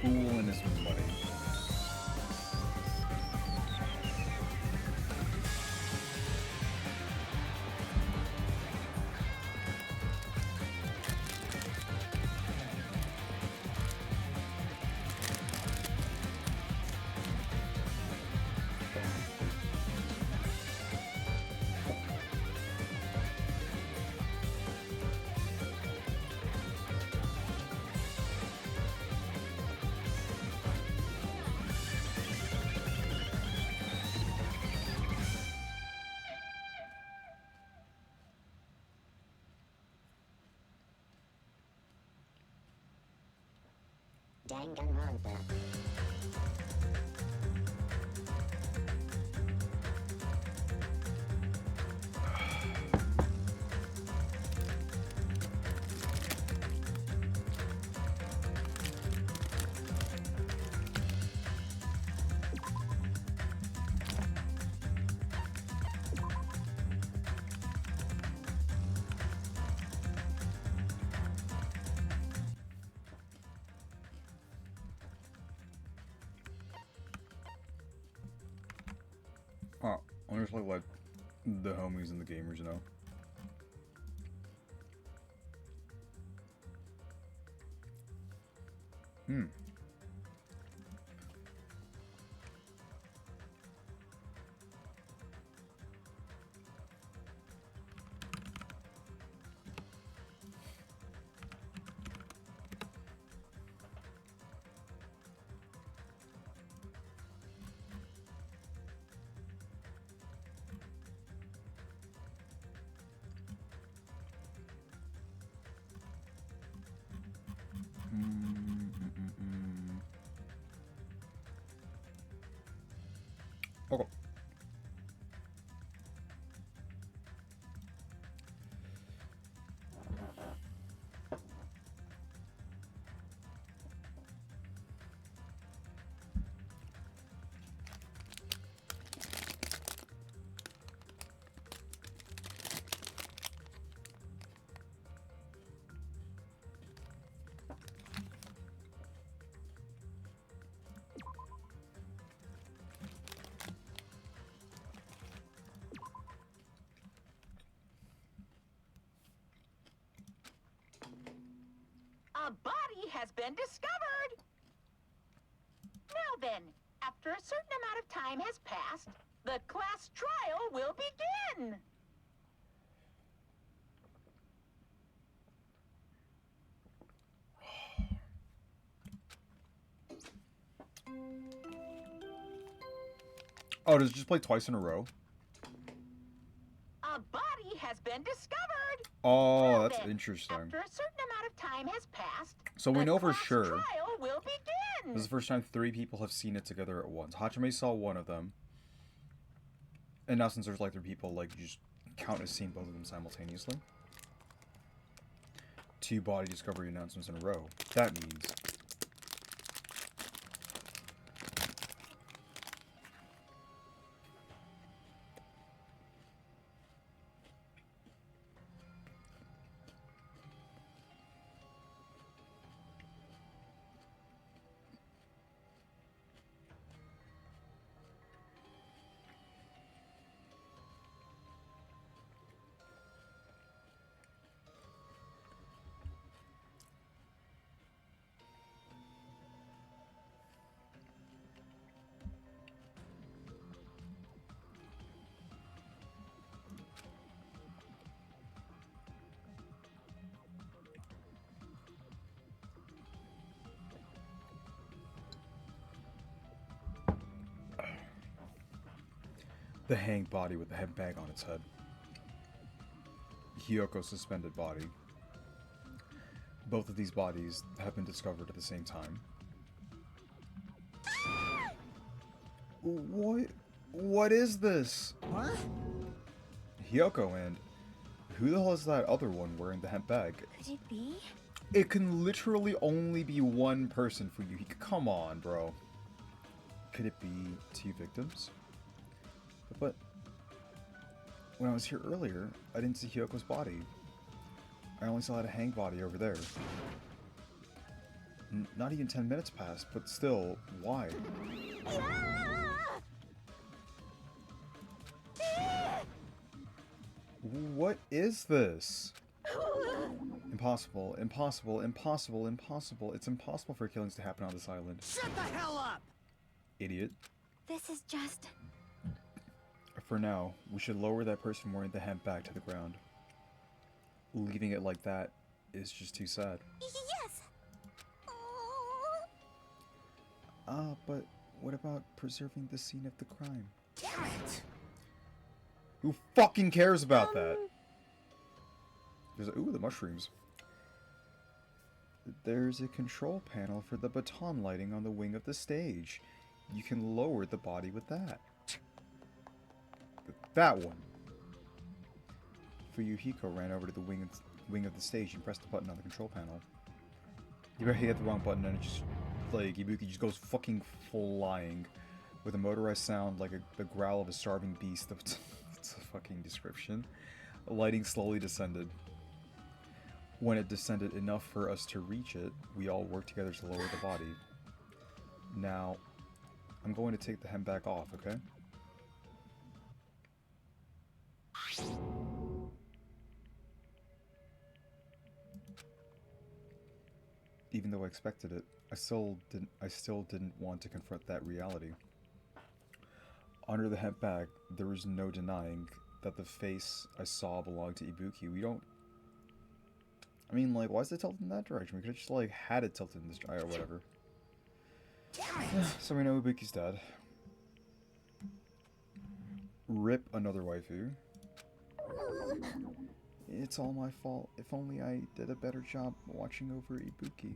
fool and his money. Danganronpa. Oh, I just like let the homies and the gamers know. Hmm. Okay. A body has been discovered! Now then, after a certain amount of time has passed, the class trial will begin! Oh, does it just play twice in a row? A body has been discovered! Oh, Now that's then, interesting. after a certain amount of time has passed, So we the know for class sure trial will begin! this is the first time 3 people have seen it together at once. Hachime saw one of them. And now since there's like 3 people, like, you just count as seeing both of them simultaneously. 2 body discovery announcements in a row. That means... The hanged body with the head bag on its head. Hyoko's suspended body. Both of these bodies have been discovered at the same time. What? What is this? What? Hyoko, and who the hell is that other one wearing the hemp bag? Could it be? It can literally only be one person for you. Come on, bro. Could it be 2 victims? But when I was here earlier, I didn't see Hyoko's body. I only saw a hanged body over there. Not even 10 minutes passed, but still, why? What is this? Impossible, impossible, impossible, impossible. It's impossible for killings to happen on this island. Shut the hell up! Idiot. This is just... For now, we should lower that person wearing the hemp back to the ground. Leaving it like that is just too sad. Yes! But what about preserving the scene of the crime? Damn it! Who fucking cares about that? There's ooh, the mushrooms. There's a control panel for the baton lighting on the wing of the stage. You can lower the body with that. That one. Fuyuhiko ran over to the wing of the stage and pressed the button on the control panel. You better hit the wrong button and it just, like, Ibuki just goes fucking flying with a motorized sound like the growl of a starving beast. It's a fucking description. The lighting slowly descended. When it descended enough for us to reach it, we all worked together to lower the body. Now, I'm going to take the hem back off, okay? Even though I expected it, I still didn't want to confront that reality. Under the hemp bag, there was no denying that the face I saw belonged to Ibuki. We don't... I mean, like, why is it tilted in that direction? We could have just, like, had it tilted in this or whatever. Damn it! So we know Ibuki's dead. Rip another waifu. It's all my fault. If only I did a better job watching over Ibuki.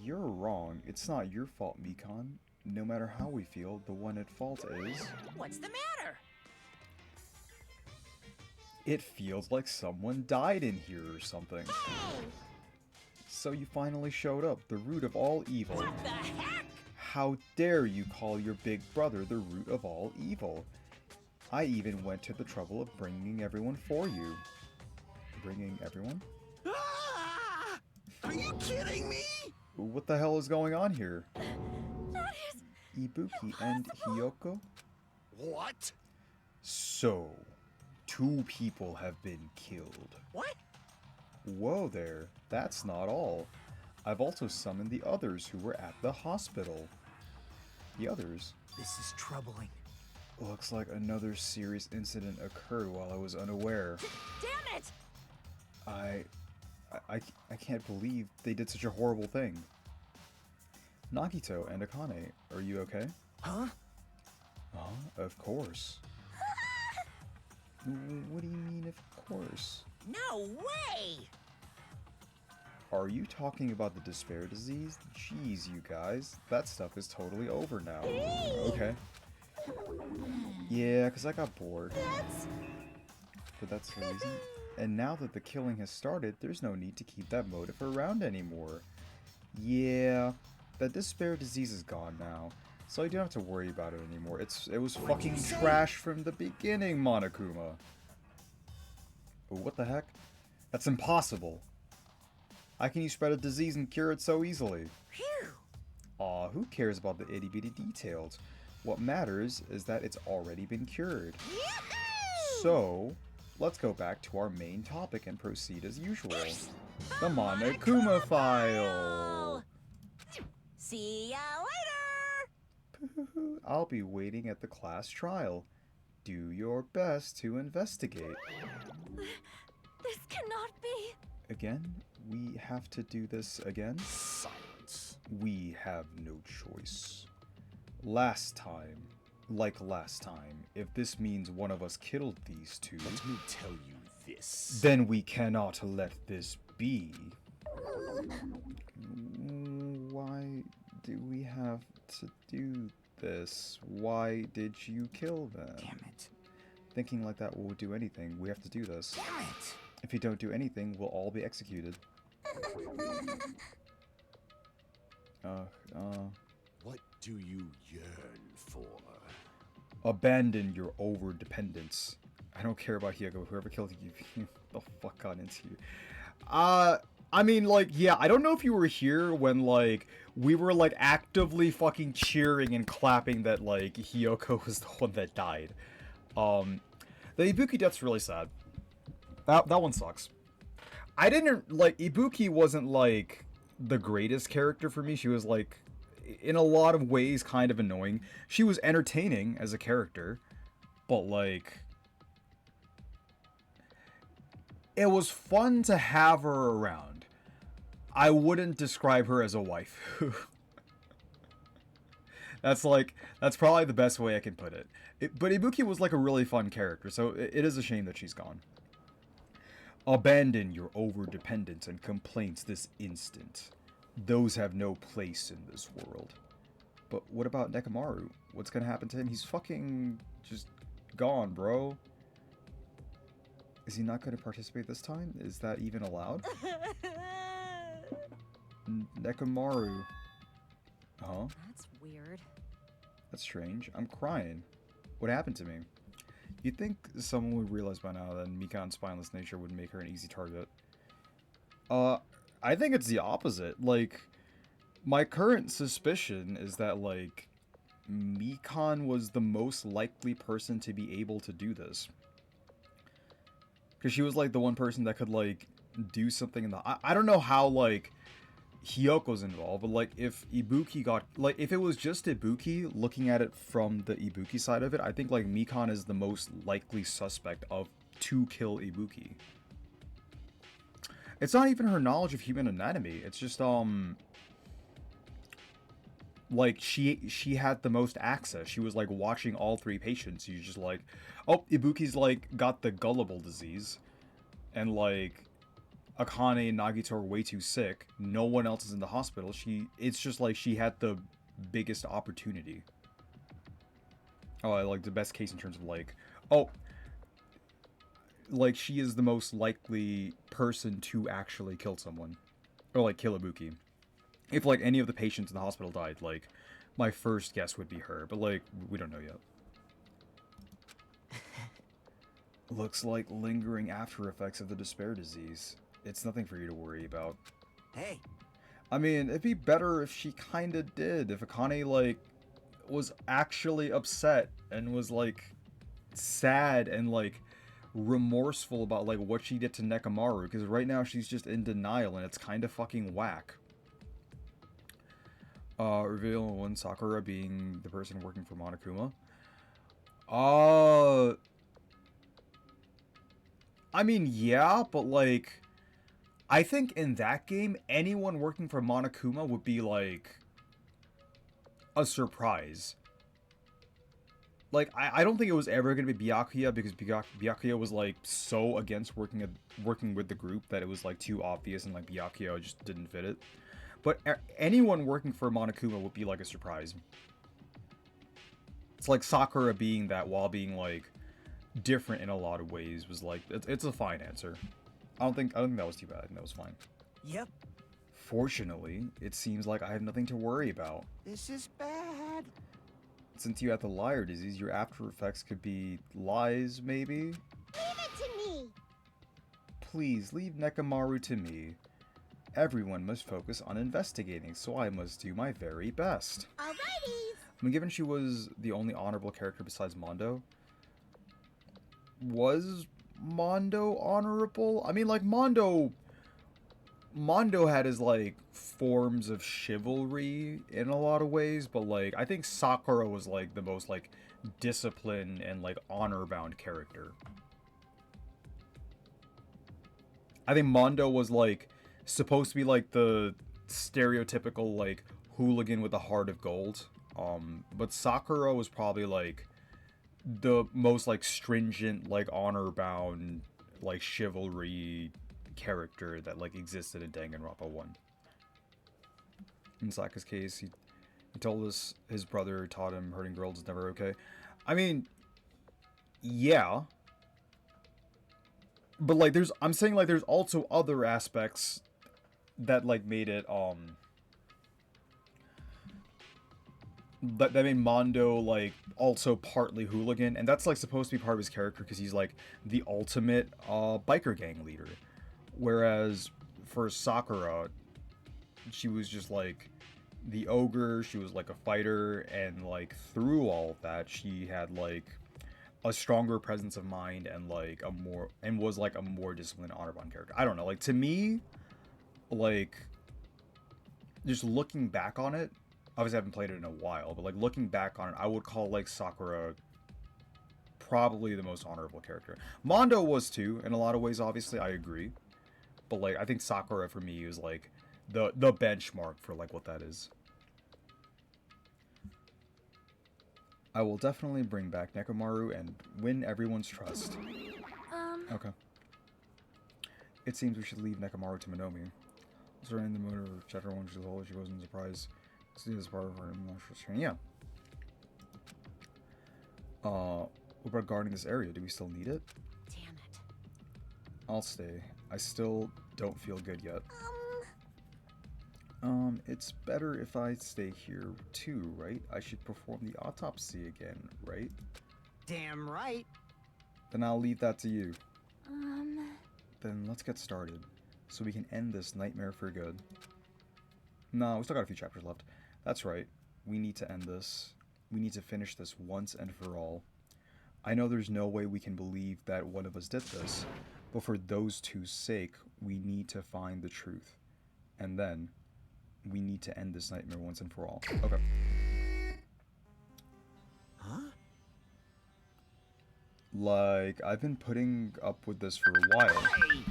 You're wrong. It's not your fault, Mikan. No matter how we feel, the one at fault is... What's the matter? It feels like someone died in here or something. So you finally showed up, the root of all evil. What the heck? How dare you call your big brother the root of all evil? I even went to the trouble of bringing everyone for you. Bringing everyone? Ah! Are you kidding me? What the hell is going on here? That is... Ibuki and Hiyoko? What? So, 2 people have been killed. What? Whoa there, that's not all. I've also summoned the others who were at the hospital. The others? This is troubling. Looks like another serious incident occurred while I was unaware. Damn it! I can't believe they did such a horrible thing. Nagito and Akane, are you okay? Huh? Of course. What do you mean, of course? No way! Are you talking about the despair disease? Jeez, you guys. That stuff is totally over now. Okay. Yeah, because I got bored. But that's the reason. And now that the killing has started, there's no need to keep that motive around anymore. Yeah, the despair disease is gone now, so you don't have to worry about it anymore. It was fucking trash from the beginning, Monokuma. What the heck? That's impossible. How can you spread a disease and cure it so easily? Phew! Aw, who cares about the itty-bitty details? What matters is that it's already been cured. Yahoo! So, let's go back to our main topic and proceed as usual. The Monokuma file! See ya later! I'll be waiting at the class trial. Do your best to investigate. This cannot be... Again? We have to do this again? Silence. We have no choice. Last time, if this means one of us killed these 2, Let me tell you this. then we cannot let this be. Why do we have to do this? Why did you kill them? Damn it. Thinking like that will do anything. We have to do this. Damn it. If you don't do anything, we'll all be executed. What do you yearn for? Abandon your over-dependence. I don't care about Hiyoko. Whoever killed you, the fuck got into you. I mean, like, yeah, I don't know if you were here when, like, we were, like, actively fucking cheering and clapping that, like, Hiyoko was the one that died. The Ibuki death's really sad. That one sucks. I didn't, like, Ibuki wasn't, like, the greatest character for me. She was, like, in a lot of ways kind of annoying. She was entertaining as a character, but, like, it was fun to have her around. I wouldn't describe her as a wife. That's probably the best way I can put it. But Ibuki was like a really fun character, so it is a shame that she's gone. Abandon your overdependence and complaints this instant. Those have no place in this world. But what about Nekomaru? What's gonna happen to him? He's fucking just gone, bro. Is he not gonna participate this time? Is that even allowed? Nekomaru. Huh? That's weird. That's strange. I'm crying. What happened to me? You'd think someone would realize by now that Mikan's spineless nature would make her an easy target. I think it's the opposite. Like, my current suspicion is that, like, Mikan was the most likely person to be able to do this. Because she was, like, the one person that could, like, do something in the... I don't know how, like, Hyoko's involved, but, like, if Ibuki got... Like, if it was just Ibuki, looking at it from the Ibuki side of it, I think, like, Mikan is the most likely suspect to kill Ibuki. It's not even her knowledge of human anatomy. It's just, like, she had the most access. She was, like, watching all 3 patients. She's just like, oh, Ibuki's, like, got the gullible disease. And, like, Akane and Nagito are way too sick. No one else is in the hospital. It's just, like, she had the biggest opportunity. Oh, like, the best case in terms of, like, oh, like, she is the most likely person to actually kill someone. Or, like, kill Ibuki. If, like, any of the patients in the hospital died, like, my first guess would be her. But, like, we don't know yet. Looks like lingering after effects of the despair disease. It's nothing for you to worry about. Hey. I mean, it'd be better if she kinda did. If Akane, like, was actually upset and was, like, sad and, like, remorseful about, like, what she did to Nekomaru. Because right now she's just in denial and it's kind of fucking whack. Reveal one Sakura being the person working for Monokuma. I mean, yeah, but, like, I think in that game, anyone working for Monokuma would be, like, a surprise. Like, I don't think it was ever going to be Byakuya, because Byakuya was, like, so against working with the group that it was, like, too obvious, and, like, Byakuya just didn't fit it. But anyone working for Monokuma would be, like, a surprise. It's like Sakura being that while being, like, different in a lot of ways was, like, it's a fine answer. I don't think that was too bad. I think that was fine. Yep. Fortunately, it seems like I have nothing to worry about. This is bad. Since you had the liar disease, your after effects could be lies, maybe? Leave it to me! Please, leave Nekomaru to me. Everyone must focus on investigating, so I must do my very best. Alrighty! I mean, given she was the only honorable character besides Mondo, was Mondo honorable? I mean, like, Mondo had his, like, forms of chivalry in a lot of ways, but, like, I think Sakura was, like, the most, like, disciplined and, like, honor-bound character. I think Mondo was, like, supposed to be, like, the stereotypical, like, hooligan with a heart of gold. But Sakura was probably, like, the most, like, stringent, like, honor-bound, like, chivalry character that, like, existed in Danganronpa 1. In Saka's case, he told us his brother taught him hurting girls is never okay. I mean, yeah. But, like, I'm saying, like, there's also other aspects that, like, made it, that made Mondo, like, also partly hooligan, and that's, like, supposed to be part of his character, because he's, like, the ultimate, biker gang leader. Whereas for Sakura, she was just like the ogre. She was like a fighter, and like through all of that, she had like a stronger presence of mind and like a more and was like a more disciplined honor-bound character. I don't know, like to me, like just looking back on it, obviously I haven't played it in a while, but like looking back on it, I would call like Sakura probably the most honorable character. Mondo was too in a lot of ways, obviously, I agree, but like I think Sakura for me is like the benchmark for like what that is. I will definitely bring back Nekomaru and win everyone's trust. Okay. It seems we should leave Nekomaru to Monomi. During the mood of chapter 1, she's old, she wasn't surprised to see this part of her emotional strain. Yeah. What about guarding this area? Do we still need it? Damn it. I'll stay. I still don't feel good yet. It's better if I stay here too, right? I should perform the autopsy again, right? Damn right. Then I'll leave that to you. Then let's get started, so we can end this nightmare for good. No, we still got a few chapters left. That's right. We need to end this. We need to finish this once and for all. I know there's no way we can believe that one of us did this, but for those two's sake, we need to find the truth. And then, we need to end this nightmare once and for all. Okay. Huh? Like, I've been putting up with this for a while. Hey!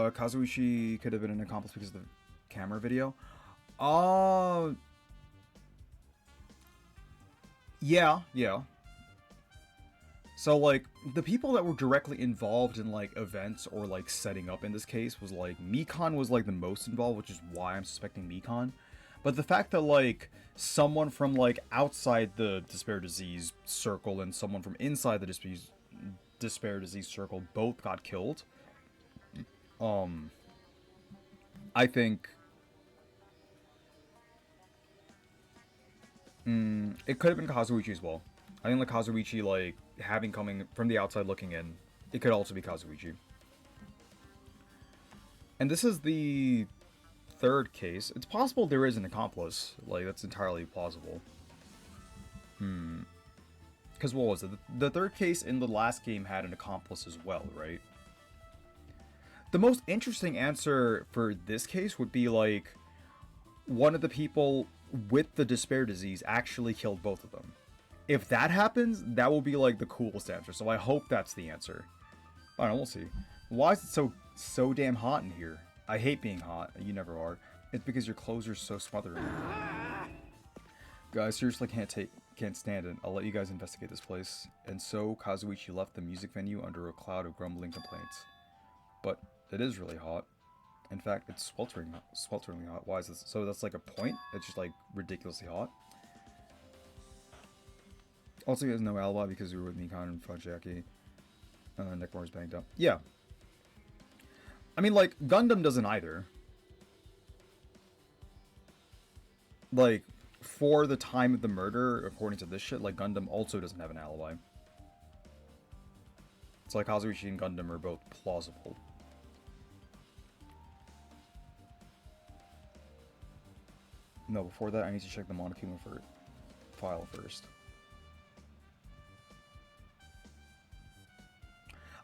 Kazuichi could have been an accomplice because of the camera video. Yeah. So, like, the people that were directly involved in, like, events or, like, setting up in this case was, like, Mikan was, like, the most involved, which is why I'm suspecting Mikan. But the fact that, like, someone from, like, outside the Despair Disease circle and someone from inside the Despair Disease circle both got killed, I think it could have been Kazuichi as well. I think like Kazuichi, like having coming from the outside looking in, it could also be Kazuichi. And this is the third case. It's possible there is an accomplice. Like that's entirely plausible. Because what was it? The third case in the last game had an accomplice as well, right? The most interesting answer for this case would be like one of the people with the Despair Disease actually killed both of them. If that happens, that will be like the coolest answer. So I hope that's the answer. I don't know, we'll see. Why is it so damn hot in here? I hate being hot. You never are. It's because your clothes are so smothering. Guys, seriously can't stand it. I'll let you guys investigate this place. And so Kazuichi left the music venue under a cloud of grumbling complaints. But it is really hot. In fact, it's swelteringly hot. Why is this? So that's like a point? It's just like ridiculously hot. Also, he has no alibi because you were with Mikan and fought Jackie. Nekomaru's banged up. Yeah. I mean, like, Gundam doesn't either. Like, for the time of the murder, according to this shit, like, Gundam also doesn't have an alibi. It's like Kazuichi and Gundam are both plausible. No, before that, I need to check the Monokuma file first.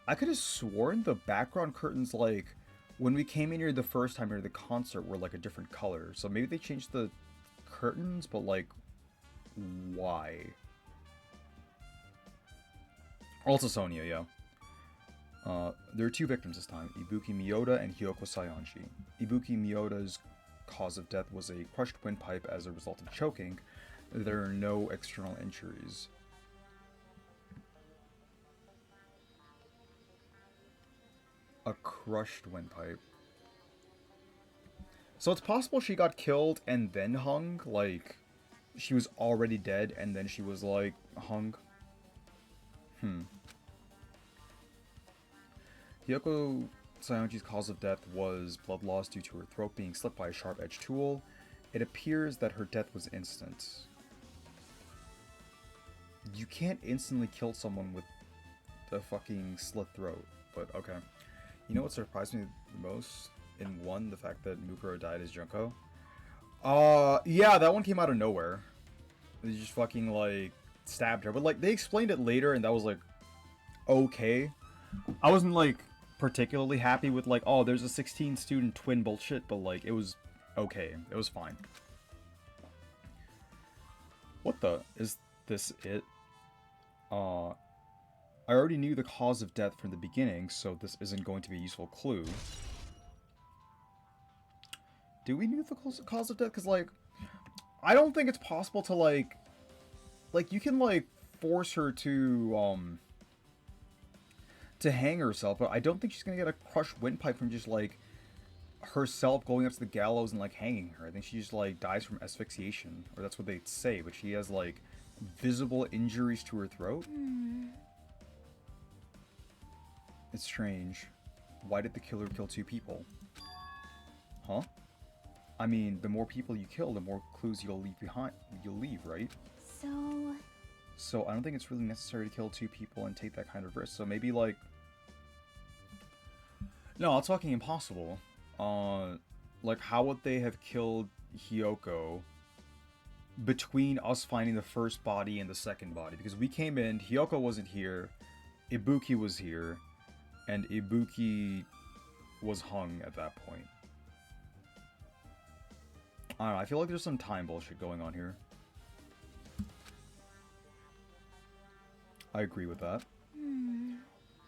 I could have sworn the background curtains, like, when we came in here the first time during the concert were, like, a different color. So maybe they changed the curtains, but, like, why? Also Sonya, yeah. There are two victims this time, Ibuki Miyoda and Hyoko Sayanji. Ibuki Miyoda's cause of death was a crushed windpipe as a result of choking. There are no external injuries. A crushed windpipe. So it's possible she got killed and then hung, like she was already dead and then she was like hung. Hiyoko Sayonji's cause of death was blood loss due to her throat being slit by a sharp-edged tool. It appears that her death was instant. You can't instantly kill someone with a fucking slit throat, but okay. You know what surprised me the most? In one, the fact that Mukuro died as Junko. Yeah, that one came out of nowhere. They just fucking, like, stabbed her. But, like, they explained it later, and that was, like, okay. I wasn't, like, particularly happy with, like, oh, there's a 16-student twin bullshit, but, like, it was okay. It was fine. What the? Is this it? I already knew the cause of death from the beginning, so this isn't going to be a useful clue. Do we know the cause of death? Because, like, I don't think it's possible to, like, you can, like, force her to hang herself, but I don't think she's gonna get a crushed windpipe from just, like, herself going up to the gallows and, like, hanging her. I think she just, like, dies from asphyxiation, or that's what they say, but she has, like, visible injuries to her throat. It's strange. Why did the killer kill 2 people? Huh? I mean, the more people you kill, the more clues you'll leave behind. You'll leave, right? So I don't think it's really necessary to kill 2 people and take that kind of risk. So maybe, like, no, I'm talking impossible. Like, how would they have killed Hiyoko between us finding the first body and the second body? Because we came in, Hiyoko wasn't here, Ibuki was here, and Ibuki was hung at that point. I don't know, I feel like there's some time bullshit going on here. I agree with that.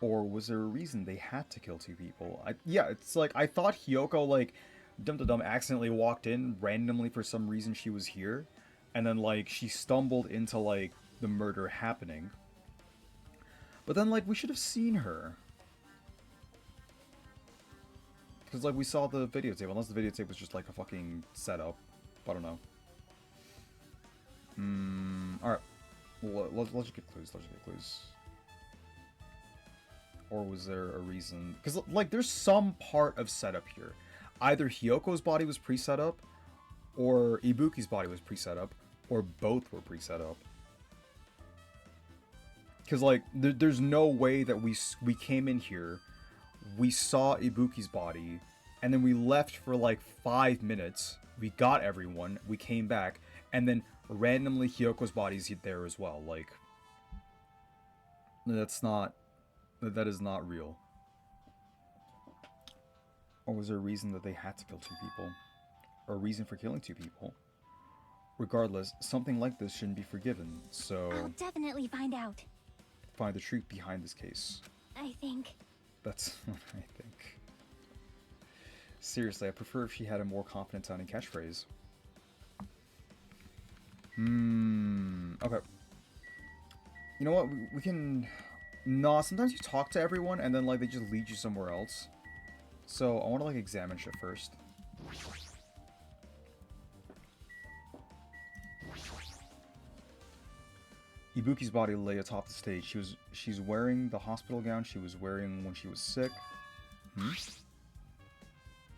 Or was there a reason they had to kill 2 people? Yeah, it's like, I thought Hiyoko, like, dum-da-dum accidentally walked in randomly for some reason she was here. And then, like, she stumbled into, like, the murder happening. But then, like, we should have seen her. Because, like, we saw the videotape, unless the videotape was just, like, a fucking setup. I don't know. Alright. Let's just get clues, Or was there a reason? Because, like, there's some part of setup here. Either Hyoko's body was pre-set up, or Ibuki's body was pre-set up, or both were pre-set up. Because, like, there's no way that we came in here, we saw Ibuki's body, and then we left for, like, 5 minutes, we got everyone, we came back, and then randomly Hyoko's body's there as well. Like, that is not real. Or was there a reason that they had to kill 2 people? Or a reason for killing 2 people? Regardless, something like this shouldn't be forgiven, so I'll definitely find out. find the truth behind this case. I think. That's what I think. Seriously, I prefer if she had a more confident sounding catchphrase. Okay. You know what? We can... Nah, sometimes you talk to everyone and then, like, they just lead you somewhere else. So, I want to, like, examine shit first. Ibuki's body lay atop the stage. She's wearing the hospital gown she was wearing when she was sick.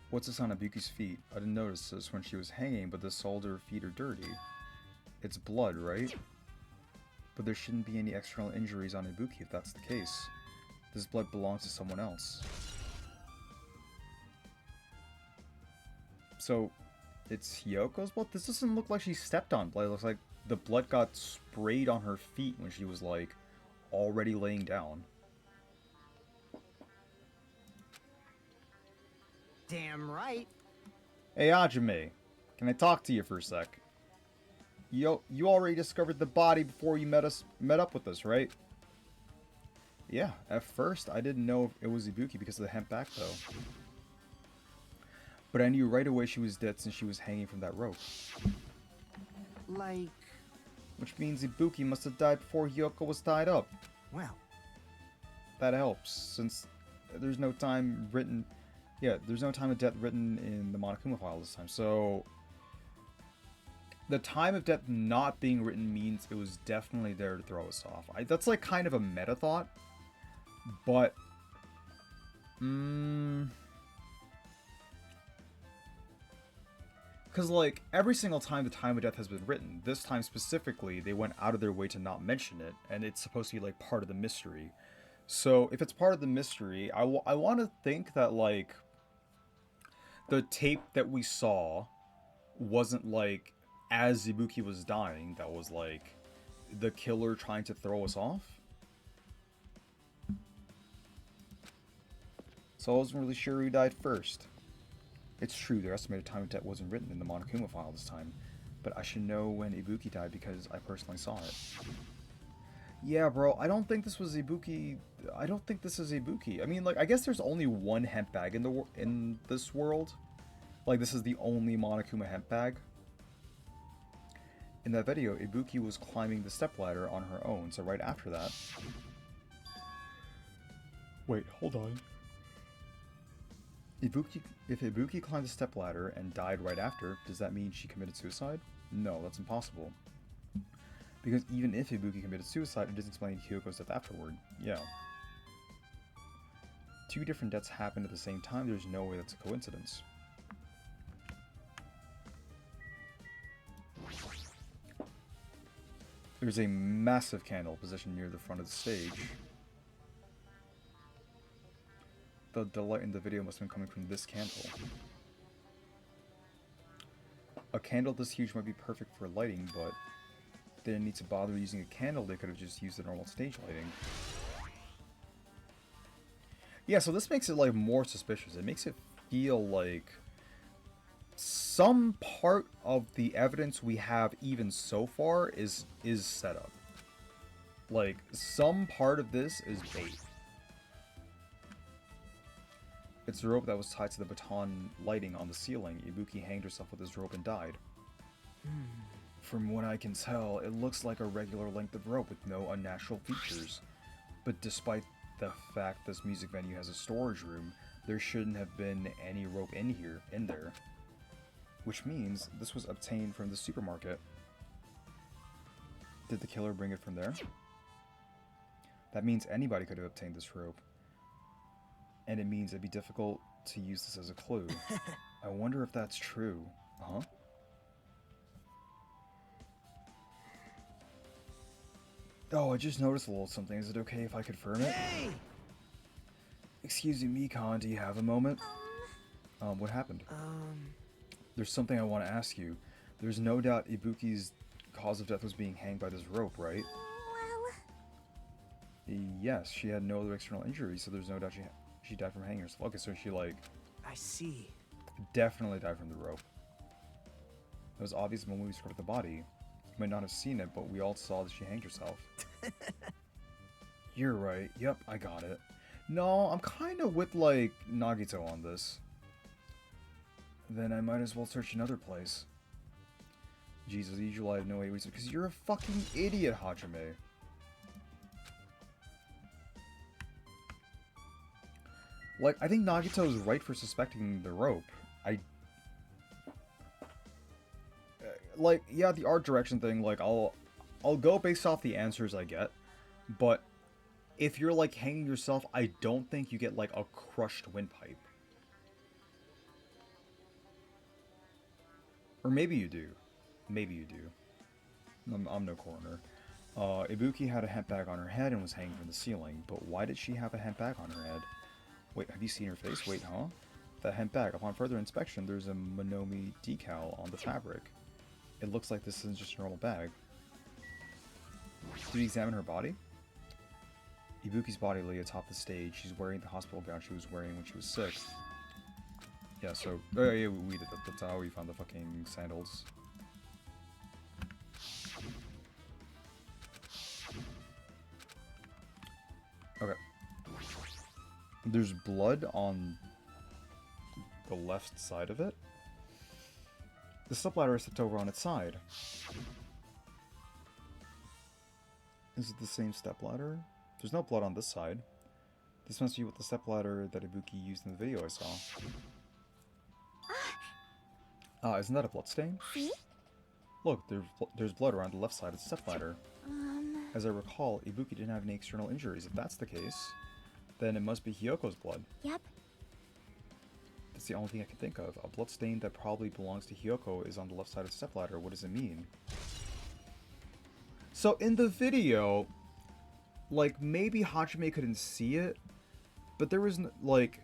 What's this on Ibuki's feet? I didn't notice this when she was hanging, but the soles of her feet are dirty. It's blood, right? But there shouldn't be any external injuries on Ibuki if that's the case. This blood belongs to someone else. So, it's Hyoko's blood? This doesn't look like she stepped on blood. It looks like the blood got sprayed on her feet when she was, like, already laying down. Damn right. Hey, Hajime. Can I talk to you for a sec? You already discovered the body before you met up with us, right? Yeah, at first I didn't know if it was Ibuki because of the hemp back though. But I knew right away she was dead since she was hanging from that rope. Like... Which means Ibuki must have died before Hyoko was tied up. Well... That helps, since there's no time written Yeah, there's no time of death written in the Monokuma file this time. So the time of death not being written means it was definitely there to throw us off. That's like kind of a meta thought, but because like every single time the time of death has been written, this time specifically they went out of their way to not mention it, and it's supposed to be like part of the mystery. So if it's part of the mystery, I want to think that like the tape that we saw wasn't like as Ibuki was dying, that was like the killer trying to throw us off. So I wasn't really sure who died first. It's true, their estimated time of death wasn't written in the Monokuma file this time, but I should know when Ibuki died because I personally saw it. Yeah, bro, I don't think this was Ibuki. I don't think this is Ibuki. I mean, like, I guess there's only one hemp bag in this world. Like, this is the only Monokuma hemp bag. In that video, Ibuki was climbing the stepladder on her own, so right after that... Wait, hold on. If Ibuki climbed the stepladder and died right after, does that mean she committed suicide? No, that's impossible. Because even if Ibuki committed suicide, it doesn't explain Kyoko's death afterward. Yeah. Two different deaths happened at the same time, there's no way that's a coincidence. There's a massive candle positioned near the front of the stage. The light in the video must have been coming from this candle. A candle this huge might be perfect for lighting, but they didn't need to bother using a candle, they could have just used the normal stage lighting. Yeah, so this makes it like more suspicious. It makes it feel like some part of the evidence we have even so far is set up. Like, some part of this is bait. It's the rope that was tied to the baton lighting on the ceiling. Ibuki hanged herself with this rope and died. From what I can tell, it looks like a regular length of rope with no unnatural features. But despite the fact this music venue has a storage room, there shouldn't have been any rope in there. Which means this was obtained from the supermarket. Did the killer bring it from there? That means anybody could have obtained this rope. And it means it'd be difficult to use this as a clue. I wonder if that's true. Huh? Oh, I just noticed a little something. Is it okay if I confirm it? Hey! Excuse me, Khan, do you have a moment? What happened? There's something I want to ask you. There's no doubt Ibuki's cause of death was being hanged by this rope, right? Well... Yes, she had no other external injuries, so there's no doubt she died from hanging herself. Okay, so she, like... I see. Definitely died from the rope. It was obvious when we discovered the body. You might not have seen it, but we all saw that she hanged herself. You're right. Yep, I got it. No, I'm kind of with, like, Nagito on this. Then I might as well search another place. Jesus, usually I have no way reason, because you're a fucking idiot, Hajime. Like, I think Nagito is right for suspecting the rope. Like, yeah, the art direction thing, like, I'll go based off the answers I get, but if you're, like, hanging yourself, I don't think you get, like, a crushed windpipe. Or maybe you do. Maybe you do. I'm no coroner. Ibuki had a hemp bag on her head and was hanging from the ceiling, but why did she have a hemp bag on her head? Wait, have you seen her face? Wait, huh? That hemp bag. Upon further inspection, there's a Monomi decal on the fabric. It looks like this isn't just a normal bag. Did you examine her body? Ibuki's body lay atop the stage. She's wearing the hospital gown she was wearing when she was 6. Yeah, so... Oh, yeah, we did that. That's how we found the fucking sandals. Okay. There's blood on the left side of it. The stepladder is tipped over on its side. Is it the same stepladder? There's no blood on this side. This must be what the stepladder that Ibuki used in the video I saw. Isn't that a bloodstain? See? Look, there's blood around the left side of the stepladder. As I recall, Ibuki didn't have any external injuries. If that's the case, then it must be Hyoko's blood. Yep. That's the only thing I can think of. A bloodstain that probably belongs to Hyoko is on the left side of the stepladder. What does it mean? So in the video, like, maybe Hajime couldn't see it, but there was, like,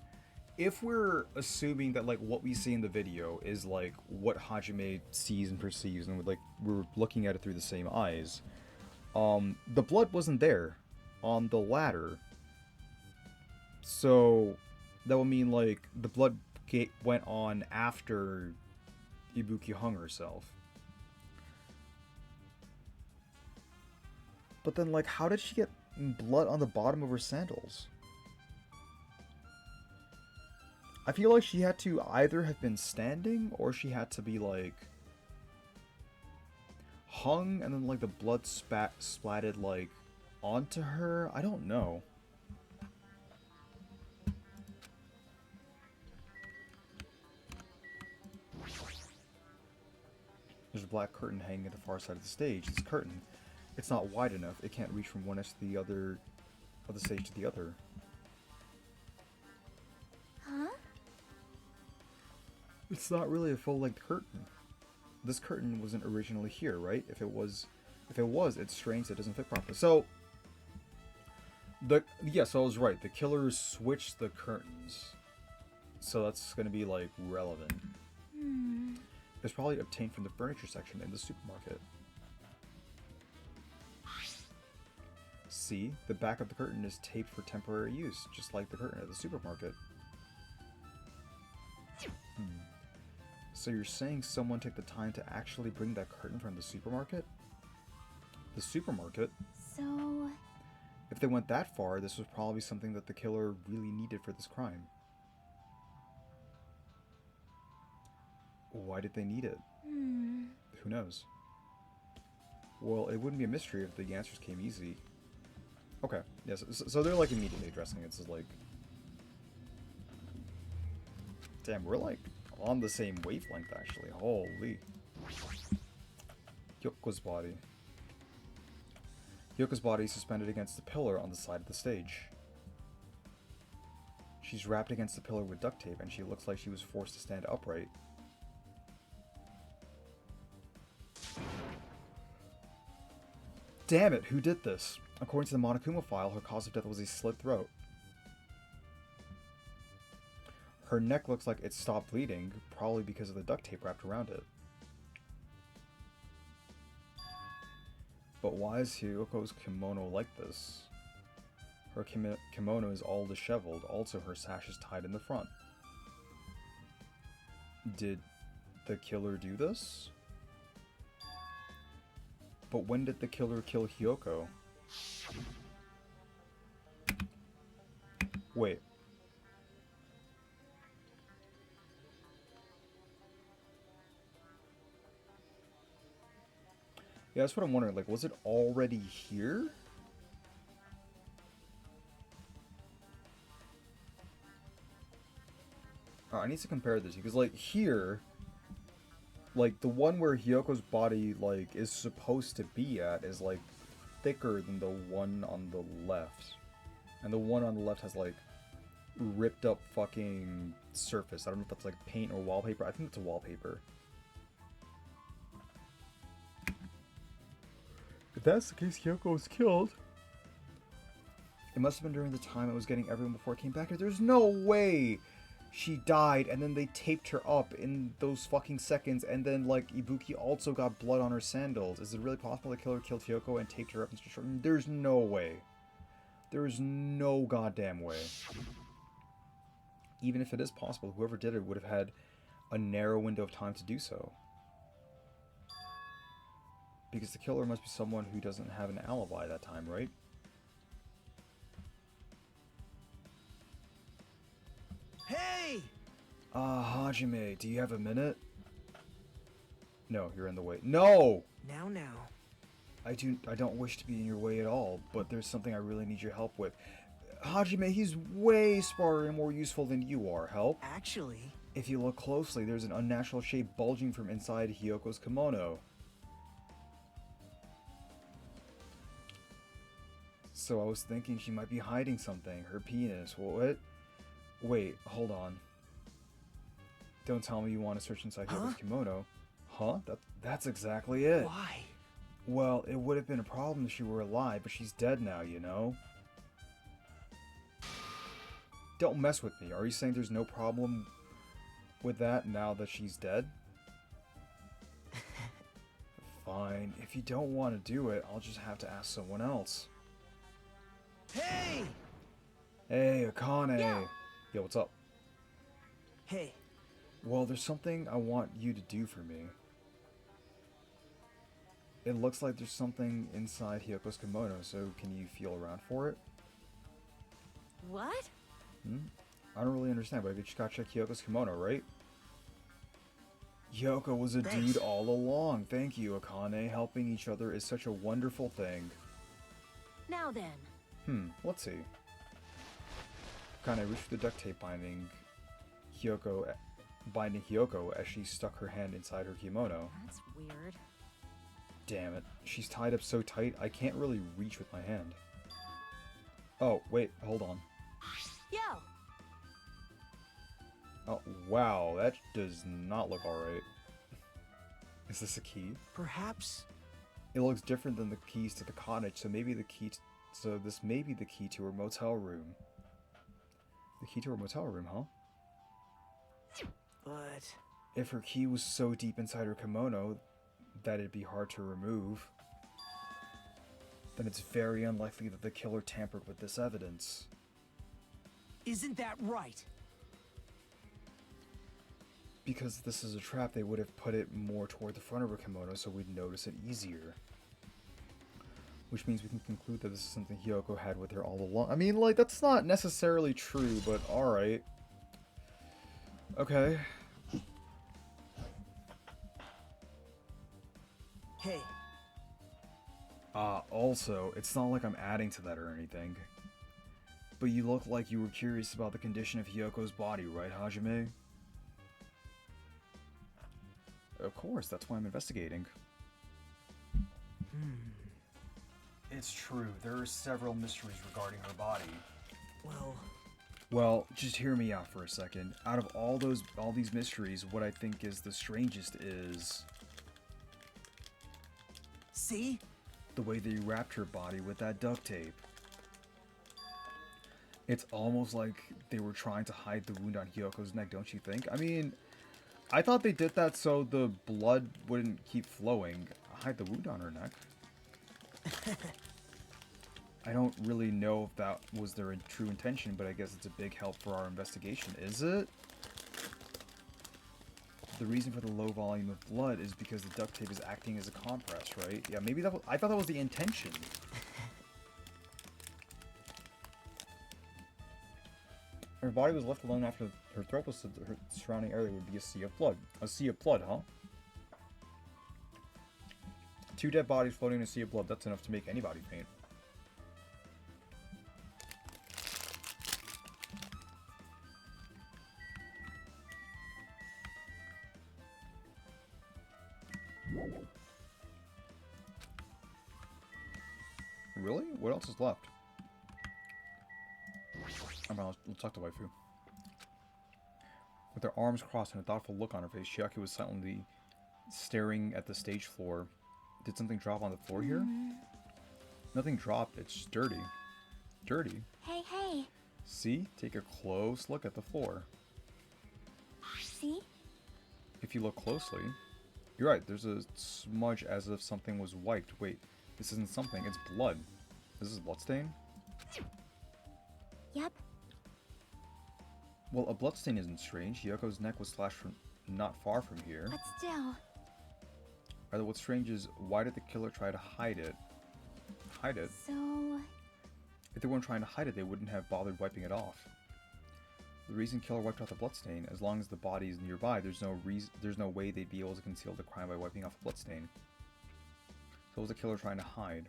if we're assuming that, like, what we see in the video is, like, what Hajime sees and perceives, and, like, we're looking at it through the same eyes, the blood wasn't there on the ladder. So that would mean, like, the blood went on after Ibuki hung herself. But then, like, how did she get blood on the bottom of her sandals? I feel like she had to either have been standing, or she had to be, like, hung, and then, like, the blood splatted, like, onto her. I don't know. There's a black curtain hanging at the far side of the stage. This curtain, it's not wide enough. It can't reach from one edge to the other, of the stage to the other. Huh? It's not really a full-length curtain. This curtain wasn't originally here, right? If it was, it's strange that it doesn't fit properly. So, yes, I was right. The killer switched the curtains. So that's going to be, like, relevant. It was probably obtained from the furniture section in the supermarket. See, the back of the curtain is taped for temporary use, just like the curtain at the supermarket. So you're saying someone took the time to actually bring that curtain from the supermarket? The supermarket? So... If they went that far, this was probably something that the killer really needed for this crime. Why did they need it? Who knows? Well, it wouldn't be a mystery if the answers came easy. Okay, yes, so they're, like, immediately addressing it. It's like... Damn, we're, like, on the same wavelength, actually. Holy. Hyoko's body. Hyoko's body is suspended against the pillar on the side of the stage. She's wrapped against the pillar with duct tape, and she looks like she was forced to stand upright. Damn it, who did this? According to the Monokuma file, her cause of death was a slit throat. Her neck looks like it stopped bleeding, probably because of the duct tape wrapped around it. But why is Hyoko's kimono like this? Her kimono is all disheveled, also her sash is tied in the front. Did the killer do this? But when did the killer kill Hyoko? Wait. Yeah, that's what I'm wondering. Like, was it already here? I need to compare this because, like, here, like, the one where Hyoko's body, like, is supposed to be at is, like, thicker than the one on the left. And the one on the left has, like, ripped up fucking surface. I don't know if that's, like, paint or wallpaper. I think it's a wallpaper. If that's the case, Hyoko was killed. It must have been during the time I was getting everyone before I came back here. There's no way she died and then they taped her up in those fucking seconds, and then, like, Ibuki also got blood on her sandals. Is it really possible the killer killed Hyoko and taped her up in such a short... There's no way. There is no goddamn way. Even if it is possible, whoever did it would have had a narrow window of time to do so. Because the killer must be someone who doesn't have an alibi that time, right? Hey! Hajime, do you have a minute? No, you're in the way. No! Now. I don't wish to be in your way at all, but there's something I really need your help with. Hajime, he's way smarter and more useful than you are. Help? Actually, If you look closely, there's an unnatural shape bulging from inside Hyoko's kimono. So I was thinking she might be hiding something. Her penis. What? Wait, hold on. Don't tell me you want to search inside Hyoko's kimono. Huh? That's exactly it. why? Well, it would have been a problem if she were alive, but she's dead now, you know? Don't mess with me. Are you saying there's no problem with that now that she's dead? Fine. If you don't want to do it, I'll just have to ask someone else. Hey! Hey, Akane! Yo. Yo, what's up? Hey, Well, there's something I want you to do for me. It looks like there's something inside Hyoko's kimono, so can you feel around for it? What? I don't really understand, but I just gotta check Hyoko's kimono, right? Hyoko was a Thanks. dude all along. Thank you, Akane. Helping each other is such a wonderful thing. Now then. Let's see. Akane reached for the duct tape binding Hyoko as she stuck her hand inside her kimono. That's weird. Damn it. She's tied up so tight, I can't really reach with my hand. Oh, wait, hold on. Yo! Oh, wow, that does not look alright. Is this a key? perhaps. It looks different than the keys to the cottage, so maybe so this may be the key to her motel room. The key to her motel room, huh? But If her key was so deep inside her kimono that it'd be hard to remove, then it's very unlikely that the killer tampered with this evidence. isn't that right? Because this is a trap, they would have put it more toward the front of her kimono so we'd notice it easier. Which means we can conclude that this is something Hyoko had with her all along. I mean, like, that's not necessarily true, but alright. Okay. Hey, Also, it's not like I'm adding to that or anything. But you look like you were curious about the condition of Hyoko's body, right, Hajime? Of course, that's why I'm investigating. It's true, there are several mysteries regarding her body. Well, just hear me out for a second. Out of all these mysteries, what I think is the strangest is see? the way they wrapped her body with that duct tape. It's almost like they were trying to hide the wound on Hyoko's neck, don't you think? I mean, I thought they did that so the blood wouldn't keep flowing. Hide the wound on her neck. I don't really know if that was their true intention, but I guess it's a big help for our investigation, is it? The reason for the low volume of blood is because the duct tape is acting as a compress, right? Yeah, maybe that was, I thought that was the intention. Her body was left alone after her throat was slit. Her surrounding area would be a sea of blood. A sea of blood, huh? 2 dead bodies floating in a sea of blood. That's enough to make anybody faint. Really? What else is left? Come on, let's talk to waifu. With her arms crossed and a thoughtful look on her face, Chiaki was silently staring at the stage floor. Did something drop on the floor here? Nothing dropped, it's dirty. Dirty? Hey. See? Take a close look at the floor. See? If you look closely, you're right, there's a smudge as if something was wiped. Wait, this isn't something, it's blood. This is bloodstain? Yep. Well, a bloodstain isn't strange. Yoko's neck was slashed from not far from here. But still. Rather, what's strange is, why did the killer try to hide it? Hide it? So... If they weren't trying to hide it, they wouldn't have bothered wiping it off. The reason killer wiped off the bloodstain, as long as the body is nearby, there's no way they'd be able to conceal the crime by wiping off a bloodstain. So was the killer trying to hide?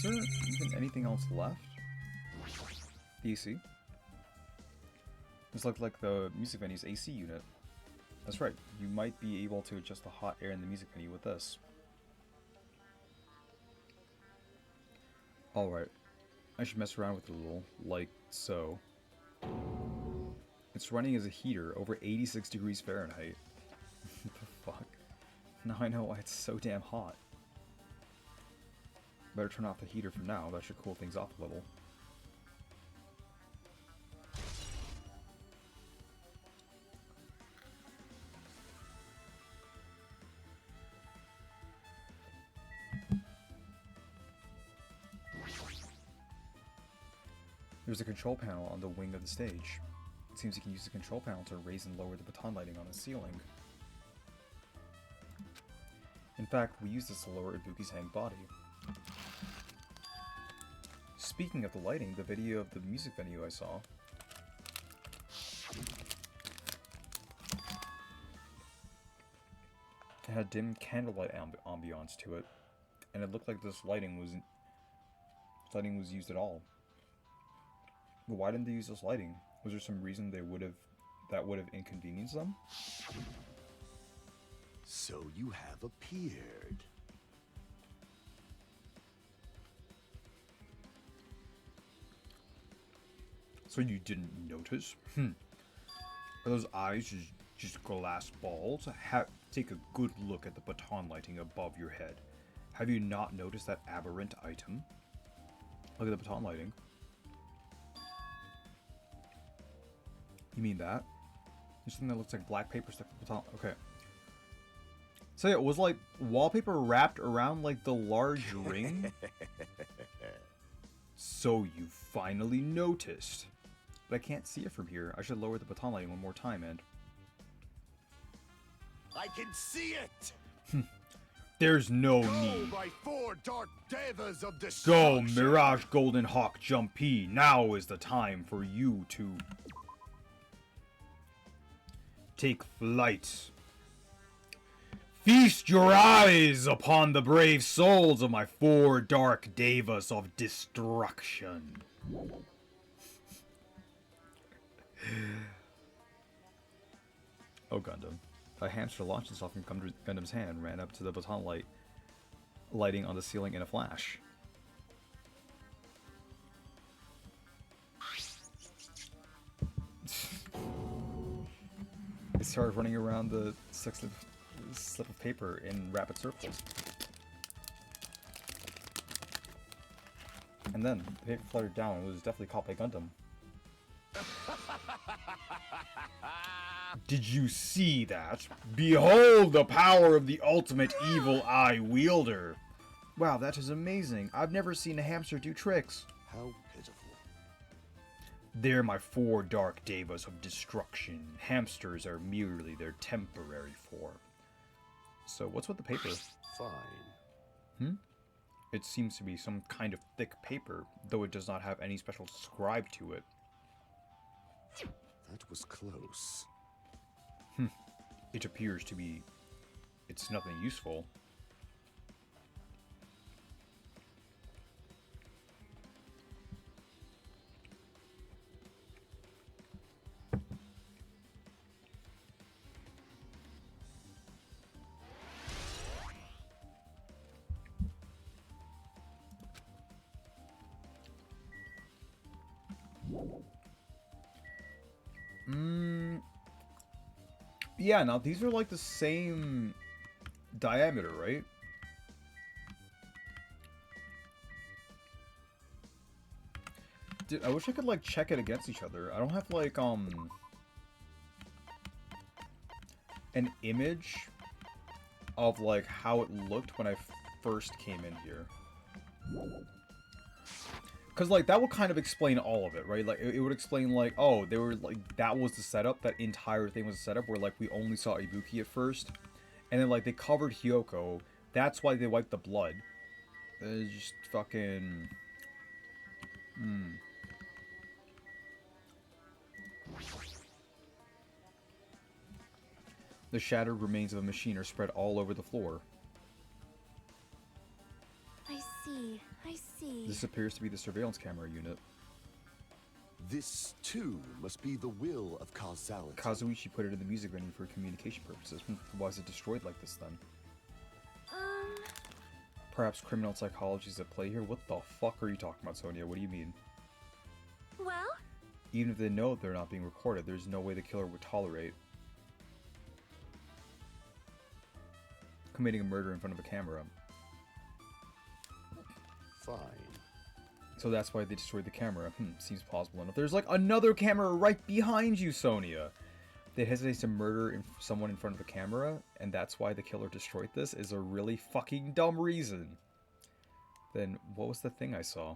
Is there even anything else left? AC? It's like the music venue's AC unit. That's right, you might be able to adjust the hot air in the music venue with this. Alright, I should mess around with it a little, like so. It's running as a heater over 86 degrees Fahrenheit. What the fuck? Now I know why it's so damn hot. Better turn off the heater for now, that should cool things off a little. There's a control panel on the wing of the stage. It seems you can use the control panel to raise and lower the baton lighting on the ceiling. In fact, we use this to lower Ibuki's hang body. Speaking of the lighting, the video of the music venue I saw. It had dim candlelight ambiance to it, and it looked like this lighting was used at all. But why didn't they use this lighting? Was there some reason that would have inconvenienced them? So you have appeared. So you didn't notice? Are those eyes just glass balls? Take a good look at the baton lighting above your head. Have you not noticed that aberrant item? Look at the baton lighting. You mean that? There's something that looks like black paper stuck to the baton. Okay. So yeah, it was like wallpaper wrapped around like the large ring. So you finally noticed. But I can't see it from here. I should lower the baton lighting one more time, and... I can see it! There's no Go, need. my four dark devas of Go, destruction! Mirage Golden Hawk Jumpy. Now is the time for you to... take flight. Feast your eyes upon the brave souls of my four dark devas of destruction. Oh, Gundam. A hamster launched itself from Gundam's hand and ran up to the baton lighting on the ceiling in a flash. It started running around the slip of paper in rapid circles. And then the paper fluttered down and was definitely caught by Gundam. Did you see that? Behold the power of the ultimate evil eye wielder! Wow, that is amazing. I've never seen a hamster do tricks. How pitiful. They're my four dark devas of destruction. Hamsters are merely their temporary form. So what's with the paper? Fine. It seems to be some kind of thick paper, though it does not have any special scribe to it. That was close. It appears to be... it's nothing useful. Yeah, now these are like the same diameter, right? Dude, I wish I could like check it against each other. I don't have like an image of like how it looked when I first came in here. Because, like, that would kind of explain all of it, right? Like, it would explain, like, oh, they were, like, that was the setup. That entire thing was a setup where, like, we only saw Ibuki at first. And then, like, they covered Hyoko. That's why they wiped the blood. It's just fucking... The shattered remains of a machine are spread all over the floor. I see. I see. This appears to be the surveillance camera unit. This, too, must be the will of causality. Kazuichi put it in the music venue for communication purposes. Why is it destroyed like this then? Perhaps criminal psychology is at play here? What the fuck are you talking about, Sonia? What do you mean? Well? Even if they know they're not being recorded, there's no way the killer would tolerate committing a murder in front of a camera. Fine. So that's why they destroyed the camera. Seems plausible enough. There's like another camera right behind you, Sonia. They hesitate to murder someone in front of a camera, and that's why the killer destroyed this, is a really fucking dumb reason. Then what was the thing I saw?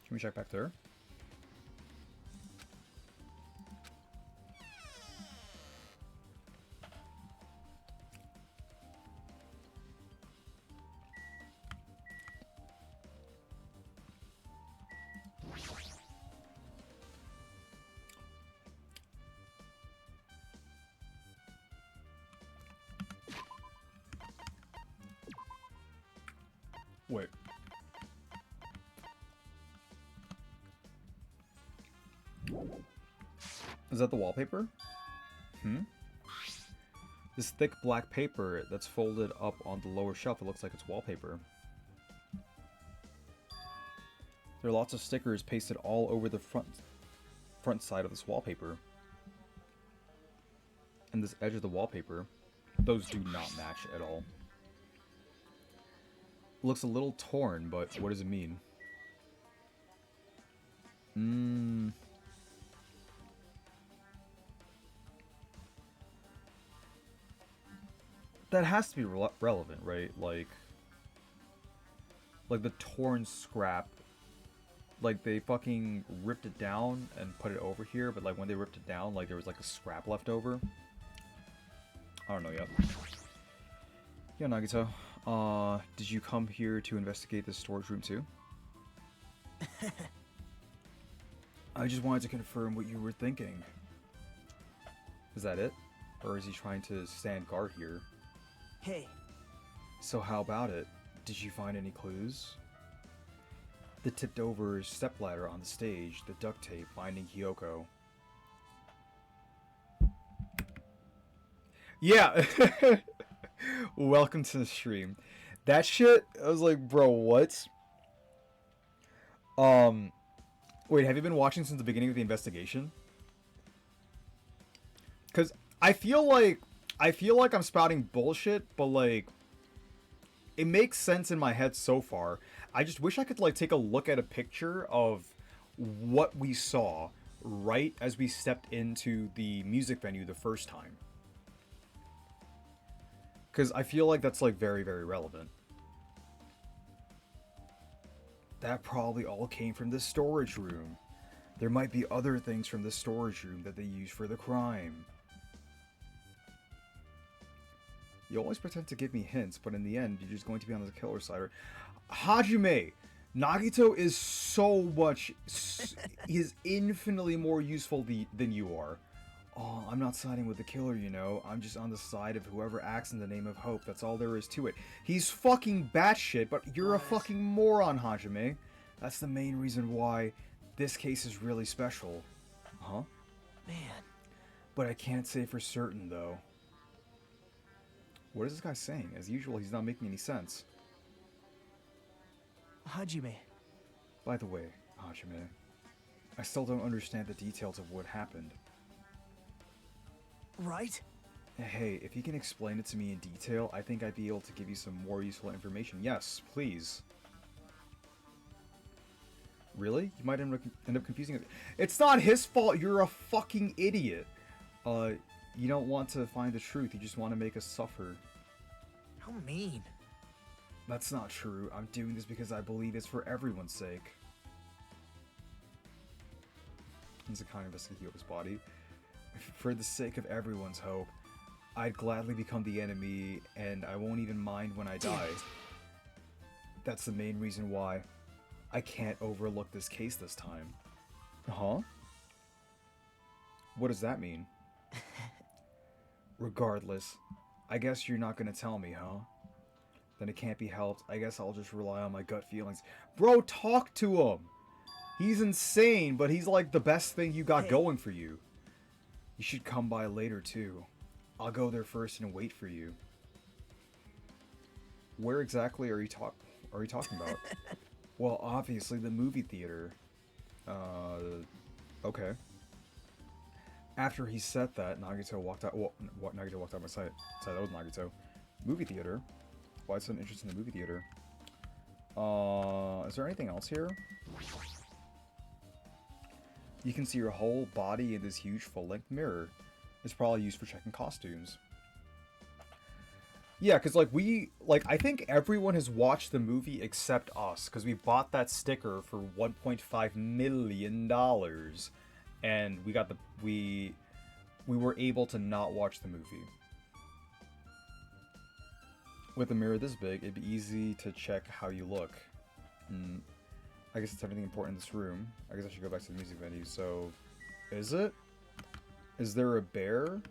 Can we check back there? Wait. Is that the wallpaper? This thick black paper that's folded up on the lower shelf, it looks like it's wallpaper. There are lots of stickers pasted all over the front side of this wallpaper. And this edge of the wallpaper, those do not match at all. It looks a little torn, but what does it mean? That has to be relevant, right? Like the torn scrap. Like, they fucking ripped it down and put it over here, but, like, when they ripped it down, like, there was, like, a scrap left over. I don't know yet. Yeah, Nagito. Did you come here to investigate this storage room, too? I just wanted to confirm what you were thinking. Is that it? Or is he trying to stand guard here? Hey. So how about it? Did you find any clues? The tipped over stepladder on the stage, the duct tape binding Hyoko. Yeah! Welcome to the stream. That shit, I was like, bro, what? Wait, have you been watching since the beginning of the investigation? Because I feel like I'm spouting bullshit, but like, it makes sense in my head so far. I just wish I could like take a look at a picture of what we saw right as we stepped into the music venue the first time. Because I feel like that's like very, very relevant. That probably all came from the storage room. There might be other things from the storage room that they used for the crime. You always pretend to give me hints, but in the end, you're just going to be on the killer's side. Hajime! Nagito is so much... he is infinitely more useful than you are. Oh, I'm not siding with the killer, you know. I'm just on the side of whoever acts in the name of hope. That's all there is to it. He's fucking batshit, but you're a fucking moron, Hajime. That's the main reason why this case is really special. Huh? Man. But I can't say for certain, though. What is this guy saying? As usual, he's not making any sense. Hajime. By the way, Hajime, I still don't understand the details of what happened. Right? Hey, if you can explain it to me in detail, I think I'd be able to give you some more useful information. Yes, please. Really? You might end up confusing it. It's not his fault, you're a fucking idiot. You don't want to find the truth, you just want to make us suffer. How mean. That's not true. I'm doing this because I believe it's for everyone's sake. He's a kind of investigate his body. For the sake of everyone's hope, I'd gladly become the enemy, and I won't even mind when I die. That's the main reason why I can't overlook this case this time. Huh? What does that mean? Regardless, I guess you're not gonna tell me, huh? Then it can't be helped. I guess I'll just rely on my gut feelings. Bro, talk to him! He's insane, but he's like the best thing you got going for you. You should come by later, too. I'll go there first and wait for you. Where exactly are you talking about? Well, obviously the movie theater. Okay. After he said that, Nagito walked out. Well, what Nagito walked out my sight. Sorry, that was Nagito. Movie theater. Why is someone interested in the movie theater? Is there anything else here? You can see your whole body in this huge full-length mirror. It's probably used for checking costumes. Yeah, because, I think everyone has watched the movie except us, because we bought that sticker for $1.5 million, and we were able to not watch the movie. With a mirror this big, it'd be easy to check how you look. I guess it's everything important in this room. I guess I should go back to the music venue. So, is it? Is there a bear?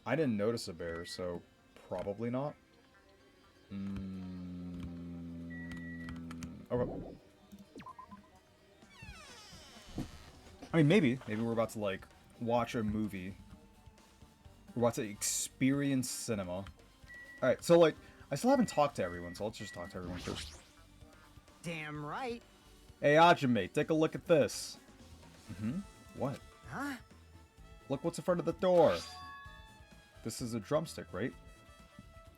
I didn't notice a bear, so probably not. Okay. I mean, maybe. Maybe we're about to, like, watch a movie. We're about to experience cinema. Alright, so, like, I still haven't talked to everyone, so let's just talk to everyone first. Damn right. Hey, Ajime, take a look at this. What? Huh? Look what's in front of the door. This is a drumstick, right?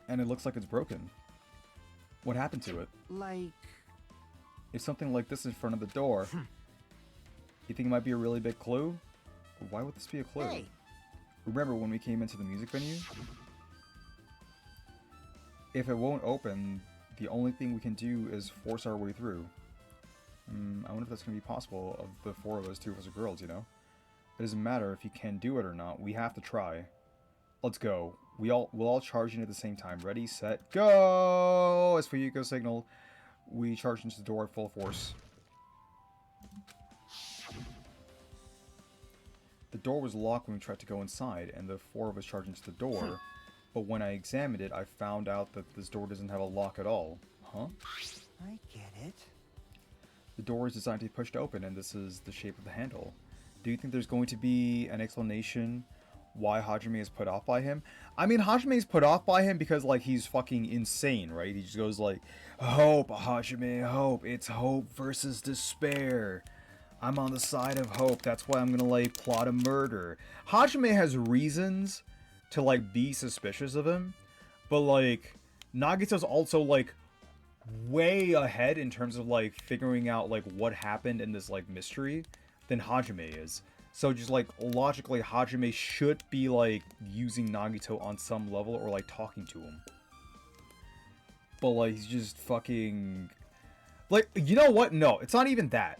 And it looks like it's broken. What happened to it? Like... If something like this is in front of the door, you think it might be a really big clue? Why would this be a clue? Hey. Remember when we came into the music venue? If it won't open, the only thing we can do is force our way through. I wonder if that's going to be possible. Of the four of us, two of us are girls, you know? It doesn't matter if you can do it or not. We have to try. Let's go. We'll all charge in at the same time. Ready, set, go! As for Yuko's signal, we charge into the door at full force. The door was locked when we tried to go inside, and the four of us charged into the door. But when I examined it, I found out that this door doesn't have a lock at all. Huh? I get it. The door is designed to be pushed open, and this is the shape of the handle. Do you think there's going to be an explanation why Hajime is put off by him? I mean, Hajime is put off by him because, like, he's fucking insane, right? He just goes like, hope, Hajime, hope. It's hope versus despair. I'm on the side of hope. That's why I'm gonna, like, plot a murder. Hajime has reasons to, like, be suspicious of him, but, like, Nagito's also, like, way ahead in terms of, like, figuring out, like, what happened in this, like, mystery than Hajime is. So just, like, logically, Hajime should be, like, using Nagito on some level or, like, talking to him. But, like, he's just fucking... Like, you know what? No, it's not even that.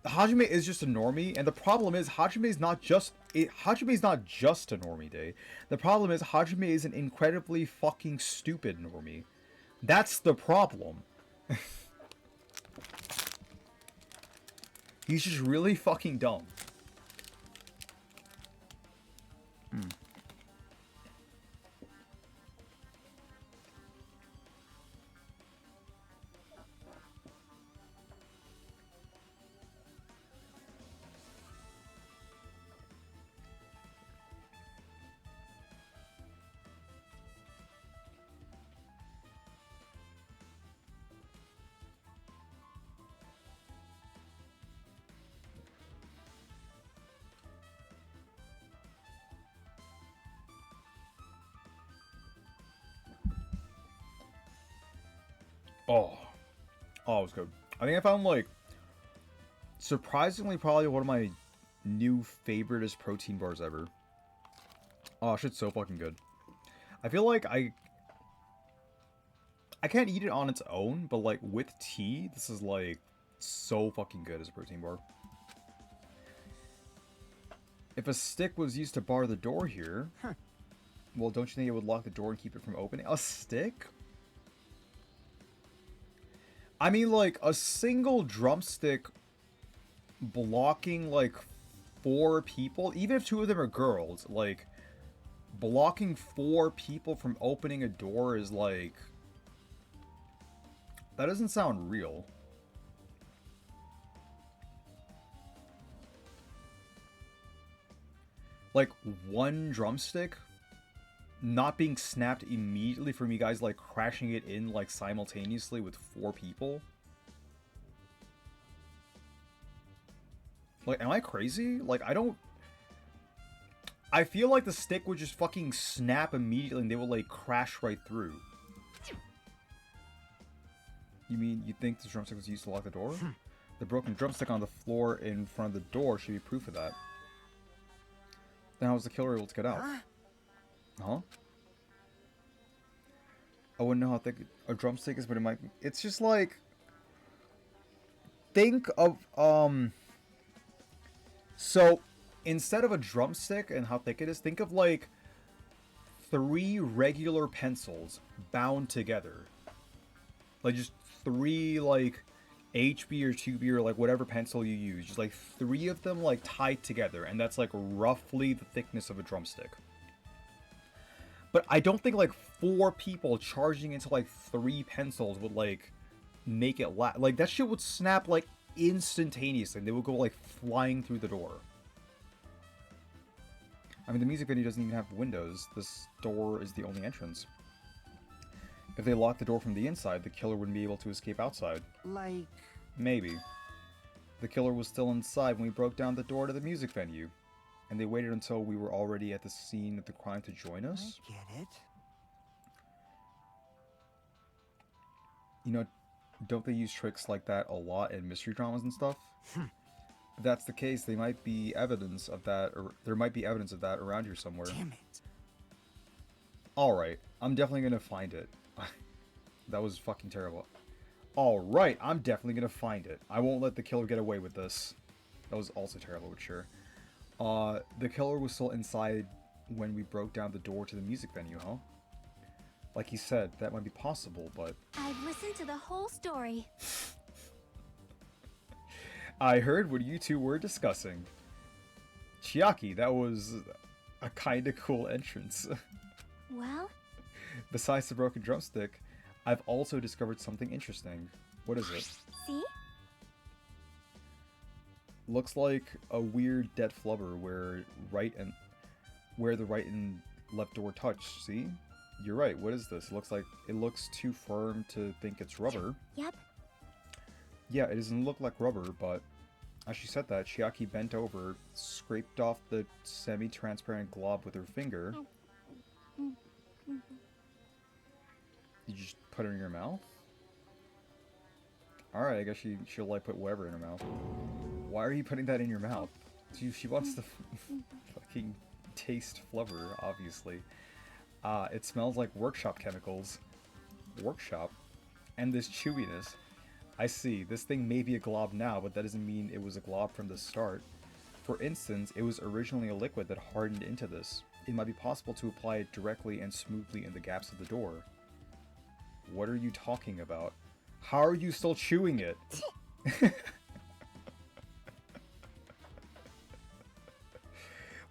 Hajime is just a normie, and the problem is Hajime's not just a normie day. The problem is Hajime is an incredibly fucking stupid normie. That's the problem. He's just really fucking dumb. Oh, it was good. I think I found, like, surprisingly probably one of my new favoriteest protein bars ever. Oh, shit's so fucking good. I feel like I can't eat it on its own, but, like, with tea, this is, like, so fucking good as a protein bar. If a stick was used to bar the door here, Well, don't you think it would lock the door and keep it from opening? A stick? I mean, like, a single drumstick blocking, like, 4 people, even if 2 of them are girls, like, blocking 4 people from opening a door is, like... That doesn't sound real. Like, 1 drumstick not being snapped immediately from you guys, like, crashing it in, like, simultaneously with 4 people? Like, am I crazy? Like, I don't... I feel like the stick would just fucking snap immediately and they would, like, crash right through. You mean you think the drumstick was used to lock the door? The broken drumstick on the floor in front of the door should be proof of that. Then how was the killer able to get out? Huh? I wouldn't know how thick a drumstick is, but it might be. It's just like... Think of, So, instead of a drumstick and how thick it is, think of like 3 regular pencils bound together. Like just 3 like HB or 2B or like whatever pencil you use. Just like 3 of them like tied together, and that's like roughly the thickness of a drumstick. But I don't think like 4 people charging into like 3 pencils would like make it like that shit would snap like instantaneously, and they would go like flying through the door. I mean, the music venue doesn't even have windows. This door is the only entrance. If they locked the door from the inside, the killer wouldn't be able to escape outside. Like... Maybe. The killer was still inside when we broke down the door to the music venue, and they waited until we were already at the scene of the crime to join us. I get it. You know, don't they use tricks like that a lot in mystery dramas and stuff? If that's the case, there might be evidence of that, or there might be evidence of that around here somewhere. Damn it. Alright, I'm definitely gonna find it. That was fucking terrible. Alright, I'm definitely gonna find it. I won't let the killer get away with this. That was also terrible, but sure. The killer was still inside when we broke down the door to the music venue, huh? Like he said, that might be possible, but... I've listened to the whole story. I heard what you 2 were discussing. Chiaki, that was a kinda cool entrance. Well? Besides the broken drumstick, I've also discovered something interesting. What is it? See? Looks like a weird dead flubber where the right and left door touch. See? You're right. What is this? It looks too firm to think it's rubber. Yep. Yeah, it doesn't look like rubber, but as she said that, Chiaki bent over, scraped off the semi-transparent glob with her finger. You just put it in your mouth? Alright, I guess she'll like put whatever in her mouth. Why are you putting that in your mouth? She wants to fucking taste flubber, obviously. It smells like workshop chemicals. Workshop? And this chewiness. I see, this thing may be a glob now, but that doesn't mean it was a glob from the start. For instance, it was originally a liquid that hardened into this. It might be possible to apply it directly and smoothly in the gaps of the door. What are you talking about? How are you still chewing it?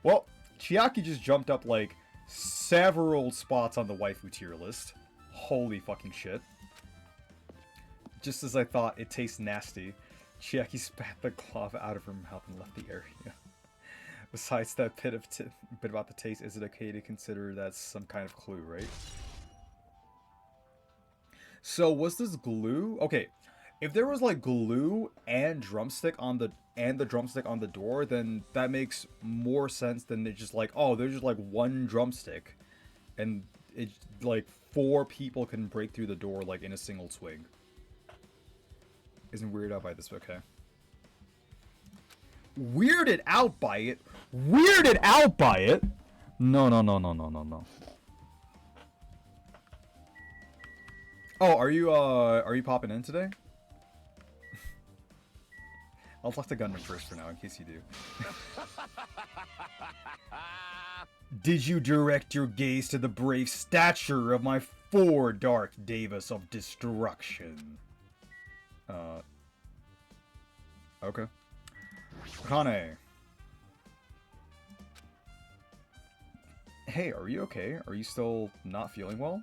Well, Chiaki just jumped up like several spots on the waifu tier list. Holy fucking shit. Just as I thought, it tastes nasty. Chiaki spat the glob out of her mouth and left the area. Besides that bit about the taste, is it okay to consider that some kind of clue, right? So was this glue? Okay, if there was like glue and drumstick on the drumstick on the door, then that makes more sense than it's just like, oh, there's just like 1 drumstick, and it's like 4 people can break through the door like in a single swing. Isn't weirded out by this, okay? Weirded out by it? Weirded out by it? No. Oh, are you popping in today? I'll talk to Gundam first for now, in case you do. Did you direct your gaze to the brave stature of my four dark Davis of destruction? Okay. Kane. Hey, are you okay? Are you still not feeling well?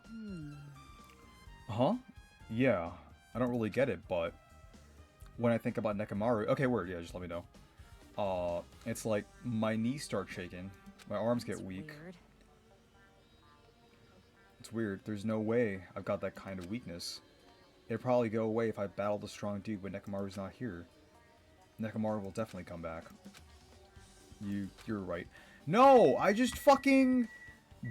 Huh? Yeah. I don't really get it, but when I think about Nekomaru... Okay, word, yeah, just let me know. It's like my knees start shaking. My arms get weak. Weird. It's weird. There's no way I've got that kind of weakness. It'd probably go away if I battled a strong dude, but Nekomaru's not here. Nekomaru will definitely come back. You're right. No! I just fucking...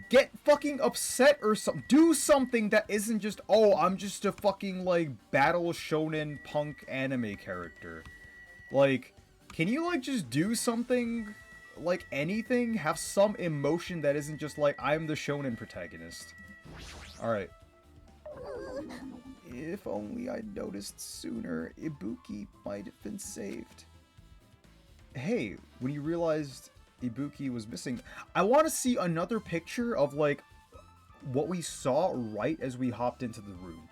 Get fucking upset or something. Do something that isn't just, oh, I'm just a fucking, like, battle shonen punk anime character. Like, can you, like, just do something, like, anything? Have some emotion that isn't just, like, I'm the shonen protagonist. Alright. If only I'd noticed sooner, Ibuki might have been saved. Hey, when you realized Ibuki was missing, I want to see another picture of, like, what we saw right as we hopped into the room.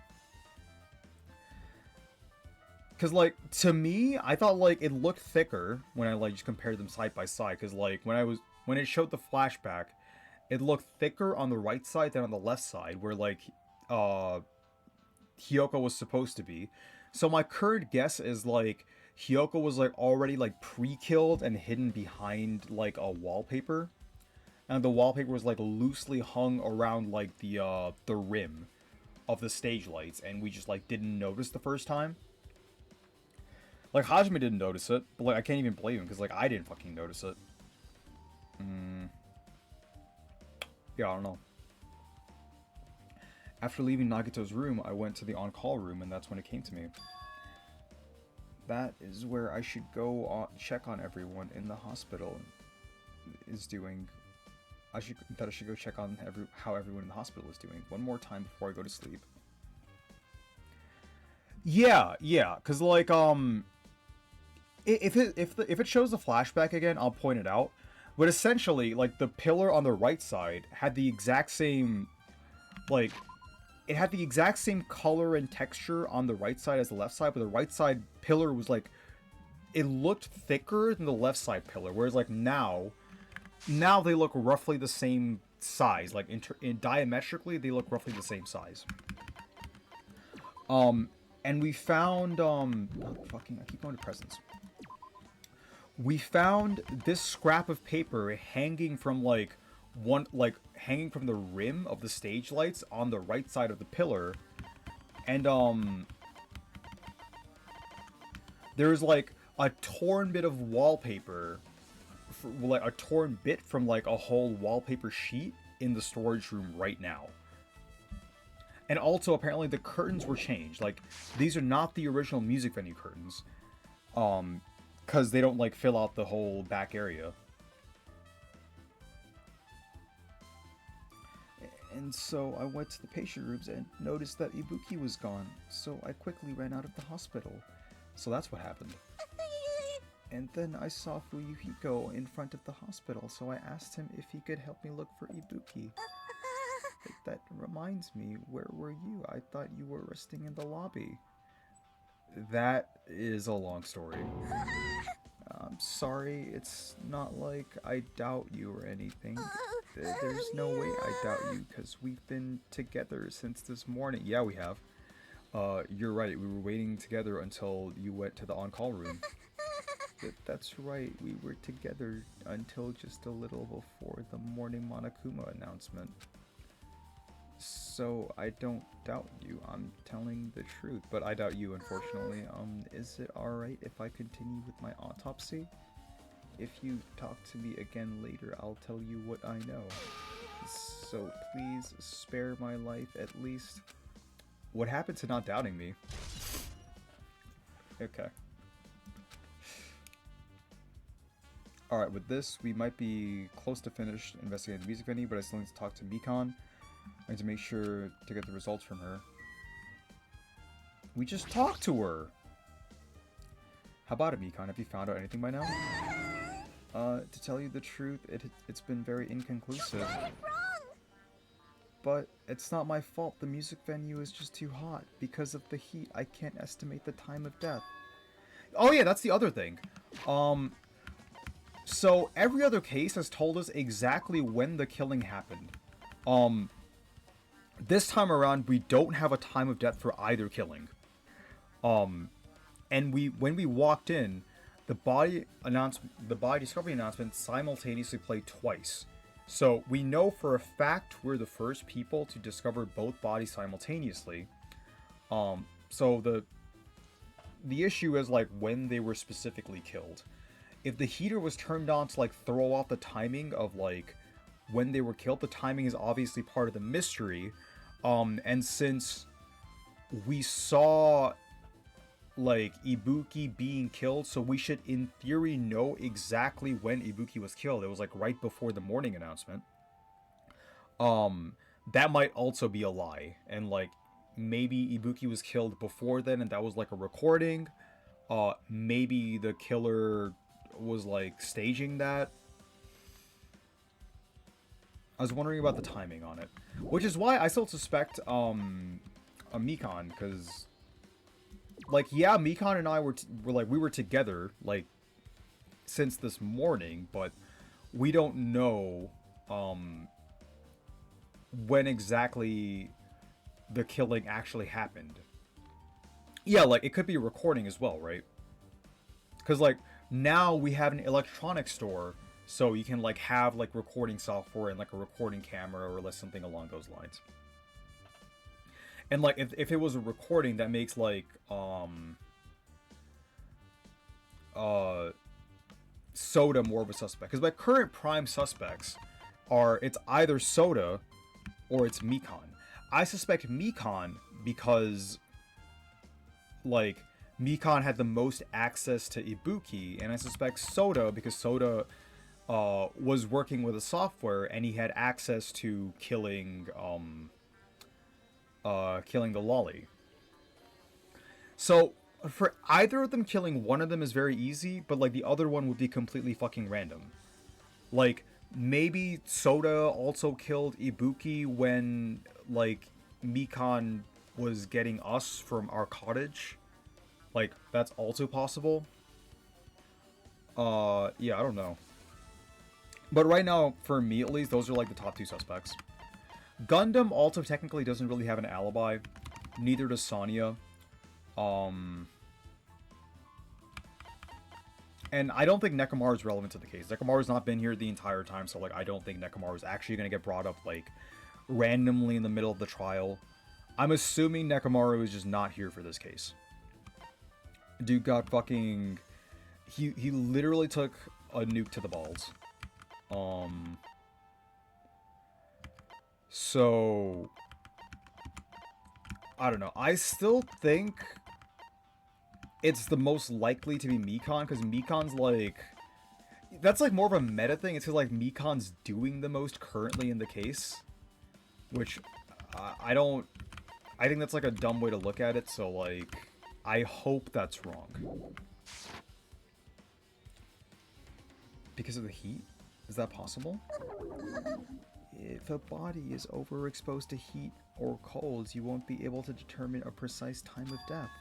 Because, like, to me, I thought, like, it looked thicker when I, like, just compared them side by side. Because, like, when it showed the flashback, it looked thicker on the right side than on the left side, where, like, Hyoko was supposed to be. So my current guess is, like, Hyoko was, like, already, like, pre-killed and hidden behind, like, a wallpaper. And the wallpaper was, like, loosely hung around, like, the rim of the stage lights. And we just, like, didn't notice the first time. Like, Hajime didn't notice it. But, like, I can't even blame him, because, like, I didn't fucking notice it. Yeah, I don't know. After leaving Nagito's room, I went to the on-call room, and that's when it came to me. That is where I should go check on everyone in the hospital is doing. I should go check on how everyone in the hospital is doing one more time before I go to sleep. Yeah, cause like if it shows the flashback again, I'll point it out. But essentially, like, the pillar on the right side had the exact same, like, it had the exact same color and texture on the right side as the left side, but the right side pillar was, like, it looked thicker than the left side pillar, whereas, like, now they look roughly the same size. Like, diametrically, they look roughly the same size. And we found, I keep going to presents. We found this scrap of paper hanging from, like, hanging from the rim of the stage lights on the right side of the pillar. And, there's, like, a torn bit of wallpaper, like, a torn bit from, like, a whole wallpaper sheet in the storage room right now. And also, apparently, the curtains were changed. Like, these are not the original music venue curtains. Because they don't, like, fill out the whole back area. And so I went to the patient rooms and noticed that Ibuki was gone. So I quickly ran out of the hospital. So that's what happened. And then I saw Fuyuhiko in front of the hospital, so I asked him if he could help me look for Ibuki. That reminds me, where were you? I thought you were resting in the lobby. That is a long story. I'm sorry, it's not like I doubt you or anything. There's no way I doubt you, because we've been together since this morning. Yeah, we have. You're right, we were waiting together until you went to the on-call room. That's right, we were together until just a little before the morning Monokuma announcement. So, I don't doubt you, I'm telling the truth, but I doubt you, unfortunately. Is it alright if I continue with my autopsy? If you talk to me again later, I'll tell you what I know. So, please, spare my life at least. What happened to not doubting me? Okay. Alright, with this, we might be close to finished investigating the music venue, but I still need to talk to Mikan. I need to make sure to get the results from her. We just talked to her! How about it, Mikan? Have you found out anything by now? To tell you the truth, it's been very inconclusive. Got it wrong! But it's not my fault. The music venue is just too hot. Because of the heat, I can't estimate the time of death. Oh yeah, that's the other thing. So every other case has told us exactly when the killing happened. This time around, we don't have a time of death for either killing. And when we walked in, the body discovery announcement simultaneously played twice. So we know for a fact we're the first people to discover both bodies simultaneously. So the issue is like when they were specifically killed. If the heater was turned on to like throw off the timing of like when they were killed, the timing is obviously part of the mystery. And since we saw like Ibuki being killed, so we should in theory know exactly when Ibuki was killed. It was like right before the morning announcement. That might also be a lie, and like maybe Ibuki was killed before then and that was like a recording. Maybe the killer was like staging that. I was wondering about the timing on it, which is why I still suspect a Mikan, because like, yeah, Mikan and I were together like since this morning, but we don't know when exactly the killing actually happened. Yeah, like it could be a recording as well, right? Because like now we have an electronics store, so you can like have like recording software and like a recording camera or like something along those lines. And like if it was a recording, that makes like Soda more of a suspect, because my current prime suspects are, it's either Soda or it's Mikan. I suspect Mikan because like Mikan had the most access to Ibuki, and I suspect Soda because Soda was working with a software and he had access to killing the lolly. So for either of them killing one of them is very easy, but like the other one would be completely fucking random. Like maybe Soda also killed Ibuki when like Mikan was getting us from our cottage. Like that's also possible. Yeah, I don't know. But right now, for me at least, those are like the top two suspects. Gundam also technically doesn't really have an alibi. Neither does Sonya. And I don't think Nekomaru is relevant to the case. Nekomaru's not been here the entire time, so like I don't think Nekomaru is actually going to get brought up like randomly in the middle of the trial. I'm assuming Nekomaru is just not here for this case. Dude got fucking... He literally took a nuke to the balls. So... I don't know. I still think it's the most likely to be Mikan, because Mikan's like... That's like more of a meta thing. It's because like Mikan's doing the most currently in the case. Which I don't... I think that's like a dumb way to look at it, so like... I hope that's wrong. Because of the heat? Is that possible? If a body is overexposed to heat or colds, you won't be able to determine a precise time of death.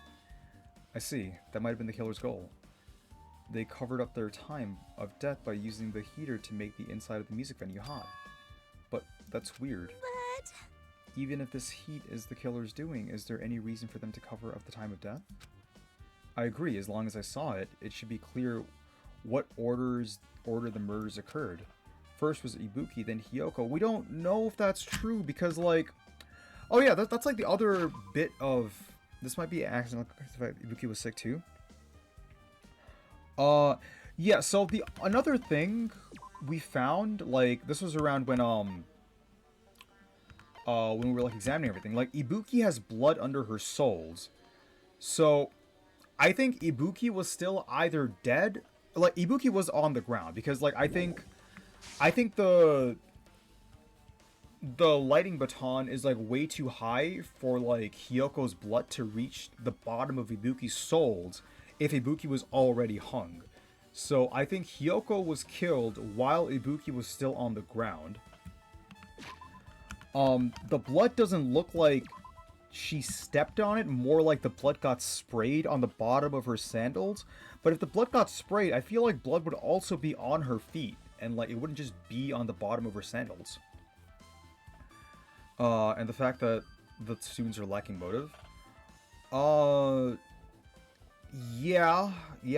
I see. That might have been the killer's goal. They covered up their time of death by using the heater to make the inside of the music venue hot. But that's weird. But... Even if this heat is the killer's doing, is there any reason for them to cover up the time of death? I agree. As long as I saw it, it should be clear what order the murders occurred. First was Ibuki, then Hiyoko. We don't know if that's true because, like... Oh yeah, that's like the other bit of... This might be accidental if Ibuki was sick too. Yeah, so another thing we found, like, this was around when we were, like, examining everything. Like, Ibuki has blood under her soles. So, I think Ibuki was still either dead... Like, Ibuki was on the ground, because, like, I think the lighting baton is, like, way too high for, like, Hyoko's blood to reach the bottom of Ibuki's soles if Ibuki was already hung. So I think Hyoko was killed while Ibuki was still on the ground. The blood doesn't look like she stepped on it, more like the blood got sprayed on the bottom of her sandals. But if the blood got sprayed, I feel like blood would also be on her feet, and like it wouldn't just be on the bottom of her sandals. And the fact that the students are lacking motive. Yeah,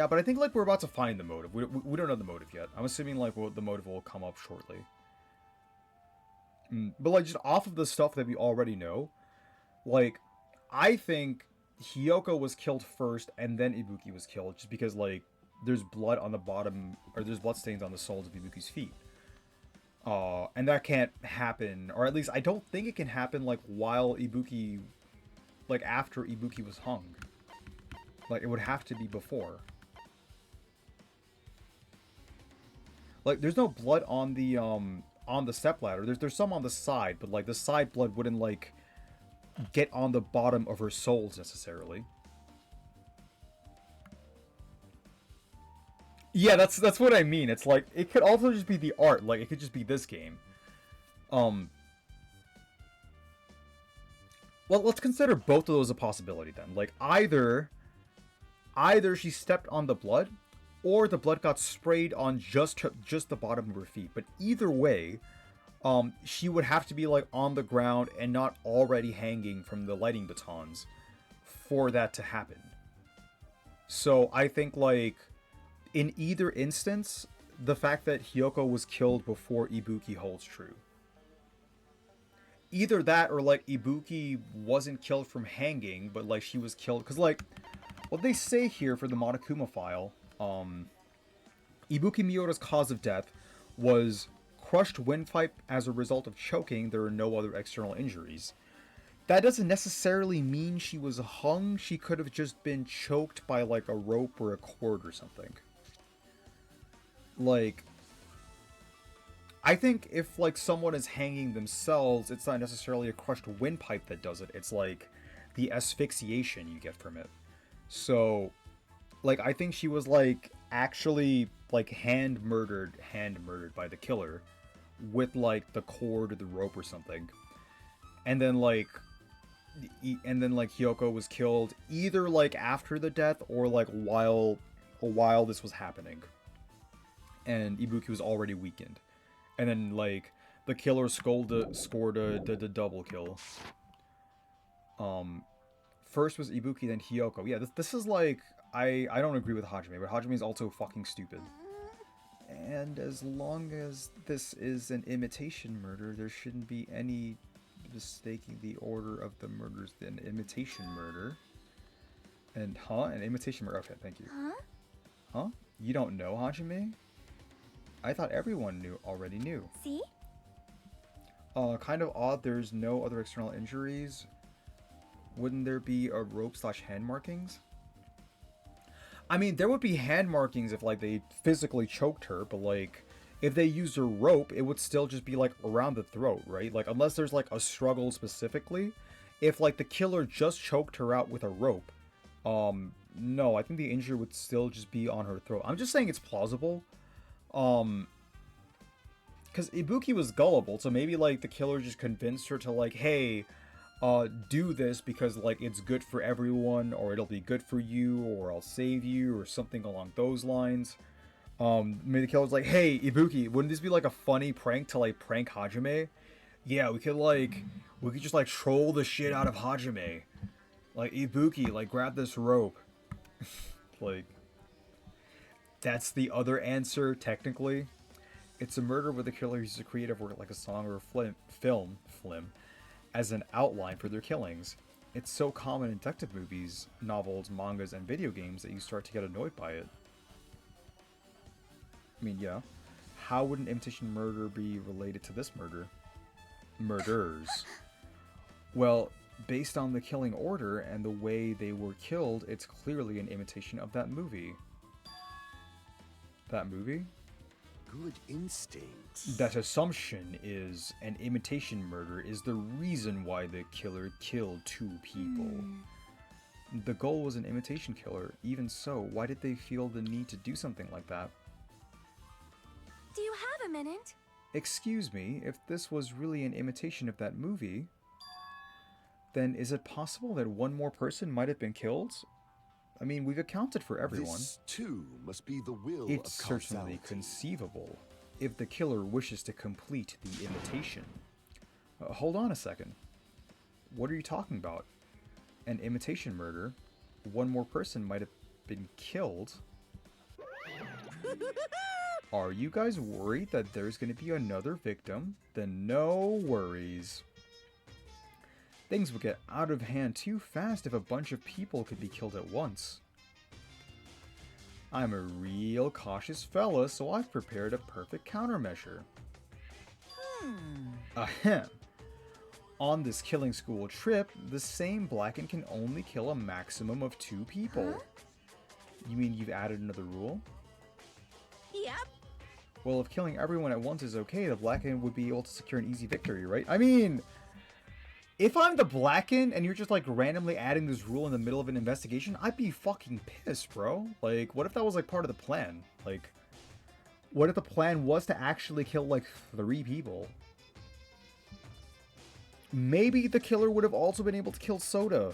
but I think like we're about to find the motive. We don't know the motive yet. I'm assuming like the motive will come up shortly. But like just off of the stuff that we already know, like I think Hyoko was killed first and then Ibuki was killed, just because like there's blood on the bottom, or there's blood stains on the soles of Ibuki's feet. And that can't happen, or at least I don't think it can happen like while Ibuki, like after Ibuki was hung. Like it would have to be before. Like there's no blood on the stepladder. There's some on the side, but like the side blood wouldn't like get on the bottom of her soles necessarily. Yeah, that's what I mean. It's like it could also just be the art. Like it could just be this game. Well, let's consider both of those a possibility then. Like either she stepped on the blood, or the blood got sprayed on just the bottom of her feet. But either way, she would have to be like on the ground and not already hanging from the lighting batons for that to happen. So I think like in either instance, the fact that Hyoko was killed before Ibuki holds true. Either that, or like Ibuki wasn't killed from hanging, but like she was killed because like what they say here for the Monokuma file, Ibuki Miura's cause of death was crushed windpipe as a result of choking. There are no other external injuries. That doesn't necessarily mean she was hung. She could have just been choked by like a rope or a cord or something. Like, I think if like someone is hanging themselves, it's not necessarily a crushed windpipe that does it. It's like the asphyxiation you get from it. So, like, I think she was like actually like hand murdered by the killer with like the cord or the rope or something. And then like Hyoko was killed either like after the death or like while this was happening. And Ibuki was already weakened. And then like the killer scored the double kill. First was Ibuki, then Hyoko. Yeah, this is like I don't agree with Hajime, but Hajime is also fucking stupid. And as long as this is an imitation murder, there shouldn't be any mistaking the order of the murders. An imitation murder. And an imitation murder. Okay, thank you. Huh? You don't know Hajime? I thought everyone already knew. See? Kind of odd there's no other external injuries. Wouldn't there be a rope/hand markings? I mean, there would be hand markings if like they physically choked her, but like if they used a rope, it would still just be like around the throat, right? Like unless there's like a struggle specifically. If like the killer just choked her out with a rope, no, I think the injury would still just be on her throat. I'm just saying it's plausible. Because Ibuki was gullible, so maybe like the killer just convinced her to like, hey, do this because like it's good for everyone, or it'll be good for you, or I'll save you, or something along those lines. Maybe the killer's like, hey, Ibuki, wouldn't this be like a funny prank to like prank Hajime? Yeah, we could just like troll the shit out of Hajime. Like, Ibuki, like grab this rope. Like, that's the other answer, technically. It's a murder where the killer uses a creative work like a song or a film, as an outline for their killings. It's so common in detective movies, novels, mangas, and video games that you start to get annoyed by it. I mean, yeah. How would an imitation murder be related to this murder? Murders. Well, based on the killing order and the way they were killed, it's clearly an imitation of that movie. That movie? Good instincts. That assumption is an imitation murder is the reason why the killer killed two people. The goal was an imitation killer. Even so, why did they feel the need to do something like that? Do you have a minute? Excuse me, if this was really an imitation of that movie, then is it possible that one more person might have been killed? I mean, we've accounted for everyone. This too must be the will It's of certainly causality. conceivable if the killer wishes to complete the imitation. Hold on a second. What are you talking about? An imitation murder? One more person might have been killed? Are you guys worried that there's going to be another victim? Then no worries. Things would get out of hand too fast if a bunch of people could be killed at once. I'm a real cautious fella, so I've prepared a perfect countermeasure. Ahem. On this killing school trip, the same Blacken can only kill a maximum of 2 people. Huh? You mean you've added another rule? Yep. Well, if killing everyone at once is okay, the Blacken would be able to secure an easy victory, right? I mean, if I'm the Blacken and you're just like randomly adding this rule in the middle of an investigation, I'd be fucking pissed, bro. Like, what if that was like part of the plan? Like, what if the plan was to actually kill like 3 people? Maybe the killer would have also been able to kill Soda.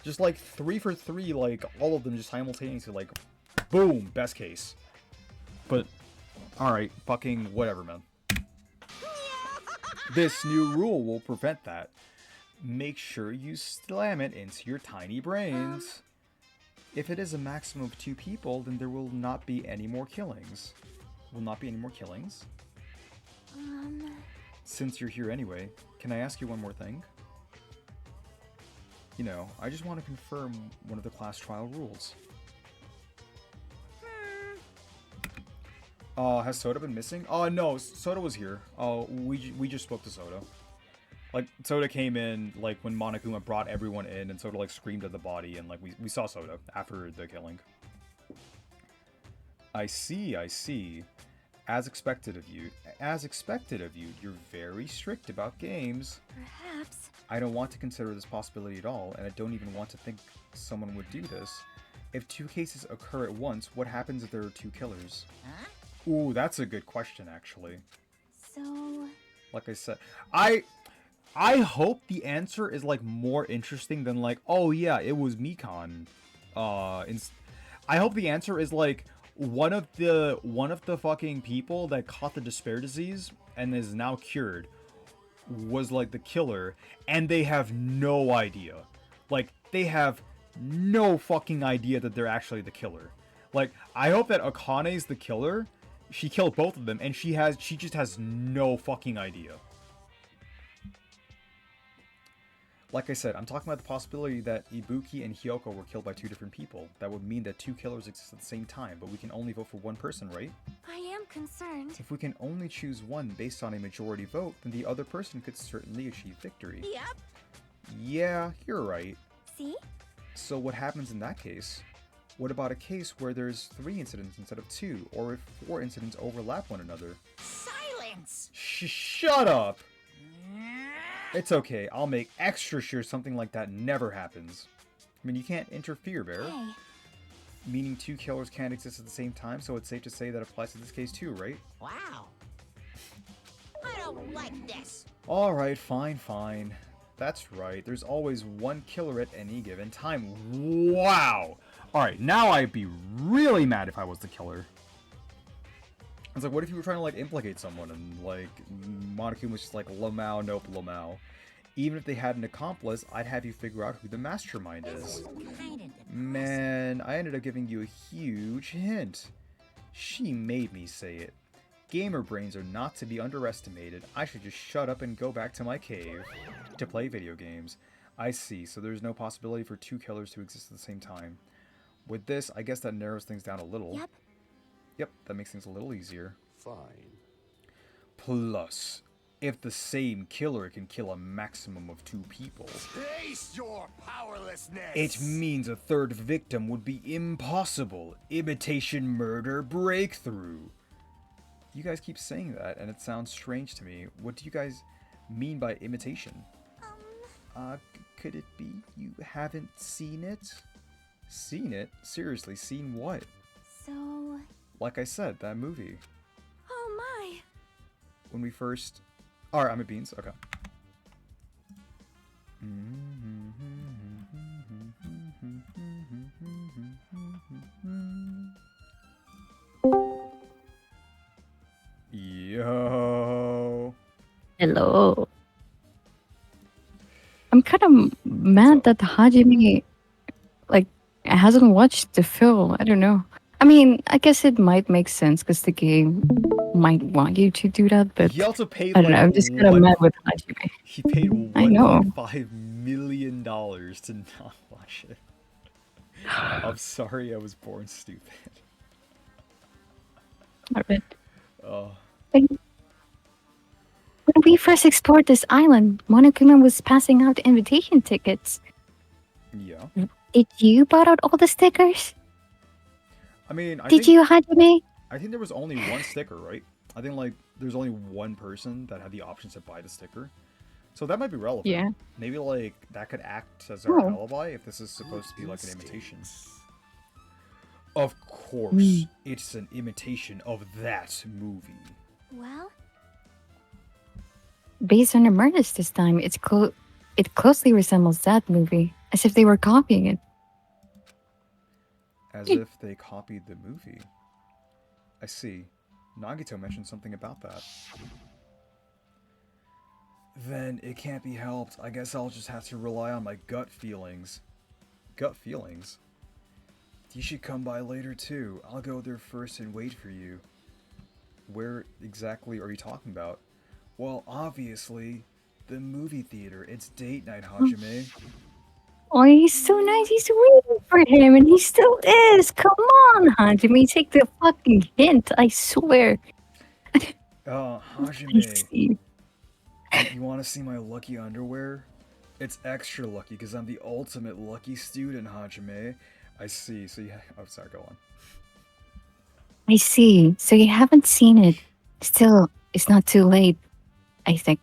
Just like 3 for 3, like all of them just simultaneously, like, boom, best case. But, alright, fucking whatever, man. This new rule will prevent that. Make sure you slam it into your tiny brains. If it is a maximum of 2 people, then there will not be any more killings. Will not be any more killings? Since you're here anyway, can I ask you one more thing? You know, I just want to confirm one of the class trial rules. Has Soda been missing? Oh, no, Soda was here. Oh, we just spoke to Soda. Like, Soda came in, like, when Monokuma brought everyone in, and Soda, like, screamed at the body, and, like, we saw Soda after the killing. I see, I see. As expected of you, you're very strict about games. Perhaps. I don't want to consider this possibility at all, and I don't even want to think someone would do this. If 2 cases occur at once, what happens if there are 2 killers? Huh? Ooh, that's a good question, actually. So... Like I said, I hope the answer is, like, more interesting than, like, oh yeah, it was Mikan. I hope the answer is, like, one of the fucking people that caught the despair disease and is now cured was, like, the killer, and they have no idea. Like, they have no fucking idea that they're actually the killer. Like, I hope that Akane's the killer. She killed both of them, and she just has no fucking idea. Like I said, I'm talking about the possibility that Ibuki and Hyoko were killed by 2 different people. That would mean that 2 killers exist at the same time, but we can only vote for 1 person, right? I am concerned. If we can only choose one based on a majority vote, then the other person could certainly achieve victory. Yep. Yeah, you're right. See? So what happens in that case? What about a case where there's 3 incidents instead of 2, or if 4 incidents overlap one another? Silence! Shut up! It's okay, I'll make extra sure something like that never happens. I mean, you can't interfere, Bear. Hey. Meaning 2 killers can't exist at the same time, so it's safe to say that applies to this case too, right? Wow. I don't like this. Alright, fine. That's right, there's always 1 killer at any given time. Wow! Alright, now I'd be really mad if I was the killer. It's like, what if you were trying to, like, implicate someone and, like, Monokuma was just like, Lamau, nope, Lamau. Even if they had an accomplice, I'd have you figure out who the mastermind is. Man, I ended up giving you a huge hint. She made me say it. Gamer brains are not to be underestimated. I should just shut up and go back to my cave to play video games. I see, so there's no possibility for 2 killers to exist at the same time. With this, I guess that narrows things down a little. Yep. Yep, that makes things a little easier. Fine. Plus, if the same killer can kill a maximum of 2 people, Taste your powerlessness! it means a 3rd victim would be impossible. Imitation murder breakthrough. You guys keep saying that, and it sounds strange to me. What do you guys mean by imitation? Could it be you haven't seen it? Seen it? Seriously, seen what? So... Like I said, that movie. Oh my! When we first... Alright, I'm at Beans. Okay. Yo. Hello. I'm kind of mad that Hajime, like, hasn't watched the film. I don't know. I mean, I guess it might make sense because the game might want you to do that, but He also paid I don't like know. I'm just kind of mad with Hajime. He paid I know. $1.5 million to not watch it. I'm sorry I was born stupid. I bet. Oh. When we first explored this island, Monokuma was passing out invitation tickets. Yeah. Did you bought out all the stickers? I mean, Did you, Hajime? I think there was only one sticker, right? I think like there's only one person that had the option to buy the sticker. So that might be relevant. Yeah. Maybe like that could act as our Oh. alibi if this is supposed to be like an imitation. Of course, it's an imitation of that movie. Well, Based on the murders this time, it closely resembles that movie, as if they were copying it. As if they copied the movie. I see. Nagito mentioned something about that. Then it can't be helped. I guess I'll just have to rely on my gut feelings. Gut feelings? You should come by later too. I'll go there first and wait for you. Where exactly are you talking about? Well, obviously, the movie theater. It's date night, Hajime. Oh, he's so nice. He's waiting for him, and he still is. Come on, Hajime. Take the fucking hint. I swear. I Hajime, see. you want to see my lucky underwear? It's extra lucky because I'm the ultimate lucky student, Hajime. I see. So yeah. Oh, sorry. Go on. I see. So you haven't seen it. Still, it's not too late, I think.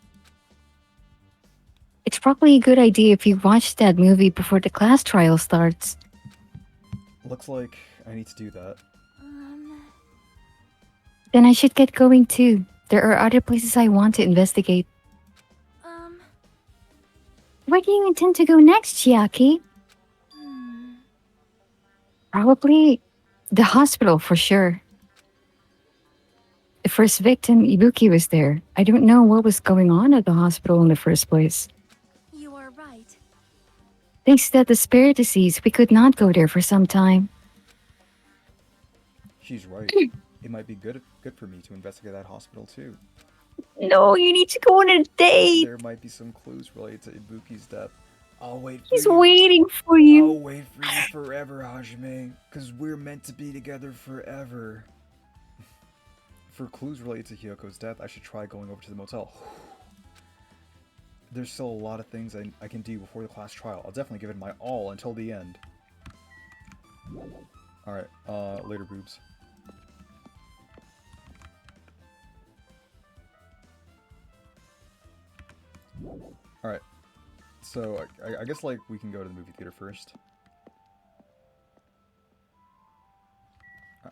It's probably a good idea if you watch that movie before the class trial starts. Looks like I need to do that. Then I should get going too. There are other places I want to investigate. Where do you intend to go next, Chiaki? Probably the hospital for sure. The first victim, Ibuki, was there. I don't know what was going on at the hospital in the first place. you are right. Thanks to that despair disease, we could not go there for some time. She's right. It might be good for me to investigate that hospital too. No, you need to go on a date. There might be some clues related to Ibuki's death. I'll wait for He's you. waiting for I'll you. wait for you forever, Hajime, because we're meant to be together forever. For clues related to Hyoko's death, I should try going over to the motel. There's still a lot of things I can do before the class trial. I'll definitely give it my all until the end. Alright, later, boobs. Alright. So, I guess, like, we can go to the movie theater first.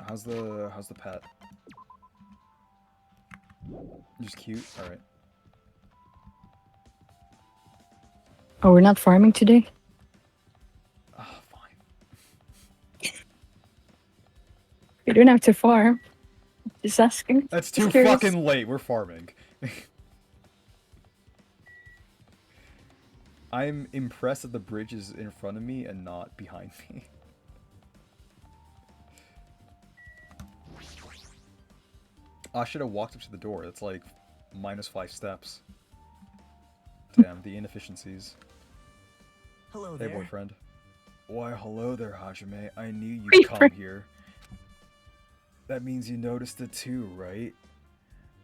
How's the pet? Just cute? Alright. Oh, we're not farming today? Ah, fine. We don't have to farm. Just asking. That's too Just curious. fucking late. We're farming. I'm impressed that the bridge is in front of me and not behind me. I should have walked up to the door. That's like -5 steps. Damn, the inefficiencies. Hello Hey, there. boyfriend. Why, hello there, Hajime. I knew you'd come Boyfriend. here. That means you noticed it too, right?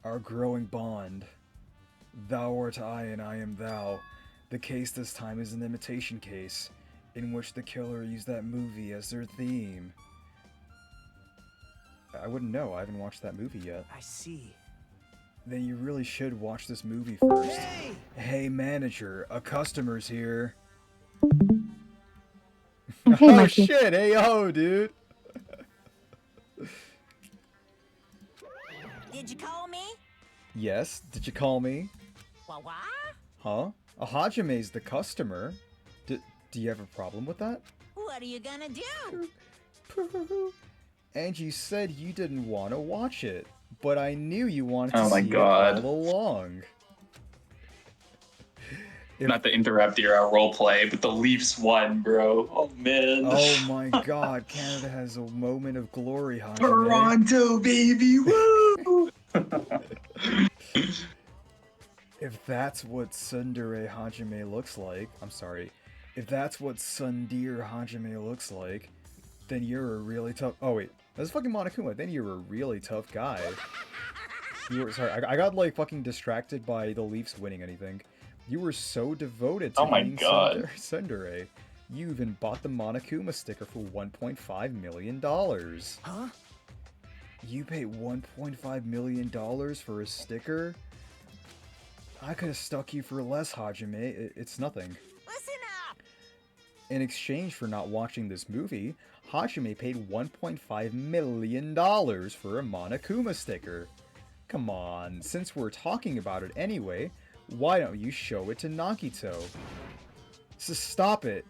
Our growing bond. Thou art I and I am thou. The case this time is an imitation case, in which the killer used that movie as their theme. I wouldn't know. I haven't watched that movie yet. I see. then you really should watch this movie first. Hey manager, a customer's here. Hey, Oh Mikey. shit, hey yo, dude. Did you call me? Yes, did you call me? What? Huh? A Hajime's the customer. Do you have a problem with that? What are you gonna do? And you said you didn't want to watch it, but I knew you wanted to Oh my see God. it all along. Not to interrupt your role play, but the Leafs won, bro. Oh man. Oh my god, Canada has a moment of glory, Hajime. Toronto, baby, woo! If that's what Tsundere Hajime looks like, I'm sorry, if that's what Tsundere Hajime looks like, then you're a really tough. Oh wait, that's fucking Monokuma. Then you're a really tough guy. You were sorry. I got like fucking distracted by the Leafs winning anything. You were so devoted to Oh my being God. Tsundere. You even bought the Monokuma sticker for $1.5 million. Huh? You paid $1.5 million for a sticker? I could have stuck you for less, Hajime. It's nothing. Listen up! In exchange for not watching this movie, Hajime paid $1.5 million for a Monokuma sticker. Come on, since we're talking about it anyway, why don't you show it to Nagito? So stop it!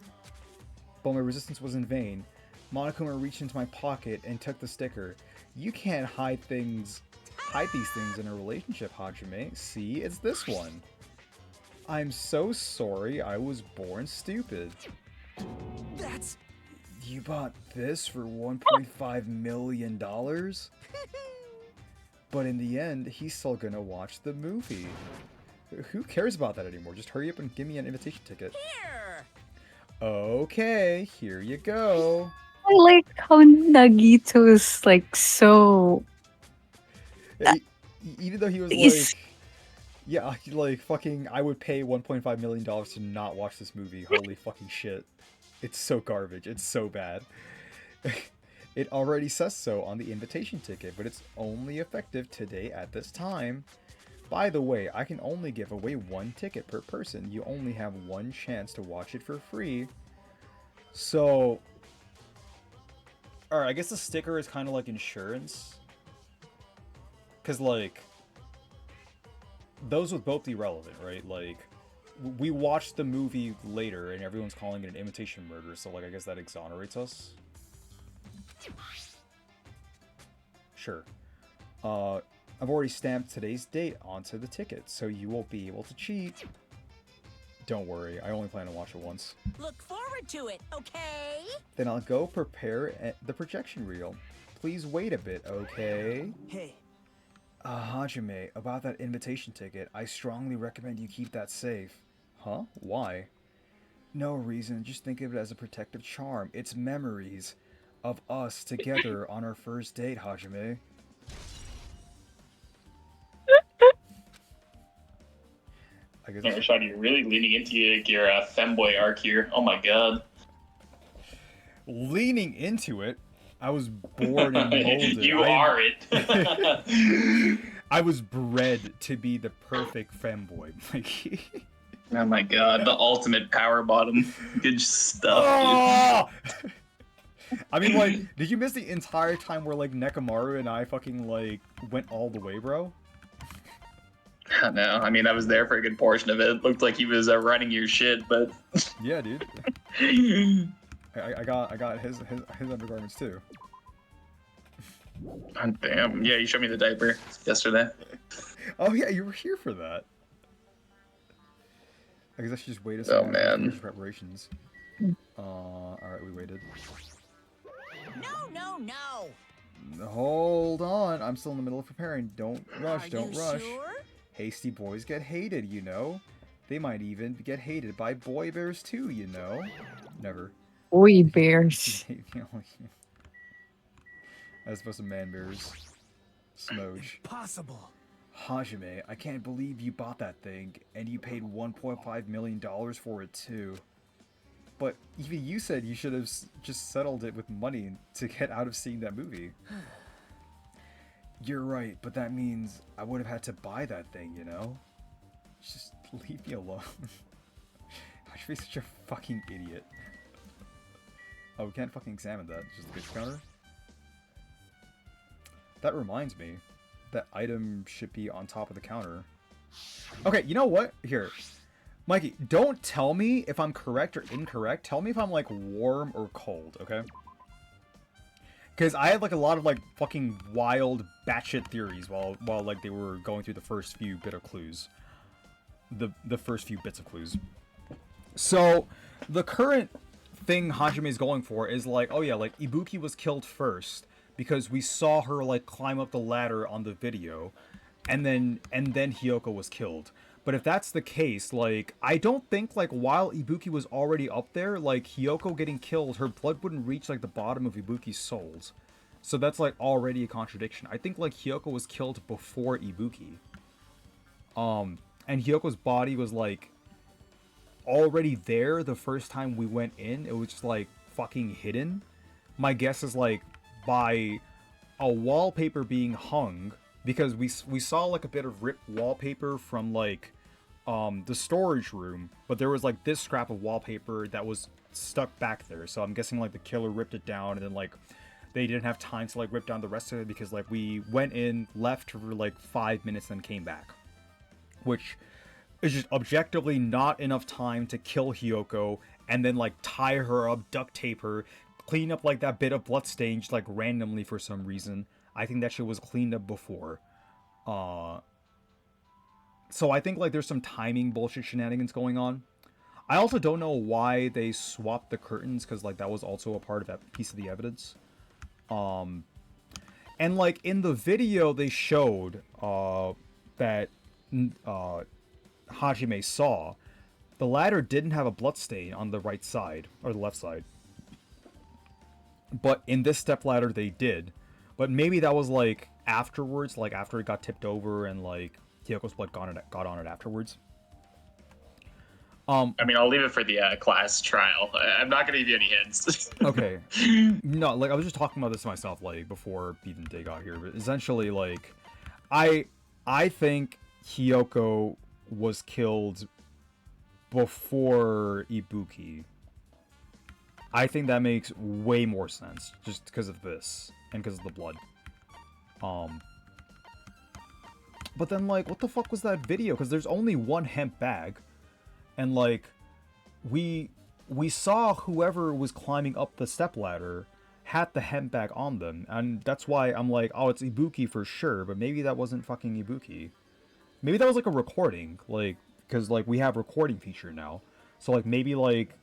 But my resistance was in vain. Monokuma reached into my pocket and took the sticker. You can't hide these things in a relationship, Hajime. See, it's this one. I'm so sorry I was born stupid. That's... You bought this for $1.5 million? But in the end, he's still gonna watch the movie. Who cares about that anymore? Just hurry up and give me an invitation ticket. Here! Okay, here you go. I like how Nagito's like so. Even though he was He's- like, yeah, like fucking, I would pay $1.5 million to not watch this movie. Holy fucking shit. It's so garbage. It's so bad. It already says so on the invitation ticket, but it's only effective today at this time. By the way, I can only give away one ticket per person. You only have one chance to watch it for free. So, alright, I guess the sticker is kind of like insurance. Because, like, those would both be relevant, right? Like, we watched the movie later and everyone's calling it an imitation murder, so, like, I guess that exonerates us. Sure. I've already stamped today's date onto the ticket, so you will be able to cheat. Don't worry, I only plan to watch it once. Look forward to it, okay? Then I'll go prepare the projection reel. Please wait a bit, okay? Hey, Hajime, about that invitation ticket, I strongly recommend you keep that safe. Huh? Why? No reason, just think of it as a protective charm. It's memories of us together on our first date, Hajime. I guess Yeah, Rashad, you're really leaning into your femboy arc here. Oh my god. leaning into it, I was born and molded. You are it. I was bred to be the perfect femboy. Like, Oh my god, the ultimate power bottom. Good stuff, oh! I mean, like, did you miss the entire time where, like, Nekomaru and I fucking, like, went all the way, bro? dude. No, I mean, I was there for a good portion of it. Looked like he was running your shit, but... Yeah, dude. I got his undergarments, too. God damn. Yeah, you showed me the diaper yesterday. Oh, yeah, you were here for that. I guess I should just wait a Oh, second. man. Preparations. Alright, we waited. No. Hold on, I'm still in the middle of preparing. Don't rush, Are don't you rush. sure? Hasty boys get hated, you know. They might even get hated by boy bears too, you know. Never. Boy bears. As opposed to man bears. Smoge. impossible. Hajime, I can't believe you bought that thing, and you paid $1.5 million for it too. But even you said you should have just settled it with money to get out of seeing that movie. You're right, but that means I would have had to buy that thing, you know? Just leave me alone. I should be such a fucking idiot. Oh, we can't fucking examine that. It's just a goods counter. That reminds me. That item should be on top of the counter. Okay, you know what? Here. Mikey, don't tell me if I'm correct or incorrect. Tell me if I'm, like, warm or cold, okay? Because I had, like, a lot of, like, fucking wild batshit theories while like, they were going through the first few bit of clues. The first few bits of clues. So, the current thing Hajime is going for is, like, oh yeah, like, Ibuki was killed first because we saw her, like, climb up the ladder on the video, and then Hiyoko was killed. But if that's the case, like, I don't think, like, while Ibuki was already up there, like, Hiyoko getting killed, her blood wouldn't reach, like, the bottom of Ibuki's souls. So that's, like, already a contradiction. I think, like, Hiyoko was killed before Ibuki. And Hyoko's body was, like, already there the first time we went in. It was just, like, fucking hidden. My guess is, like, by a wallpaper being hung, because we saw, like, a bit of ripped wallpaper from, like, the storage room, but there was, like, this scrap of wallpaper that was stuck back there. So I'm guessing, like, the killer ripped it down, and then, like, they didn't have time to, like, rip down the rest of it because, like, we went in, left for, like, 5 minutes, and came back. Which is just objectively not enough time to kill Hiyoko and then, like, tie her up, duct tape her, clean up, like, that bit of blood stain just, like, randomly for some reason. I think that shit was cleaned up before. So I think, like, there's some timing bullshit shenanigans going on. I also don't know why they swapped the curtains, because, like, that was also a part of that piece of the evidence. And, like, in the video they showed, that Hajime saw, the ladder didn't have a bloodstain on the right side, or the left side. But in this stepladder they did. But maybe that was, like, afterwards, like, after it got tipped over and, like, Hyoko's blood got on it afterwards. I mean, I'll leave it for the class trial. I'm not going to give you any hints. Okay. No, like, I was just talking about this to myself, like, before even Day got here. But essentially, like, I think Hiyoko was killed before Ibuki. I think that makes way more sense, just because of this, and because of the blood. But then, like, what the fuck was that video? Because there's only one hemp bag, and, like, we saw whoever was climbing up the stepladder had the hemp bag on them, and that's why I'm like, oh, it's Ibuki for sure, but maybe that wasn't fucking Ibuki. Maybe that was, like, a recording, like, because, like, we have recording feature now, so, like, maybe, like,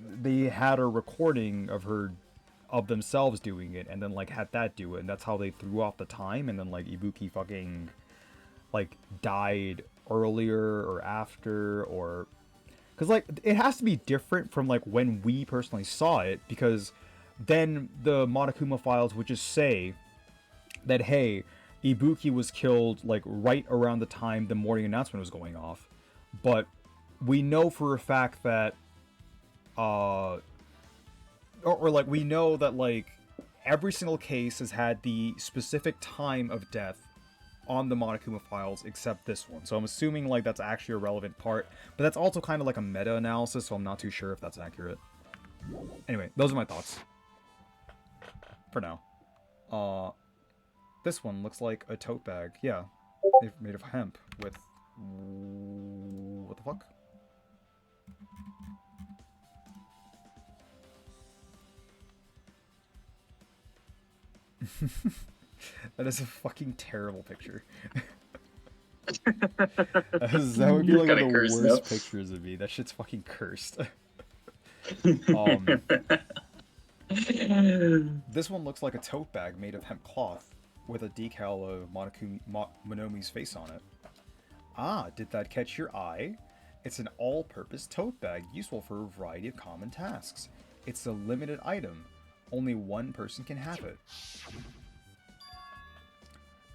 they had a recording of themselves doing it, and then, like, had that do it, and that's how they threw off the time, and then, like, Ibuki fucking, like, died earlier or after, or... Because, like, it has to be different from, like, when we personally saw it, because then the Monokuma files would just say that, hey, Ibuki was killed, like, right around the time the morning announcement was going off. But we know for a fact that, or like, we know that, like, every single case has had the specific time of death on the Monokuma files except this one. So I'm assuming, like, that's actually a relevant part. But that's also kind of like a meta-analysis, so I'm not too sure if that's accurate. Anyway, those are my thoughts. For now. This one looks like a tote bag. Yeah. They're made of hemp with... What the fuck? That is a fucking terrible picture. That would be like one of the cursed, worst though. pictures of me. That shit's fucking cursed. This one looks like a tote bag made of hemp cloth with a decal of Monomi's face on it. Ah, did that catch your eye? It's an all-purpose tote bag useful for a variety of common tasks. It's a limited item. Only one person can have it.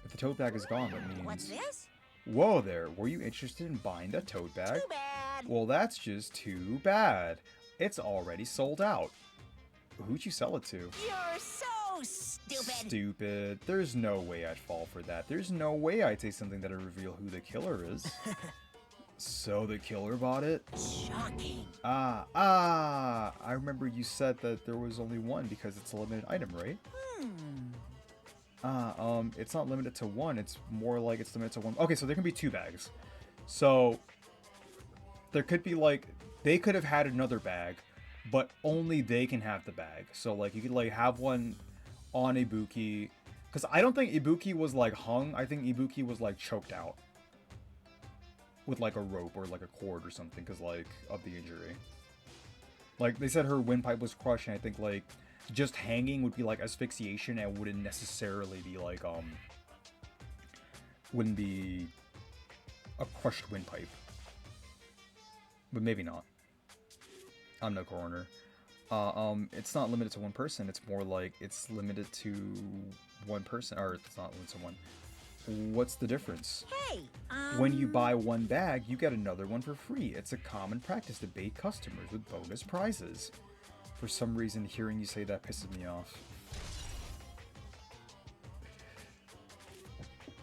If the tote bag is gone, that means... What's this? Whoa there, were you interested in buying that tote bag? Too bad. Well, that's just too bad. It's already sold out. Who'd you sell it to? You're so stupid. Stupid. There's no way I'd fall for that. There's no way I'd say something that'd reveal who the killer is. So the killer bought it? Shocking. I remember you said that there was only one because it's a limited item, right? It's not limited to one, it's more like it's limited to one. Okay, so there can be 2 bags. So there could be like, they could have had another bag, but only they can have the bag. So like you could like have one on Ibuki, because I don't think Ibuki was like hung, I think Ibuki was like choked out with like a rope or like a cord or something because like of the injury. Like they said her windpipe was crushed, and I think like just hanging would be like asphyxiation and wouldn't necessarily be like wouldn't be a crushed windpipe. But maybe not. I'm no coroner. It's not limited to one person, it's more like it's limited to one person, or it's not limited to one. What's the difference? Hey, When you buy one bag, you get another one for free. It's a common practice to bait customers with bonus prizes. For some reason, hearing you say that pisses me off.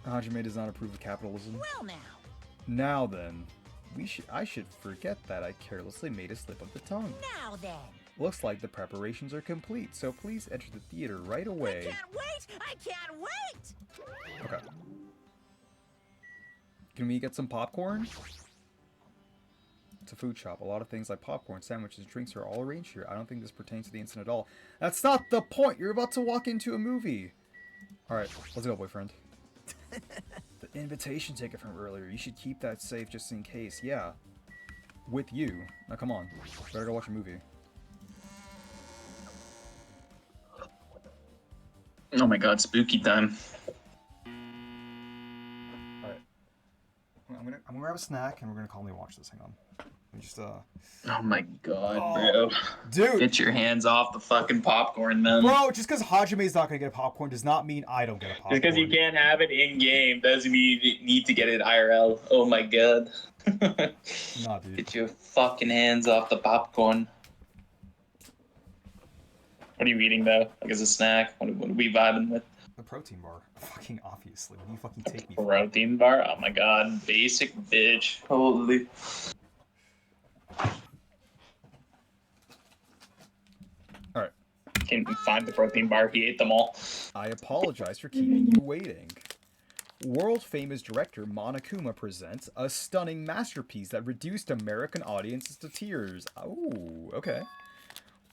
Hajime does not approve of capitalism. well now. Now then, I should forget that I carelessly made a slip of the tongue. Now then. Looks like the preparations are complete, so please enter the theater right I away. can't wait! I can't wait! Okay. Can we get some popcorn? It's a food shop. A lot of things like popcorn, sandwiches, drinks are all arranged here. I don't think this pertains to the incident at all. That's not the point! You're about to walk into a movie! Alright, let's go, boyfriend. The invitation ticket from earlier. You should keep that safe just in case. Yeah. With you. Now come on. Better go watch a movie. Oh my god, spooky time. Alright. I'm gonna grab a snack and we're gonna calmly watch this. Hang on. Let me just Oh my god, bro. Dude! Get your hands off the fucking popcorn, man. Bro, just because Hajime's not gonna get a popcorn does not mean I don't get a popcorn. Just because you can't have it in game doesn't mean you need to get it IRL. Oh my god. Nah, dude. Get your fucking hands off the popcorn. What are you eating though? Like as a snack? What are we vibing with? A protein bar. Fucking obviously. What do you fucking take me for? Protein bar? Oh my god. Basic bitch. Holy. Alright. Can't even find the protein bar. He ate them all. I apologize for keeping you waiting. World-famous director Monokuma presents a stunning masterpiece that reduced American audiences to tears. Oh, okay.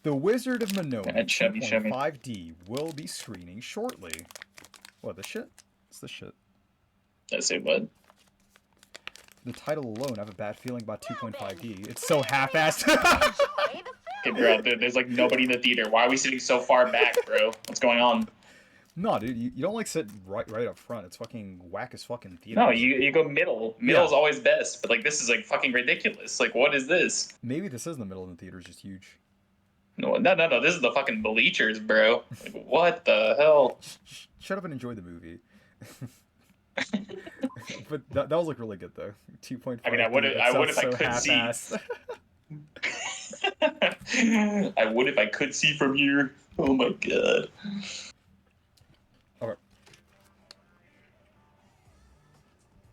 The Wizard of Monomi Alright, show me. 2.5D will be screening shortly. What, the shit? It's the shit. I say what? The title alone, I have a bad feeling about 2.5D. It's so half-assed. Okay, bro, there's like nobody in the theater. Why are we sitting so far back, bro? What's going on? No, dude, you don't like sit right up front. It's fucking whack as fucking theater. No, you go middle. Middle's always best, but like this is like fucking ridiculous. Like what is this? Maybe this is in the middle of the theater, it's just huge. No, this is the fucking bleachers, bro. Like, what the hell? Shut up and enjoy the movie. But that was like really good though. 2.5. I mean, I would if I could see. I would if I could see from here. Oh my god. Alright.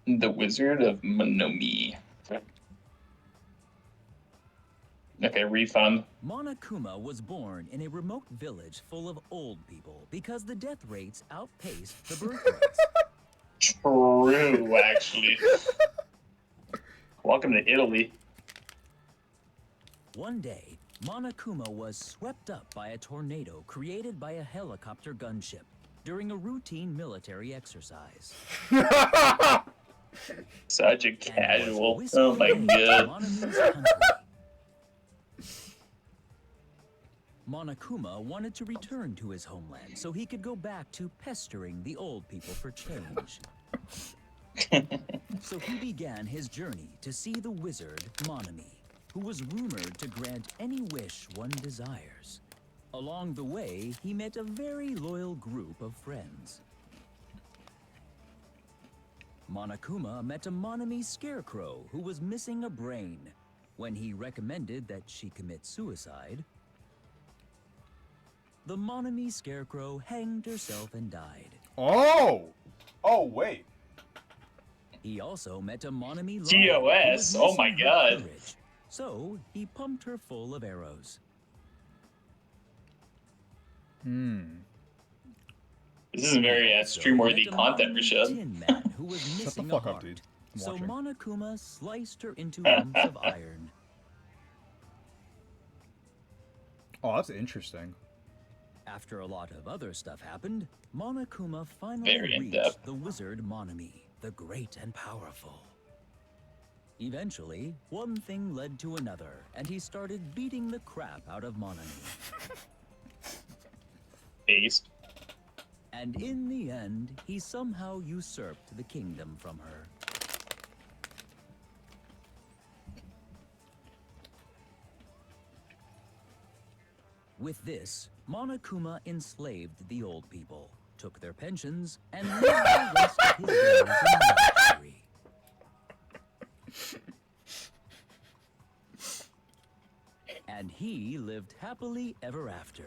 The Wizard of Monomi. Okay, refund. Monokuma was born in a remote village full of old people because the death rates outpaced the birth rates. True, actually. Welcome to Italy. One day, Monokuma was swept up by a tornado created by a helicopter gunship during a routine military exercise. Such a casual. Oh my god. Monokuma wanted to return to his homeland so he could go back to pestering the old people for change. So he began his journey to see the wizard Monomi, who was rumored to grant any wish one desires. Along the way, he met a very loyal group of friends. Monokuma met a Monomi scarecrow who was missing a brain. When he recommended that she commit suicide, the Monami scarecrow hanged herself and died. Oh! Oh, wait. He also met a Monami lion who was TOS? Oh my missing her god. courage, so he pumped her full of arrows. This is very Also stream-worthy met a content for Monami sure. Tin Man who was Shut the missing fuck a up, heart. dude. I'm So watching. Monokuma sliced her into lumps of iron. Oh, that's interesting. After a lot of other stuff happened, Monokuma finally Very reached in-depth. the wizard Monami, the great and powerful. Eventually, one thing led to another, and he started beating the crap out of Monami. Based. And in the end, he somehow usurped the kingdom from her. With this, Monokuma enslaved the old people, took their pensions, and lived the rest of his days in luxury. And he lived happily ever after.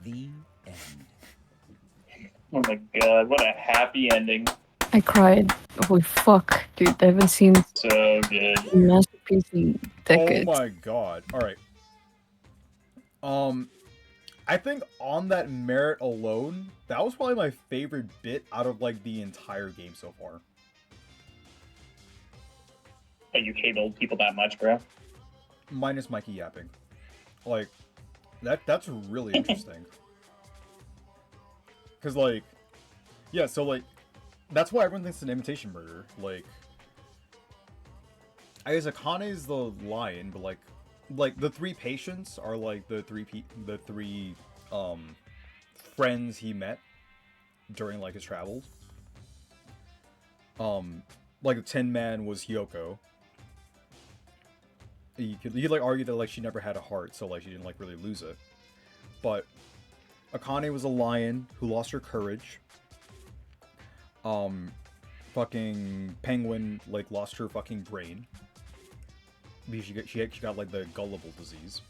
The end. Oh my god, what a happy ending. I cried. Holy fuck, dude! I haven't seen So good. a masterpiece in Oh decades. my god. Alright. I think on that merit alone, that was probably my favorite bit out of, like, the entire game so far. Oh, you hate old people that much, bro? Minus Mikey yapping. Like, that's really interesting. Because, like, yeah, so, like, that's why everyone thinks it's an imitation murder. Like, I guess Akane is the lion, but, like the three patients are, like, the three friends he met during, like, his travels. Like, the Tin Man was Hyoko. You could like argue that, like, she never had a heart, so, like, she didn't, like, really lose it. But Akane was a lion who lost her courage. Fucking Penguin, like, lost her fucking brain because she got like the gullible disease.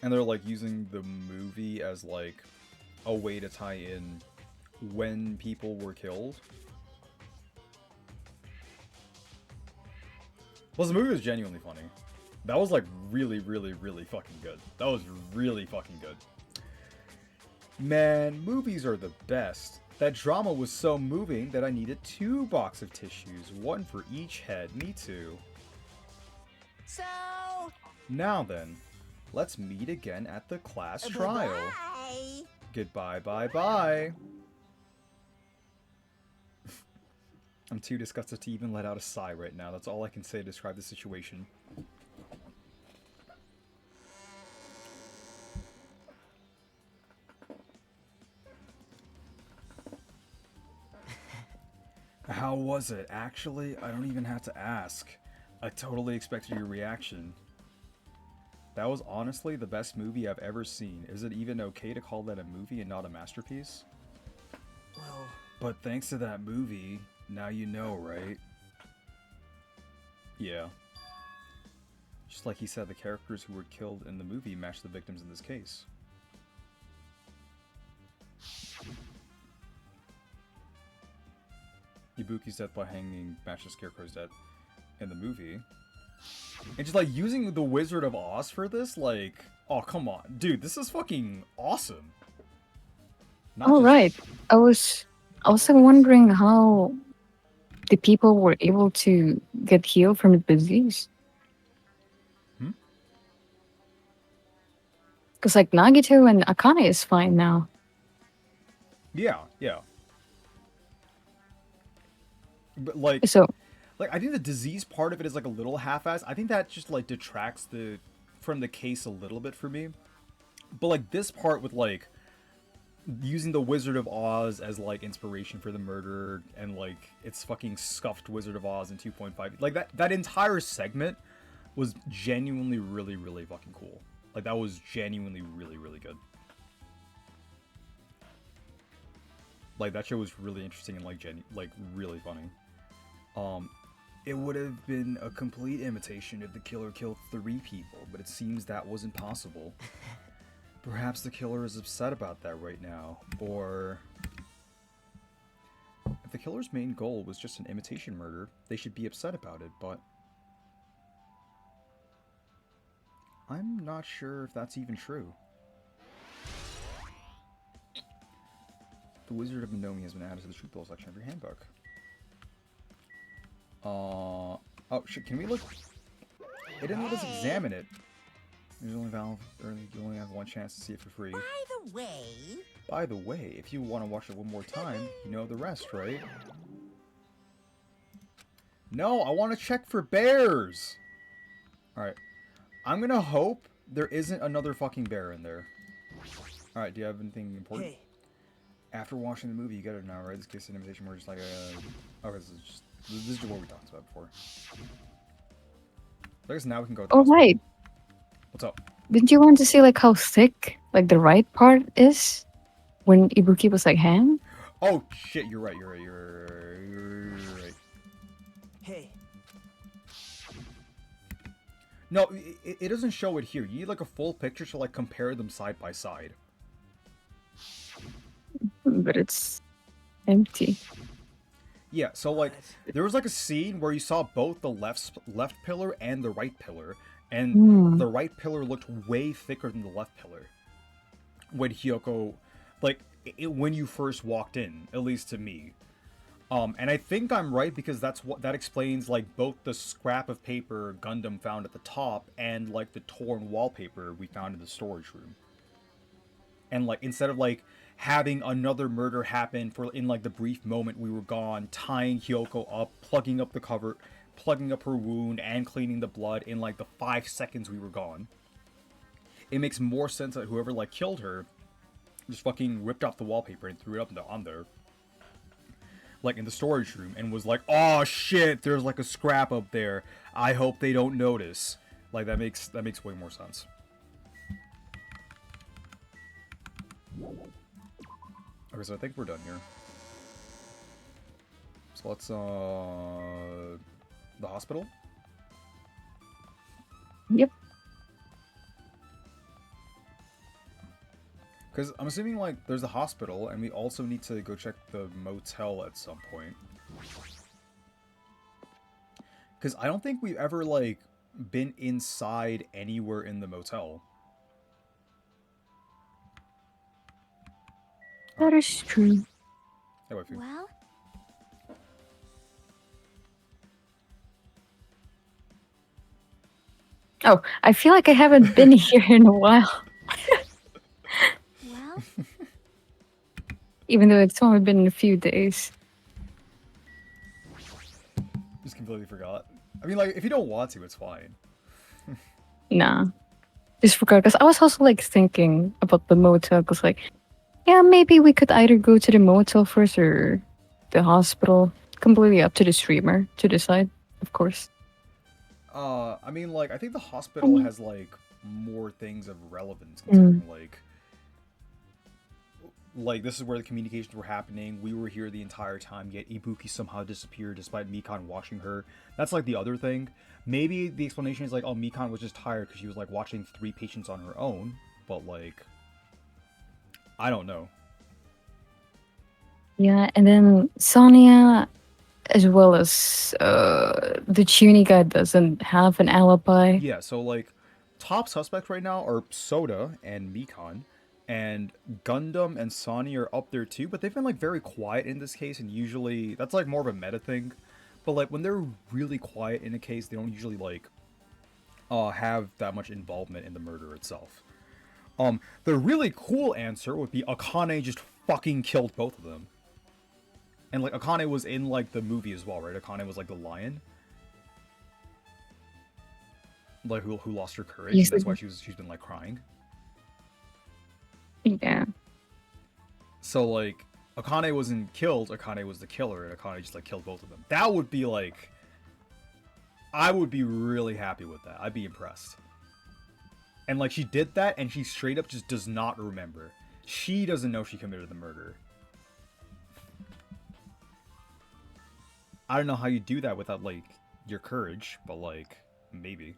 And they're, like, using the movie as, like, a way to tie in when people were killed. Plus, the movie was genuinely funny. That was, like, really, really, really fucking good. That was really fucking good. Man, movies are the best. That drama was so moving that I needed 2 boxes of tissues, one for each head. Me too. So, Now then, let's meet again at the class trial. bye. Goodbye, bye, bye. I'm too disgusted to even let out a sigh right now. That's all I can say to describe the situation. How was it? Actually, I don't even have to ask. I totally expected your reaction. That was honestly the best movie I've ever seen. Is it even okay to call that a movie and not a masterpiece? Well, But thanks to that movie, now you know, right? Yeah. Just like he said, the characters who were killed in the movie match the victims in this case. Ibuki's death by hanging matches Scarecrow's death in the movie. And just, like, using the Wizard of Oz for this, like, oh, come on. Dude, this is fucking awesome. Not Oh just- right. I was also wondering how the people were able to get healed from the disease. Hmm? Because like Nagito and Akane is fine now. Yeah, yeah. But, like, So I think the disease part of it is, like, a little half-assed. I think that just, like, detracts from the case a little bit for me. But, like, this part with, like, using the Wizard of Oz as, like, inspiration for the murder, and, like, it's fucking scuffed Wizard of Oz in 2.5. Like, that entire segment was genuinely really, really fucking cool. Like, that was genuinely really, really good. Like, that show was really interesting and, like, really funny. It would have been a complete imitation if the killer killed 3 people, but it seems that wasn't possible. Perhaps the killer is upset about that right now, or... If the killer's main goal was just an imitation murder, they should be upset about it, but... I'm not sure if that's even true. The Wizard of Menomi has been added to the Truth Bowl section of your handbook. Oh shit, can we look? It didn't let us examine it. There's only you only have one chance to see it for free. By the way, if you want to watch it one more time, you know the rest, right? No, I want to check for bears! Alright. I'm gonna hope there isn't another fucking bear in there. Alright, do you have anything important? Hey. After watching the movie, you get it now, right? This case of invitation, we're just like okay, this is what we talked about before. I guess now we can go. Oh right. What's up? Didn't you want to see like how thick like the right part is when Ibuki was like ham? Oh shit! You're right. You're right. Hey. No, it doesn't show it here. You need like a full picture to like compare them side by side. But it's empty. Yeah, so like there was like a scene where you saw both the left pillar and the right pillar, and the right pillar looked way thicker than the left pillar. When Hyoko, like when you first walked in, at least to me. And I think I'm right because that explains like both the scrap of paper Gundam found at the top and like the torn wallpaper we found in the storage room. And like instead of like having another murder happen for in like the brief moment we were gone, tying Hyoko up, plugging up the cover, plugging up her wound, and cleaning the blood in like the 5 seconds we were gone. It makes more sense that whoever like killed her just fucking ripped off the wallpaper and threw it up on there. Like in the storage room and was like, oh shit, there's like a scrap up there. I hope they don't notice. Like that makes way more sense. Okay, so I think we're done here. So let's, the hospital? Yep. Because I'm assuming, like, there's a hospital, and we also need to go check the motel at some point. Because I don't think we've ever, like, been inside anywhere in the motel. That is true. Hey, waifu. Well, Oh, I feel like I haven't been here in a while. well, Even though it's only been a few days. Just completely forgot. I mean, like, if you don't want to, it's fine. Nah. Just forgot. Because I was also like thinking about the motel. Because like, yeah, maybe we could either go to the motel first or the hospital. Completely up to the streamer to decide, of course. I mean, like, I think the hospital has, like, more things of relevance, considering, like, this is where the communications were happening. We were here the entire time, yet Ibuki somehow disappeared despite Mikan watching her. That's, like, the other thing. Maybe the explanation is, like, oh, Mikan was just tired because she was, like, watching 3 patients on her own. But, like, I don't know. Yeah, and then Sonia, as well as the Tuny guy, doesn't have an alibi. Yeah, so, like, top suspects right now are Soda and Mikan. And Gundam and Sonya are up there too, but they've been, like, very quiet in this case, and usually, that's, like, more of a meta thing. But, like, when they're really quiet in a case, they don't usually, like, have that much involvement in the murder itself. The really cool answer would be Akane just fucking killed both of them. And, like, Akane was in, like, the movie as well, right? Akane was, like, the lion. Like, who lost her courage, Yes, and that's why she's been, like, crying. Yeah. So, like, Akane wasn't killed, Akane was the killer, and Akane just, like, killed both of them. That would be, like... I would be really happy with that. I'd be impressed. And, like, she did that, and she straight up just does not remember. She doesn't know she committed the murder. I don't know how you do that without, like, your courage, but like maybe.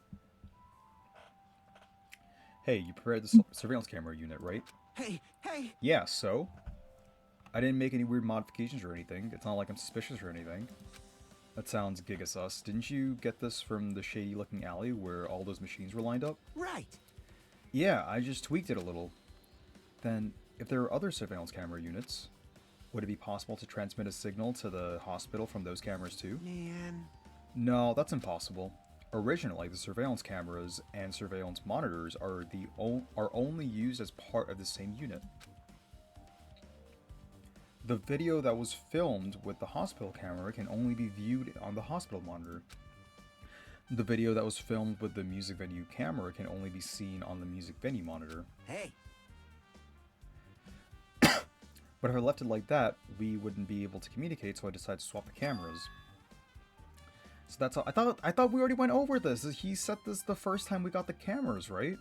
Hey, you prepared the surveillance camera unit, right? Hey, hey! Yeah, so? I didn't make any weird modifications or anything. It's not like I'm suspicious or anything. That sounds giga sus. Didn't you get this from the shady looking alley where all those machines were lined up? Right! Yeah, I just tweaked it a little. Then, if there are other surveillance camera units, would it be possible to transmit a signal to the hospital from those cameras too? Man. No, that's impossible. Originally, the surveillance cameras and surveillance monitors are only used as part of the same unit. The video that was filmed with the hospital camera can only be viewed on the hospital monitor. The video that was filmed with the music venue camera can only be seen on the music venue monitor. Hey! But if I left it like that, we wouldn't be able to communicate, so I decided to swap the cameras. So that's all. I thought we already went over this. He set this the first time we got the cameras, right?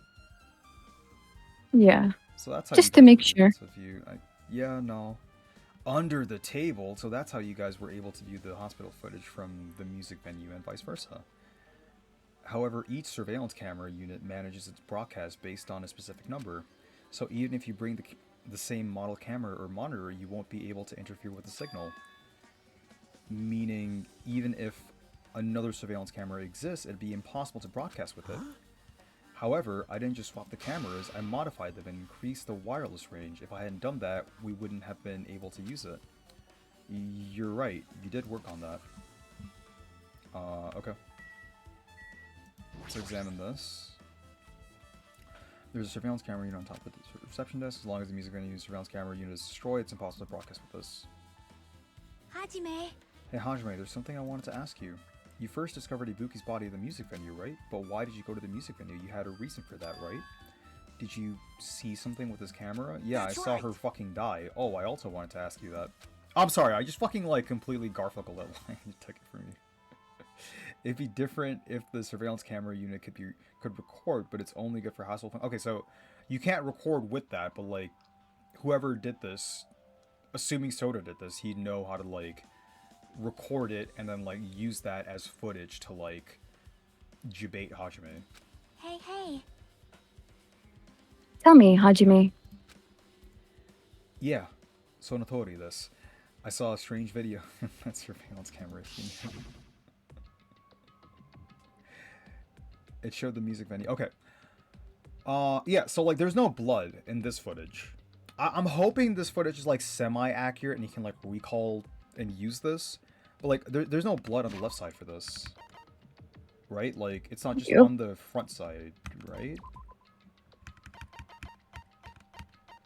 Yeah. So that's how Just you to guys make were sure. able to view. Yeah, no. Under the table, so that's how you guys were able to view the hospital footage from the music venue and vice versa. However, each surveillance camera unit manages its broadcast based on a specific number, so even if you bring the same model camera or monitor, you won't be able to interfere with the signal. Meaning, even if another surveillance camera exists, it'd be impossible to broadcast with it. However, I didn't just swap the cameras, I modified them and increased the wireless range. If I hadn't done that, we wouldn't have been able to use it. You're right, you did work on that. Okay. Let's examine this. There's a surveillance camera unit on top of the reception desk. As long as the music venue surveillance camera unit is destroyed, it's impossible to broadcast with this. Hajime. Hey Hajime, there's something I wanted to ask you. You first discovered Ibuki's body at the music venue, right? But why did you go to the music venue? You had a reason for that, right? Did you see something with this camera? Yeah, That's I saw right. her fucking die. Oh, I also wanted to ask you that. I'm sorry, I just fucking like completely Garfunkel that line. You took it from me. It'd be different if the surveillance camera unit could record, but it's only good for household. Okay, so you can't record with that, but like whoever did this, assuming Soda did this, he'd know how to like record it and then like use that as footage to like debate Hajime. Hey, hey. Tell me, Hajime. Yeah, Sonotori this. I saw a strange video in that surveillance camera. It showed the music venue. Okay. Yeah, so like there's no blood in this footage. I'm hoping this footage is like semi-accurate and you can like recall and use this. But like there's no blood on the left side for this. Right? Like it's not just Yep. on the front side, right?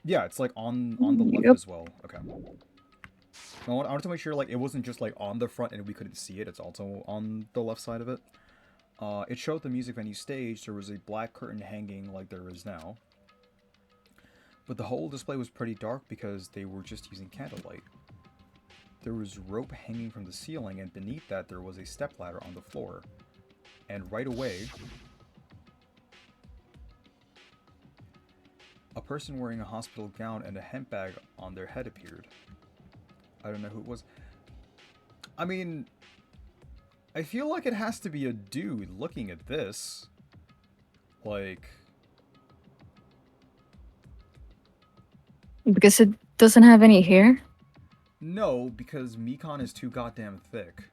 Yeah, it's like on the left Yep. as well. Okay. I wanted to make sure like it wasn't just like on the front and we couldn't see it. It's also on the left side of it. It showed the music venue stage. There was a black curtain hanging like there is now. But the whole display was pretty dark because they were just using candlelight. There was rope hanging from the ceiling, and beneath that there was a stepladder on the floor. And right away, a person wearing a hospital gown and a hemp bag on their head appeared. I don't know who it was. I mean, I feel like it has to be a dude looking at this. Like, Because it doesn't have any hair? no, because Mikan is too goddamn thick.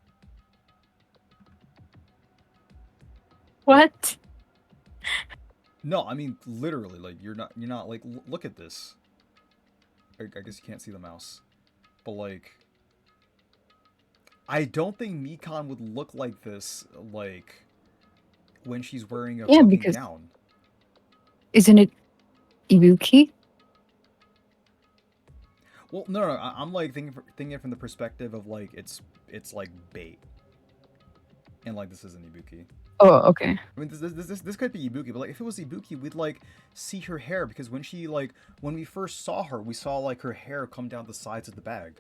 What? No, I mean literally, like you're not like look at this. I guess you can't see the mouse, but like, I don't think Mikan would look like this like when she's wearing a Yeah, fucking because gown. isn't it Ibuki? Well, no, I'm like thinking from the perspective of like it's like bait, and like this isn't Ibuki. Oh, okay. I mean, this could be Ibuki, but like if it was Ibuki, we'd like see her hair because when we first saw her, we saw like her hair come down the sides of the bag.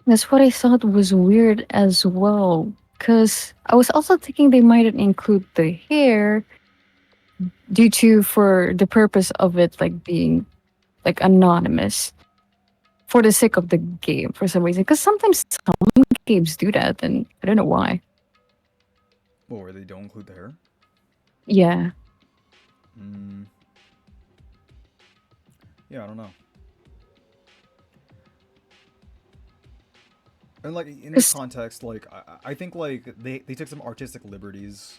That's what I thought was weird as well. Because I was also thinking they might include the hair for the purpose of it like being like anonymous for the sake of the game for some reason. Because sometimes some games do that, and I don't know why. Well, where they don't include the hair? Yeah. Mm. Yeah, I don't know. And like in this 'Cause- context, like I think like they took some artistic liberties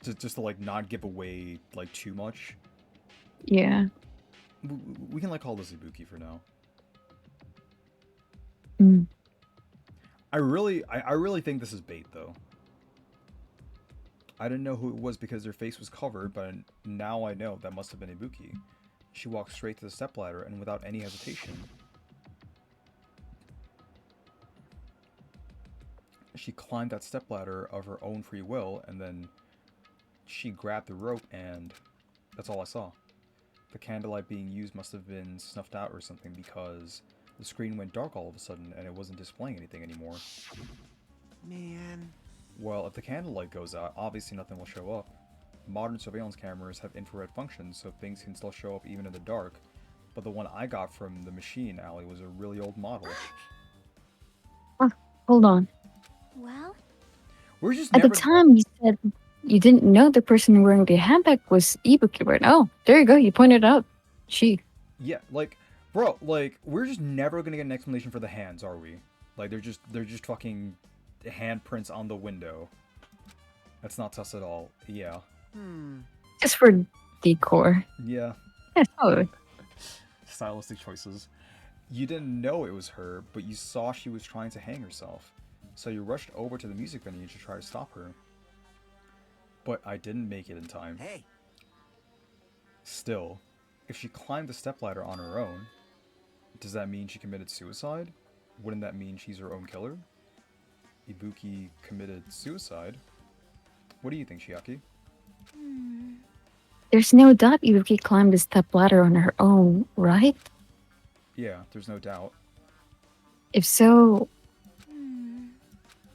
to just to like not give away like too much. Yeah. We can like call this Ibuki for now. Mm. I really think this is bait though. I didn't know who it was because their face was covered, but now I know that must have been Ibuki. She walked straight to the stepladder and without any hesitation. She climbed that stepladder of her own free will, and then she grabbed the rope, and that's all I saw. The candlelight being used must have been snuffed out or something because the screen went dark all of a sudden and it wasn't displaying anything anymore. Man. Well, if the candlelight goes out, obviously nothing will show up. Modern surveillance cameras have infrared functions, so things can still show up even in the dark, but the one I got from the machine alley was a really old model. Hold on. Well, We're just At never... the time, you said you didn't know the person wearing the handbag was Ibuki, right? Oh, there you go. You pointed out. She. Yeah, like, bro, like, we're just never gonna get an explanation for the hands, are we? Like, they're just fucking handprints on the window. That's not sus at all. Yeah. Just for decor. Yeah. Yeah, totally. Stylistic choices. You didn't know it was her, but you saw she was trying to hang herself. So you rushed over to the music venue to try to stop her. But I didn't make it in time. Hey. Still, if she climbed the stepladder on her own, does that mean she committed suicide? Wouldn't that mean she's her own killer? Ibuki committed suicide? What do you think, Chiaki? There's no doubt Ibuki climbed the stepladder on her own, right? Yeah, there's no doubt. If so...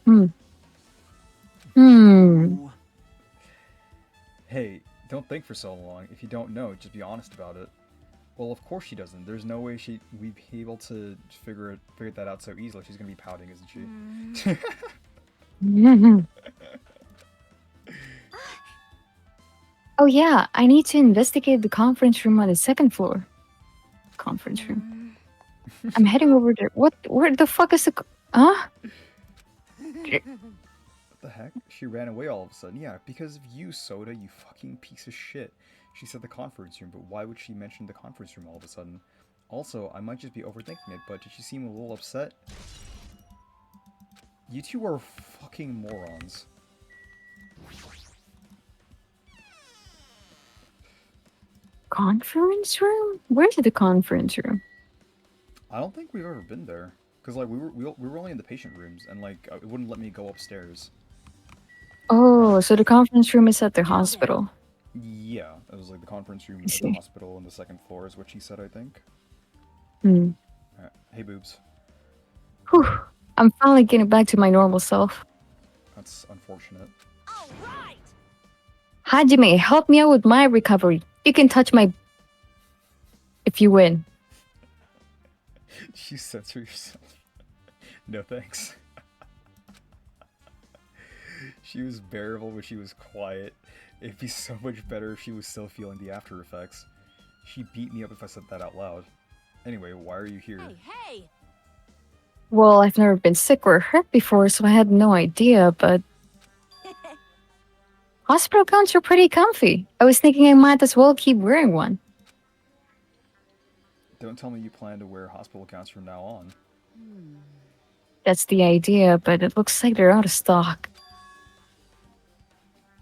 Hmm. Hmm. Hey, don't think for so long. If you don't know, just be honest about it. Well, of course she doesn't. There's no way we'd be able to figure that out so easily. She's gonna be pouting, isn't she? Oh yeah, I need to investigate the conference room on the second floor. Conference room. I'm heading over there. What? Where the fuck is the... Huh? What the heck? She ran away all of a sudden. Yeah, because of you, Soda, you fucking piece of shit. She said the conference room, but why would she mention the conference room all of a sudden? Also, I might just be overthinking it, but did she seem a little upset? You two are fucking morons. Conference room? Where's the conference room? I don't think we've ever been there. Because, like, we were only in the patient rooms, and, like, it wouldn't let me go upstairs. Oh, so the conference room is at the hospital. Yeah, it was, like, the conference room I at the see. hospital on the second floor is what she said, I think. Hmm. Alright. Hey, boobs. Whew. I'm finally getting back to my normal self. That's unfortunate. All right. Hajime, help me out with my recovery. You can touch my... If you win. You censor yourself. No thanks. She was bearable, but she was quiet. It'd be so much better if she was still feeling the after effects. She beat me up if I said that out loud. Anyway, why are you here? Hey. Well, I've never been sick or hurt before, so I had no idea, but... Hospital gowns are pretty comfy. I was thinking I might as well keep wearing one. Don't tell me you plan to wear hospital gowns from now on. That's the idea, but it looks like they're out of stock.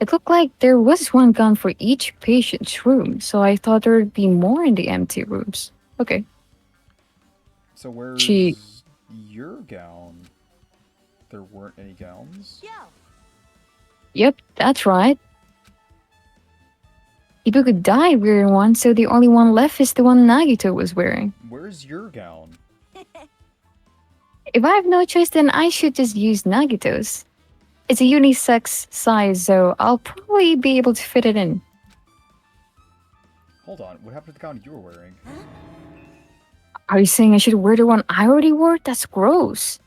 It looked like there was one gown for each patient's room, so I thought there would be more in the empty rooms. Okay. So where's She- your gown? There weren't any gowns? Yo. Yep, that's right. Ibuku died wearing one, so the only one left is the one Nagito was wearing. Where's your gown? If I have no choice, then I should just use Nagito's. It's a unisex size, so I'll probably be able to fit it in. Hold on, what happened to the gown you were wearing? Are you saying I should wear the one I already wore? That's gross.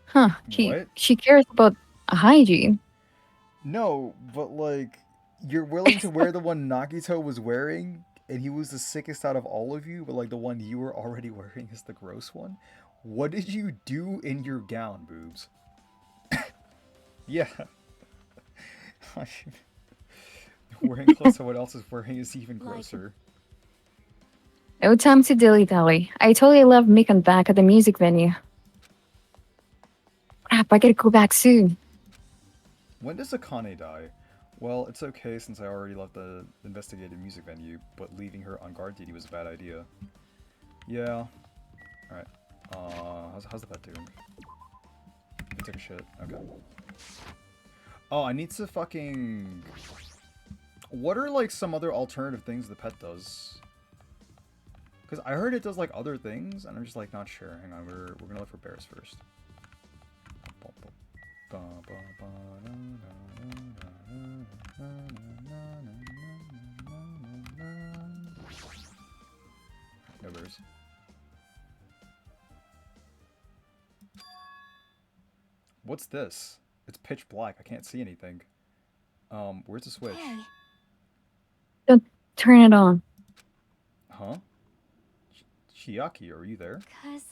Huh, What? she cares about hygiene. No, but like, you're willing to wear the one Nagito was wearing, and he was the sickest out of all of you, but like the one you were already wearing is the gross one? What did you do in your gown, boobs? Yeah. I mean, wearing clothes someone else is wearing is even Like- grosser. No time to dilly-dally. I totally left Mikan back at the music venue. Crap, I gotta go back soon. When does Akane die? Well, it's okay since I already left the investigative music venue, but leaving her on guard duty was a bad idea. Yeah. Alright. How's the pet doing? He took a shit. Okay. Oh, I need to fucking... What are, like, some other alternative things the pet does? Because I heard it does, like, other things, and I'm just, like, not sure. Hang on, we're gonna look for bears first. No bears. What's this? It's pitch black. I can't see anything. Where's the switch? Hey, Don't turn it on. Huh? Chiaki, are you there? cuz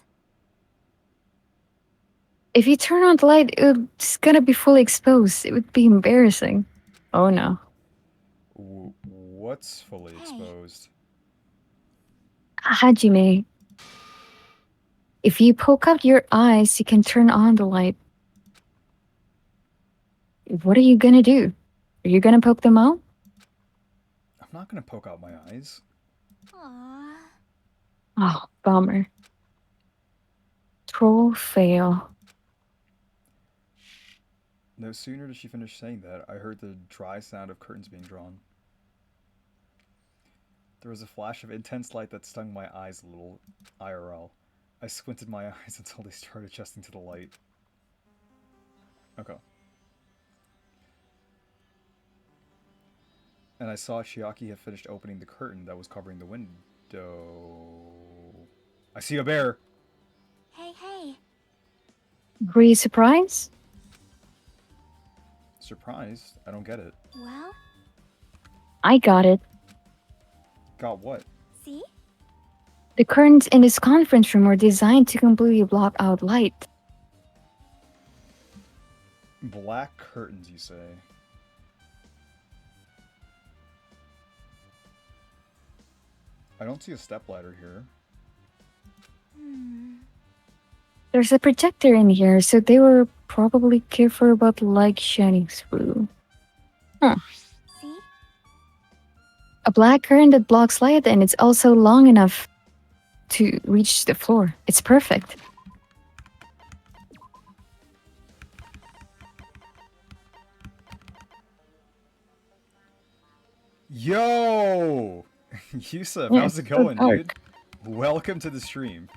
If you turn on the light, it's gonna be fully exposed. It would be embarrassing. Oh no. What's fully Hey. exposed? Hajime, if you poke out your eyes, you can turn on the light. What are you gonna do? Are you gonna poke them out? I'm not gonna poke out my eyes. aw, Oh, bummer. Troll fail. No sooner did she finish saying that, I heard the dry sound of curtains being drawn. There was a flash of intense light that stung my eyes a little. IRL. I squinted my eyes until they started adjusting to the light. Okay. And I saw Chiaki had finished opening the curtain that was covering the window. I see a bear! hey, Were you surprised? Surprised? I don't get it. well, I got it. Got what? see? The curtains in this conference room were designed to completely block out light. Black curtains, you say? I don't see a stepladder here. There's a projector in here, so they were probably careful about light shining through. See? A black curtain that blocks light, and it's also long enough to reach the floor. It's perfect. Yo! Yusuf, Yeah, how's it it's so going, dark. dude? Welcome to the stream.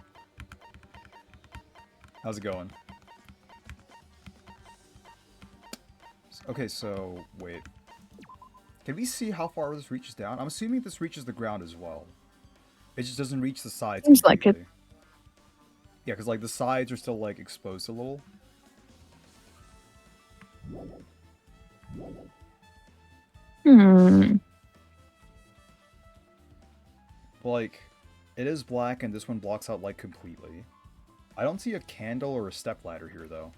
How's it going? Okay, so, wait. Can we see how far this reaches down? I'm assuming this reaches the ground as well. It just doesn't reach the sides Seems like it. completely. Yeah, because, like, the sides are still, like, exposed a little. Like, it is black and this one blocks out light completely. I don't see a candle or a stepladder here, though.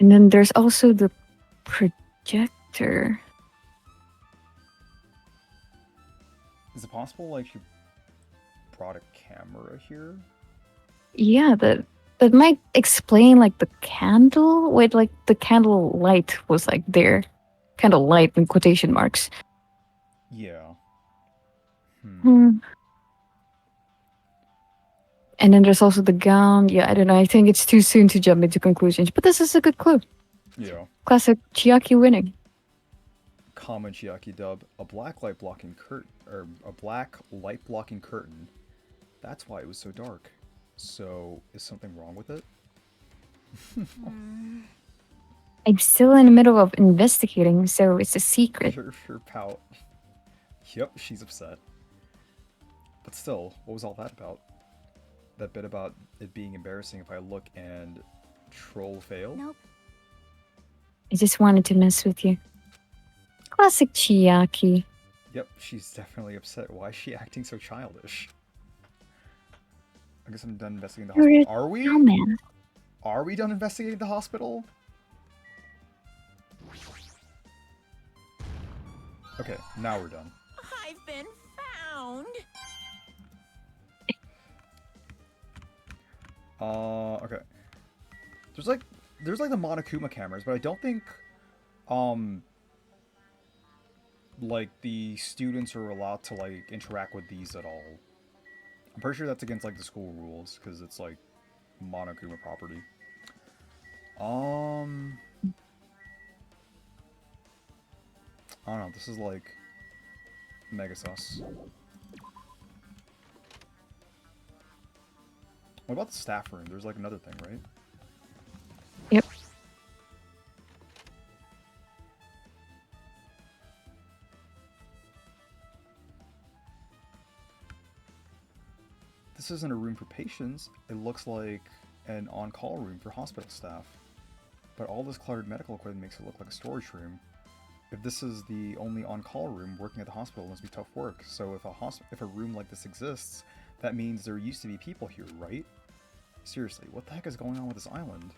And then there's also the projector. Is it possible, like, you brought a camera here? Yeah, that might explain like the candle. Wait, like the candle light was like there. Candle light in quotation marks. Yeah. Hmm. And then there's also the gown. Yeah, I don't know. I think it's too soon to jump into conclusions, but this is a good clue. Yeah. Classic Chiaki winning. Common Chiaki dub. A black light blocking curtain, or a black light blocking curtain. That's why it was so dark. So, is something wrong with it? I'm still in the middle of investigating, so it's a secret. Her pout. Yep, she's upset. But still, what was all that about? That bit about it being embarrassing if I look and troll fail? Nope. I just wanted to mess with you. Classic Chiaki. Yep, she's definitely upset. Why is she acting so childish? I guess I'm done investigating the hospital. Are we? Oh man. Are we done investigating the hospital? Okay, now we're done. I've been found. Okay. There's like the Monokuma cameras, but I don't think like the students are allowed to like interact with these at all. I'm pretty sure that's against like the school rules because it's like Monokuma property. I don't know. This is like mega sus. What about the staff room? There's like another thing, right? Yep. This isn't a room for patients. It looks like an on-call room for hospital staff. But all this cluttered medical equipment makes it look like a storage room. If this is the only on-call room, working at the hospital must be tough work. So if a room like this exists, that means there used to be people here, right? Seriously, what the heck is going on with this island?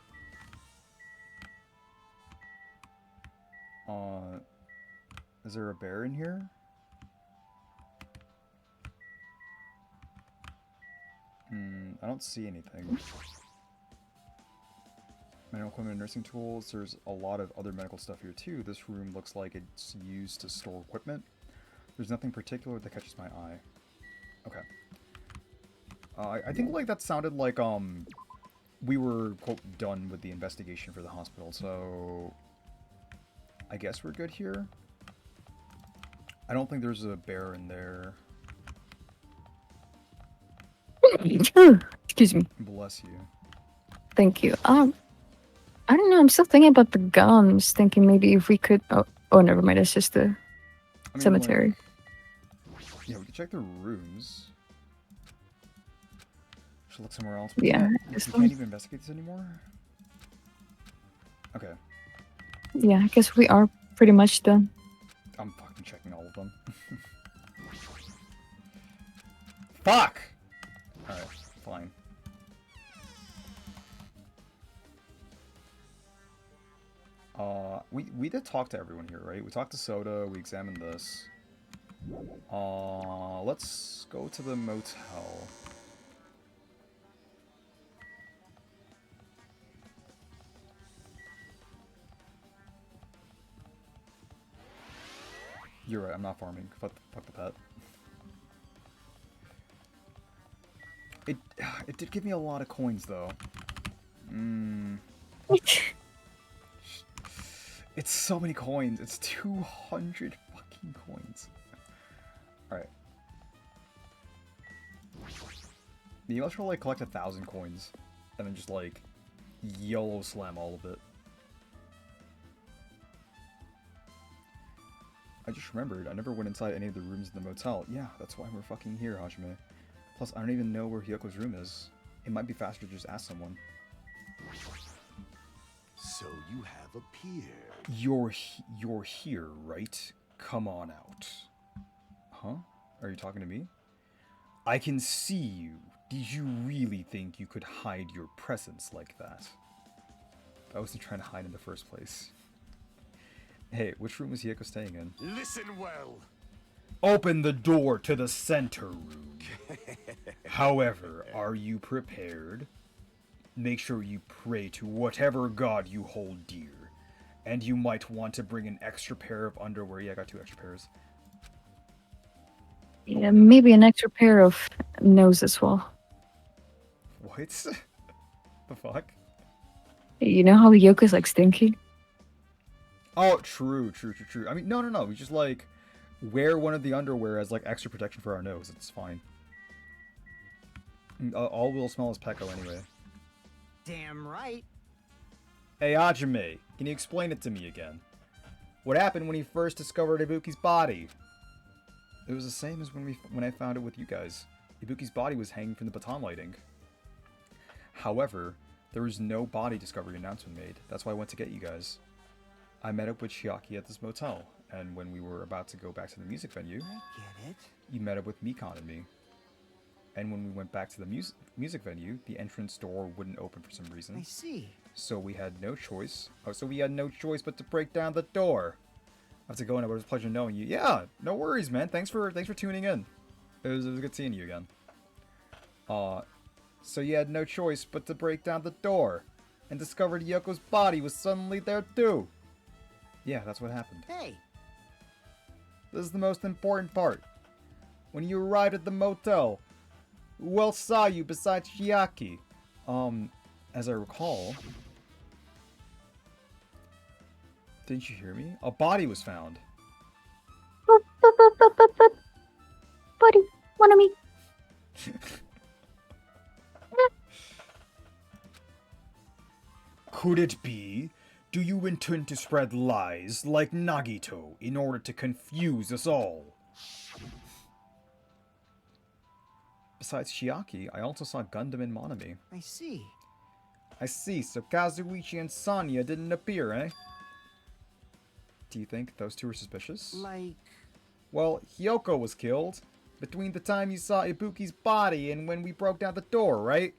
Is there a bear in here? I don't see anything. Medical equipment and nursing tools. There's a lot of other medical stuff here too. This room looks like it's used to store equipment. There's nothing particular that catches my eye. Okay. I think like that sounded like we were quote done with the investigation for the hospital, so I guess we're good here. I don't think there's a bear in there. Excuse me. Bless you. Thank you. I don't know. I'm still thinking about the guns. Thinking maybe if we could. Oh, never mind. It's just the cemetery. Like, yeah, we could check the rooms. Should look somewhere else. Yeah. We can't even investigate this anymore. Okay. Yeah, I guess we are pretty much done. I'm fucking checking all of them. Fuck! Alright, fine. We did talk to everyone here, right? We talked to Soda, we examined this. Let's go to the motel. You're right, I'm not farming. Fuck the pet. It did give me a lot of coins, though. It's so many coins. It's 200 fucking coins. Alright. Maybe I'll try to, like, collect 1,000 coins. And then just, like, YOLO slam all of it. I just remembered, I never went inside any of the rooms in the motel. Yeah, that's why we're fucking here, Hajime. Plus, I don't even know where Hyoko's room is. It might be faster to just ask someone. So you have appeared. You're here, right? Come on out. Huh? Are you talking to me? I can see you. Did you really think you could hide your presence like that? I wasn't trying to hide in the first place. Hey, which room is Hyoko staying in? Listen well. Open the door to the center room. However, are you prepared? Make sure you pray to whatever god you hold dear. And you might want to bring an extra pair of underwear. Yeah, I got 2 extra pairs. Yeah, maybe an extra pair of nose as well. What? The fuck? You know how Yoko's like stinky? Oh, true. I mean, no. We just, like, wear one of the underwear as, like, extra protection for our nose. It's fine. All we'll smell is Pecco anyway. Damn right. Hey, Hajime, can you explain it to me again? What happened when he first discovered Ibuki's body? It was the same as when I found it with you guys. Ibuki's body was hanging from the baton lighting. However, there was no body discovery announcement made. That's why I went to get you guys. I met up with Chiaki at this motel, and when we were about to go back to the music venue, I get it. you met up with Mikon and me. And when we went back to the music venue, the entrance door wouldn't open for some reason. I see. So we had no choice. So we had no choice but to break down the door. I have to go in. It was a pleasure knowing you. Yeah, no worries, man. Thanks for tuning in. It was good seeing you again. So you had no choice but to break down the door, and discovered Yoko's body was suddenly there too. Yeah, that's what happened. Hey, This is the most important part. When you arrived at the motel, who else saw you besides Chiaki? As I recall... Didn't you hear me? A body was found. Buddy, one of me. Could it be? Do you intend to spread lies like Nagito in order to confuse us all? Besides Chiaki, I also saw Gundam and Monami. I see. I see, so Kazuichi and Sonya didn't appear, eh? Do you think those two are suspicious? Like, Well, Hyoko was killed between the time you saw Ibuki's body and when we broke down the door, right?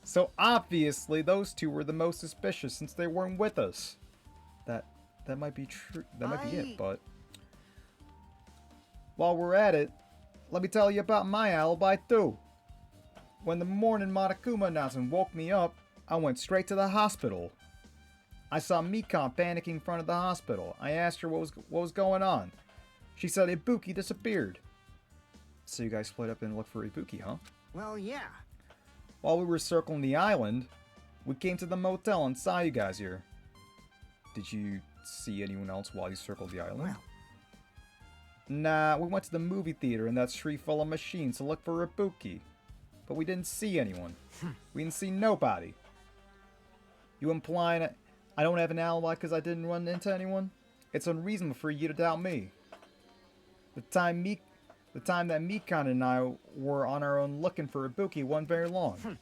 So obviously those two were the most suspicious since they weren't with us. That might be true. That might be it, but while we're at it, let me tell you about my alibi too. When the morning Monokuma announcement woke me up, I went straight to the hospital. I saw Mikon panicking in front of the hospital. I asked her what was going on. She said Ibuki disappeared. So you guys split up and looked for Ibuki, huh? well, yeah. While we were circling the island, we came to the motel and saw you guys here. Did you see anyone else while you circled the island? Well, Nah, we went to the movie theater in that street full of machines to look for Ibuki. But we didn't see anyone. We didn't see nobody. You implying I don't have an alibi because I didn't run into anyone? It's unreasonable for you to doubt me. The time that Mikon and I were on our own looking for Ibuki wasn't very long.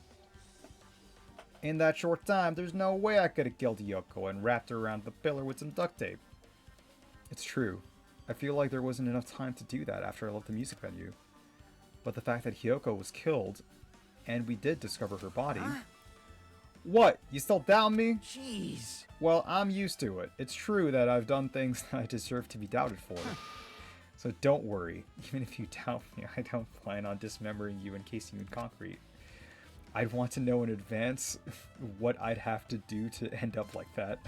In that short time, there's no way I could have killed Yoko and wrapped her around the pillar with some duct tape. It's true. I feel like there wasn't enough time to do that after I left the music venue. But the fact that Hyoko was killed, and we did discover her body... What? You still doubt me? jeez. Well, I'm used to it. It's true that I've done things that I deserve to be doubted for. So don't worry. Even if you doubt me, I don't plan on dismembering you and encasing you in concrete. I'd want to know in advance what I'd have to do to end up like that.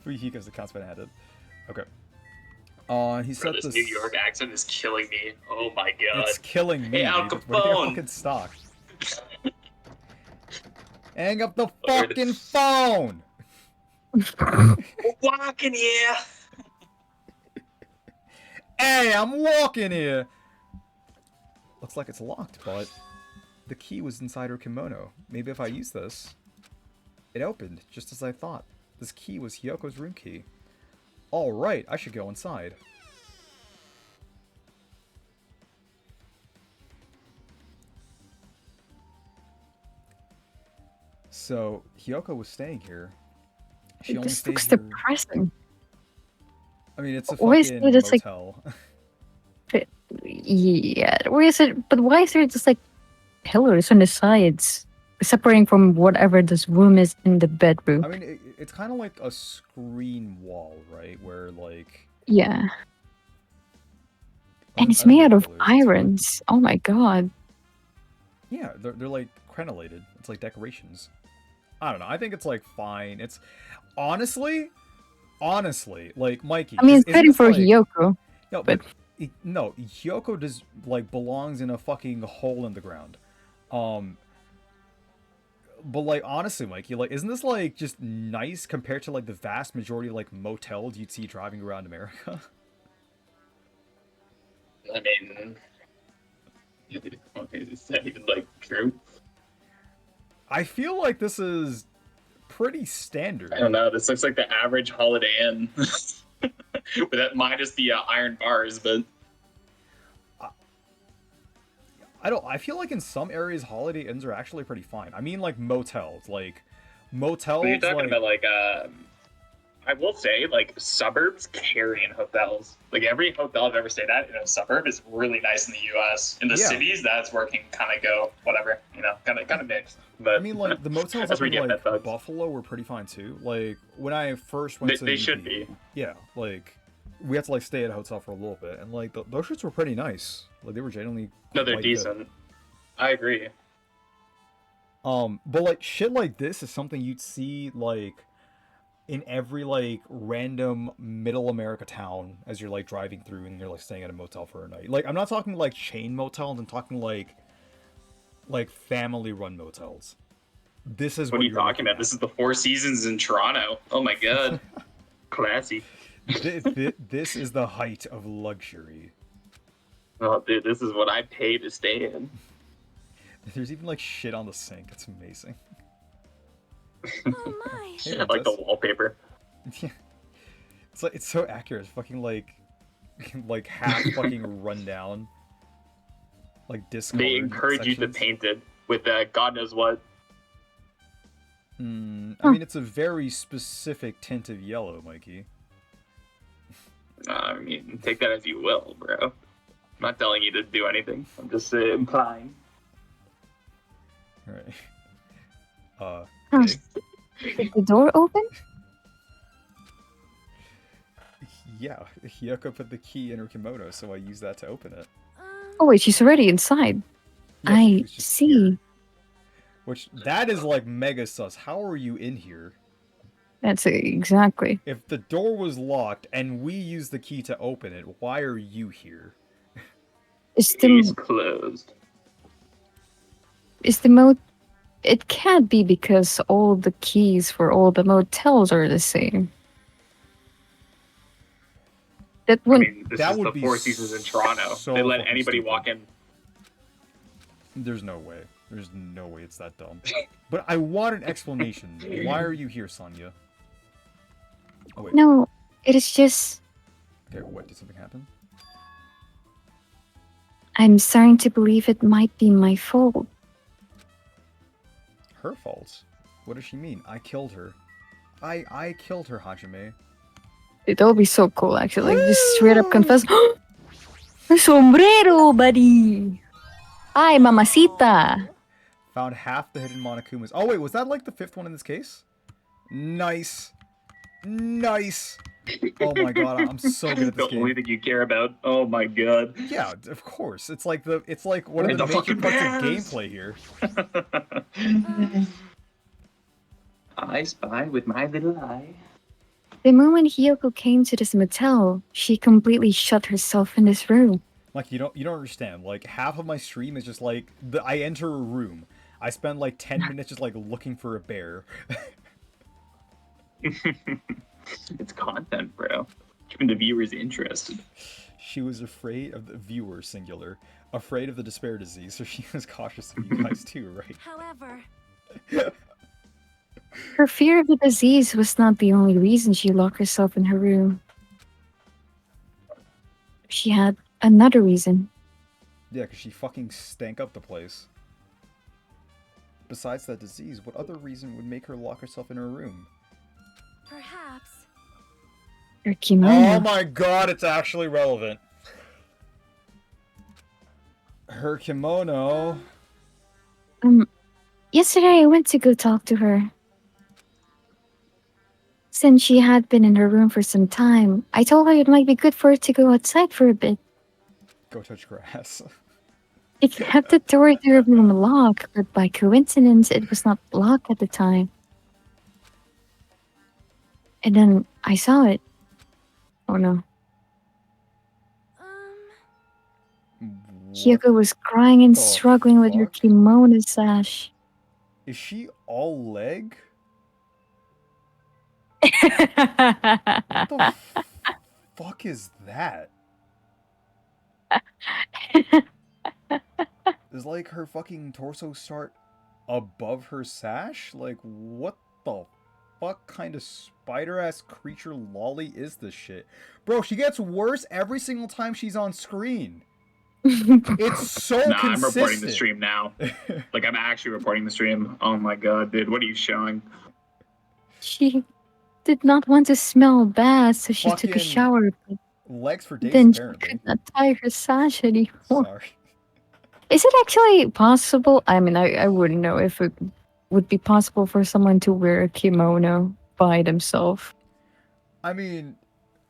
Fuyuhiko's the constant headed. Okay. He said Bro, this New York accent is killing me. Oh my god. It's killing me. Hey, Al Dude. What are your Capone. fucking stock? Hang up the fucking phone! Walking here. Hey, I'm walking here! Looks like it's locked, but the key was inside her kimono. Maybe if I use this... It opened, just as I thought. This key was Hyoko's room key. Alright, I should go inside. So, Hyoko was staying here. She only This stayed looks here... depressing. I mean, it's a Why is fucking there just, like- motel. Yeah, where is it? But why is there just like pillars on the sides, separating from whatever this room is in the bedroom? I mean, it's kind of like a screen wall, right? Where, like... Yeah, I and it's don't made know out of pillars, it's like- irons. Oh my god! Yeah, they're like crenellated. It's like decorations. I don't know. I think it's like fine. It's honestly, like Mikey. I mean, it's isn't fitting this, for like... Hyoko. No, but- no, Hyoko does like belongs in a fucking hole in the ground. But like honestly, Mikey, like isn't this like just nice compared to like the vast majority of like motels you'd see driving around America? I mean, okay, is that even like true? I feel like this is pretty standard. I don't know. This looks like the average Holiday Inn, with that minus the iron bars. But I feel like in some areas Holiday Inns are actually pretty fine. I mean, like motels, motels. But you're talking like, about like I will say, like, suburbs carry in hotels. Like, every hotel I've ever stayed at in a suburb is really nice in the U.S. In the Yeah. cities, that's where it can kind of go, whatever, kind of mixed. But I mean, like the motels that's up where in you get like bed bugs. Buffalo were pretty fine too. Like when I first went to They UP, should be. yeah, like we had to like stay at a hotel for a little bit, and like those shits were pretty nice. Like they were genuinely No, they're quite good. decent. I agree. But like shit like this is something you'd see like in every like random middle America town as you're like driving through and you're like staying at a motel for a night. Like I'm not talking like chain motels, I'm talking like family run motels. This is What are you you're talking looking about? at. This is the Four Seasons in Toronto. Oh my god. Classy. This is the height of luxury. Oh, dude, this is what I pay to stay in. There's even like shit on the sink. It's amazing. Oh my. Hey, I like the Princess. wallpaper. Yeah. It's like it's so accurate. It's fucking like half fucking run down. Like discolored. They encourage you to sections. paint it with God knows what. I mean, it's a very specific tint of yellow, Mikey. I mean, take that as you will, bro. I'm not telling you to do anything. I'm just implying. All right. Huh. Did the door open? Yeah, Hiyoko put the key in her kimono, so I used that to open it. Oh wait, she's already inside. Yeah, I she was just see. here. Which, that is like mega sus. How are you in here? That's exactly. If the door was locked and we used the key to open it, why are you here? Is He's the closed. mode? It can't be because all the keys for all the motels are the same. That I wouldn't. mean, this That is would the be Four Seasons in Toronto. so They let fucking anybody stupid. walk in. There's no way. There's no way it's that dumb. But I want an explanation. Why are you here, Sonya? Oh, wait. No, it is just. Okay, what? Did something happen? I'm starting to believe it might be my fault. Her fault? What does she mean? I killed her. I killed her, Hajime. It'd all be so cool, actually. Like, just straight up confess. Sombrero, buddy! Hi, mamacita! Found half the hidden Monokumas. Oh, wait, was that like the fifth one in this case? Nice. Nice. Oh my god, I'm so good at this The only game. thing you care about. Oh my god. Yeah, of course. It's like one of And the the major fucking parts of bears. gameplay here. I spy with my little eye. The moment Hiyoko came to this motel, she completely shut herself in this room. Like you don't understand. Like half of my stream is just like I enter a room. I spend like 10 minutes just like looking for a bear. It's content, bro. Keeping the viewers interested. She was afraid of the viewer, singular. Afraid of the despair disease, so she was cautious of you guys too, right? However, Her fear of the disease was not the only reason she locked herself in her room. She had another reason. Yeah, because she fucking stank up the place. Besides that disease, what other reason would make her lock herself in her room? perhaps. Her kimono. Oh my god, it's actually relevant. Her kimono. Yesterday I went to go talk to her. Since she had been in her room for some time, I told her it might be good for her to go outside for a bit. Go touch grass. It kept the door to her room locked, but by coincidence, it was not locked at the time. And then I saw it. Oh no. Hiyoko was crying and the struggling with her fuck? kimono sash. Is she all leg? What What the fuck is that? Does like her fucking torso start above her sash? Like what the fuck kind of spider ass creature lolly is this shit? Bro, she gets worse every single time she's on screen. It's so Nah, I'm reporting the consistent. stream now. Like, I'm actually reporting the stream. Oh my god, dude, what are you showing? She did not want to smell bad, so she took a Fucking shower. But legs for days, then she apparently. could not tie her sash anymore. Sorry. Is it actually possible? I mean, I wouldn't know if it would be possible for someone to wear a kimono by themselves. I mean,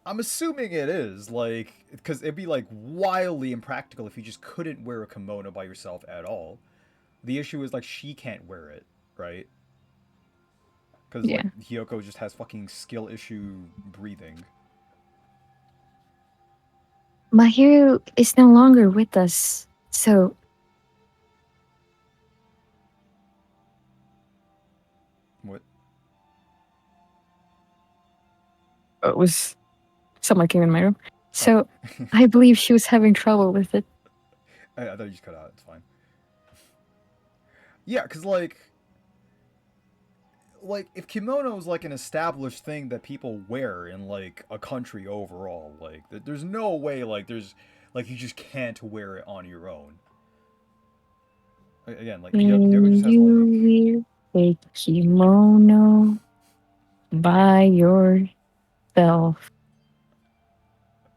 I'm assuming it is, like, because it'd be, like, wildly impractical if you just couldn't wear a kimono by yourself at all. The issue is, like, she can't wear it, right? Because, Yeah. like, Hyoko just has fucking skill issue breathing. Mahiru is no longer with us, so What? it was someone came in my room. So I believe she was having trouble with it. I thought you just cut out. It's fine. Yeah, because, like, if kimono is like an established thing that people wear in like a country overall, like there's no way like you just can't wear it on your own. Again, like Hyoko just has You like wear a kimono by yourself.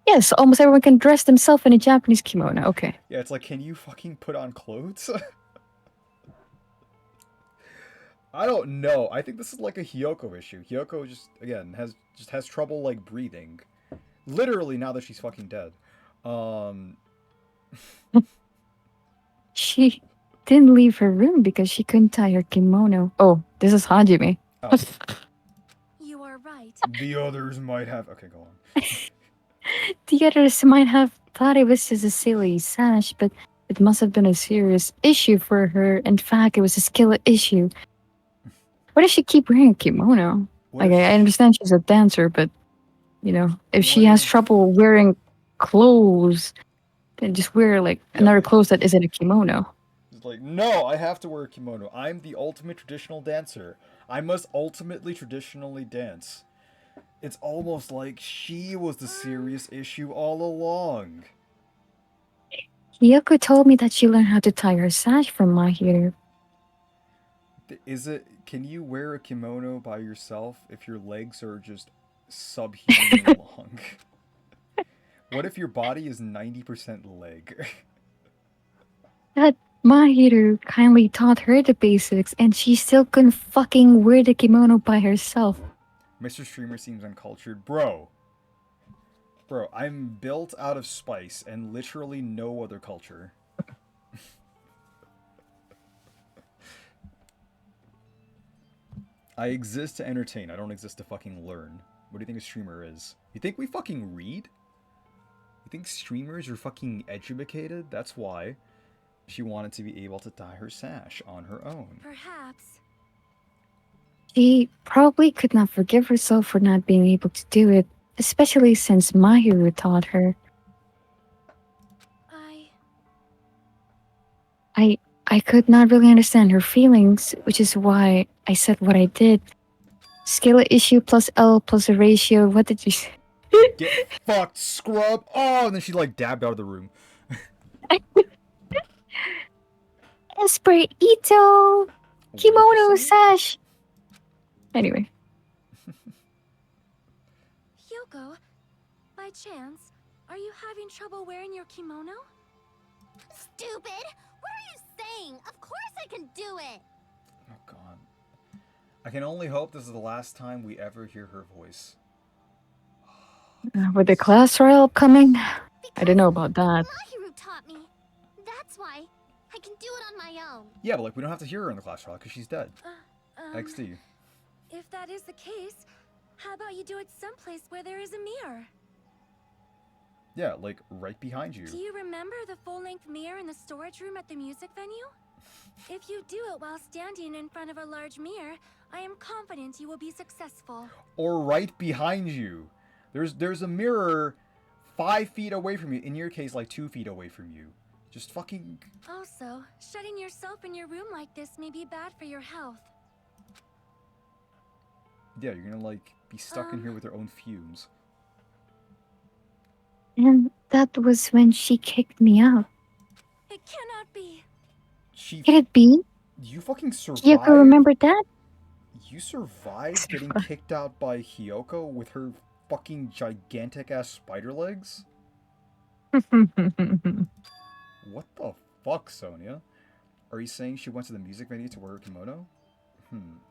Yes, almost everyone can dress themselves in a Japanese kimono. Okay. yeah, it's like, can you fucking put on clothes? I don't know. I think this is like a Hyoko issue. Hyoko just has trouble like breathing. Literally now that she's fucking dead. She didn't leave her room because she couldn't tie her kimono. Oh, this is Hajime. Oh, You are right. the others might have. Okay, go on. The others might have thought it was just a silly sash, but it must have been a serious issue for her. In fact, it was a skill issue. Why does she keep wearing a kimono? What Like, if I understand she's a dancer, but, you know, if she What has if- trouble wearing clothes, then just wear, like, Yeah, another like- clothes that isn't a kimono. It's like, no, I have to wear a kimono. I'm the ultimate traditional dancer. I must ultimately traditionally dance. It's almost like she was the serious issue all along. Hyoko told me that she learned how to tie her sash from Mahiru. Can you wear a kimono by yourself if your legs are just subhumanly long? What if your body is 90% leg? That Mahiru kindly taught her the basics, and she still couldn't fucking wear the kimono by herself. Mr. Streamer seems uncultured. Bro, I'm built out of spice and literally no other culture. I exist to entertain. I don't exist to fucking learn. What do you think a streamer is? You think we fucking read? You think streamers are fucking educated? That's why she wanted to be able to tie her sash on her own. Perhaps. She probably could not forgive herself for not being able to do it, especially since Mahiru taught her. I could not really understand her feelings, which is why I said what I did. Scale issue plus L plus a ratio. What did you say? Get fucked, scrub! Oh, and then she like dabbed out of the room. Esperito! What did Kimono you say? sash! Anyway. Hyoko, by chance, are you having trouble wearing your kimono? Stupid! What are you saying? Of course I can do it! Oh god. I can only hope this is the last time we ever hear her voice. With the class trial upcoming, Because I don't know about that. Mahiru taught me. That's why I can do it on my own. Yeah, but like we don't have to hear her in the class trial because she's dead. Um, XD. If that is the case, how about you do it someplace where there is a mirror? Yeah, like right behind you. Do you remember the full-length mirror in the storage room at the music venue? If you do it while standing in front of a large mirror, I am confident you will be successful. Or right behind you. There's a mirror 5 feet away from you. In your case, like 2 feet away from you. Just fucking. Also, shutting yourself in your room like this may be bad for your health. Yeah, you're gonna like be stuck in here with your own fumes. And that was when she kicked me out. cannot be. Could it be? You fucking Kyoko survived? remembered that? You survived getting kicked out by Hiyoko with her fucking gigantic ass spider legs? What the fuck, Sonia? Are you saying she went to the music venue to wear her kimono?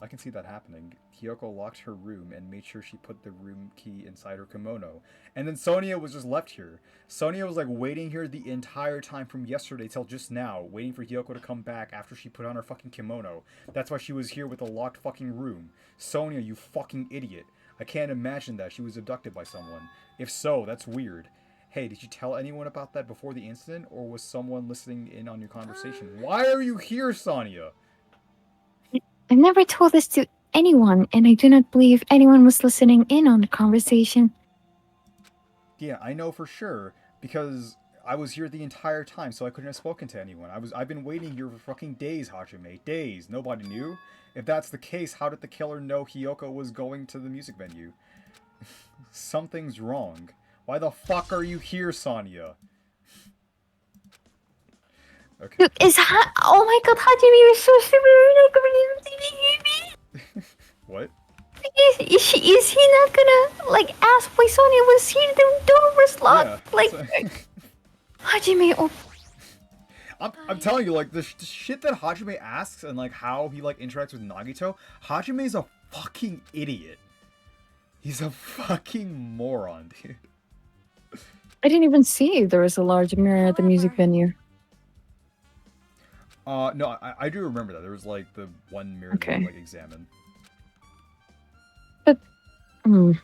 I can see that happening. Hiyoko locked her room and made sure she put the room key inside her kimono. And then Sonia was just left here. Sonia was like waiting here the entire time from yesterday till just now, waiting for Hiyoko to come back after she put on her fucking kimono. That's why she was here with a locked fucking room. Sonia, you fucking idiot. I can't imagine that she was abducted by someone. If so, that's weird. Hey, did you tell anyone about that before the incident, or was someone listening in on your conversation? Why are you here, Sonia? I never told this to anyone, and I do not believe anyone was listening in on the conversation. Yeah, I know for sure, because I was here the entire time, so I couldn't have spoken to anyone. I've been waiting here for fucking days, Hajime. Days. Nobody knew. If that's the case, how did the killer know Hiyoko was going to the music venue? Something's wrong. Why the fuck are you here, Sonia? Okay. Look, oh my god, Hajime, you're so stupid. What? Is he not gonna, like, ask why Sonia was here? The door was locked. Yeah, Like, Hajime, oh. I'm telling you, like, the shit that Hajime asks and, like, how he, like, interacts with Nagito, Hajime's a fucking idiot. He's a fucking moron, dude. I didn't even see if there was a large mirror at the music venue. No, I do remember that. There was, like, the one mirror that we, like, examined. But, I'm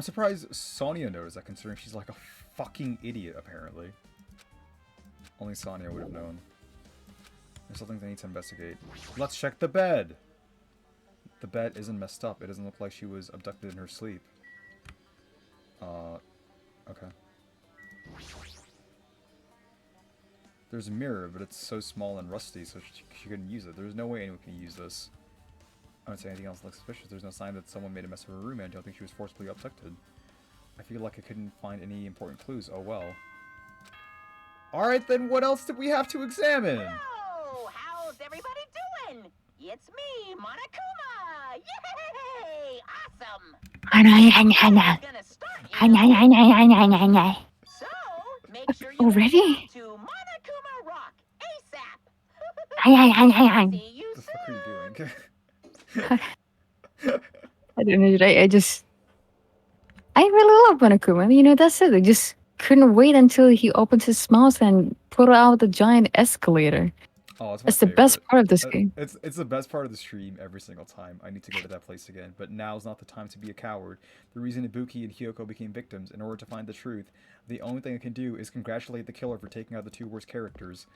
surprised Sonia knows that, considering she's, like, a fucking idiot, apparently. Only Sonia would have known. There's something they need to investigate. Let's check the bed! The bed isn't messed up. It doesn't look like she was abducted in her sleep. Okay. There's a mirror, but it's so small and rusty, so she couldn't use it. There's no way anyone can use this. I don't say anything else looks suspicious. There's no sign that someone made a mess of her room, and I don't think she was forcibly abducted. I feel like I couldn't find any important clues. Oh well. Alright then, what else did we have to examine? Oh, how's everybody doing? It's me, Monokuma! Yay! Awesome! Gonna start you. So, make sure you Already? to Monokuma Rock ASAP! What the fuck are you doing? I don't know, I really love Monokuma. You know, that's it. I just couldn't wait until he opens his mouth and put out the giant escalator. Oh, it's my That's the favorite. best part of this game. It's the best part of the stream every single time. I need to go to that place again, but now's not the time to be a coward. The reason Ibuki and Hiyoko became victims, in order to find the truth, the only thing I can do is congratulate the killer for taking out the two worst characters.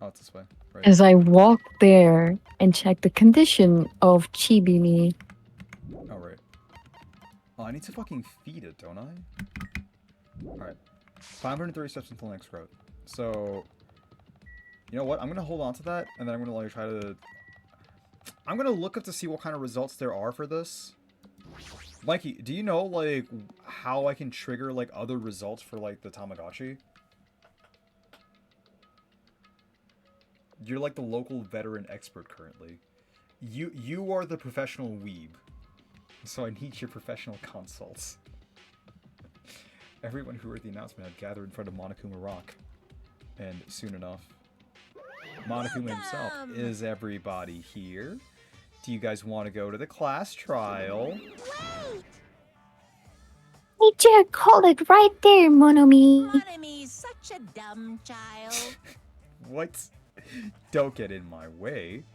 Oh, it's this way. Right. As I walk there and check the condition of Chibini. Oh, right. Oh, I need to fucking feed it, don't I? Alright. 530 steps until the next route. So, you know what? I'm gonna hold on to that, and then I'm gonna like try to... I'm gonna look up to see what kind of results there are for this. Mikey, do you know, like, how I can trigger, like, other results for, like, the Tamagotchi? You're, like, the local veteran expert currently. You are the professional weeb. So I need your professional consults. Everyone who heard the announcement had gathered in front of Monokuma Rock. And soon enough, Monokuma himself. Is everybody here? Do you guys want to go to the class trial? Wait! Teacher, call it right there, Monomi. Monomi's such a dumb child. What? Don't get in my way.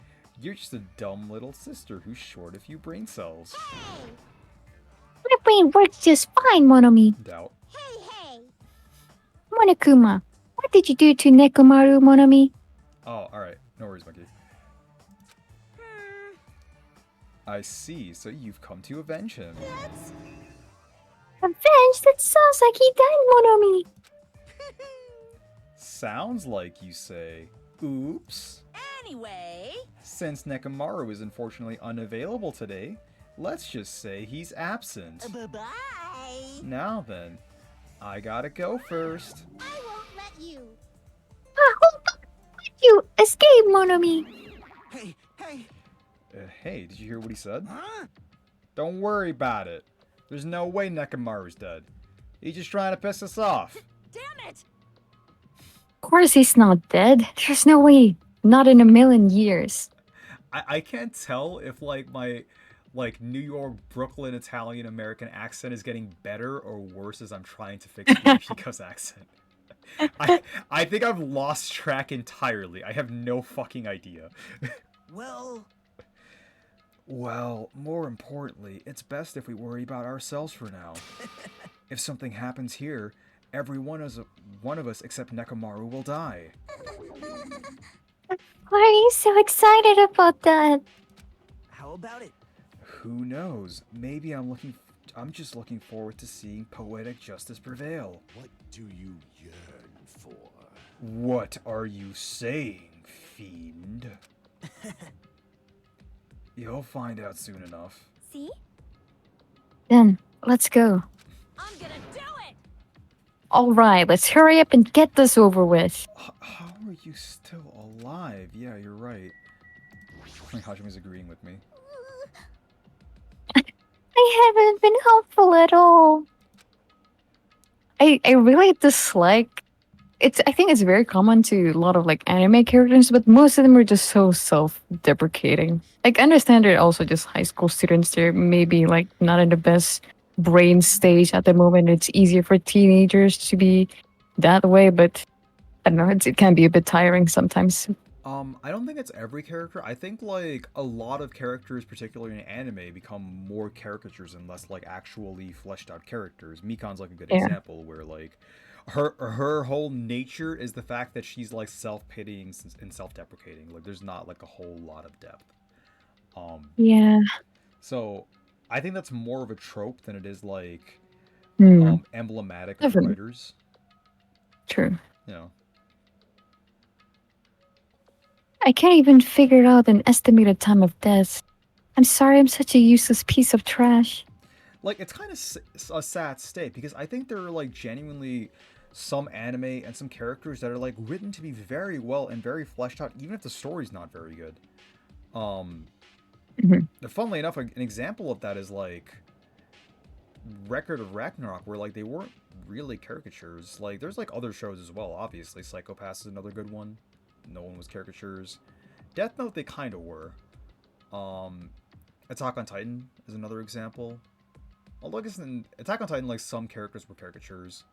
You're just a dumb little sister who's short a few brain cells. Hey! My brain works just fine, Monomi. Doubt. Hey! Monokuma, what did you do to Nekomaru, Monomi? Oh, alright. No worries, Monkey. I see. So you've come to avenge him. Avenge? That sounds like he died, Monomi. Sounds like you say. Oops. Anyway, Since Nekomaru is unfortunately unavailable today, let's just say he's absent. bye-bye. Now then, I gotta go first. I won't let you. Hold on. You escape, Monomi. Hey, hey. Hey, did you hear what he said? Huh? Don't worry about it. There's no way Nekomaru's dead. He's just trying to piss us off. Damn it! Of course he's not dead. There's no way. Not in a million years. I can't tell if like my like New York, Brooklyn, Italian American accent is getting better or worse as I'm trying to fix Yuriko's accent. I think I've lost track entirely. I have no fucking idea. Well, Well, more importantly, it's best if we worry about ourselves for now. If something happens here, every one of us except Nekomaru will die. Why are you so excited about that? how about it? Who knows? Maybe I'm just looking forward to seeing poetic justice prevail. What do you yearn for? What are you saying, fiend? You'll find out soon enough. See? Then, let's go. I'm gonna do it! Alright, let's hurry up and get this over with. How are you still alive? Yeah, you're right. Hajime's agreeing with me. I haven't been helpful at all. I really dislike I think it's very common to a lot of like anime characters, but most of them are just so self-deprecating. Like I understand they're also just high school students. They're maybe like not in the best brain stage at the moment. It's easier for teenagers to be that way, but I don't know, it can be a bit tiring sometimes. I don't think it's every character. I think like a lot of characters, particularly in anime, become more caricatures and less like actually fleshed out characters. Mikan's like a good Yeah. example where like her whole nature is the fact that she's like self-pitying and self-deprecating. Like there's not like a whole lot of depth. Yeah. So I think that's more of a trope than it is like Hmm. emblematic of the Definitely. writers. True. You know. I can't even figure out an estimated time of death. I'm sorry I'm such a useless piece of trash. Like it's kind of a sad state because I think there are like genuinely some anime and some characters that are like written to be very well and very fleshed out, even if the story's not very good. Mhm. Funnily enough, an example of that is like Record of Ragnarok, where like they weren't really caricatures. Like there's like other shows as well. Obviously, Psychopaths is another good one. No one was caricatures. Death Note, they kind of were. Attack on Titan is another example. Although I guess in Attack on Titan, like some characters were caricatures.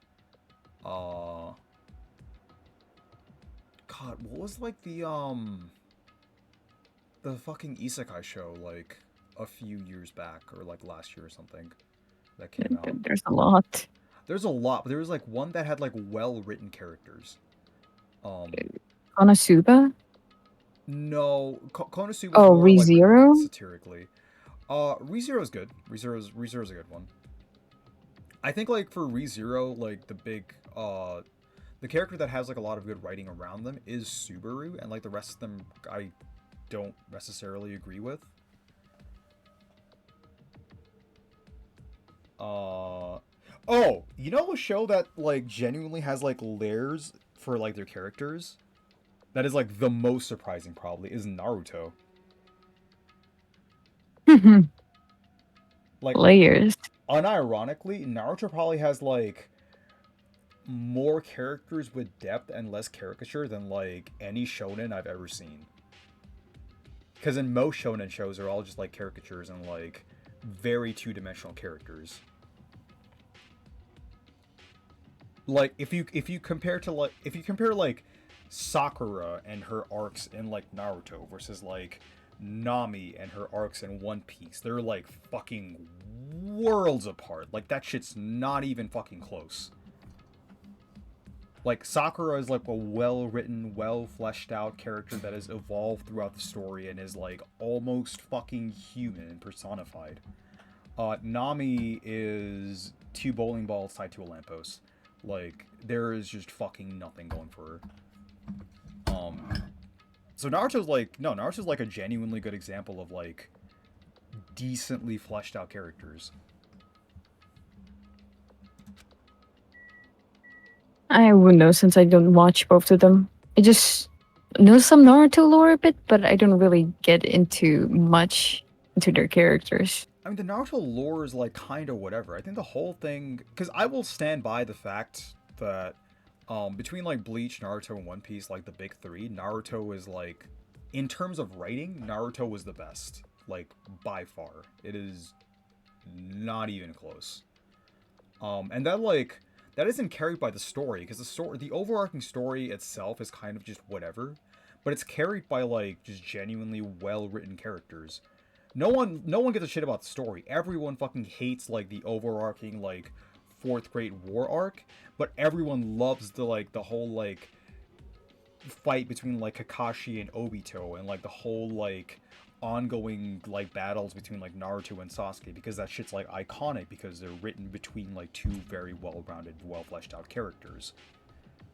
God, what was like the fucking isekai show like a few years back or like last year or something that came out? There's a lot. There's a lot, but there was like one that had like well-written characters. Konosuba? No, Konosuba was Oh, more like written ReZero? satirically. ReZero is good. ReZero's a good one. I think like for ReZero, like the character that has like a lot of good writing around them is Subaru, and like the rest of them I don't necessarily agree with. Oh, you know a show that like genuinely has like layers for like their characters? That is like the most surprising probably is Naruto. Like Layers. unironically, Naruto probably has like more characters with depth and less caricature than like any shonen I've ever seen. Because in most shonen shows, they're all just like caricatures and like very two-dimensional characters. Like if you compare like Sakura and her arcs in like Naruto versus like Nami and her arcs in One Piece, they're like fucking worlds apart. Like that shit's not even fucking close. Like Sakura is like a well-written, well-fleshed-out character that has evolved throughout the story and is like almost fucking human and personified. Nami is two bowling balls tied to a lamppost. Like there is just fucking nothing going for her. So Naruto's like a genuinely good example of like decently fleshed out characters. I wouldn't know since I don't watch both of them. I just know some Naruto lore a bit, but I don't really get into much into their characters. I mean, the Naruto lore is like kind of whatever. I think the whole thing, because I will stand by the fact that between like Bleach, Naruto, and One Piece, like the big three, Naruto is like, in terms of writing, Naruto was the best, like by far. It is not even close. And that isn't carried by the story, because the overarching story itself is kind of just whatever, but it's carried by like just genuinely well written characters. No one gives a shit about the story. Everyone fucking hates like the overarching like fourth Great War arc, but everyone loves the whole like fight between like Kakashi and Obito, and like the whole like ongoing like battles between like Naruto and Sasuke, because that shit's like iconic because they're written between like two very well-rounded, well-fleshed out characters.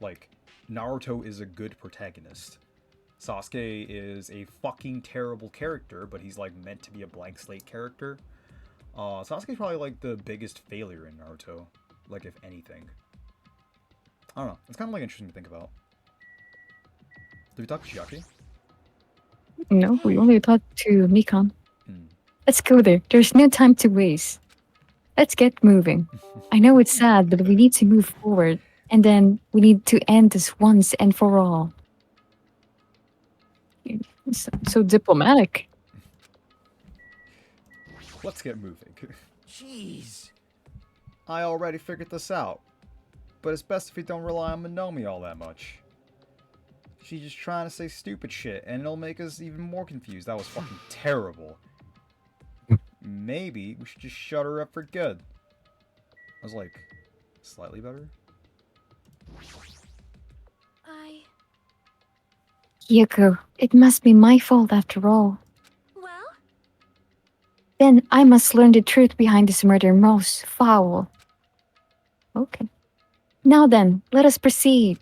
Like Naruto is a good protagonist. Sasuke is a fucking terrible character, but he's like meant to be a blank slate character. Sasuke's probably like the biggest failure in Naruto, like if anything. I don't know. It's kind of like interesting to think about. Did we talk to Chiaki? No, we only talked to Mikan. Hmm. Let's go there. There's no time to waste. Let's get moving. I know it's sad, but we need to move forward. And then we need to end this once and for all. So diplomatic. Let's get moving. Jeez. I already figured this out, but it's best if you don't rely on Minomi all that much. She's just trying to say stupid shit, and it'll make us even more confused. That was fucking terrible. Maybe we should just shut her up for good. I was like, slightly better? Yoko, it must be my fault after all. Well, Then I must learn the truth behind this murder most foul. Okay. Now then, let us proceed.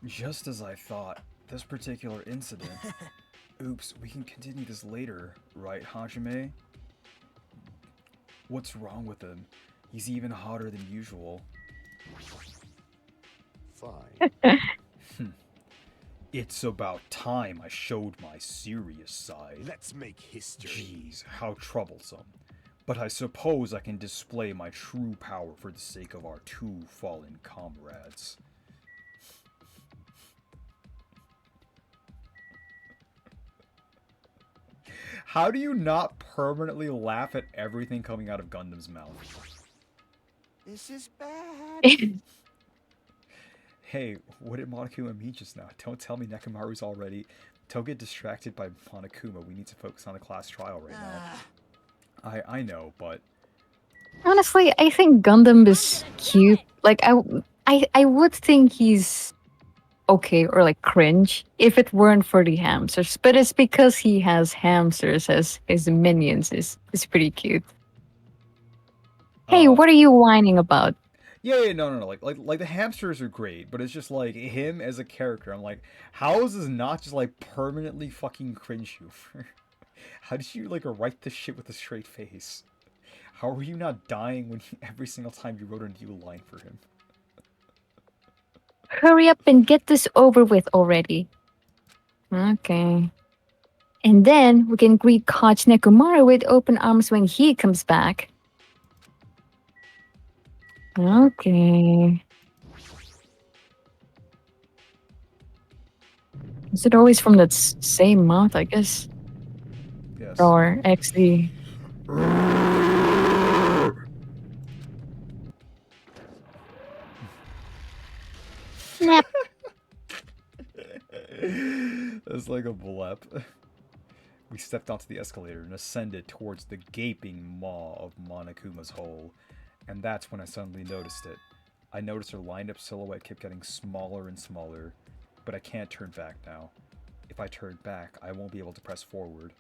Just as I thought, this particular incident... Oops, we can continue this later, right, Hajime? What's wrong with him? He's even hotter than usual. Fine. It's about time I showed my serious side. Let's make history. Jeez, how troublesome. But I suppose I can display my true power for the sake of our two fallen comrades. How do you not permanently laugh at everything coming out of Gundam's mouth? This is bad. Hey, what did Monokuma mean just now? Don't tell me Nekomaru's already... Don't get distracted by Monokuma. We need to focus on the class trial right now. I know, but... Honestly, I think Gundam is cute. Like, I would think he's okay or like cringe if it weren't for the hamsters. But it's because he has hamsters as his minions is pretty cute. Hey, what are you whining about? Yeah, no. Like the hamsters are great, but it's just like him as a character. I'm like, how is this not just like permanently fucking cringe you? How did you like write this shit with a straight face? How were you not dying when every single time you wrote a new line for him? Hurry up and get this over with already. Okay. And then we can greet Koch Nekomaru with open arms when he comes back. Okay. Is it always from that same mouth, I guess? Yes. Or XD? Snap. That's like a blep. We stepped onto the escalator and ascended towards the gaping maw of Monokuma's hole. And that's when I suddenly noticed it. I noticed her lined-up silhouette kept getting smaller and smaller, but I can't turn back now. If I turn back, I won't be able to press forward.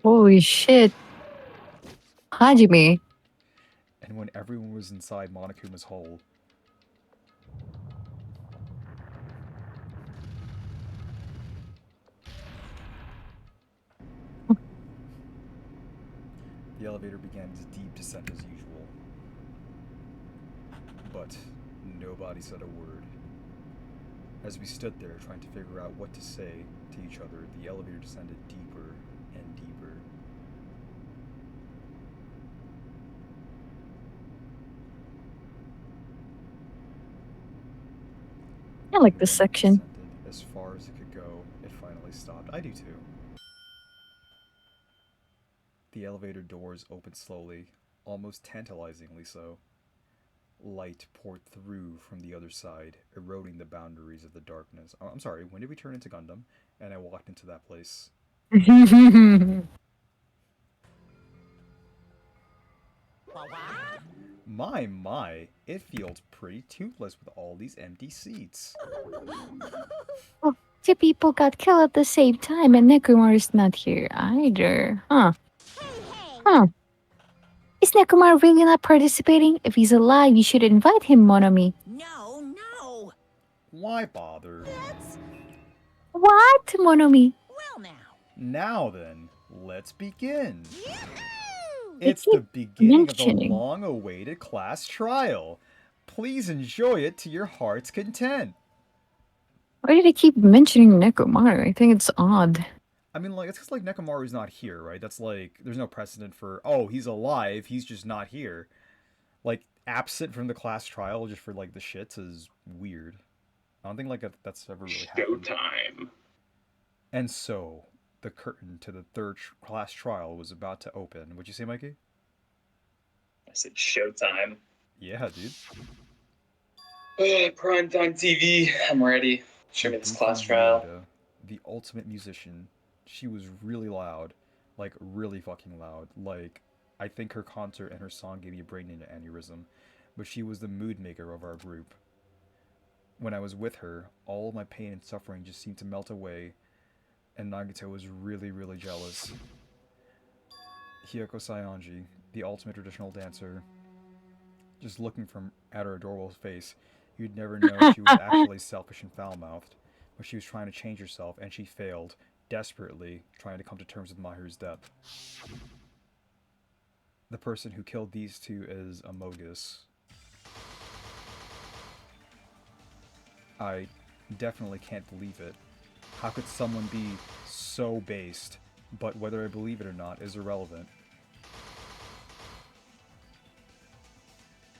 Holy shit. Hajime. And when everyone was inside Monokuma's hole... The elevator began its deep descent as usual. But nobody said a word. As we stood there trying to figure out what to say to each other, the elevator descended deeper and deeper. I like And this when it section. descended as far as it could go, it finally stopped. I do too. The elevator doors opened slowly, almost tantalizingly so. Light poured through from the other side, eroding the boundaries of the darkness. Oh, I'm sorry, when did we turn into Gundam? And I walked into that place. My, it feels pretty toothless with all these empty seats. Oh, two people got killed at the same time, and Nekomaru's not here either. Huh. Huh. Is Nekomaru really not participating? If he's alive, you should invite him, Monomi. No, no. Why bother? What, Monomi? Well, now. Now then, let's begin. They It's the keep beginning of the mentioning. long-awaited class trial. Please enjoy it to your heart's content. Why do they keep mentioning Nekomaru? I think it's odd. I mean, like, it's because, like, Nekomaru's not here, right? That's, like, there's no precedent for, oh, he's alive, he's just not here. Like, absent from the class trial just for, like, the shits is weird. I don't think, like, that's ever really happened. Showtime. And so, the curtain to the third class trial was about to open. What'd you say, Mikey? I said showtime. Yeah, dude. Primetime TV. I'm ready. Show me this class Ibuki trial. Yoda, the ultimate musician. She was really loud. Like, really fucking loud. Like, I think her concert and her song gave me a brain aneurysm. But she was the mood maker of our group. When I was with her, all of my pain and suffering just seemed to melt away, and Nagito was really, really jealous. Hiyoko Saionji, the ultimate traditional dancer, just looking at her adorable face, you'd never know she was actually selfish and foul-mouthed. But she was trying to change herself, and she failed, desperately trying to come to terms with Mahiru's death. The person who killed these two is Amogus. I definitely can't believe it. How could someone be so based? But whether I believe it or not is irrelevant.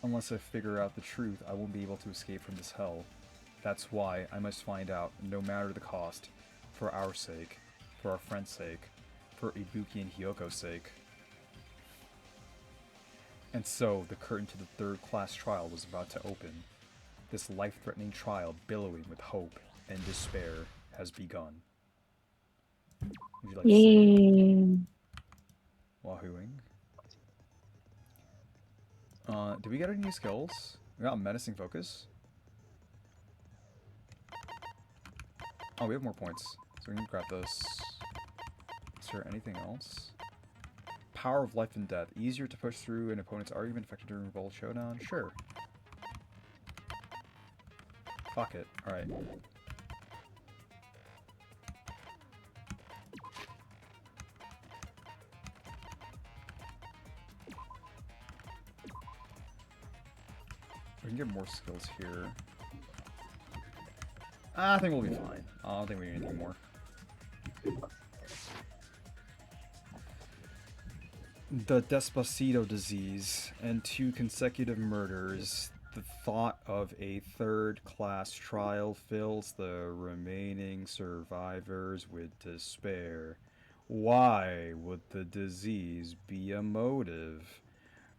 Unless I figure out the truth, I won't be able to escape from this hell. That's why I must find out, no matter the cost. For our sake. For our friend's sake. For Ibuki and Hyoko's sake. And so, the curtain to the third class trial was about to open. This life-threatening trial, billowing with hope and despair, has begun. Would you like to say Yay. wahooing? Did we get any new skills? We got menacing focus. Oh, we have more points. So we can grab this. Is there anything else? Power of life and death. Easier to push through an opponent's argument effective during a bold showdown? Sure. Fuck it. Alright. We can get more skills here. I think we'll be fine. I don't think we need anything more. The Despacito disease and 2 consecutive murders. The thought of a third-class trial fills the remaining survivors with despair. Why would the disease be a motive?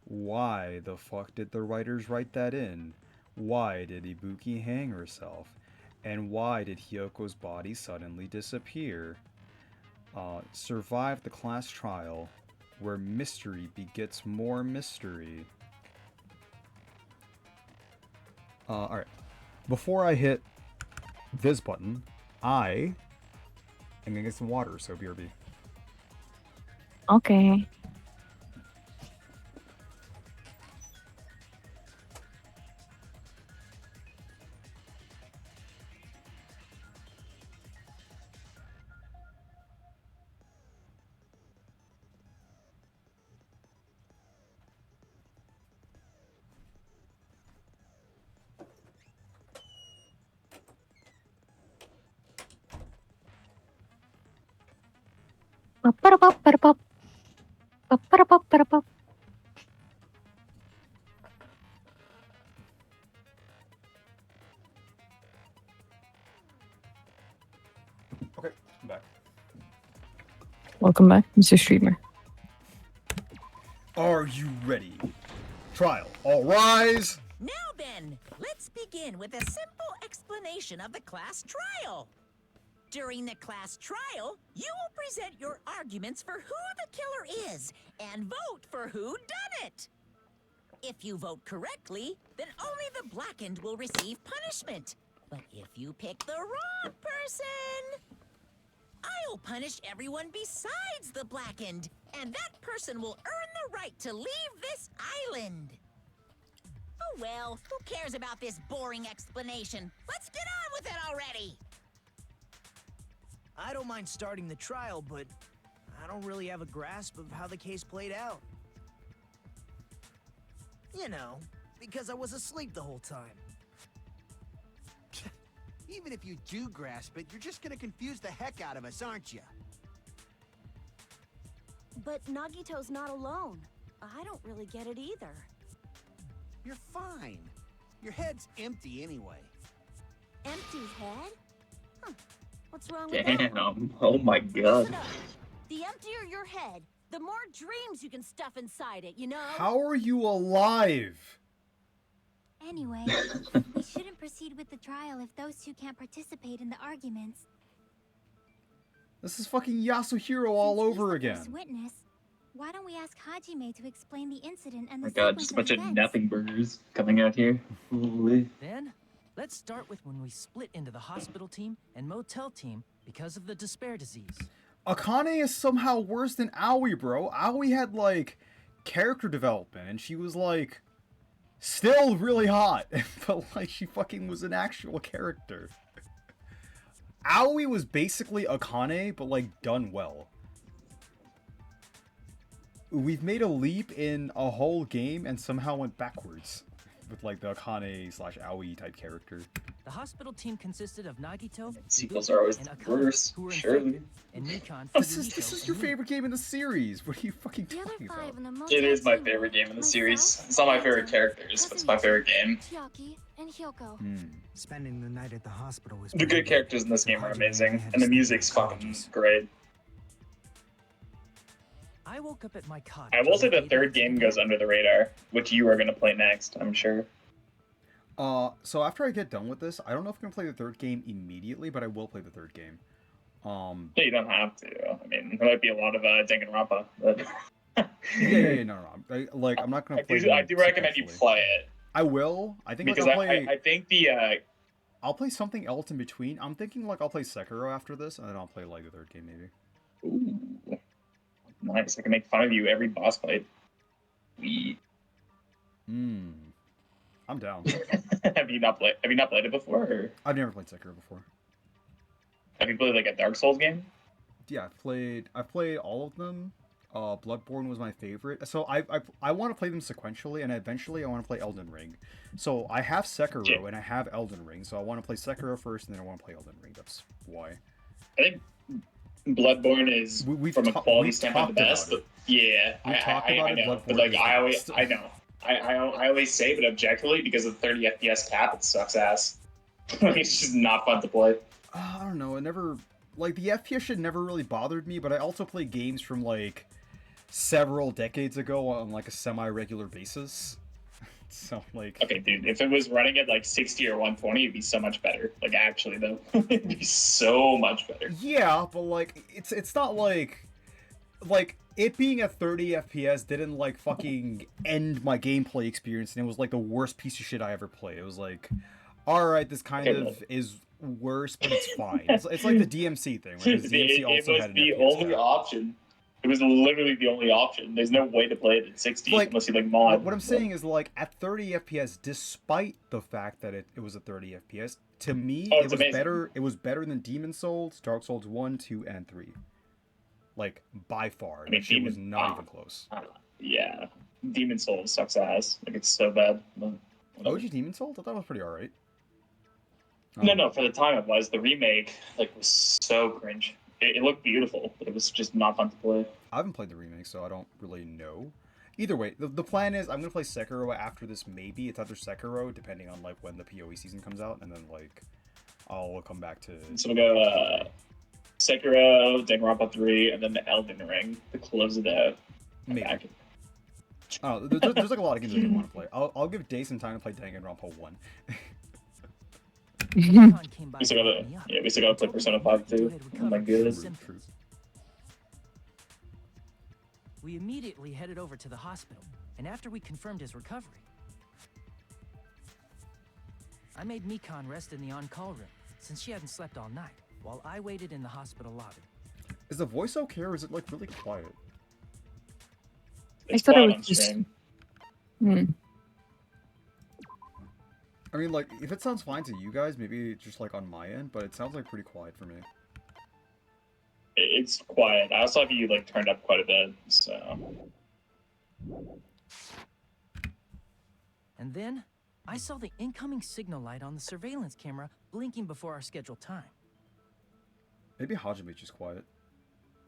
Why the fuck did the writers write that in? Why did Ibuki hang herself? And why did Hyoko's body suddenly disappear? Survive the class trial, where mystery begets more mystery. Alright. Before I hit this button, I am gonna get some water, so BRB. Okay. Ba-ba-da-bop, ba-da-bop. Ba-ba-da-bop, ba-da-bop. Okay, I'm back. Welcome back, Mr. Streamer. Are you ready? Trial. All rise. Now then, let's begin with a simple explanation of the class trial. During the class trial, you will present your arguments for who the killer is and vote for who done it. If you vote correctly, then only the blackened will receive punishment. But if you pick the wrong person, I'll punish everyone besides the blackened, and that person will earn the right to leave this island. Oh well, who cares about this boring explanation? Let's get on with it already! I don't mind starting the trial, but I don't really have a grasp of how the case played out. You know, because I was asleep the whole time. Even if you do grasp it, you're just gonna confuse the heck out of us, aren't you? But Nagito's not alone. I don't really get it either. You're fine. Your head's empty anyway. Empty head? Huh. What's wrong with that? Damn. Oh my god. Listen up. The emptier your head, the more dreams you can stuff inside it, you know? How are you alive? Anyway, we shouldn't proceed with the trial if those two can't participate in the arguments. This is fucking Yasuhiro all Since he's over the again. first witness, why don't we ask Hajime to explain the incident and Oh the my god, sequence just a bunch of events? nothing burgers coming out here. Holy. Then, let's start with when we split into the hospital team and motel team because of the despair disease. Akane is somehow worse than Aoi, bro. Aoi had, like, character development, and she was, like, still really hot. But, like, she fucking was an actual character. Aoi was basically Akane, but, like, done well. We've made a leap in a whole game and somehow went backwards. With, like, the Akane/Aoi type character. The hospital team consisted of Nagito, Sequels Ibuki, are always and the Akane, worst, who were surely. infected, and Nikon, This Fujihiko, is your and me. favorite game in the series. What are you fucking The other talking about? five in the motel It is my team favorite were game in the myself, series. It's not my favorite Kaito, characters, but it's my favorite game. Chiaki, and Hyoko. Spending the night at the hospital was The good characters in this game are amazing, and the music's fucking great. I woke up at my cot. I will say the and third game goes under the radar, which you are going to play next, I'm sure. So after I get done with this, I don't know if I'm gonna play the third game immediately, but I will play the third game. Yeah, you don't have to. I mean, there might be a lot of Danganronpa, but... Yeah, no. I'm not gonna play. I do recommend you sequentially. play it. I will. I think Because like, I'll play. I think the... I'll play something else in between. I'm thinking like I'll play Sekiro after this, and then I'll play like the third game maybe. Ooh. Nice. I can make fun of you every boss fight. Wee. I'm down. Have you not played it before? Or I've never played Sekiro before. have you played like a Dark Souls game? Yeah, I've played all of them. Bloodborne was my favorite. So I want to play them sequentially, and eventually I want to play Elden Ring. So I have Sekiro and I have Elden Ring. So I want to play Sekiro first, and then I want to play Elden Ring. That's why. I think Bloodborne is from a quality standpoint the best. But yeah, I know. But like I know. I always say, but objectively, because of the 30 FPS cap, it sucks ass. It's just not fun to play. I don't know. It never like the FPS shit never really bothered me, but I also play games from like several decades ago on like a semi-regular basis. So like, okay, dude, if it was running at like 60 or 120, it'd be so much better. Like actually, though, it'd be so much better. Yeah, but like it's not like it being at 30 FPS didn't like fucking end my gameplay experience, and it was like the worst piece of shit I ever played. It was like, all right, this kind of is worse, but it's fine. It's like the DMC thing. Right? DMC also it was had an the FPS only cap. option. It was literally the only option. There's no way to play it at 60 Like, unless you like mod. What I'm saying is like at 30 FPS, despite the fact that it was at 30 FPS, to me it was amazing. better. It was better than Demon Souls, Dark Souls 1, 2, and 3. Like by far, that shit was not even close. Yeah, Demon Souls sucks ass. Like it's so bad. But OG Demon Souls, I thought it was pretty alright. No, for the time it was. The remake like was so cringe. It looked beautiful, but it was just not fun to play. I haven't played the remake, so I don't really know. Either way, the plan is I'm gonna play Sekiro after this. Maybe it's either Sekiro, depending on like when the PoE season comes out, and then like I'll come back to. So we'll go Sekiro, Danganronpa 3, and then the Elden Ring to close it out. Maybe. Oh, there's like a lot of games I do want to play. I'll give Day some time to play Danganronpa 1. We still gotta play Persona 5 too. Oh my goodness. We immediately headed over to the hospital, and after we confirmed his recovery, I made Mikan rest in the on-call room, since she hadn't slept all night, while I waited in the hospital lobby. Is the voice okay, or is it like really quiet? It's quiet on stream. I mean, like, if it sounds fine to you guys, maybe it's just like on my end, but it sounds like pretty quiet for me. It's quiet. I also have you like turned up quite a bit, so. And then I saw the incoming signal light on the surveillance camera blinking before our scheduled time. Maybe Hajime just quiet.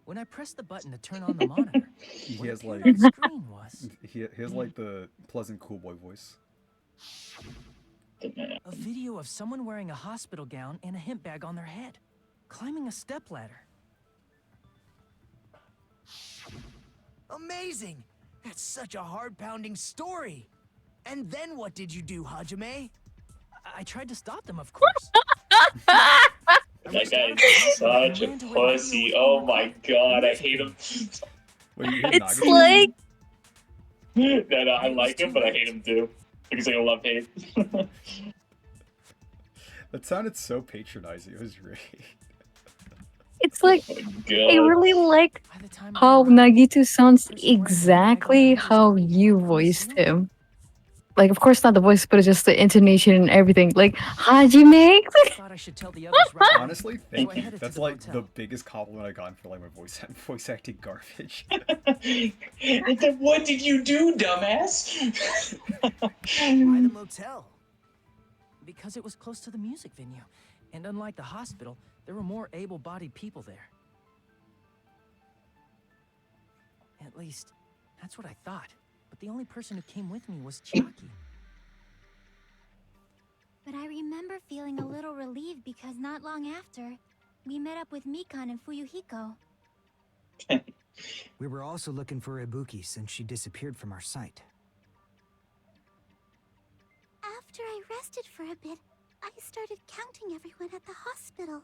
When I pressed the button to turn on the monitor, he has like the screen was he has like the pleasant cool boy voice. A video of someone wearing a hospital gown and a hemp bag on their head, climbing a stepladder. Amazing! That's such a heart-pounding story. And then what did you do, Hajime? I tried to stop them, of course. That guy is such a pussy. Oh my god, I hate him. Wait, you hate It's Nagini? like No, I like him, but I hate him too. Because like a love-hate. That sounded so patronizing. It was great. it's like Oh my I god. really like how Nagito sounds exactly how you voiced him. Like, of course, not the voice, but just the intonation and everything. Like, Hajime? Thought I should tell the others right away. Honestly, So thank I you. headed to That's the like hotel. the biggest compliment I've gotten for like my voice acting garbage. And then what did you do, dumbass? Why the motel? Because it was close to the music venue. And unlike the hospital, there were more able-bodied people there. At least, that's what I thought. But the only person who came with me was Chiaki. But I remember feeling a little relieved because not long after, we met up with Mikan and Fuyuhiko. We were also looking for Ibuki since she disappeared from our site. After I rested for a bit, I started counting everyone at the hospital.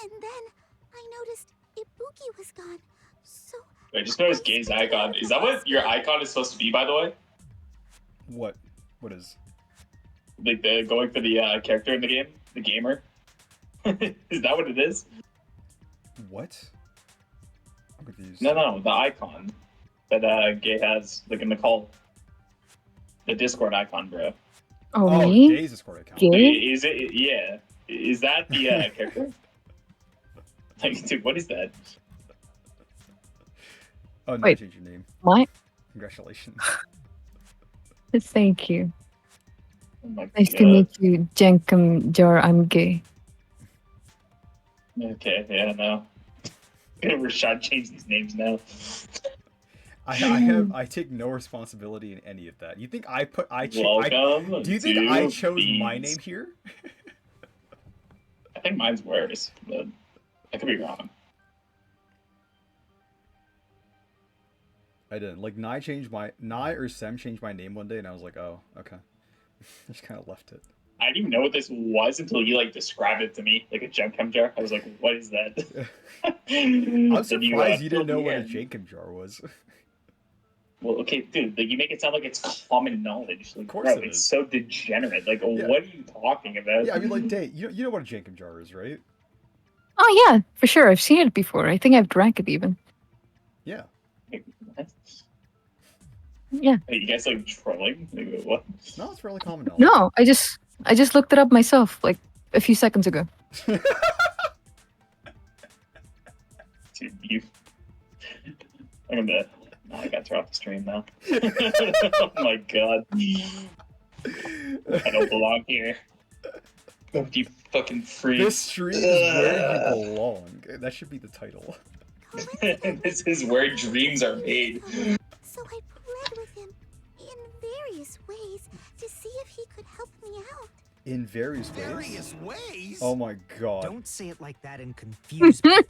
And then I noticed Ibuki was gone, so... I just noticed Gay's icon. Is that what your icon is supposed to be, by the way? What? What is? Like the going for the character in the game, the gamer. Is that what it is? What? I'm confused. No, the icon that Gay has, like in the call. The Discord icon, bro. Oh, me? Gay's Discord account. Gay? Is it? Yeah. Is that the character? Like, dude, what is that? Oh, no, Wait. change your name. What? Congratulations. Thank you. Oh my Nice to God. meet you, Jenkum Jar. I'm gay. Okay, yeah, no. Rashad changed these names now. I take no responsibility in any of that. You think I Welcome do you think to I chose my Beans. name here? I think mine's worse, but I could be wrong. I didn't. Like Nye or Sem changed my name one day, and I was like, oh, okay. Just kind of left it. I didn't even know what this was until you like described it to me, like a Jenkem jar. I was like, "What is that?" I'm surprised you didn't know what a Jenkem jar was. Well, okay, dude, like you make it sound like it's common knowledge. Like, Of course bro, it it's is. so degenerate. Like, Yeah. what are you talking about? Yeah, I mean, like, Day, you know what a Jenkem jar is, right? Oh, yeah, for sure. I've seen it before. I think I've drank it even. Yeah. Like, what? Yeah. Are you guys like trolling? Like, what? No, it's fairly common knowledge. No, I just looked it up myself, like, a few seconds ago. Dude, you. I got thrown off the stream now. Oh my god. I don't belong here. You fucking freak. This stream is where you belong. That should be the title. This is where dreams are made. So I pled with him in various ways to see if he could help me out. In various ways? Various ways? Oh my god. Don't say it like that and confuse people.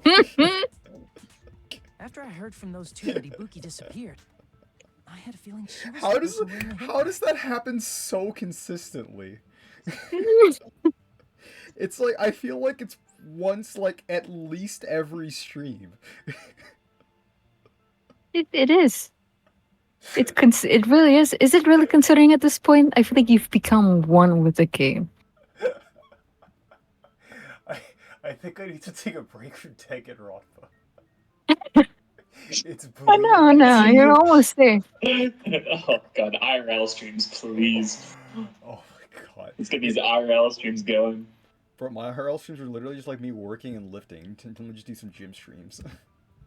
After I heard from those two that Ibuki disappeared, I had a feeling she was How does that happen so consistently? It's like, I feel like it's once, like, at least every stream. It is. It really is. Is it really considering at this point? I feel like you've become one with the game. I think I need to take a break from Danganronpa. It's No, you're almost there. Oh god, IRL streams, please. Oh my god. Let's get these IRL streams going. Bro, my IRL streams are literally just like me working and lifting. Let me just do some gym streams.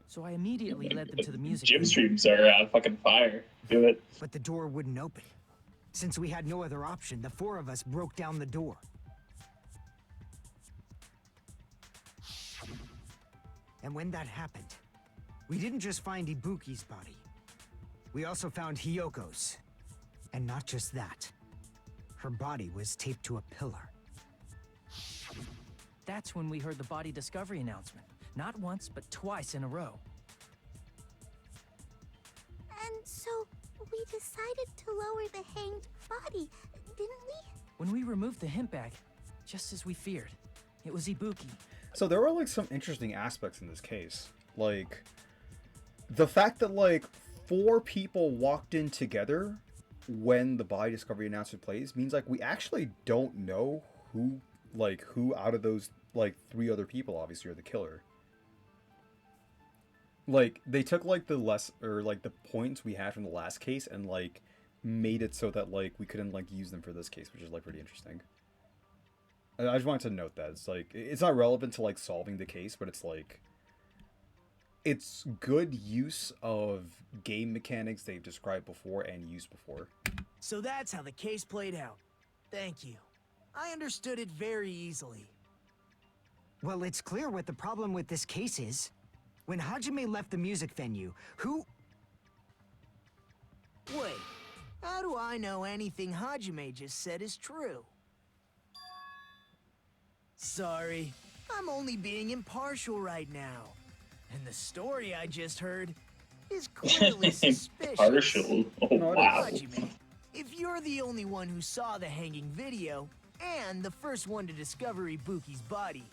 So I immediately led them to the music. Gym streams are fucking fire. Do it. But the door wouldn't open. Since we had no other option, the four of us broke down the door. And when that happened, we didn't just find Ibuki's body. We also found Hiyoko's. And not just that. Her body was taped to a pillar. That's when we heard the body discovery announcement. Not once, but twice in a row. And so we decided to lower the hanged body, didn't we? When we removed the hemp bag, just as we feared, it was Ibuki. So there were like some interesting aspects in this case. Like, the fact that like 4 people walked in together when the body discovery announcement plays means like we actually don't know who out of those like 3 other people obviously are the killer. Like, they took like the points we had from the last case and like made it so that like we couldn't like use them for this case, which is like pretty interesting. I just wanted to note that it's like it's not relevant to like solving the case, but it's like it's good use of game mechanics they've described before and used before. So that's how the case played out. Thank you. I understood it very easily. Well, it's clear what the problem with this case is. When Hajime left the music venue, who... Wait, how do I know anything Hajime just said is true? Sorry, I'm only being impartial right now. And the story I just heard is clearly suspicious. Partial? Oh, wow. Hajime, if you're the only one who saw the hanging video, and the first one to discover Ibuki's body,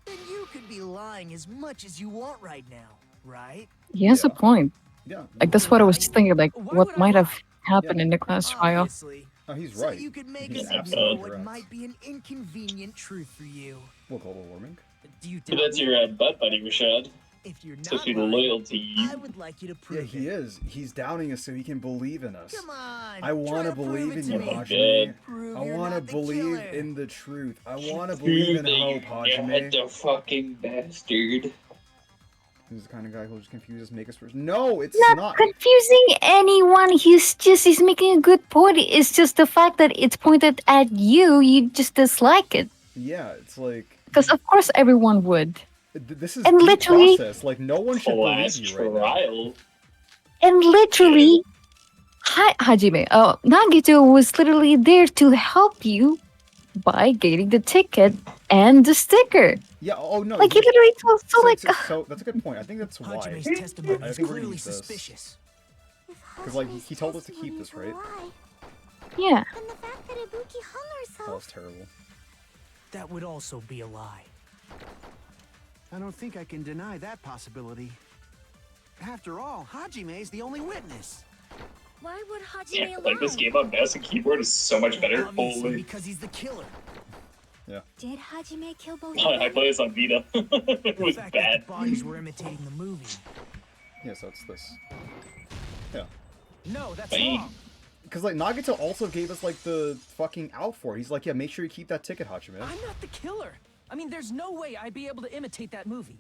then you could be lying as much as you want right now, right? He has a point. Yeah. Like, that's what I was thinking, like, what might have happened in the class trial. Obviously. Oh, he's So right. you could make He's us ignore absolutely what correct. might be an inconvenient truth for you. What, global warming? Do you So doubt that's me? your butt buddy, Rashad. If you're So not she's lying, loyal to you. I would like you to Yeah, prove he it. is. He's doubting us so he can believe in us. Come on. I want to try believe prove it in to you, me. Hajime. Prove I you're want to not the believe killer. in the truth. I want to believe in hope, You're Hajime. the fucking bastard. He's the kind of guy who'll just confuse us, make us first. No, it's Not not. confusing anyone. He's making a good point. It's just the fact that it's pointed at you. You just dislike it Yeah, it's like because of course everyone would. this is And due literally- process. Like no one should believe Class you right now. trial. And literally, Hajime, Nagito was literally there to help you by getting the ticket and the sticker. Yeah. Oh no. Like he literally told. So like, so that's a good point. I think that's why. Hajime's testimony I is think we're gonna clearly use this. suspicious. If 'Cause, like, Hajime's he told us to keep testimony this, is a right? lie, yeah. then the fact that Ibuki hung That herself. was terrible. That would also be a lie. I don't think I can deny that possibility. After all, Hajime is the only witness. Why would Hajime Yeah, lie? like this game on mouse and keyboard is so much better. Obviously, Holy. because he's the killer. Did Hajime kill both I of them? play this on Vita. It The was fact bad. that the bodies were imitating the movie. Yeah. So it's this. No, that's Bang. wrong. Because like Nagito also gave us like the fucking out for it. He's like, yeah, make sure you keep that ticket, Hajime. I'm not the killer. I mean, there's no way I'd be able to imitate that movie.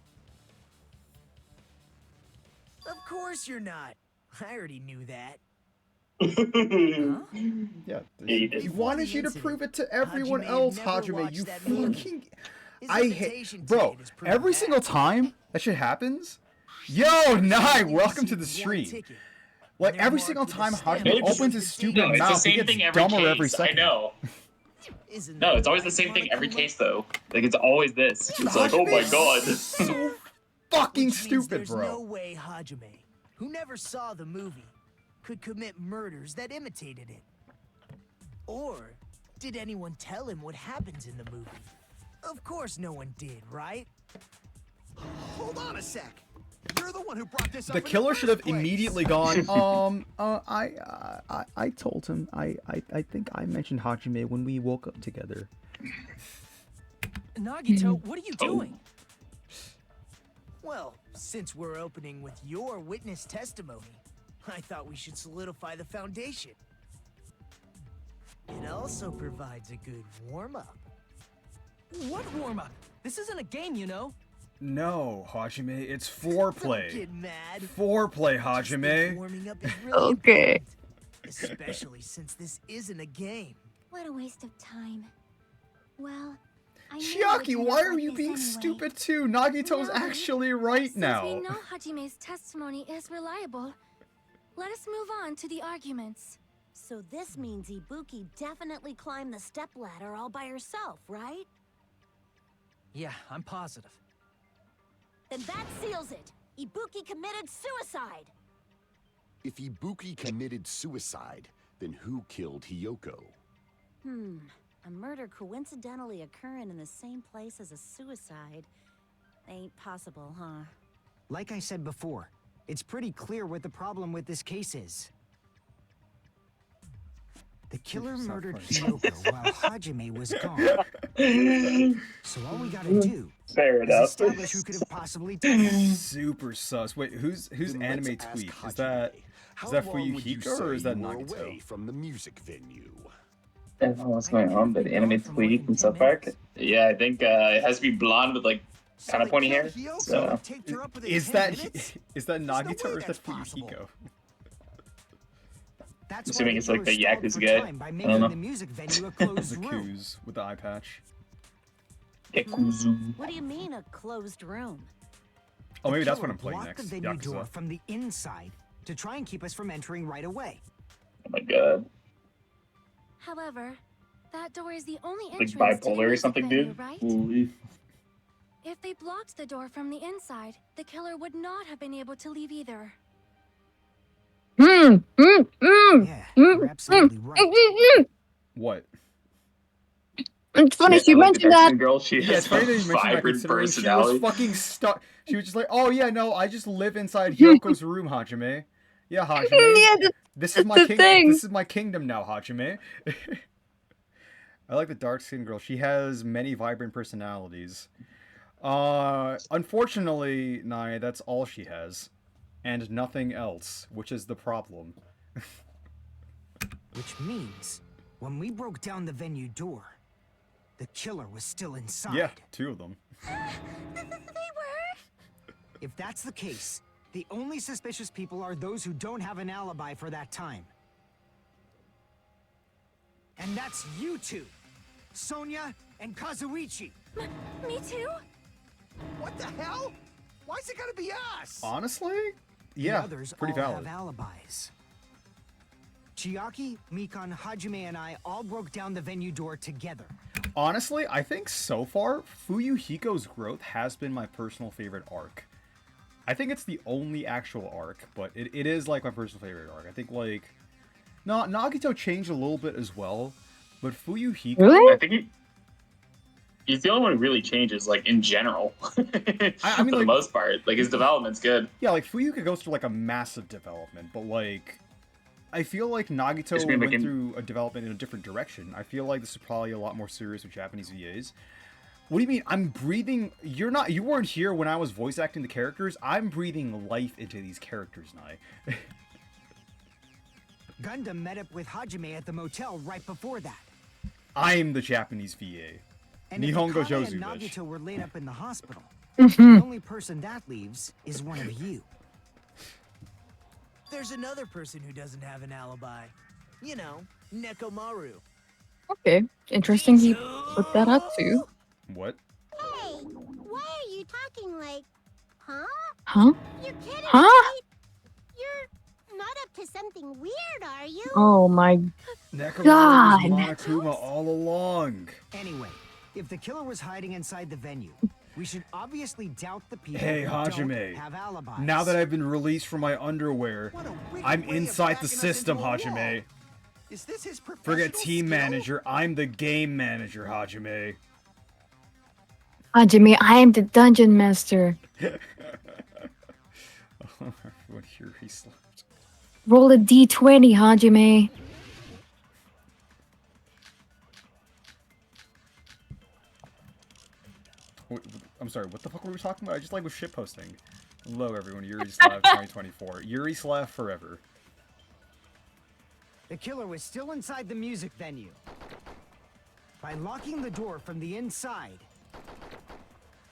Of course you're not. I already knew that. Huh? Yeah, He he wanted you to prove it to everyone else, Hajime. You fucking. I hate, bro. Every single time that shit happens, yo, Nye, welcome to the stream. Like every single time Hajime opens his stupid it's the mouth, he same gets thing every dumber every case. I second. know. No, it's always the same thing every case, though. Like, it's always this. It's like, oh my god. So fucking stupid, there's bro. no way Hajime, who never saw the movie, could commit murders that imitated it. Or did anyone tell him what happens in the movie? Of course no one did, right? Hold on a sec. You're the one who brought this up. The killer should have immediately gone. I told him. I think I mentioned Hajime when we woke up together. Nagito, what are you doing? Well, since we're opening with your witness testimony, I thought we should solidify the foundation. It also provides a good warm-up. What warm-up? This isn't a game, you know. No, Hajime, it's foreplay. Don't get mad. Foreplay, Hajime. Warming up is really Okay. important, especially since this isn't a game. What a waste of time. Well, I knew it would Chiaki, turn why out are like you this being anyway. stupid too? Nagito's No, actually right Since now. we know Hajime's testimony is reliable, let us move on to the arguments. So this means Ibuki definitely climbed the stepladder all by herself, right? Yeah, I'm positive. Then that seals it. Ibuki committed suicide. If Ibuki committed suicide, then who killed Hiyoko? A murder coincidentally occurring in the same place as a suicide. Ain't possible, huh? Like I said before, it's pretty clear what the problem with this case is. The killer murdered Hiyoko while Hajime was gone. So all we gotta do Fair is enough. establish who could have possibly done it. Super sus. Wait, who's Then anime let's ask tweet? Is Hajime, that how that long would you Fuyuhiko or is say that you were Nagito? away from the music venue? I don't know what's going on, but anime tweet from South Park. Yeah, I think it has to be blonde with like kind of pointy hair. So Is that Nagito or is that Fuyuhiko? That's I'm assuming why it's like the killer stalled Yakuza for guy. time by I making don't know. the music venue a closed The room. Kuz with the eye patch. What do you mean a closed room? Oh, maybe The that's what killer I'm playing blocked next. the venue door Yakuza. from the inside to try and keep us from entering right away. Oh my god. However, that door is the only Like entrance to the bipolar or music something, venue, dude. right? Holy. If they blocked the door from the inside, the killer would not have been able to leave either. Yeah, you're absolutely right. What? It's funny Yeah, you like the mentioned that. Mexican girl, she Yeah, has it's funny that you mentioned that vibrant considering she was personality. fucking stuck. She was just like, oh yeah, no, I just live inside Hyoko's room, Hajime. Yeah, Hajime. Yeah, This is my the thing. This is my kingdom now, Hajime. I like the dark-skinned girl. She has many vibrant personalities. Unfortunately, Nai, that's all she has. And nothing else, which is the problem. Which means, when we broke down the venue door, the killer was still inside. Yeah, two of them. They were? If that's the case, the only suspicious people are those who don't have an alibi for that time. And that's you two, Sonia and Kazuichi. Me too? What the hell? Why's it gotta be us? Honestly? The Yeah, others pretty all valid. have alibis. Chiaki, Mikan, Hajime, and I all broke down the venue door together. Honestly, I think so far, Fuyuhiko's growth has been my personal favorite arc. I think it's the only actual arc, but it is like my personal favorite arc. I think like... No, Nagito changed a little bit as well, but Fuyuhiko... Really? I think he's the only one who really changes, like, in general. I mean, for the like- most part. Like, his development's good. Yeah, like, Fuyuhiko goes through like a massive development, but like... I feel like Nagito Just mean, like, went in- through a development in a different direction. I feel like this is probably a lot more serious with Japanese VAs. What do you mean? I'm breathing... You weren't here when I was voice acting the characters. I'm breathing life into these characters, Nai. Gundam met up with Hajime at the motel right before that. I'm the Japanese VA. And if Nihongo Akane Jozu, and bitch. Nagito were laid up in the hospital, the only person that leaves is one of you. There's another person who doesn't have an alibi. You know, Nekomaru. Okay, interesting. He put that up too. What? Hey, why are you talking like, huh? Huh? You're kidding, Huh? right? You're not up to something weird, are you? Oh my Nekomaru God. was Monokuma all along. Anyway, if the killer was hiding inside the venue, we should obviously doubt the people Hey, who Hajime. don't have alibis. Now that I've been released from my underwear, What a wicked I'm way of inside backing the us system, into a wall. Hajime. Is this his Forget professional team skill? manager, I'm the game manager, Hajime. Hajime, I am the dungeon master. When Yuri slept. Roll a d20, Hajime. Wait, I'm sorry, what the fuck were we talking about? I just like was shitposting. Hello everyone, Yuri Slav 2024. Yuri Slav forever. The killer was still inside the music venue. By locking the door from the inside,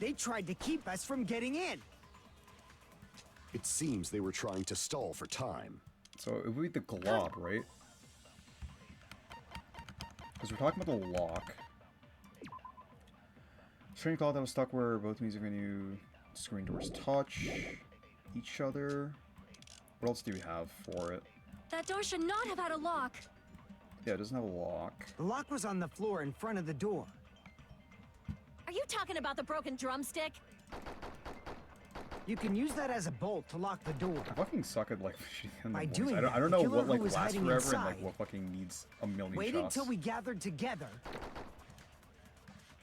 they tried to keep us from getting in. It seems they were trying to stall for time. So it would be the glob, right? Because we're talking about the lock. Strange glob that was stuck where both music venue screen doors touch each other. What else do we have for it? That door should not have had a lock. Yeah, it doesn't have a lock. The lock was on the floor in front of the door. Are you talking about the broken drumstick? You can use that as a bolt to lock the door. I fucking suck at like shooting By the doing I that, don't the know killer what who like was lasts hiding forever and like inside what fucking needs a million waited shots. till we gathered together,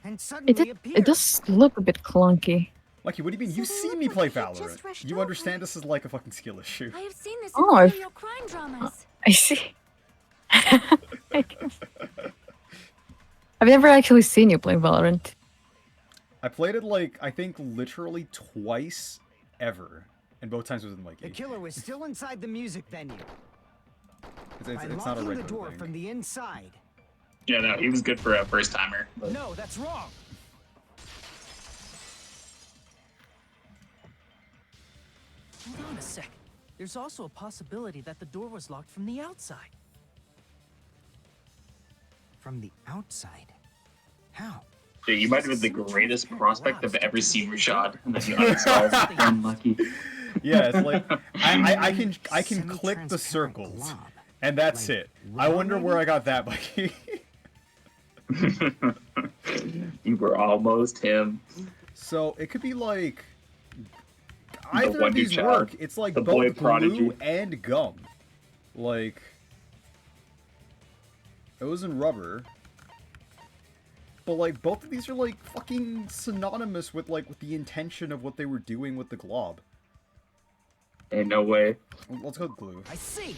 and suddenly appeared. It does look a bit clunky. Lucky, what do you mean? So You they see look me like play they Valorant. just rushed You over. understand this is like a fucking skill issue. I have seen this Oh, in I've- serial crime dramas. I see. I've never actually seen you play Valorant. I played it like, I think literally twice ever. And both times it was in like The killer was still inside the music venue. it's By not a locking the regular door thing. from the inside. Yeah, no, he was good for a first timer. But... No, that's wrong. Hold on a sec. There's also a possibility that the door was locked from the outside. From the outside? How? Dude, you might have been the greatest prospect I've ever seen, Rashad. And then you uninstalled. Unlucky. Yeah, it's like I can click the circles, and that's it. I wonder where I got that, Mikey. You were almost him. So it could be like The either of Wonder these Child, work. It's like the boy both glue prodigy. and gum. Like it was in rubber. But like both of these are like fucking synonymous with like with the intention of what they were doing with the glob. Ain't no way. Let's go with glue. I see.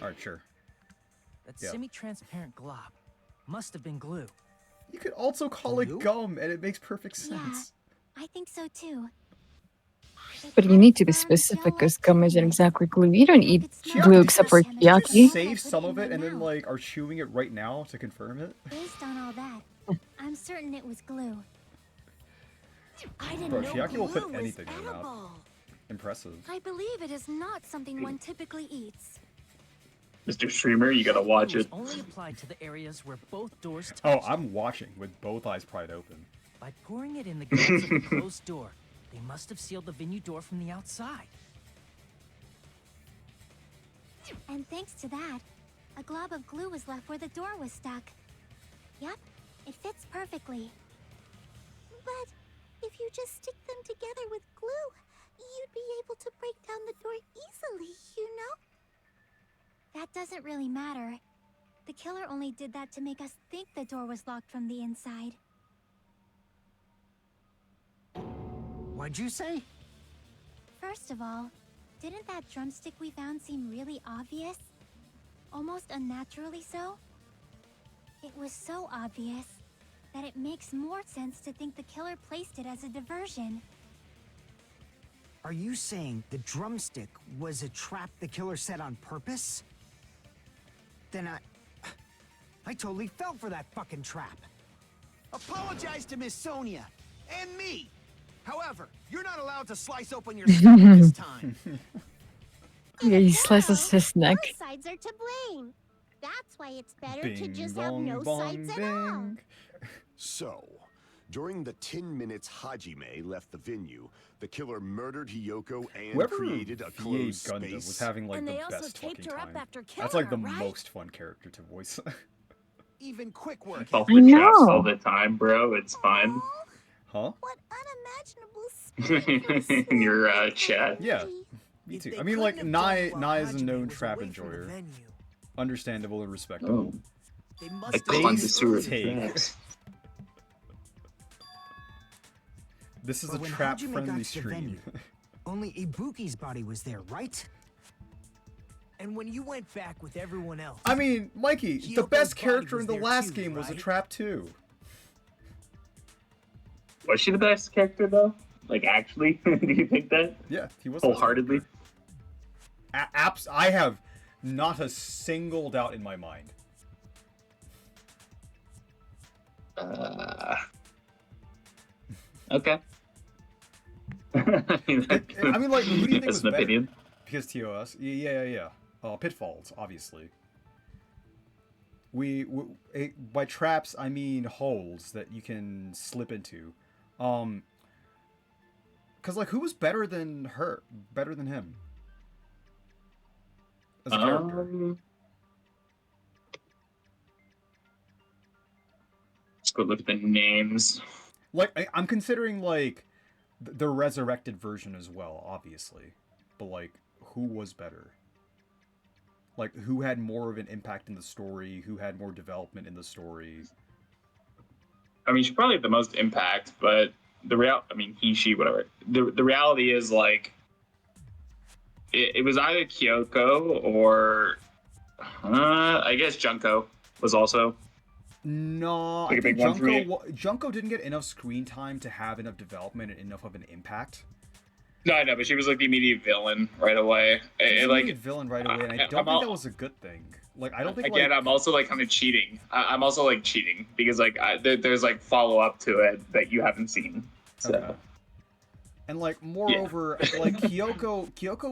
Alright, sure. That Yeah. semi-transparent glob must have been glue. You could also call Glue? it gum, and it makes perfect Yeah. sense. I think so too. But you need to be specific because gum isn't exactly glue. You don't eat glue except for Did you Yaki. save some of it and then like are chewing it right now to confirm it? Based on all that, I'm certain it was glue. I didn't Bro, know Chiaki will glue put was anything in that. edible. Impressive. I believe it is not something one typically eats. Mr. Streamer, you gotta watch Glue is it. only applied to the areas where both doors Oh, touch. I'm watching with both eyes pried open. By pouring it in the gaps of the closed door, they must have sealed the venue door from the outside. And thanks to that, a glob of glue was left where the door was stuck. Yep, it fits perfectly. But if you just stick them together with glue, you'd be able to break down the door easily, you know? That doesn't really matter. The killer only did that to make us think the door was locked from the inside. What'd you say? First of all, didn't that drumstick we found seem really obvious? Almost unnaturally so? It was so obvious that it makes more sense to think the killer placed it as a diversion. Are you saying the drumstick was a trap the killer set on purpose? Then I totally fell for that fucking trap. Apologize to Miss Sonia and me. However, you're not allowed to slice open your stomach this time. Yeah, he slices his neck. Both sides are to blame. That's why it's better to Bing, just have bong, no bong, sides at all. bing. So, during the 10 minutes Hajime left the venue, the killer murdered Hiyoko and Whoever created a VA closed Gundam space. was having like And the they also best taped fucking her up time. after That's killing like the her, right? most fun character to voice. Even quick work. Off I the traps know. all the time, bro. It's fun. Huh? What unimaginable spirit for a In your slow like chat. Yeah, me. me If too. they I mean, couldn't like, have done it Nye while is a Hajime known was trap away from the enjoyer. venue, Understandable and respectable. they A must have connoisseur of take. traps. This is But a when Hajime trap-friendly got to the stream. venue, only Ibuki's body was there, right? And when you went back with everyone else, I mean, Mikey, the Hyoko's best body character was in the there last too, game was a right? trap too. Was she the best character though? Like actually, do you think that? Yeah, he was the best Wholeheartedly. character. I have not a single doubt in my mind. Okay. I mean, like, who do you think That's was an better? opinion. Because TOS, yeah. Pitfalls, obviously. By traps, I mean holes that you can slip into. Cause like, who was better than her? Better than him? As a character. Let's go look at the names. Like, I'm considering like the resurrected version as well, obviously. But like, who was better? Like, who had more of an impact in the story? Who had more development in the story? I mean, she probably had the most impact, but he, she, whatever. The reality is like, it was either Kyoko or, I guess Junko was also. No, Like I a big think one for me. Junko didn't get enough screen time to have enough development and enough of an impact. No, I know, but she was like the immediate villain right away. She was And, a like, villain right away, and I don't think that was a good thing. Like, I don't think again, like, I'm also like kind of cheating. I'm also like cheating because like there's like follow up to it that you haven't seen. So. Okay. And like, moreover, like Kyoko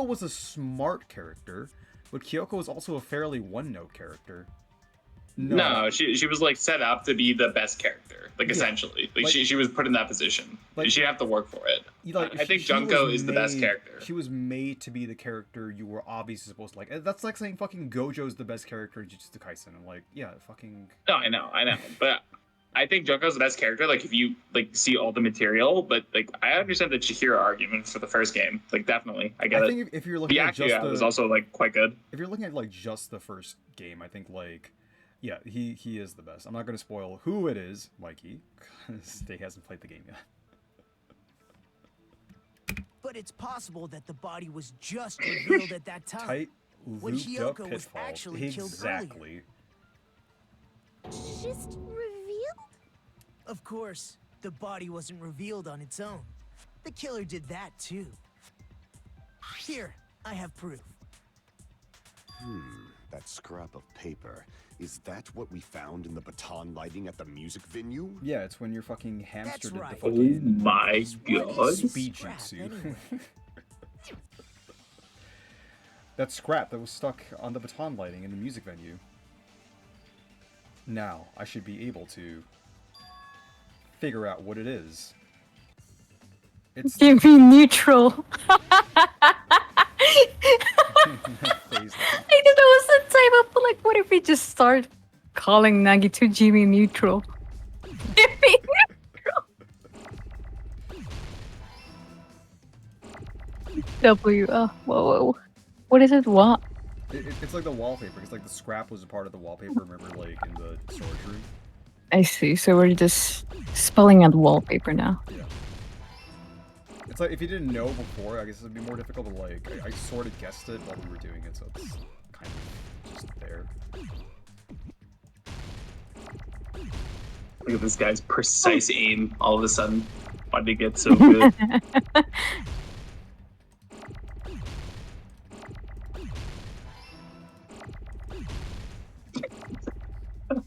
was a smart character, but Kyoko was also a fairly one-note character. No, she was like set up to be the best character, like essentially. Like she was put in that position. Like she'd have to work for it. Like, I think Junko is the best character. She was made to be the character you were obviously supposed to like. That's like saying fucking Gojo's the best character in Jujutsu Kaisen. I'm like, yeah, fucking. No, I know, but I think Junko's the best character. Like if you like see all the material, but like I understand the Chihiro argument for the first game. Like definitely, I get it. I think if you're looking at just the, was also like quite good. If you're looking at like just the first game, I think like. Yeah, he is the best. I'm not going to spoil who it is, Mikey, because he hasn't played the game yet. But it's possible that the body was just revealed at that time. Tight, when looped up Hiyoko was pitfall. actually killed Exactly. Just revealed? Of course, the body wasn't revealed on its own. The killer did that too. Here, I have proof. That scrap of paper. Is that what we found in the baton lighting at the music venue? Yeah, it's when you're fucking hamstered right. at the fucking... Oh my god. Speed jutsu. Anyway. That scrap that was stuck on the baton lighting in the music venue. Now, I should be able to figure out what it is. It's... Give me neutral. I thought that was the type of like, what if we just start calling Nagito Jimmy neutral? Jimmy neutral. W. Whoa. What is it? What? It's like the wallpaper. It's like the scrap was a part of the wallpaper. Remember, like in the storage room. I see. So we're just spelling out wallpaper now. Yeah. It's like, if you didn't know before, I guess it would be more difficult, but like, I sort of guessed it while we were doing it, so it's kind of just there. Look at this guy's precise aim all of a sudden. Why did it get so good?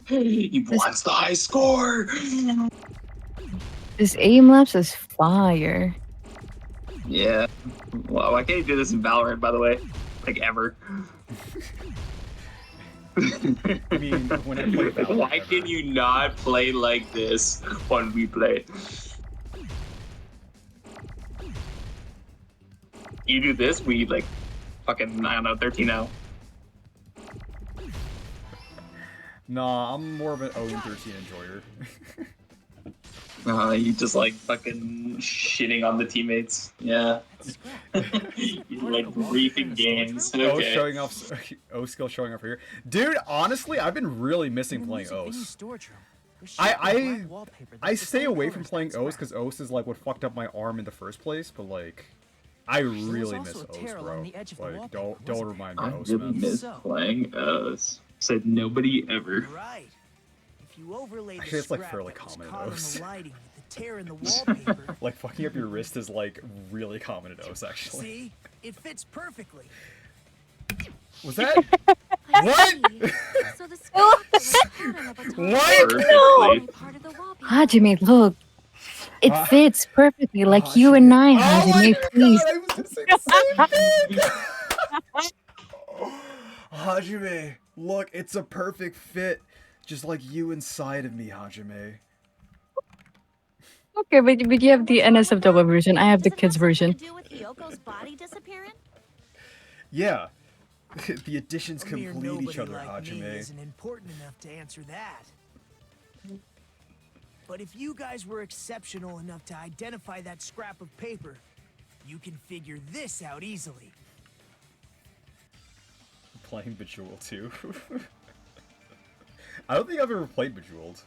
He wants the high score! This aim lapse is fire. Yeah. Well, why can't you do this in Valorant, by the way? Like, ever. I mean, when I play Valorant, why can you not play like this when we play? You do this, we like fucking, I don't know, 13-0. Nah, I'm more of an 0-13 enjoyer. You just like fucking shitting on the teammates. Yeah. You like briefing games. Oh, Okay. showing off. O skill showing off here, dude. Honestly, I've been really missing playing O's. I stay away from playing O's because O's is like what fucked up my arm in the first place. But like, I really miss O's, bro. Like, don't remind me of O's, I really miss playing O's. Said nobody ever. Right. If you overlay Actually, it's like fairly common in O's. Tear in the wallpaper. Like fucking up your wrist is like really common in O's, actually. See, it fits perfectly. Was that what? So the What? No. Hajime, look. It fits perfectly, like you and I, Hajime, please. God, I was just saying the same thing. Hajime, look, it's a perfect fit, just like you inside of me, Hajime. Okay, but you have the NSFW version. I have the kids version. Do with Hyoko's body disappearing? Yeah, the additions A mere complete each nobody other, like me Hajime. isn't important enough to answer that. But if you guys were exceptional enough to identify that scrap of paper, you can figure this out easily. Playing Bejeweled too. I don't think I've ever played Bejeweled.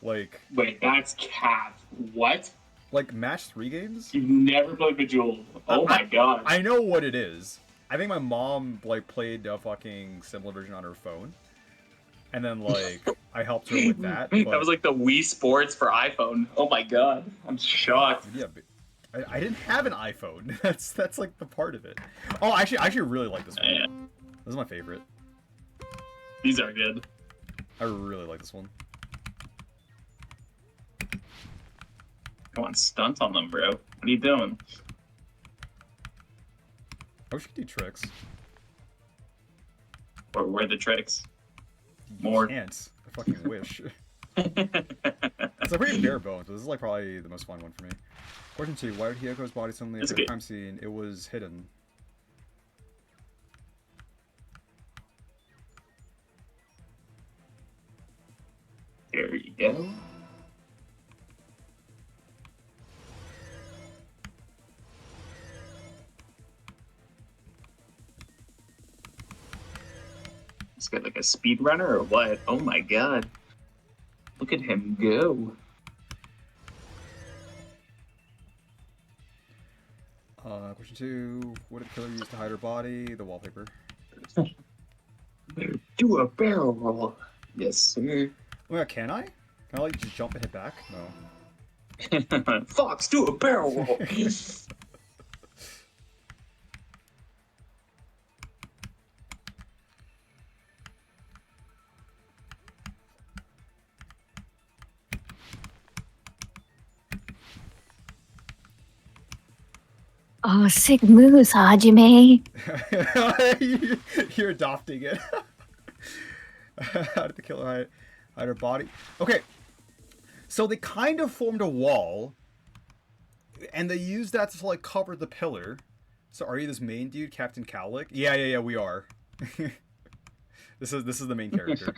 Like, wait, that's cap. What? Like match 3 games? You've never played Bejeweled. Oh my god. I know what it is. I think my mom like played a fucking similar version on her phone. And then like I helped her with that. But... That was like the Wii Sports for iPhone. Oh my god. I'm shocked. Yeah, but I didn't have an iPhone. That's like the part of it. Oh, I actually really like this one. Yeah. This is my favorite. These are good. I really like this one. Come on, stunt on them, bro. What are you doing? I wish you could do tricks. Or where are the tricks? You More. can't. I fucking wish. It's a pretty bare bones, but this is like probably the most fun one for me. Question 2. Why did Hyoko's body suddenly appear at the crime scene? It was hidden. There you go. This guy like a speedrunner or what? Oh my god. Look at him go. Question 2. What did the killer use to hide her body? The wallpaper. Do a barrel roll. Yes, sir. Oh yeah, can I? Can I like just jump and hit back? No. Fox, do a barrel roll. Oh, sick moves, Hajime. You're adopting it. How did the killer hide her body? Okay, so they kind of formed a wall, and they used that to like cover the pillar. So are you this main dude, Captain Cowlick? Yeah, we are. This is the main character.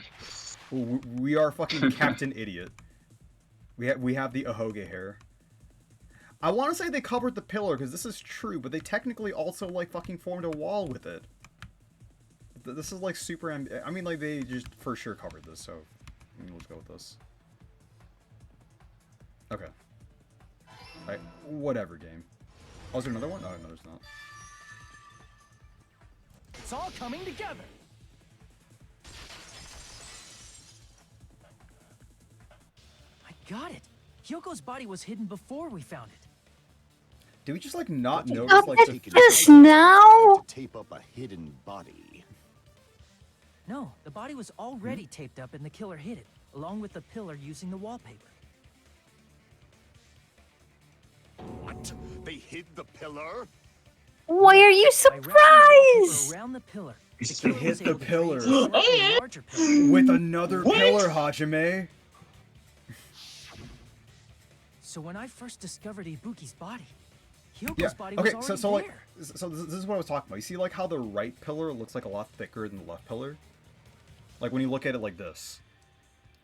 We are fucking Captain Idiot. We have the Ahoge hair. I want to say they covered the pillar because this is true, but they technically also like fucking formed a wall with it. This is like super. I mean, like they just for sure covered this, so let's go with this. Okay. Alright, whatever game. Oh, is there another one? Oh, no, there's not. It's all coming together. I got it. Hyoko's body was hidden before we found it. Did we just like not notice like this now? To tape up a hidden body. No, the body was already taped up and the killer hid it, along with the pillar using the wallpaper. What? They hid the pillar? Why are you surprised? Around the pillar. He hit the pillar Larger with another pillar, Hajime. So when I first discovered Ibuki's body, Yeah. Hyoko's body Okay. was So already like, there. so this is what I was talking about. You see, like how the right pillar looks like a lot thicker than the left pillar. Like when you look at it like this,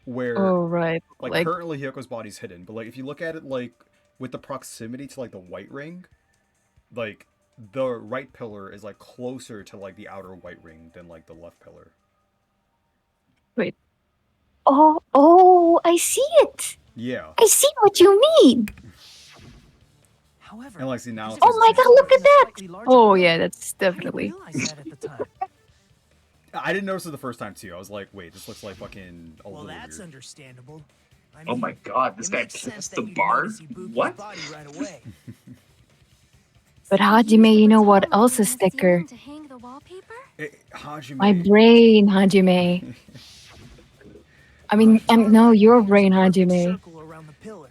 where Oh, right. like currently Hyoko's body's hidden, but like if you look at it like with the proximity to like the white ring, like the right pillar is like closer to like the outer white ring than like the left pillar. Wait. Oh, I see it. Yeah. I see what you mean. However, And like see now it's Oh my god, look at that. Oh yeah, that's definitely. I said at the time. I didn't notice it the first time too. I was like, wait, this looks like fucking a Well, little that's weird. understandable. I Oh mean, my god, this it guy makes sense pissed that the you'd bar? notice Ibuki's What? body right away. But Hajime, you know what else is thicker? To hang the wallpaper? Hajime. My brain, Hajime. I mean, no, your brain, Hajime. Circle around the pillar.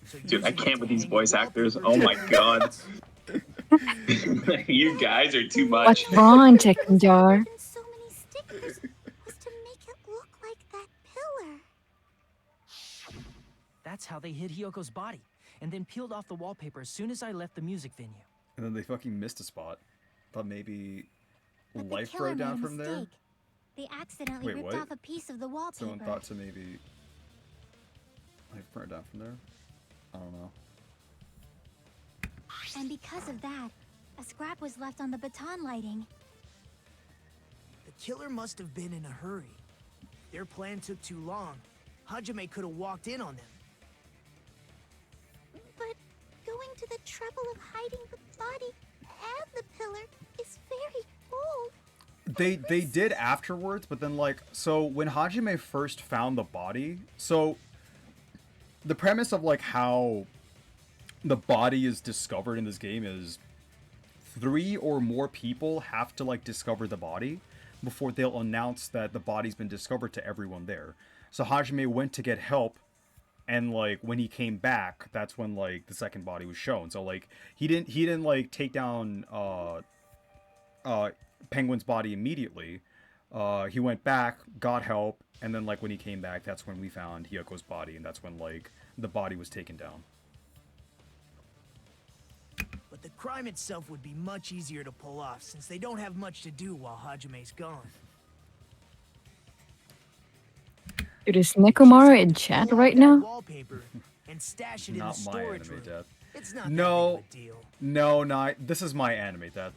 So Dude, I using it can't to with these hang voice the actors. wallpaper Oh my god. You guys are too much. What's wrong, Chicken Jar? And so many stickers was to make it look like that pillar. That's how they hid Hyoko's body, and then peeled off the wallpaper as soon as I left the music venue. And then they fucking missed a spot. Thought maybe But the life killer broke made down a from there. mistake. They accidentally Wait, ripped what? off a piece of the wallpaper. Someone thought to maybe life burned down from there. I don't know. And because of that, a scrap was left on the baton lighting. The killer must have been in a hurry. Their plan took too long. Hajime could have walked in on them. But going to the trouble of hiding the body and the pillar is very old. They did afterwards, but then like so when Hajime first found the body, so the premise of like how the body is discovered in this game is 3 or more people have to like discover the body before they'll announce that the body's been discovered to everyone there. So Hajime went to get help, and like when he came back, that's when like the second body was shown. So like he didn't like take down Penguin's body immediately. He went back, got help, and then like when he came back, that's when we found Hyoko's body, and that's when like the body was taken down. But the crime itself would be much easier to pull off since they don't have much to do while Hajime's gone. Dude, is Nekomara in chat right now? Wallpaper and stash it in the Not my storage anime room. death. It's not No, that big of a deal. no, not this is my anime death.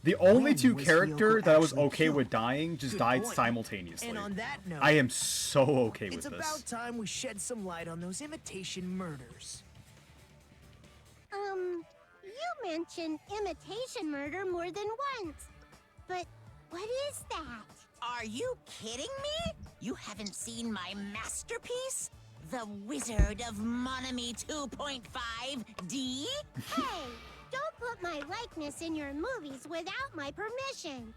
The only when two was character Hiyoko that I was actually okay killed? with dying just Good died point. simultaneously. And on that note, I am so okay with it's this. about time we shed some light on those imitation murders. You mentioned imitation murder more than once. But what is that? Are you kidding me? You haven't seen my masterpiece? The Wizard of Monami 2.5D? Hey, don't put my likeness in your movies without my permission.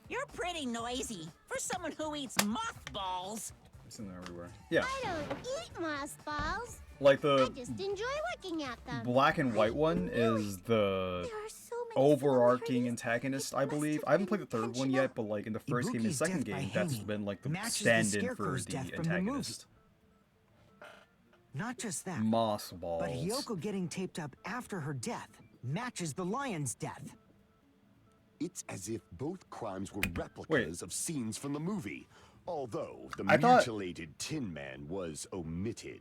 You're pretty noisy for someone who eats mothballs. It's in there everywhere. Yeah, I don't eat mothballs. like I the just enjoy looking at them. black and white one is the There are so many overarching similarities. antagonist, I It must believe. have I haven't been played the third one intentional. yet, but like in the first game and Ibuki's second death by game, that's hanging been like the matches the stand-in for Scarecrow's the death from the movie. antagonist. Not just that, Moss balls. but Hiyoko getting taped up after her death matches the lion's death. It's as if both crimes were replicas of scenes from the movie, although the I thought- mutilated Tin Man was omitted.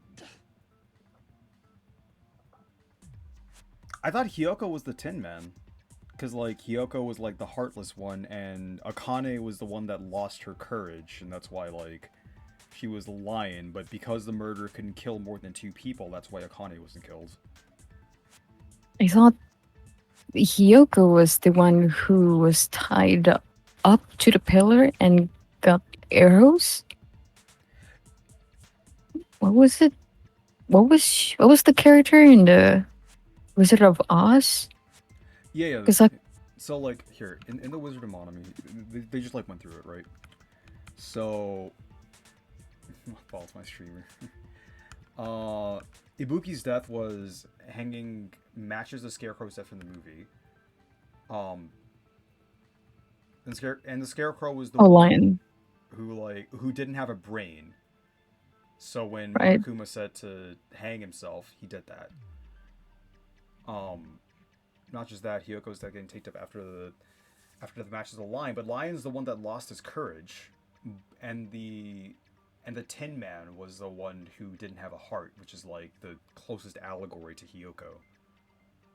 I thought Hiyoko was the Tin Man. Because, like, Hiyoko was, like, the heartless one, and Akane was the one that lost her courage, and that's why, like, she was the lion, but because the murderer couldn't kill more than 2 people, that's why Akane wasn't killed. I thought Hiyoko was the one who was tied up to the pillar and got arrows. What was it? What was the character in the Wizard of Oz? Yeah. 'Cause, like- So, like, here, in the Wizard of Monami, they just, like, went through it, right? So... Fault's my streamer. Ibuki's death was hanging matches the Scarecrow's death from the movie. And the Scarecrow was the A one lion. who didn't have a brain. So when Right. Monokuma said to hang himself, he did that. Not just that, Hiyoko's dead getting taped up after the match as a lion, but Lion's the one that lost his courage, and the Tin Man was the one who didn't have a heart, which is like the closest allegory to Hiyoko.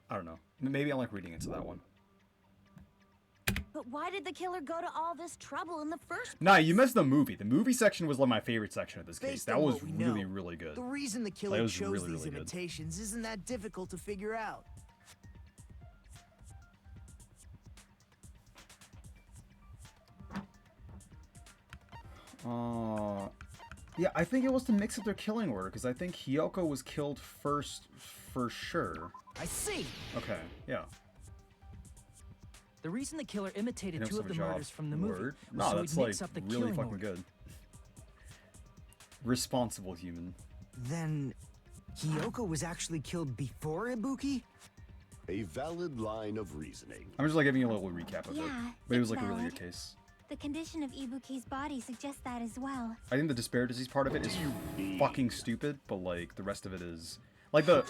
I don't know. Maybe I'm like reading into that one. But why did the killer go to all this trouble in the first place? Nah, you missed the movie. The movie section was like my favorite section of this case. Based That on was what we really, know, really good. The reason the Like, killer it was chose really, these really good. imitations isn't that difficult to figure out. Yeah, I think it was to mix up their killing order, because I think Hiyoko was killed first for sure. I see. Okay, yeah. The reason the killer imitated Enough two of of a the job. murders from the movie Word? was No, so that's he'd mix like up the really killing fucking order. good. Responsible human. Then Hiyoko was actually killed before Ibuki? A valid line of reasoning. I'm just like giving you a little recap of it. Yeah, But it was it's like a really valid. good case. The condition of Ibuki's body suggests that as well. I think the despair disease part of it is fucking stupid, but like the rest of it is like the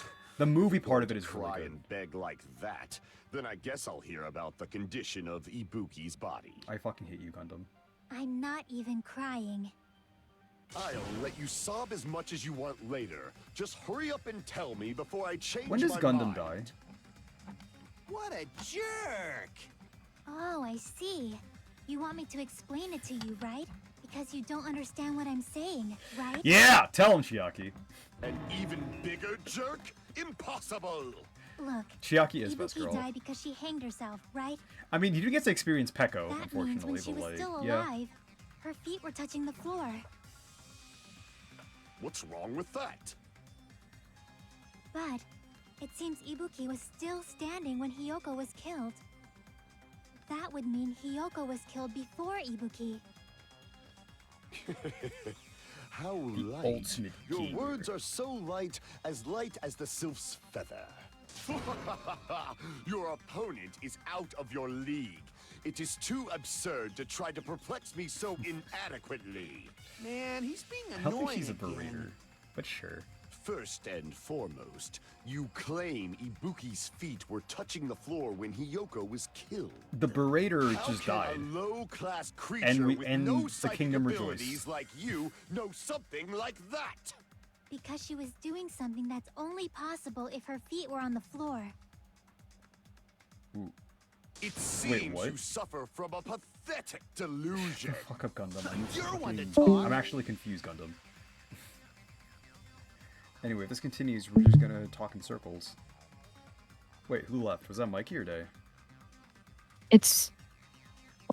movie part of it is really Cry good. and beg like that, then I guess I'll hear about the condition of Ibuki's body. I fucking hate you, Gundam. I'm not even crying. I'll let you sob as much as you want later. Just hurry up and tell me before I change When does my Gundam mind. die? What a jerk! Oh, I see. You want me to explain it to you, right? Because you don't understand what I'm saying, right? Yeah, tell him, Chiaki. An even bigger jerk? Impossible! Look, Chiaki is best Ibuki girl. died because she hanged herself, right? I mean, you do get to experience Peko, That means unfortunately, when she but was like, still yeah. alive, her feet were touching the floor. What's wrong with that? But it seems Ibuki was still standing when Hiyoko was killed. That would mean Hiyoko was killed before Ibuki. How The light. ultimate Your gamer. words are so light as the sylph's feather. Your opponent is out of your league. It is too absurd to try to perplex me so inadequately. Man, he's being I don't annoying think he's a again. berater, but sure. First and foremost, you claim Ibuki's feet were touching the floor when Hiyoko was killed. The berater How just can died. a low-class creature with and no the psychic kingdom abilities rejoiced. like you know something like that? Because she was doing something that's only possible if her feet were on the floor. Ooh. It seems what? you suffer from a pathetic delusion. Fuck up, Gundam. I'm, You're one to fucking- talk. I'm actually confused, Gundam. Anyway, if this continues, we're just gonna talk in circles. Wait, who left? Was that Mikey or Day? It's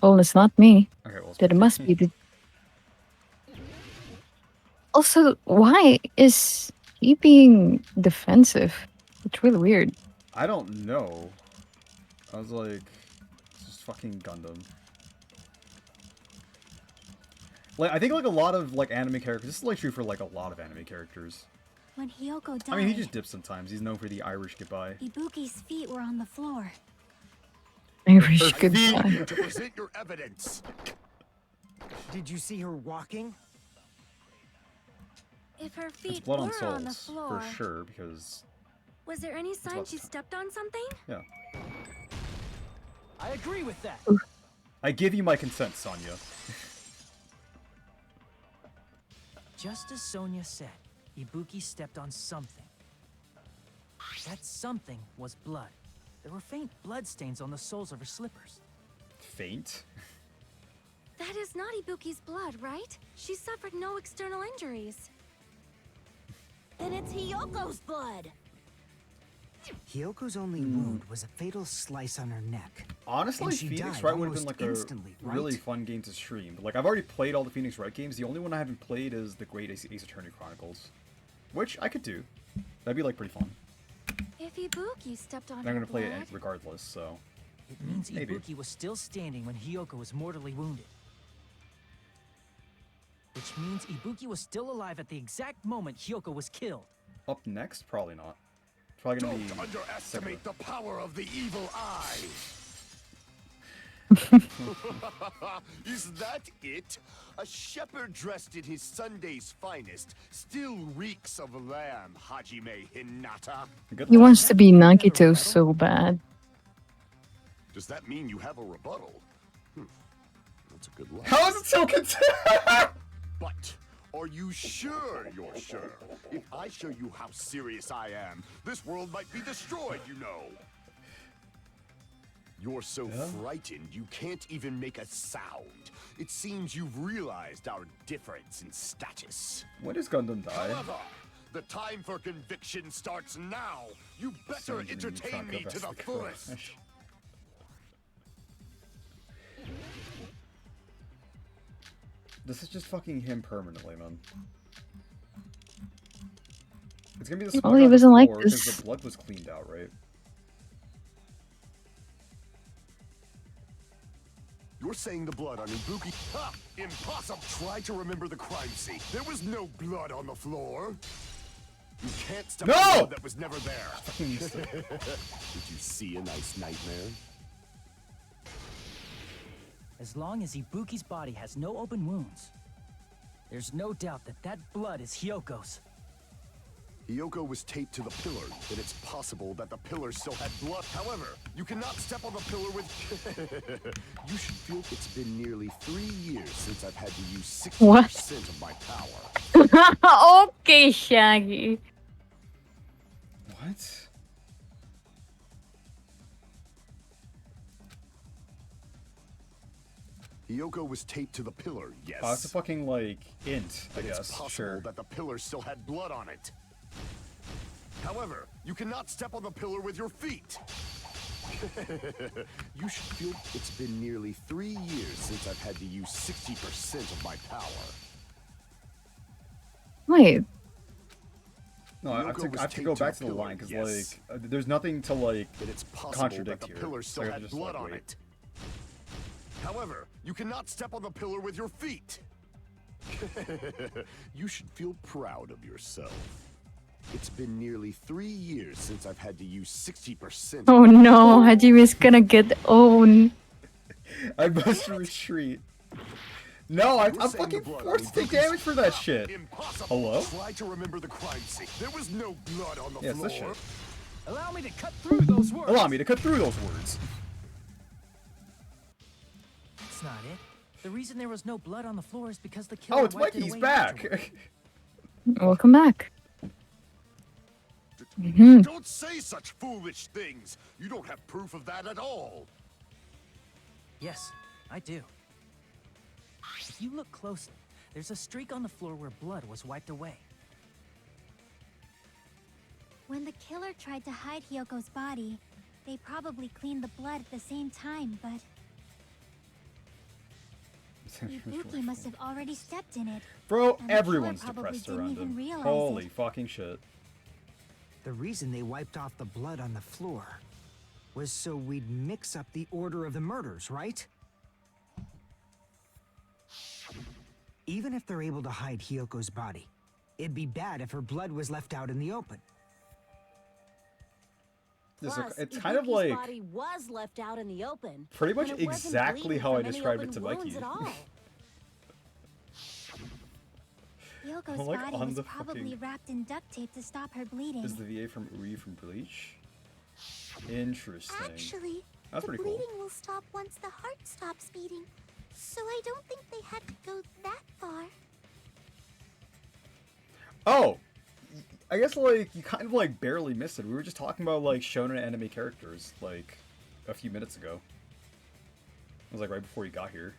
not me. Okay, well, it's That it Mikey. must be the. Also, why is he being defensive? It's really weird. I don't know. I was like, it's just fucking Gundam. Like, I think like a lot of like anime characters. This is like true for like a lot of anime characters. When Hiyoko died, I mean, he just dips sometimes. He's known for the Irish goodbye. Ibuki's feet were on the floor. Irish Her goodbye. To present your evidence. Did you see her walking? If her It's feet blood were on on the souls floor, for sure because Was there any sign about she time. stepped on something? yeah. I agree with that. I give you my consent, Sonya. Just as Sonia said, Ibuki stepped on something. That something was blood. There were faint blood stains on the soles of her slippers. Faint. That is not Ibuki's blood, right? She suffered no external injuries. Then it's Hiyoko's blood. Hiyoko's only wound was a fatal slice on her neck. Honestly, And she Phoenix died Wright would have been almost like a instantly, really right? fun game to stream. But, like, I've already played all the Phoenix Wright games. The only one I haven't played is the Great Ace Attorney Chronicles, which I could do. That'd be like pretty fun. If Ibuki stepped on And I'm her gonna play blood, it regardless. So It means Maybe. Ibuki was still standing when Hiyoko was mortally wounded. Which means Ibuki was still alive at the exact moment Hiyoko was killed. up next, probably not. It's probably gonna Don't be underestimate the power of the evil eye. Is that it? A shepherd dressed in his Sunday's finest still reeks of lamb, Hajime Hinata. He wants to be Nagito so bad. Does that mean you have a rebuttal? That's a good line. How is it so But are you sure you're sure? If I show you how serious I am, this world might be destroyed, you know. You're so frightened you can't even make a sound. It seems you've realized our difference in status. When does Gundam die? However, the time for conviction starts now. You better entertain me to the fullest. This is just fucking him permanently, man. It's gonna be the Well, he wasn't like because this. the blood was cleaned out, right? You're saying the blood on Ibuki? Ha! Impossible! Try to remember the crime scene. There was no blood on the floor. You can't stop the blood that was never there. Did you see a nice nightmare? As long as Ibuki's body has no open wounds, there's no doubt that that blood is Hyoko's. Hiyoko was taped to the pillar, then it's possible that the pillar still had blood. However, you cannot step on the pillar with... You should feel it's been nearly 3 years since I've had to use 60% of my power. Okay, Shaggy. What? Hiyoko was taped to the pillar, yes. Oh, it's a fucking, like, int, I guess. It's possible Sure. that the pillar still had blood on it. However, you cannot step on the pillar with your feet. You should feel it's been nearly 3 years since I've had to use 60% of my power. Wait. No, I have to go back to the line, because, like, there's nothing to, like, contradict that the here. pillar still So I had just, blood like, on wait. it. However, you cannot step on the pillar with your feet. You should feel proud of yourself. It's been nearly 3 years since I've had to use 60%. Oh no, Hajime's gonna get owned. I must retreat. No, I'm fucking forced to take damage for that shit. Hello? Try to remember the crime scene. There was no blood on the Yeah, it's floor. this shit. Allow me to cut through those words. Allow me to cut through those words. That's not it. The reason there was no blood on the floor is because the killer Oh, it's wiped it Mikey, he's away back. afterward. Welcome back. Mhm. Don't say such foolish things. You don't have proof of that at all. Yes, I do. If you look closely, there's a streak on the floor where blood was wiped away. When the killer tried to hide Hyoko's body, they probably cleaned the blood at the same time, but... Ibuki must have already stepped in it. Bro, and the killer everyone's probably depressed didn't around even him. realize Holy it. fucking shit. The reason they wiped off the blood on the floor was so we'd mix up the order of the murders, right? Even if they're able to hide Hyoko's body, it'd be bad if her blood was left out in the open. Plus, It's kind of Ibuki's like body was left out in the open. pretty much and it wasn't exactly bleeding how I from any described it open to wounds Mikey. at all. Hyoko's Like, body on was the probably fucking- wrapped in duct tape to stop her bleeding. Is the VA from Uri from Bleach? Interesting. Actually, That's the pretty cool. bleeding will stop once the heart stops beating. So I don't think they had to go that far. Oh! I guess, like, you kind of, like, barely missed it. We were just talking about, like, shonen anime characters, like, a few minutes ago. It was, like, right before you got here.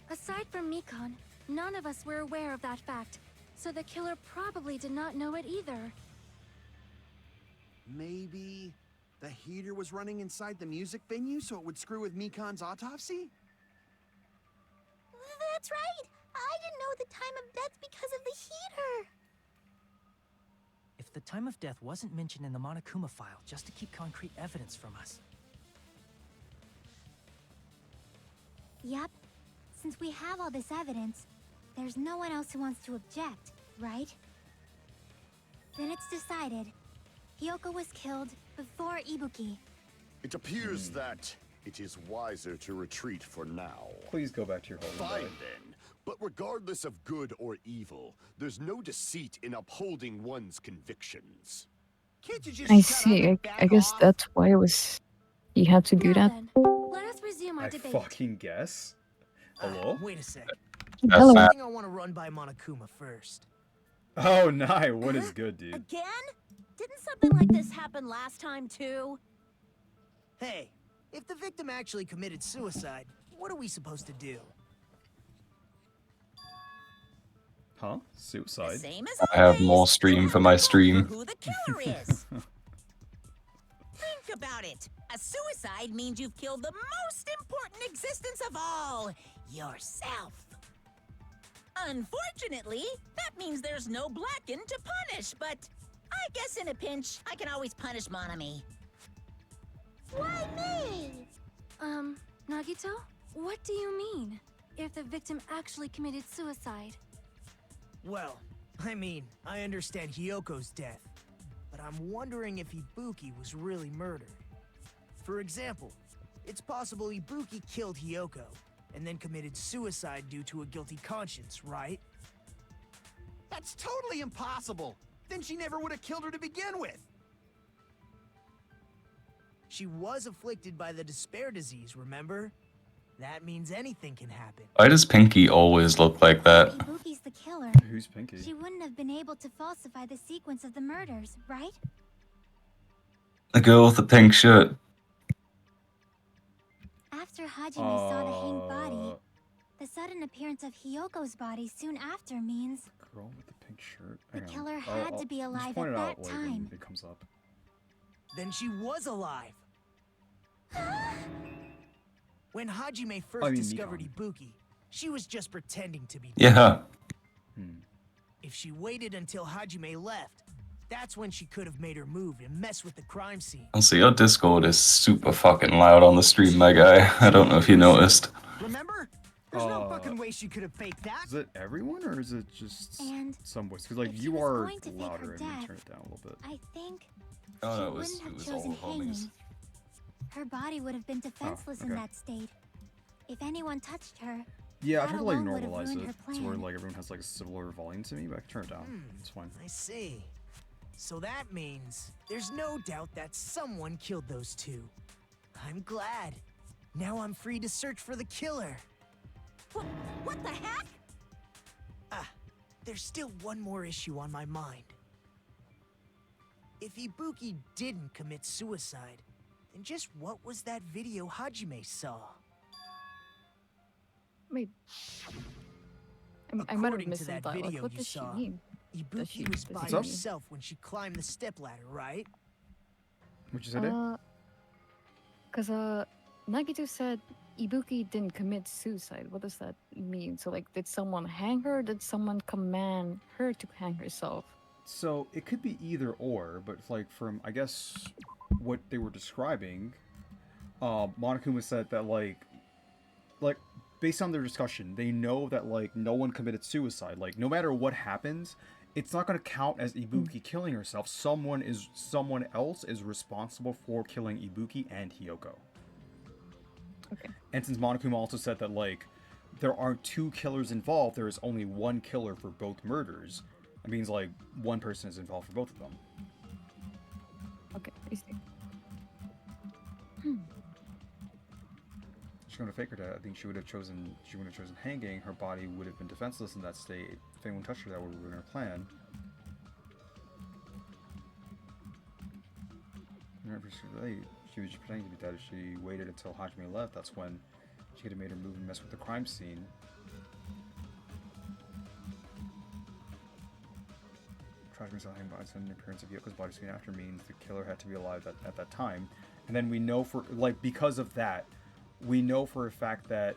Aside from Mikon, none of us were aware of that fact, so the killer probably did not know it either. Maybe the heater was running inside the music venue so it would screw with Mikon's autopsy? That's right! I didn't know the time of death because of the heater! If the time of death wasn't mentioned in the Monokuma file just to keep concrete evidence from us. Yep. Since we have all this evidence, there's no one else who wants to object, right? Then it's decided. Hyoko was killed before Ibuki. It appears that it is wiser to retreat for now. Please go back to your holding Fine bag. then. But regardless of good or evil, there's no deceit in upholding one's convictions. Can't you just I shut up see. and I back guess off? that's why it was. You had to do Now that. then, let us resume our I debate. fucking guess. Hello? Wait a sec. Hello. I think I want to run by Monokuma first. Oh, Nai, what is good, dude? Again? Didn't something like this happen last time, too? Hey, if the victim actually committed suicide, what are we supposed to do? Huh? The Suicide? same as I have always, more you stream have for to my vote stream. for who the killer is. Think about it. A suicide means you've killed the most important existence of all, yourself. Unfortunately, that means there's no Blacken to punish, but I guess in a pinch, I can always punish Monami. Why me? Nagito? What do you mean? If the victim actually committed suicide? Well, I mean, I understand Hyoko's death, but I'm wondering if Ibuki was really murdered. For example, it's possible Ibuki killed Hyoko, and then committed suicide due to a guilty conscience, right? That's totally impossible. Then she never would have killed her to begin with. She was afflicted by the despair disease, remember? That means anything can happen. Why does Pinky always look like that? Ibuki's the killer. Who's Pinky? She wouldn't have been able to falsify the sequence of the murders, right? The girl with the pink shirt. After Hajime saw the hanged body, the sudden appearance of Hyoko's body soon after means Girl with the pink shirt. the Hang on. killer had to be I'll just alive point at it out, that like, time. when it comes up. Then she was alive. When Hajime first discovered Ibuki, she was just pretending to be dead. Yeah. If she waited until Hajime left, that's when she could have made her move and mess with the crime scene. Also, your Discord is super fucking loud on the stream, my guy. I don't know if you noticed. Remember? There's no fucking way she could have faked that. Is it everyone or is it just And some voice? Because like if she you was are going to fake her louder and you death, turn it down a little bit. I think Oh, she no, wouldn't have it was chosen all hanging. homies. Her body would have been defenseless in okay. that state. If anyone touched her, Yeah, I that try to like alone would have normalize ruined it her to where plan. like everyone has like a similar volume to me, but I can turn it down. It's fine. I see. So that means there's no doubt that someone killed those two. I'm glad. Now I'm free to search for the killer. What the heck? There's still one more issue on my mind. If Ibuki didn't commit suicide, then just what was that video Hajime saw? Wait. I might have According to missed that that. Like, video what you does she saw, mean? Ibuki was by What's up? herself when she climbed the stepladder, right? What'd you say there? Because Nagito said Ibuki didn't commit suicide. What does that mean? So like, did someone hang her? Or did someone command her to hang herself? So it could be either or, but like from I guess what they were describing, Monokuma said that like based on their discussion, they know that like no one committed suicide. Like no matter what happens, it's not going to count as Ibuki killing herself. Someone else is responsible for killing Ibuki and Hyoko. Okay. And since Monokuma also said that like there aren't two killers involved, there is only one killer for both murders. It means like one person is involved for both of them. Okay, I see. She's going to fake her death. I think she would have chosen hanging. Her body would have been defenseless in that state. If anyone touched her, that would ruin her plan. She was pretending to be dead. If she waited until Hajime left, that's when she could have made her move and mess with the crime scene. Hajime saw him by sudden appearance of Yoko's body soon after means the killer had to be alive at that time. And then we know for like because of that, we know for a fact that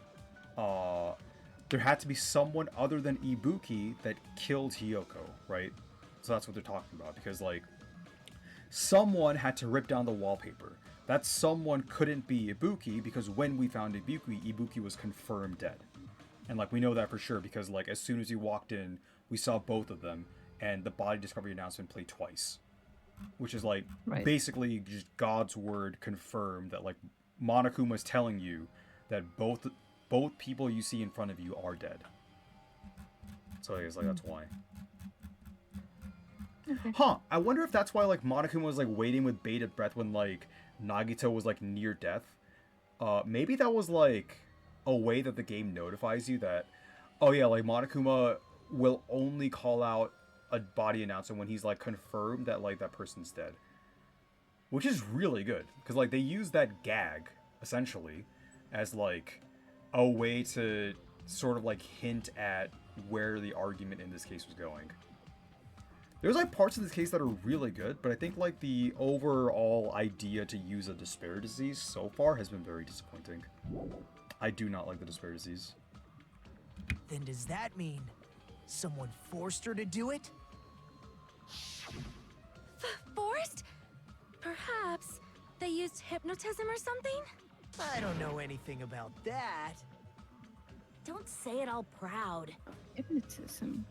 there had to be someone other than Ibuki that killed Hyoko, right? So that's what they're talking about, because like someone had to rip down the wallpaper. That someone couldn't be Ibuki, because when we found Ibuki was confirmed dead. And like we know that for sure because like as soon as he walked in, we saw both of them, and the body discovery announcement played twice. which is like Right. basically just God's word confirmed that like Monokuma's telling you that both people you see in front of you are dead. So I guess like that's why. Okay. Huh, I wonder if that's why like Monokuma was like waiting with bated breath when like Nagito was like near death. Maybe that was like a way that the game notifies you that, oh yeah, like Monokuma will only call out a body announcer when he's like confirmed that like that person's dead. Which is really good, because like they use that gag essentially as like a way to sort of like hint at where the argument in this case was going. There's like parts of this case that are really good, but I think like the overall idea to use a despair disease so far has been very disappointing. I do not like the despair disease. Then does that mean someone forced her to do it? Forced? Perhaps they used hypnotism or something? I don't know anything about that. Don't say it all proud. Hypnotism.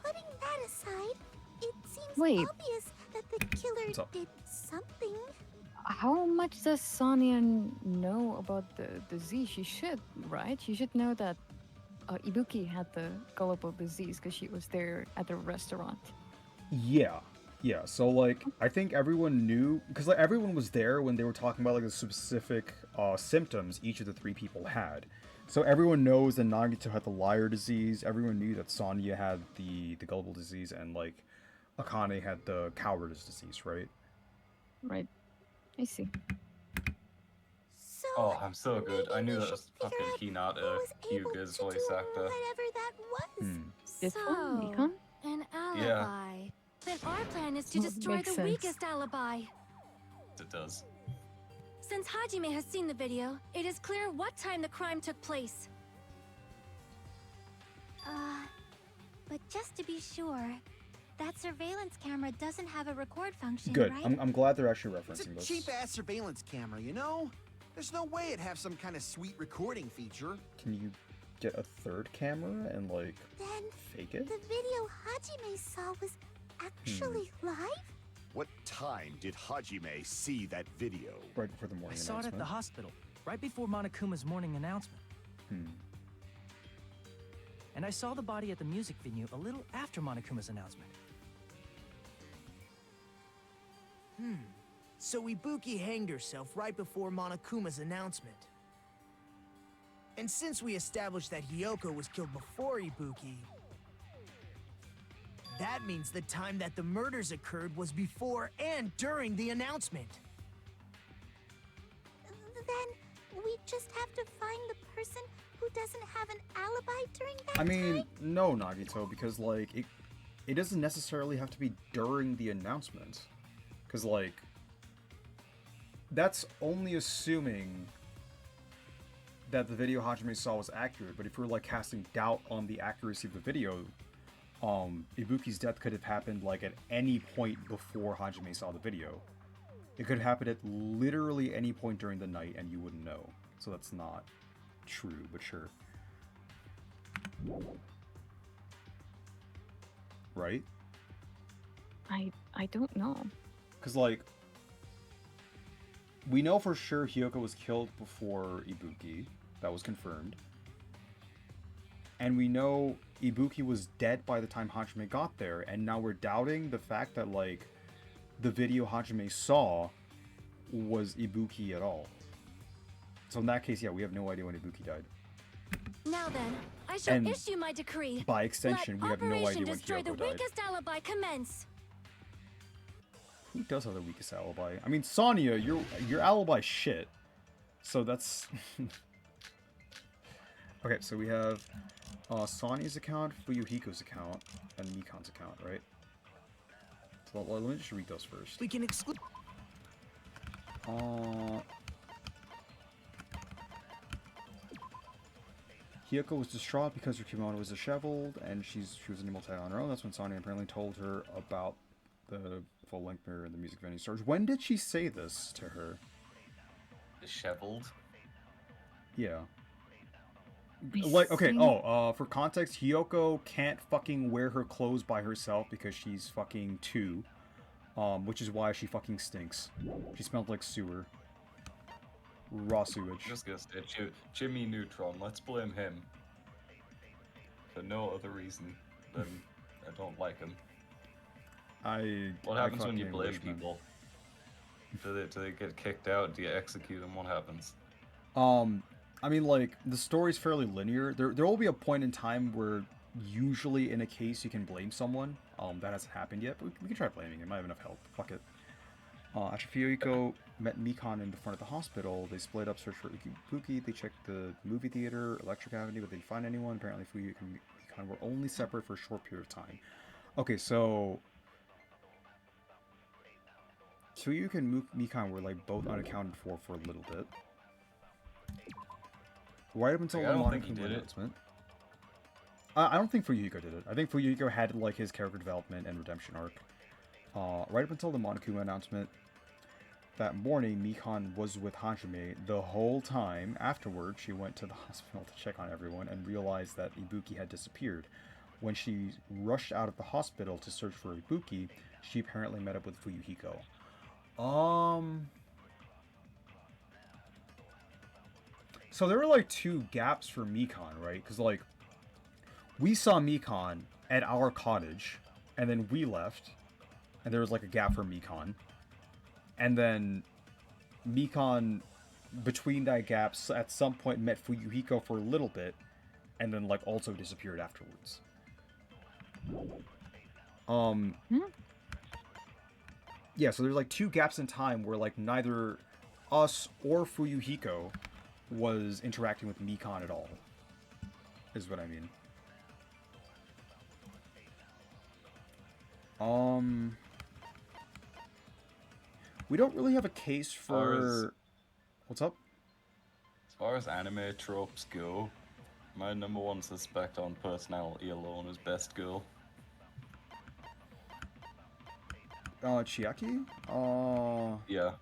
Putting that aside, it seems Wait. obvious that the killer did something. How much does Sonia know about the disease? She should, right? She should know that Ibuki had the gullible disease because she was there at the restaurant. Yeah. So like I think everyone knew, because like everyone was there when they were talking about like the specific symptoms each of the three people had. So everyone knows that Nagito had the liar disease. Everyone knew that Sonya had the gullible disease, and like Akane had the cowardice disease, right? Right. I see. So Oh, I'm so good. I knew we that should was figure fucking out Hinata, who was able Hyuga's to voice do actor. whatever that was. This one, So, Nikon? an alibi. Yeah. Then our plan is to Well, destroy makes the sense. weakest alibi. It does. Since Hajime has seen the video, it is clear what time the crime took place. But just to be sure, that surveillance camera doesn't have a record function, Good. right? I'm glad they're actually It's referencing a this. cheap-ass surveillance camera, you know? There's no way it'd have some kind of sweet recording feature. Can you get a third camera and like Then fake it? the video Hajime saw was actually live? What time did Hajime see that video? Right before the I morning saw it at announcement. the hospital, right before Monokuma's morning announcement. And I saw the body at the music venue a little after Monokuma's announcement. So Ibuki hanged herself right before Monokuma's announcement. And since we established that Hyoko was killed before Ibuki, that means the time that the murders occurred was before and during the announcement. Then we just have to find the person who doesn't have an alibi during that I mean, time? no, Nagito, because like it doesn't necessarily have to be during the announcement, because like that's only assuming that the video Hajime saw was accurate. But if we're like casting doubt on the accuracy of the video, Ibuki's death could have happened like at any point before Hajime saw the video. It could happen at literally any point during the night and you wouldn't know. So that's not true, but sure. Right? I don't know. Because like we know for sure Hyoko was killed before Ibuki. That was confirmed. And we know Ibuki was dead by the time Hajime got there, and now we're doubting the fact that like the video Hajime saw was Ibuki at all. So in that case, yeah, we have no idea when Ibuki died. Now then, I shall And issue my decree. by extension, Let we have no Operation idea when Destroy the Hyoko died. weakest alibi commence. Who does have the weakest alibi? I mean, Sonya, your alibi shit. So that's okay. So we have Sonya's account, Fuyuhiko's account, and Mikan's account, right? So let me just read those first. We can exclude. Hyoko was distraught because her kimono was disheveled, and she was unable to tie on her own. That's when Sonya apparently told her about the full-length mirror in the music venue stores. When did she say this to her? Disheveled? Yeah. Like, okay, for context, Hyoko can't fucking wear her clothes by herself because she's fucking 2. which is why she fucking stinks. She smelled like sewer. Raw sewage. Just gonna say Jimmy Neutron. Let's blame him. For no other reason than I don't like him. What happens when you blame people? Do they get kicked out? Do you execute them? What happens? I mean, like, the story's fairly linear. There will be a point in time where usually in a case you can blame someone. That hasn't happened yet, but we can try blaming him. I have enough help. Fuck it. After Fuyuhiko met Mikan in the front of the hospital, they split up, searched for Ibuki. They checked the movie theater, Electric Avenue, but they didn't find anyone. Apparently, Fuyuhiko and Mikan were only separate for a short period of time. Okay, so Fuyuhiko and Mikan were like both unaccounted for a little bit. Right up until the Monokuma announcement. I don't think Fuyuhiko did it. I think Fuyuhiko had like his character development and redemption arc. Right up until the Monokuma announcement, that morning Mikan was with Hajime the whole time. Afterward, she went to the hospital to check on everyone and realized that Ibuki had disappeared. When she rushed out of the hospital to search for Ibuki, she apparently met up with Fuyuhiko. So there were like 2 gaps for Mikan, right? Because like, we saw Mikan at our cottage, and then we left, and there was like a gap for Mikan. And then Mikan, between that gap, at some point met Fuyuhiko for a little bit, and then like also disappeared afterwards. Yeah, so there's like 2 gaps in time where like neither us or Fuyuhiko was interacting with Mikan at all, is what I mean. We don't really have a case for... What's up? As far as anime tropes go, my #1 suspect on personality alone is best girl. Chiaki? Yeah.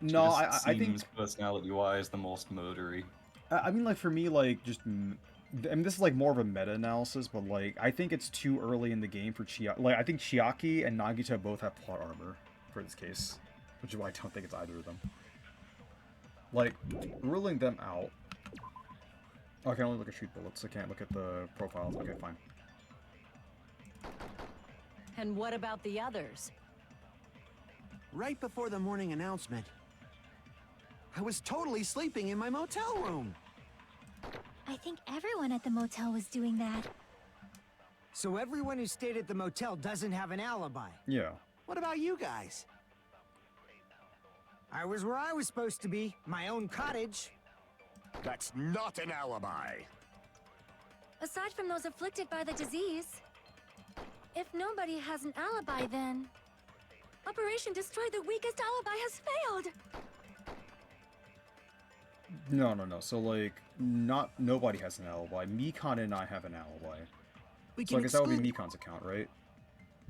No, I think personality-wise the most murdery. I mean, like, for me, like, just... I mean, this is, like, more of a meta-analysis, but, like, I think it's too early in the game for Chiaki. Like, I think Chiaki and Nagito both have plot armor for this case, which is why I don't think it's either of them. Like, ruling them out... Oh, I can only look at shoot bullets. I can't look at the profiles. Okay, fine. And what about the others? Right before the morning announcement, I was totally sleeping in my motel room. I think everyone at the motel was doing that. So everyone who stayed at the motel doesn't have an alibi? Yeah. What about you guys? I was where I was supposed to be, my own cottage. That's not an alibi. Aside from those afflicted by the disease, if nobody has an alibi, then Operation Destroy the Weakest Alibi has failed. No. So, like, nobody has an alibi. Mikan and I have an alibi. So I guess that would be Mikan's account, right?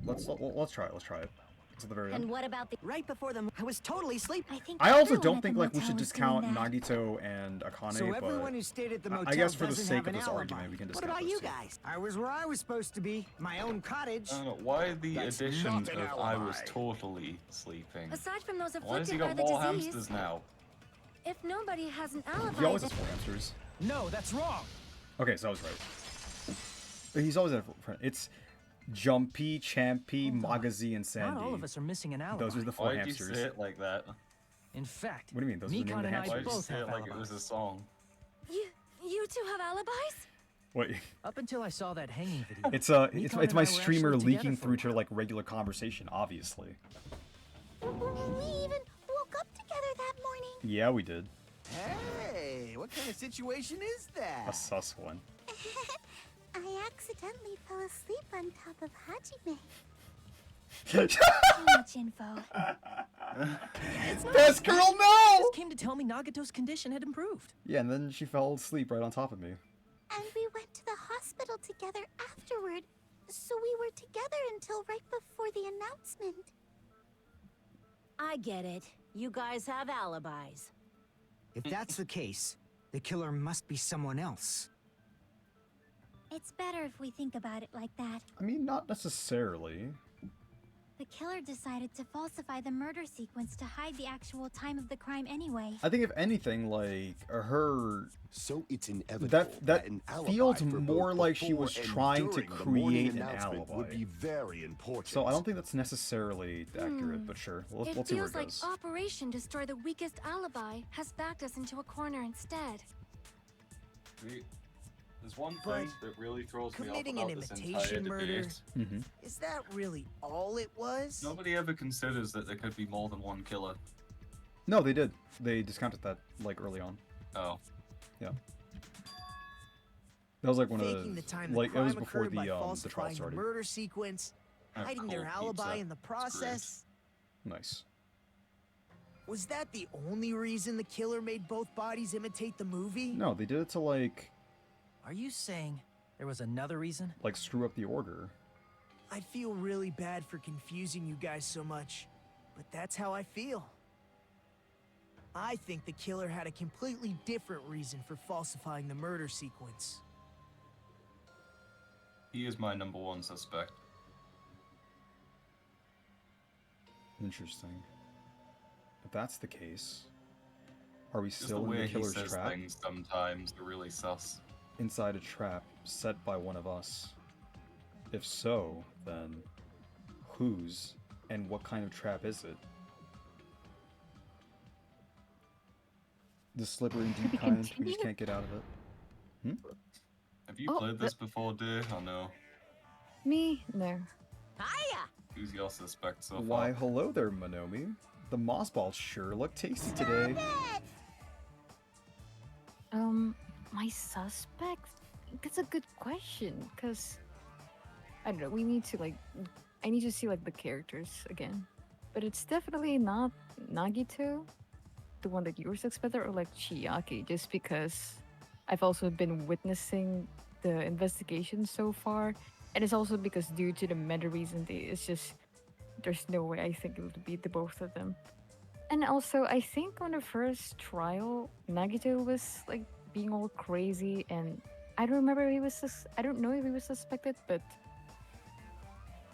Let's try it. It's at the very end. And what about the... Right before them, I was totally sleeping. I also don't think, like, we should discount Nagito and Akane, so everyone who stayed at the motel I guess for the doesn't sake have of an this alibi. argument, we can discuss What about this you too. guys? I was where I was supposed to be, my own cottage. I don't know, why the That's addition not an of I was alibi. totally sleeping? Aside from those Why has he afflicted by got the more disease, hamsters now? if nobody has an alibi, He always then... has 4 hamsters. No, that's wrong. Okay, so I was right. He's always at It's Jumpy, Champy, Magazi, and Sandy. Not all of us are missing an alibi. Those are the 4 Why did you hamsters. say it like that? In fact, What do you mean? Those are the name of Mikan the and I hamsters. Why did you both say have it like it alibis. was a song? You two have alibis? Wait, Up until I saw that hanging video. it's Mikan it's and my I were streamer actually leaking together for through a to while. like regular conversation, obviously. We even woke up together that morning. Yeah, we did. Hey, what kind of situation is that? A sus one. I accidentally fell asleep on top of Hajime. Too much info. Best girl, no! Just came to tell me Nagato's condition had improved. Yeah, and then she fell asleep right on top of me. And we went to the hospital together afterward. So we were together until right before the announcement. I get it. You guys have alibis. If that's the case, the killer must be someone else. It's better if we think about it like that. I mean, not necessarily. The killer decided to falsify the murder sequence to hide the actual time of the crime anyway. I think if anything, like, her... So it's inevitable that an feels alibi for more both like she before was and trying to during the morning create an announcement alibi. would be very important. So I don't think that's necessarily accurate, but sure. Let's see where It it feels like goes. Operation Destroy the Weakest Alibi has backed us into a corner instead. There's one thing that really throws me off Committing about an this entire imitation murder, debate. is that really all it was? Nobody ever considers that there could be more than one killer. No, they did. They discounted that, like, early on. Oh. Yeah. That was like one Faking of the the... time Like, the it was crime before occurred by the trial falsifying the started. murder sequence, hiding their cold alibi pizza. in the It's great. process. Nice. Was that the only reason the killer made both bodies imitate the movie? No, they did it to, like... Are you saying there was another reason? Like, screw up the order. I feel really bad for confusing you guys so much, but that's how I feel. I think the killer had a completely different reason for falsifying the murder sequence. He is my number one suspect. Interesting. If that's the case, are we Just the still in way the he killer's says trap? things sometimes are really sus. Inside a trap set by one of us? If so, then whose and what kind of trap is it? The slippery and deep kind, we just can't get out of it. Have you played this before, dear, or no? Me? No. Hiya! Who's your suspect so far? Why, hello there, Monomi. The moss balls sure look tasty today. My suspect? That's a good question, because I don't know, we need to, like, I need to see, like, the characters again. But it's definitely not Nagito, the one that you were suspected, or, like, Chiaki, just because I've also been witnessing the investigation so far, and it's also because due to the meta reason, it's just, there's no way I think it would be the both of them. And also, I think on the first trial, Nagito was, like, being all crazy, and I don't remember if he was I don't know if he was suspected, but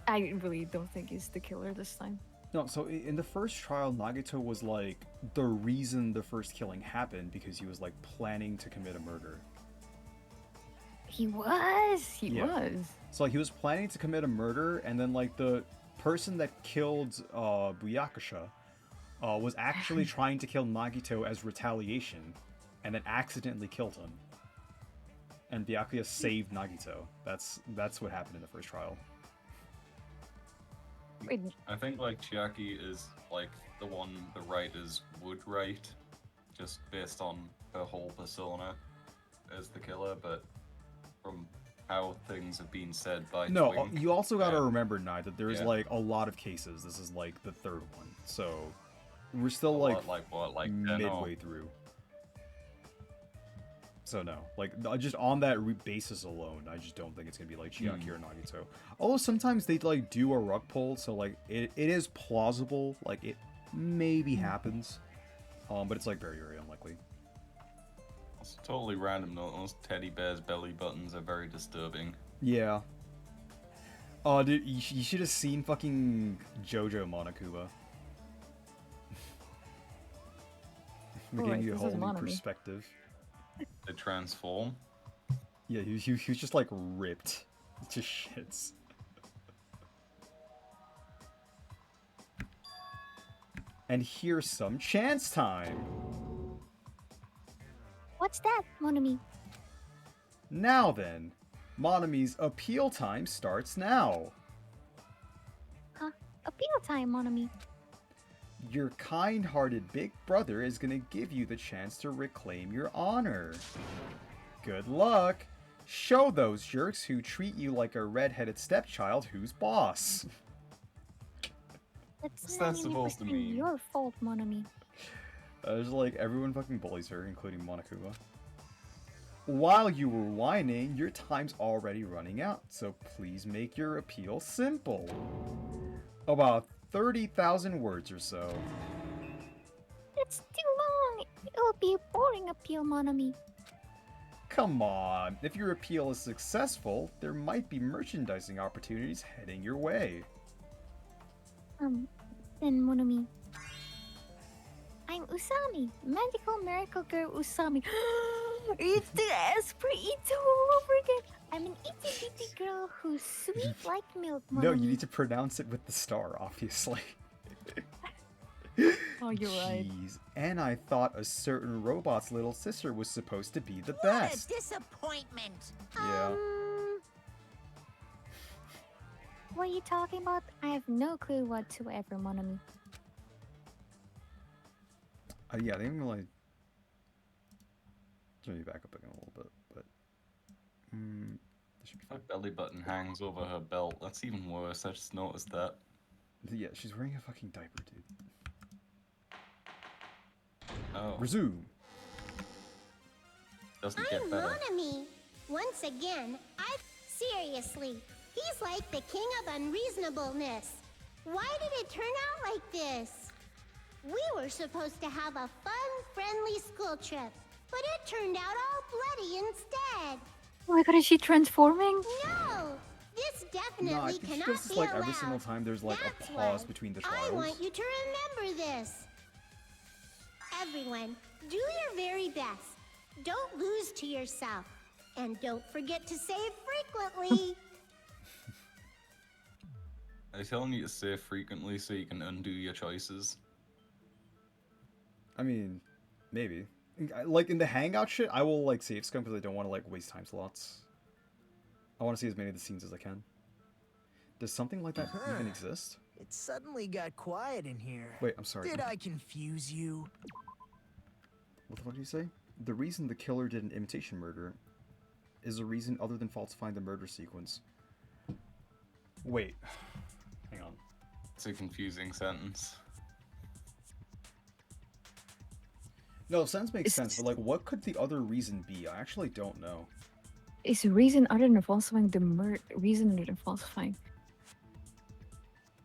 I really don't think he's the killer this time. No, so in the first trial, Nagito was like the reason the first killing happened because he was like planning to commit a murder. He was. So like, he was planning to commit a murder, and then like the person that killed Byakusha was actually trying to kill Nagito as retaliation, and then accidentally killed him. And Byakuya saved Nagito. That's what happened in the first trial. I think like Chiaki is like the one the writers would write, just based on her whole persona as the killer, but from how things have been said by No, Twink, you also got to remember, Nye, that there's Yeah. like a lot of cases. This is like the third one, so we're still what, like 10 or- midway through. So no, like just on that basis alone, I just don't think it's gonna be like Chiaki or Nagito. Although sometimes they like do a rug pull, so like it is plausible, like it maybe happens, but it's like very unlikely. It's totally random though. Those teddy bears' belly buttons are very disturbing. Yeah. Oh, dude, you should have seen fucking JoJo Monokuma. We're giving you a whole new perspective. They transform. Yeah, he was just like ripped to shits. And here's some chance time. What's that, Monami? Now then, Monami's appeal time starts now. Huh? Appeal time, Monami. Your kind-hearted big brother is gonna give you the chance to reclaim your honor. Good luck! Show those jerks who treat you like a red-headed stepchild who's boss. That's that supposed to mean? Your fault, Monami. It's like everyone fucking bullies her, including Monokuma. While you were whining, your time's already running out, so please make your appeal simple. About 30,000 words or so. It's too long. It will be a boring appeal, Monami. Come on, if your appeal is successful, there might be merchandising opportunities heading your way. Then Monomi. I'm Usami, magical miracle girl Usami. It's the Esprit all over again. I'm an itty bitty girl who's sweet like milk, Monomi. No, you need to pronounce it with the star, obviously. Oh, you're right. Jeez. And I thought a certain robot's little sister was supposed to be the best. What a disappointment! Yeah. What are you talking about? I have no clue whatsoever, Monomi. Yeah, they didn't really... Let me back up again a little bit, but... should be fine. Her belly button hangs over her belt. That's even worse. I just noticed that. Yeah, she's wearing a fucking diaper, dude. Oh. Resume. Doesn't get better. Monomi. Once again, seriously, he's like the king of unreasonableness. Why did it turn out like this? We were supposed to have a fun, friendly school trip, but it turned out all bloody instead. Oh my god, is she transforming? No! This definitely No, I think she cannot does this be like allowed. every single time there's like That's a pause why between the I trials. want you to remember this. Everyone, do your very best. Don't lose to yourself. And don't forget to save frequently. Are you telling you to save frequently so you can undo your choices? I mean, maybe. Like in the hangout shit, I will like save scum because I don't want to like waste time slots. I want to see as many of the scenes as I can. Does something like that even exist? It suddenly got quiet in here. Wait, I'm sorry. Did I confuse you? What the fuck did you say? The reason the killer did an imitation murder is a reason other than falsifying the murder sequence. Wait. Hang on. It's a confusing sentence. No, sentence makes sense, but like, what could the other reason be? I actually don't know. Is the reason other than falsifying the reason other than falsifying?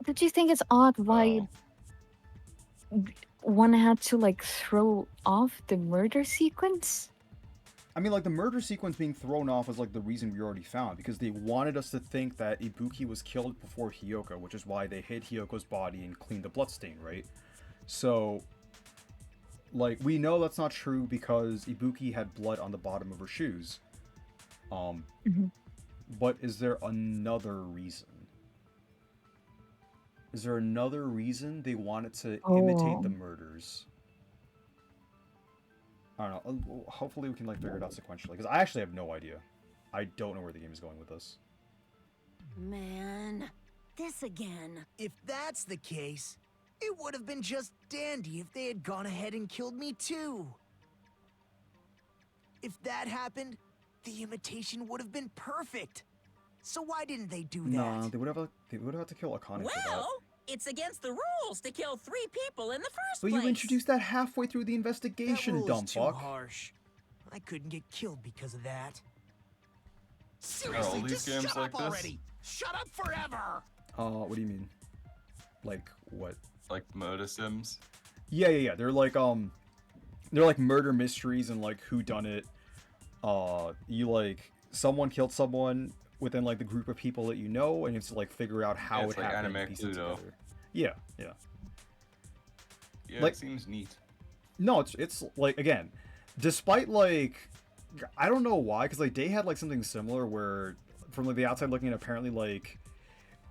Did you think it's odd why one had to like throw off the murder sequence? I mean, like, the murder sequence being thrown off was like the reason we already found, because they wanted us to think that Ibuki was killed before Hiyoko, which is why they hid Hiyoko's body and cleaned the bloodstain, right? So, like, we know that's not true because Ibuki had blood on the bottom of her shoes. But is there another reason? Is there another reason they wanted to imitate the murders? I don't know. Hopefully we can like figure it out sequentially, because I actually have no idea. I don't know where the game is going with this. Man, this again. If that's the case, it would have been just dandy if they had gone ahead and killed me too. If that happened, the imitation would have been perfect. So why didn't they do that? No, they would have to kill Akane for that. Well, it's against the rules to kill 3 people in the first But place. you introduced that halfway through the investigation, That rule dumb is too fuck. harsh. I couldn't get killed because of that. Seriously, just shut up already. Shut up forever! What do you mean? Like, what? Like murder sims? Yeah. They're like murder mysteries and like whodunit. You like someone killed someone within like the group of people that you know, and you have to like figure out how it's it like happened. Anime and piece it Cluedo. together. Yeah. Yeah, Like- it seems neat. No, it's like, again, despite like, I don't know why, because like they had like something similar where from like the outside looking in, apparently like,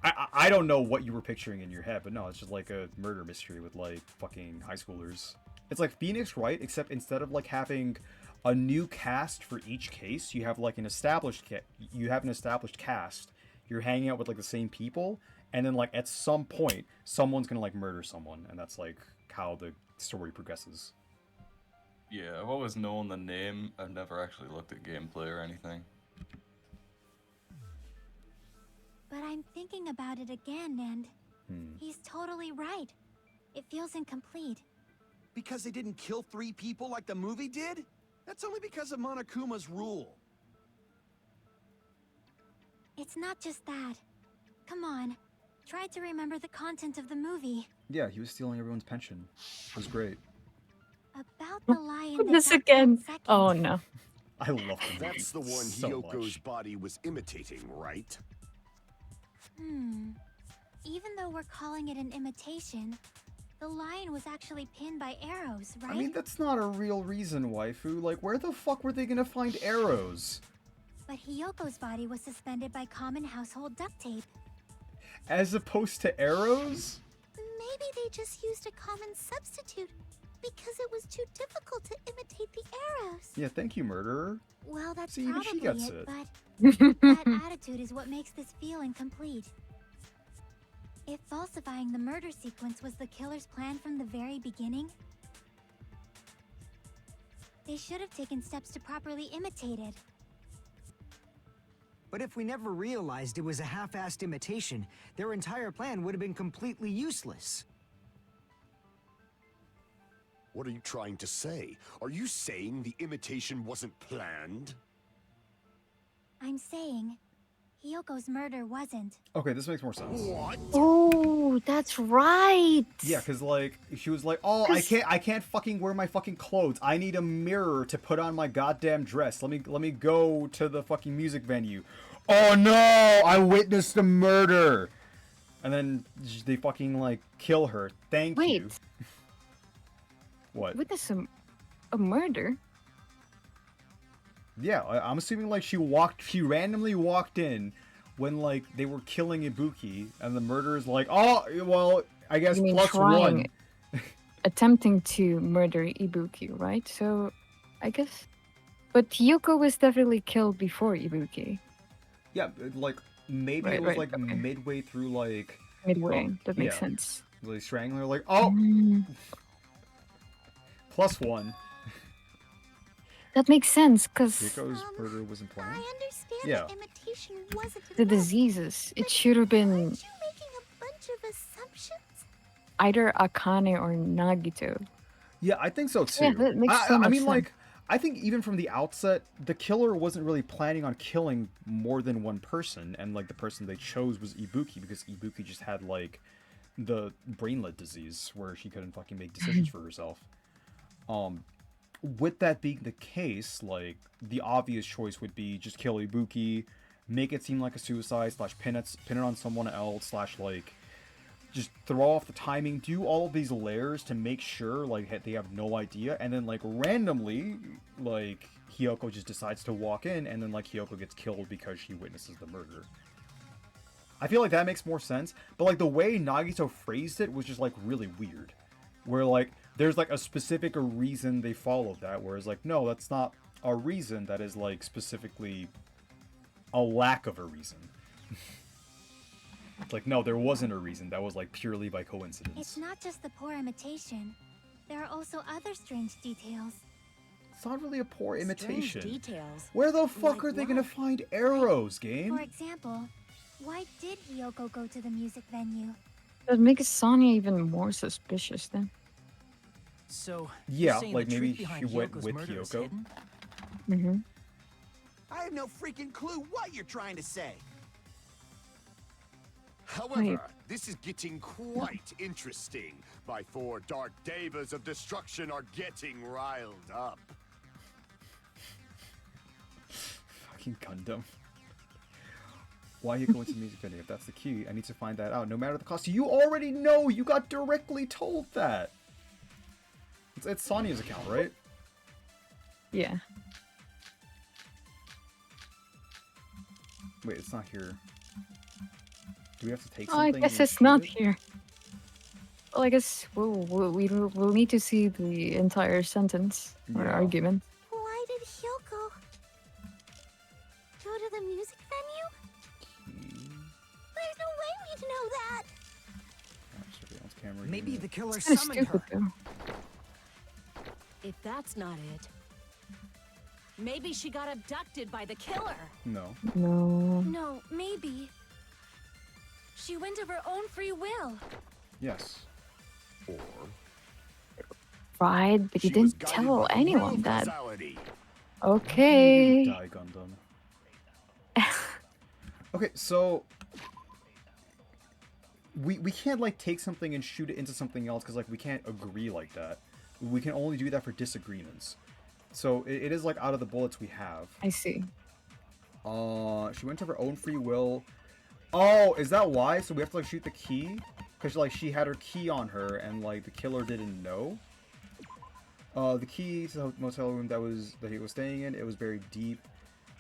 I don't know what you were picturing in your head, but no, it's just like a murder mystery with like fucking high schoolers. It's like Phoenix Wright, except instead of like having a new cast for each case, you have like an established cast. You're hanging out with like the same people, and then like at some point, someone's gonna like murder someone, and that's like how the story progresses. Yeah, I've always known the name. I've never actually looked at gameplay or anything. But I'm thinking about it again, and he's totally right. It feels incomplete. Because they didn't kill 3 people like the movie did? That's only because of Monokuma's rule. It's not just that. Come on. Try to remember the content of the movie. Yeah, he was stealing everyone's pension. It was great. About the lie in the This top again. 10 seconds. Oh no. I love the movie That's the one so Hyoko's much. body was imitating, right? Even though we're calling it an imitation, the lion was actually pinned by arrows, right? I mean, that's not a real reason, waifu. Like, where the fuck were they gonna find arrows? But Hyoko's body was suspended by common household duct tape. As opposed to arrows? Maybe they just used a common substitute because it was too difficult to imitate the arrows. Yeah, thank you, murderer. Well, that's See, even probably she gets it, it. but that attitude is what makes this feel incomplete. If falsifying the murder sequence was the killer's plan from the very beginning, they should have taken steps to properly imitate it. But if we never realized it was a half-assed imitation, their entire plan would have been completely useless. What are you trying to say? Are you saying the imitation wasn't planned? I'm saying, Hyoko's murder wasn't. Okay, this makes more sense. What? Oh, that's right. Yeah, cause like she was like, "Oh, I can't fucking wear my fucking clothes. I need a mirror to put on my goddamn dress. Let me go to the fucking music venue. Oh no, I witnessed a murder." And then they fucking like kill her. Thank you. What? Witness a murder? Yeah, I'm assuming like she randomly walked in when like they were killing Ibuki, and the murderer's like, "Oh, well, I guess You mean plus trying, one." attempting to murder Ibuki, right? So, I guess. But Hyoko was definitely killed before Ibuki. Yeah, like maybe it was like midway through like Midway, that makes sense. Like strangling her, like, oh, plus one. That makes sense, because Riko's murder wasn't planned. I understand Yeah. that imitation wasn't the enough. diseases, it should have been Aren't you making a bunch of assumptions? either Akane or Nagito. Yeah, I think so too. Yeah, that makes so I much mean, sense. like, I think even from the outset, the killer wasn't really planning on killing more than one person, and like the person they chose was Ibuki because Ibuki just had like the brainlet disease where she couldn't fucking make decisions for herself. With that being the case, like the obvious choice would be just kill Ibuki, make it seem like a suicide / pin it on someone else / like just throw off the timing, do all of these layers to make sure like they have no idea, and then like randomly like Hyoko just decides to walk in, and then like Hyoko gets killed because she witnesses the murder. I feel like that makes more sense, but like the way Nagito phrased it was just like really weird, where like there's like a specific reason they followed that, whereas like no, that's not a reason, that is like specifically a lack of a reason. It's like, no, there wasn't a reason. That was like purely by coincidence. It's not just the poor imitation. There are also other strange details. It's not really a poor imitation. details. Where the fuck Like are they what? gonna find arrows, game? For example, why did Hyoko go to the music venue? That makes Sonya even more suspicious then. So, Yeah, you're saying like the maybe truth behind she went Hyoko's with murder is Hyoko. hidden? Mm-hmm. I have no freaking clue what you're trying to say. However, this is getting quite interesting. My 4 dark devas of destruction are getting riled up. Fucking Gundam. Why are you going to the music venue? If that's the key, I need to find that out, no matter the cost. You already know! You got directly told that! It's Sonya's account, right? Yeah. Wait, it's not here. Do we have to take Oh, I something? guess and it's not shoot it? here. Well, I guess we'll need to see the entire sentence or Yeah. argument. Why did Hyoko go to the music venue? There's no way we'd know that. Surveillance camera Maybe unit. the killer It's kind of summoned stupid her. though. If that's not it, maybe she got abducted by the killer. No. No. No, maybe. She went of her own free will. Yes. Or Right, but you she was didn't guided tell by anyone will that. causality. Okay. Die, Gundam. Okay, so we can't like take something and shoot it into something else because like we can't agree like that. We can only do that for disagreements. So it is like out of the bullets we have. I see. She went of her own free will. Oh, is that why? So we have to like shoot the key? Because like she had her key on her and like the killer didn't know? The key to the motel room that he was staying in, it was buried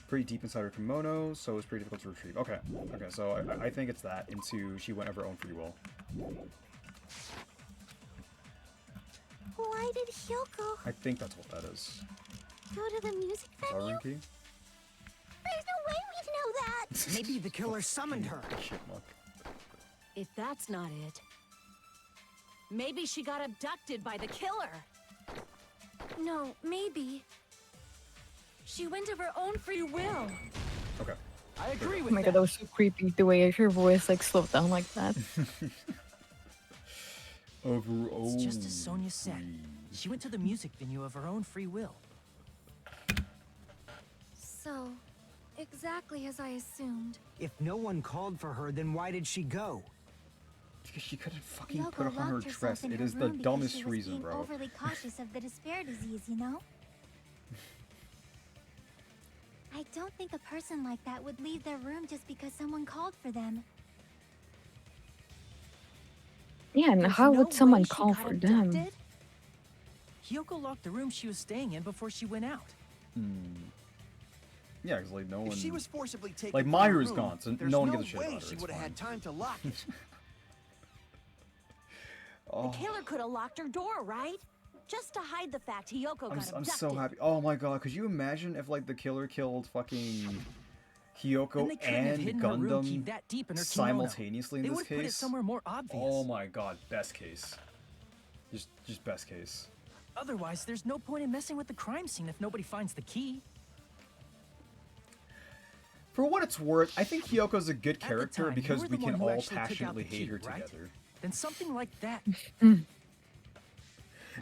pretty deep inside her kimono, so it was pretty difficult to retrieve. Okay, okay, so I think it's that, into she went of her own free will. Why did Hyoko I think that's what that is. go to the music venue? Key? There's no way we'd know that! Maybe the killer summoned her. Chipmunk. If that's not it, maybe she got abducted by the killer. No, maybe. She went of her own free will. Okay. I agree with Oh my god, that was so creepy. The way her voice like slowed down like that. It's just as Sonia said. She went to the music venue of her own free will. So, exactly as I assumed. If no one called for her, then why did she go? Because she couldn't fucking Hyoko put on her locked herself dress. in It her is the room because dumbest she was reason, being bro. overly cautious of the despair disease, you know? I don't think a person like that would leave their room just because someone called for them. Yeah, and There's how no would someone way she call got for them? abducted? Hyoko locked the room she was staying in before she went out. Yeah, because like no one. If she was forcibly taken like from her Mayu's room, gone, so there's no one no gives a shit way about her. she It's would have fine. had time to lock it. The killer could have locked her door, right? Just to hide the fact Hyoko got abducted. I'm so happy. Oh my god, could you imagine if like the killer killed fucking Then Hyoko they couldn't have and hidden her room key Gundam that deep in her kimono. simultaneously in They this would've put it case? somewhere more obvious. Oh my god, best case. Just best case. Otherwise, there's no point in messing with the crime scene if nobody finds the key. For what it's worth, I think Hyoko's a good At the character time, because you were we the can one who all actually took out passionately the hate key, her right? together. Then something like that.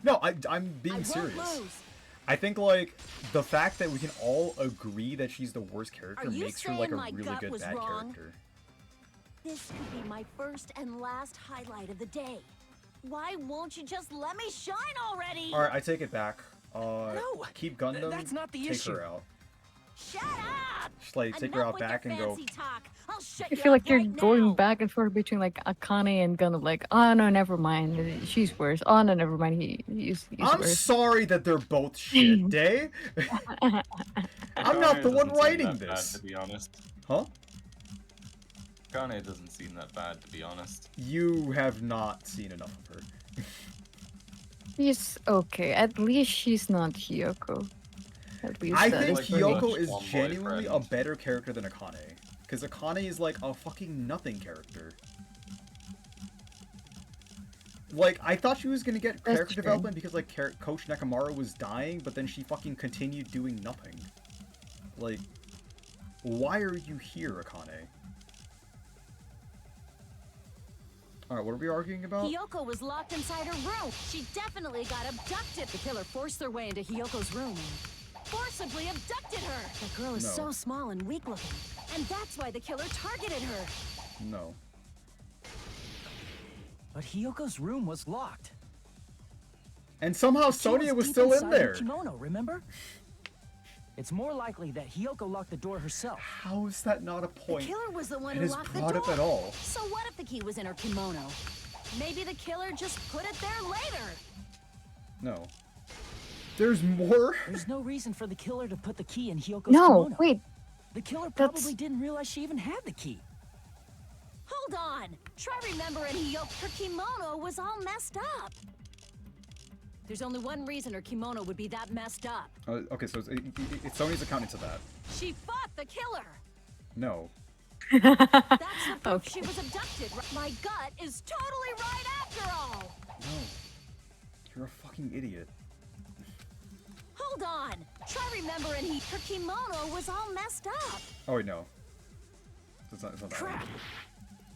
No, I'm being serious. I think like the fact that we can all agree that she's the worst character Are you makes her like a saying my really gut good was bad wrong? character. This could be my first and last highlight of the day. Why won't you just let me shine already? All right, I take it back. No, keep Gundam. that's not the take issue. her out. Shut up! Just like take her Enough out with your back and go. fancy talk. I'll shut I you feel like up you're right going now. back and forth between like Akane and Gundam. Like, oh no, never mind. She's worse. Oh no, never mind. He's I'm worse. sorry that they're both shit, Day. I'm not the one writing this. Bad, to be honest. Huh? Kane doesn't seem that bad, to be honest. You have not seen enough of her. She's okay. At least she's not Hyoko. At least I that think is funny. Hyoko is One genuinely a boyfriend. better character than Akane. Because Akane is like a fucking nothing character. Like, I thought she was gonna get That's character true. development because, like, Coach Nekomaru was dying, but then she fucking continued doing nothing. Like, why are you here, Akane? Alright, what are we arguing about? Hyoko was locked inside her room. She definitely got abducted. The killer forced their way into Hyoko's room and forcibly abducted her. The girl is No. so small and weak looking, and that's why the killer targeted her. No. But Hyoko's room was locked. And somehow She Sonia was deep still in inside her there. Kimono, remember? It's more likely that Hyoko locked the door herself. How is that not a The point? killer was the one It who is locked the brought door. up at all. So what if the key was in her kimono? Maybe the killer just put it there later. No. There's more? There's no reason for the killer to put the key in Hyoko's No, kimono. wait. The killer That's- probably didn't realize she even had the key. Hold on. Try remembering her kimono was all messed up. There's only one reason her kimono would be that messed up. Okay, so it's Sony's account into that. She fought the killer. No. That's the proof Okay. she was abducted. My gut is totally right after all. No. You're a fucking idiot. Hold on. Try remembering her kimono was all messed up. Oh wait, no. It's not that Crap. one.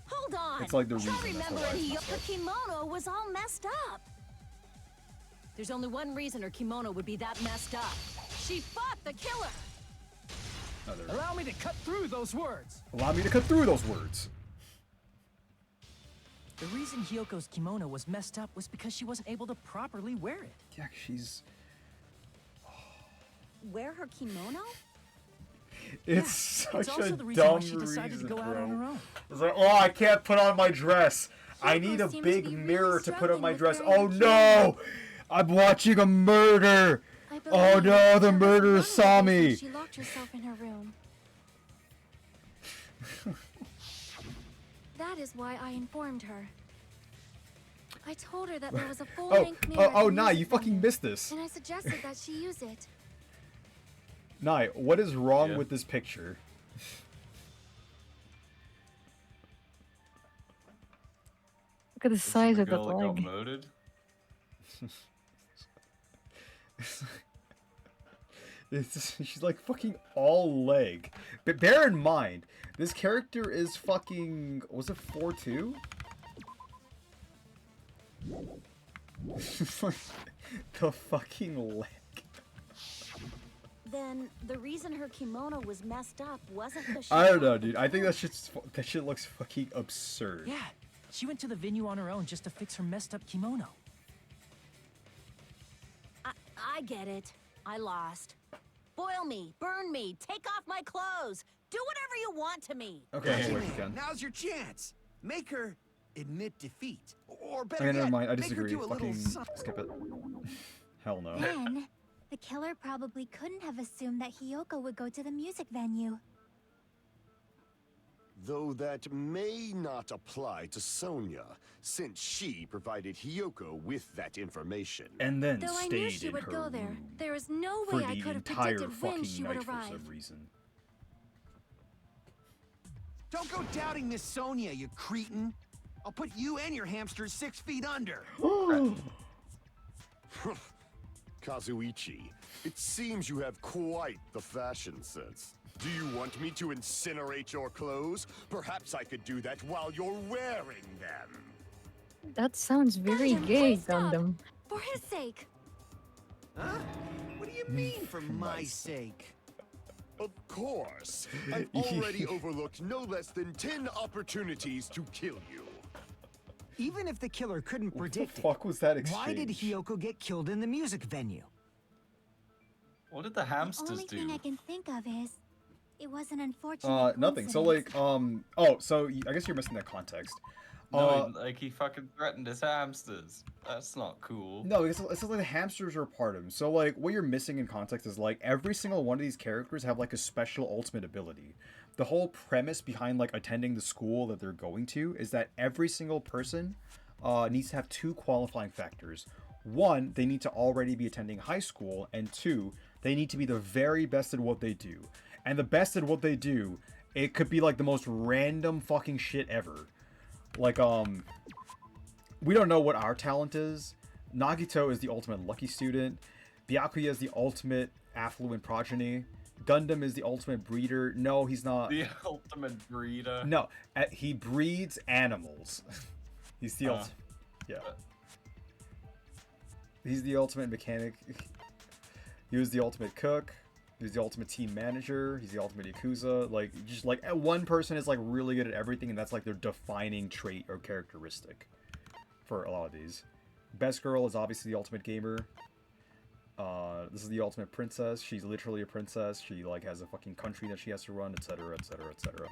Hold on. It's like the Try reason, that's remembering why it's messed her up. kimono was all messed up. There's only one reason her kimono would be that messed up. She fought the killer. No, there. Allow me to cut through those words. Allow me to cut through those words. The reason Hyoko's kimono was messed up was because she wasn't able to properly wear it. Yeah, she's... wear her kimono? It's such it's also a the reason dumb why she decided reason, to go out on her own. It's like, oh, I can't put on my dress. I Hiko need a seems to big be really mirror to put on struggling my with dress. wearing Oh the no! I'm watching a murder! I Oh believe no, there the was murderer one saw reason me! She locked herself in her room. That is why I informed her. I told her that there was a full-length mirror. Oh, at the nah, music you fucking venue, missed this. And I suggested that she use it. Nye, what is wrong with this picture? Look at the size of the girl that got leg. murdered? She's like fucking all leg. But bear in mind, this character is fucking, was it 4'2"? The fucking leg. Then the reason her kimono was messed up wasn't because I don't know, dude. I think that shit looks fucking absurd. Yeah, she went to the venue on her own just to fix her messed up kimono. I get it. I lost. Boil me, burn me, take off my clothes. Do whatever you want to me. Okay, wait, Hajime, Ken. now's your chance. Make her admit defeat. Or better Okay, never yet, mind. I make her disagree. do a little Fucking something. skip it. Hell no. Then, the killer probably couldn't have assumed that Hiyoko would go to the music venue. Though that may not apply to Sonia, since she provided Hiyoko with that information. And then Though I stayed knew she in would her go there, room there is no for way I the could have entire predicted when fucking she night would for arrive. some reason. Don't go doubting Miss Sonia, you cretin. I'll put you and your hamsters 6 feet under. Kazuichi, it seems you have quite the fashion sense. Do you want me to incinerate your clothes? Perhaps I could do that while you're wearing them. That sounds very Gundam, gay, please stop. Gundam. For his sake. Huh? What do you mean for my sake? Of course. I've already overlooked no less than 10 opportunities to kill you. Even if the killer couldn't predict fuck was that why did exchange? Hiyoko get killed in the music venue? What did the The hamsters only do? thing I can think of is, it was an unfortunate Nothing. So coincidence. like, oh, so I guess you're missing that context. No, like he fucking threatened his hamsters. That's not cool. No, it's like the hamsters are a part of him. So like, what you're missing in context is like every single one of these characters have like a special ultimate ability. The whole premise behind like attending the school that they're going to is that every single person needs to have 2 qualifying factors. 1, they need to already be attending high school, and 2, they need to be the very best at what they do. And the best at what they do, it could be like the most random fucking shit ever. Like, we don't know what our talent is. Nagito is the ultimate lucky student. Byakuya is the ultimate affluent progeny. Gundam is the ultimate breeder. No, he's not. The ultimate breeder. No, he breeds animals. He's the ultimate. Yeah. He's the ultimate mechanic. He was the ultimate cook. He was the ultimate team manager. He's the ultimate yakuza. Like, just like one person is like really good at everything, and that's like their defining trait or characteristic for a lot of these. Best girl is obviously the ultimate gamer. This is the ultimate princess. She's literally a princess. She like has a fucking country that she has to run, etc., etc., etc.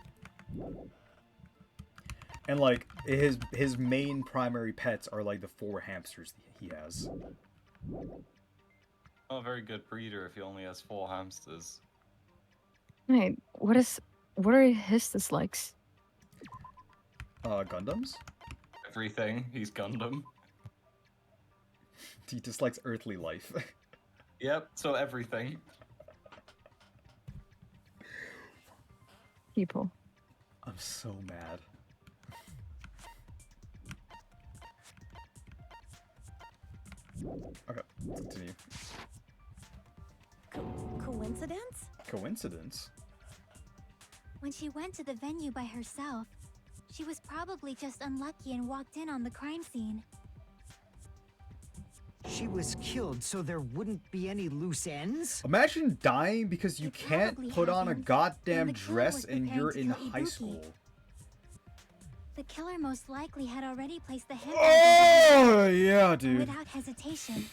And like his main primary pets are like the 4 hamsters he has. Not a very good breeder if he only has 4 hamsters. Wait, what are his dislikes? Gundams? Everything. He's Gundam. He dislikes earthly life. Yep, so everything. People. I'm so mad. Okay, let's continue. Coincidence? Coincidence? When she went to the venue by herself, she was probably just unlucky and walked in on the crime scene. She was killed so there wouldn't be any loose ends? Imagine dying because you can't probably put on a happened goddamn when the killer dress was and preparing you're to in kill high Ibuki. school. The killer most likely had already placed the head Oh, yeah, and dude. without hesitation.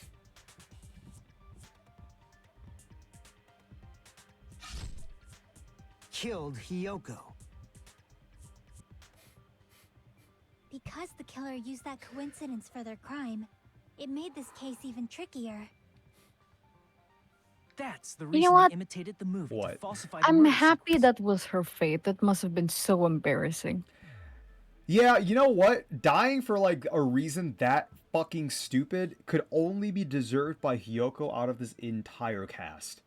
killed Hiyoko? Because the killer used that coincidence for their crime, it made this case even trickier. That's the You reason know what? they imitated the movie to What? falsify the I'm murder happy sequence. that was her fate. That must have been so embarrassing. Yeah, you know what? Dying for like a reason that fucking stupid could only be deserved by Hiyoko out of this entire cast.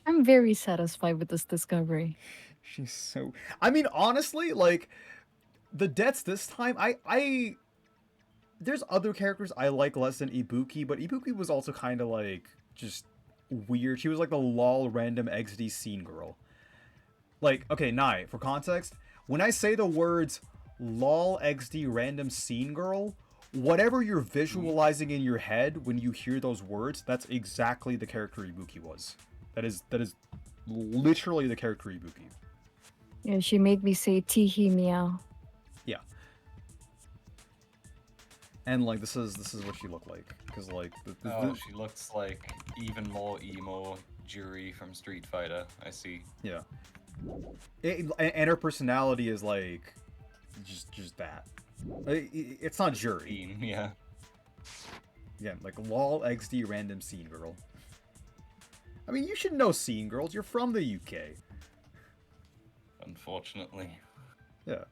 I'm very satisfied with this discovery. She's so... I mean, honestly, like, the deaths this time, I... There's other characters I like less than Ibuki, but Ibuki was also kind of, like, just weird. She was, like, the lol random XD scene girl. Like, okay, Nai, for context, when I say the words lol XD random scene girl, whatever you're visualizing in your head when you hear those words, that's exactly the character Ibuki was. That is literally the character Ibuki. Yeah, she made me say teehee meow. Yeah. And like this is what she looked like, because like she looks like even more emo Juri from Street Fighter. I see. Yeah. And her personality is like just that. It's not Juri. Yeah. Yeah, like lol XD random scene girl. I mean, you should know scene girls. You're from the UK. Unfortunately. Yeah.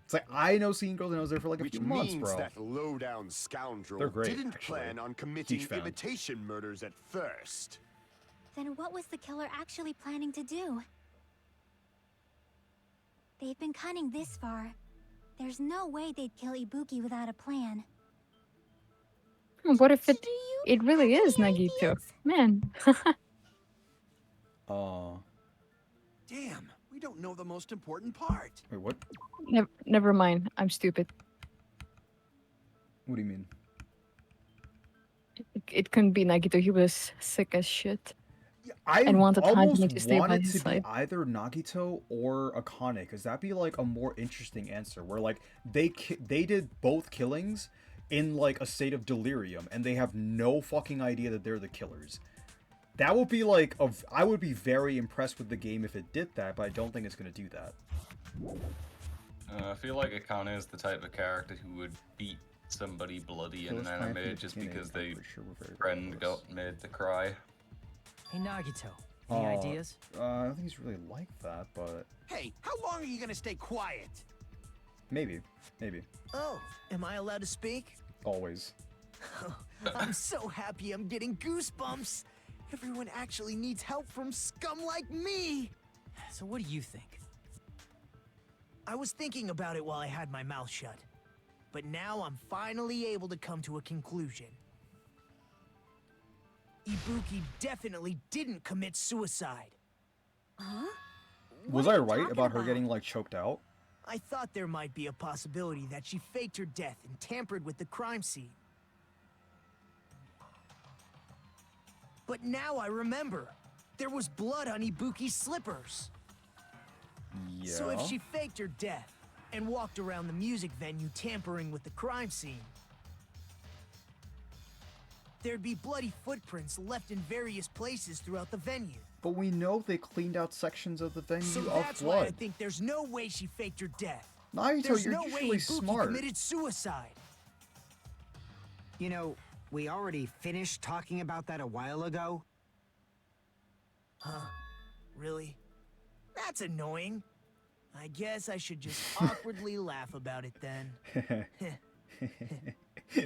It's like, I know scene girls and I was there for like a few months, Which bro. means that low-down scoundrel They're great, didn't actually. plan on committing Huge fan. imitation murders at first. Then what was the killer actually planning to do? They've been cunning this far. There's no way they'd kill Ibuki without a plan. What if it really is Nagito? Man. Damn, we don't know the most important part. Wait, what? Never mind. I'm stupid. What do you mean? It couldn't be Nagito. He was sick as shit. I and wanted almost Hajime to stay by wanted his to side. be either Nagito or Akane, because that'd be like a more interesting answer, where like they did both killings in like a state of delirium, and they have no fucking idea that they're the killers. That would be like I would be very impressed with the game if it did that, but I don't think it's gonna do that. I feel like Akane is the type of character who would beat somebody bloody in an anime just because they friend got made to cry. Hey Nagito, any ideas? I don't think he's really like that, but Hey, how long are you gonna stay quiet? maybe. Oh, am I allowed to speak? Always. I'm so happy I'm getting goosebumps. Everyone actually needs help from scum like me. So what do you think? I was thinking about it while I had my mouth shut. But now I'm finally able to come to a conclusion. Ibuki definitely didn't commit suicide. Huh? Was I right about her getting like choked out? I thought there might be a possibility that she faked her death and tampered with the crime scene. But now I remember. There was blood on Ibuki's slippers. Yeah. So if she faked her death and walked around the music venue tampering with the crime scene, there'd be bloody footprints left in various places throughout the venue. But we know they cleaned out sections of the venue So of that's why I blood. think there's no way she faked her death. Nagito, There's you're no way usually Ibuki smart. committed suicide. You know, we already finished talking about that a while ago. Huh? Really? That's annoying. I guess I should just awkwardly laugh about it then. Are you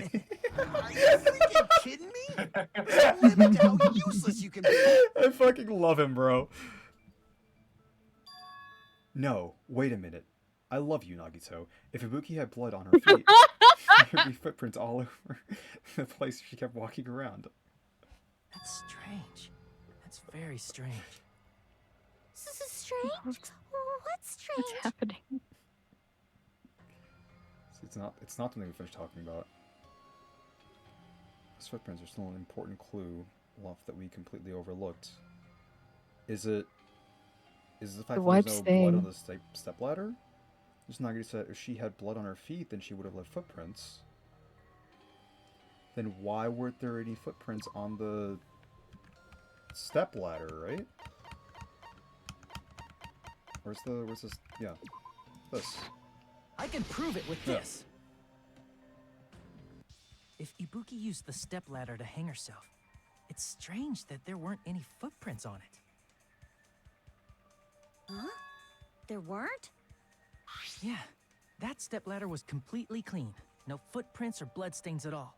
freaking kidding me? There's a limit to how useless you can be. I fucking love him, bro. No, wait a minute. I love you, Nagito. If Ibuki had blood on her feet, there'd be footprints all over the place she kept walking around. That's strange. That's very strange. This is strange? What's strange? What's happening? It's not something we finished talking about. Those footprints are still an important clue left that we completely overlooked. Is it the fact that there's no blood on the stepladder? Just Nagito said if she had blood on her feet, then she would have left footprints. Then why weren't there any footprints on the step ladder, right? Where's this? Yeah. This. I can prove it with this. If Ibuki used the stepladder to hang herself, it's strange that there weren't any footprints on it. Huh? There weren't? Yeah, that stepladder was completely clean. No footprints or bloodstains at all.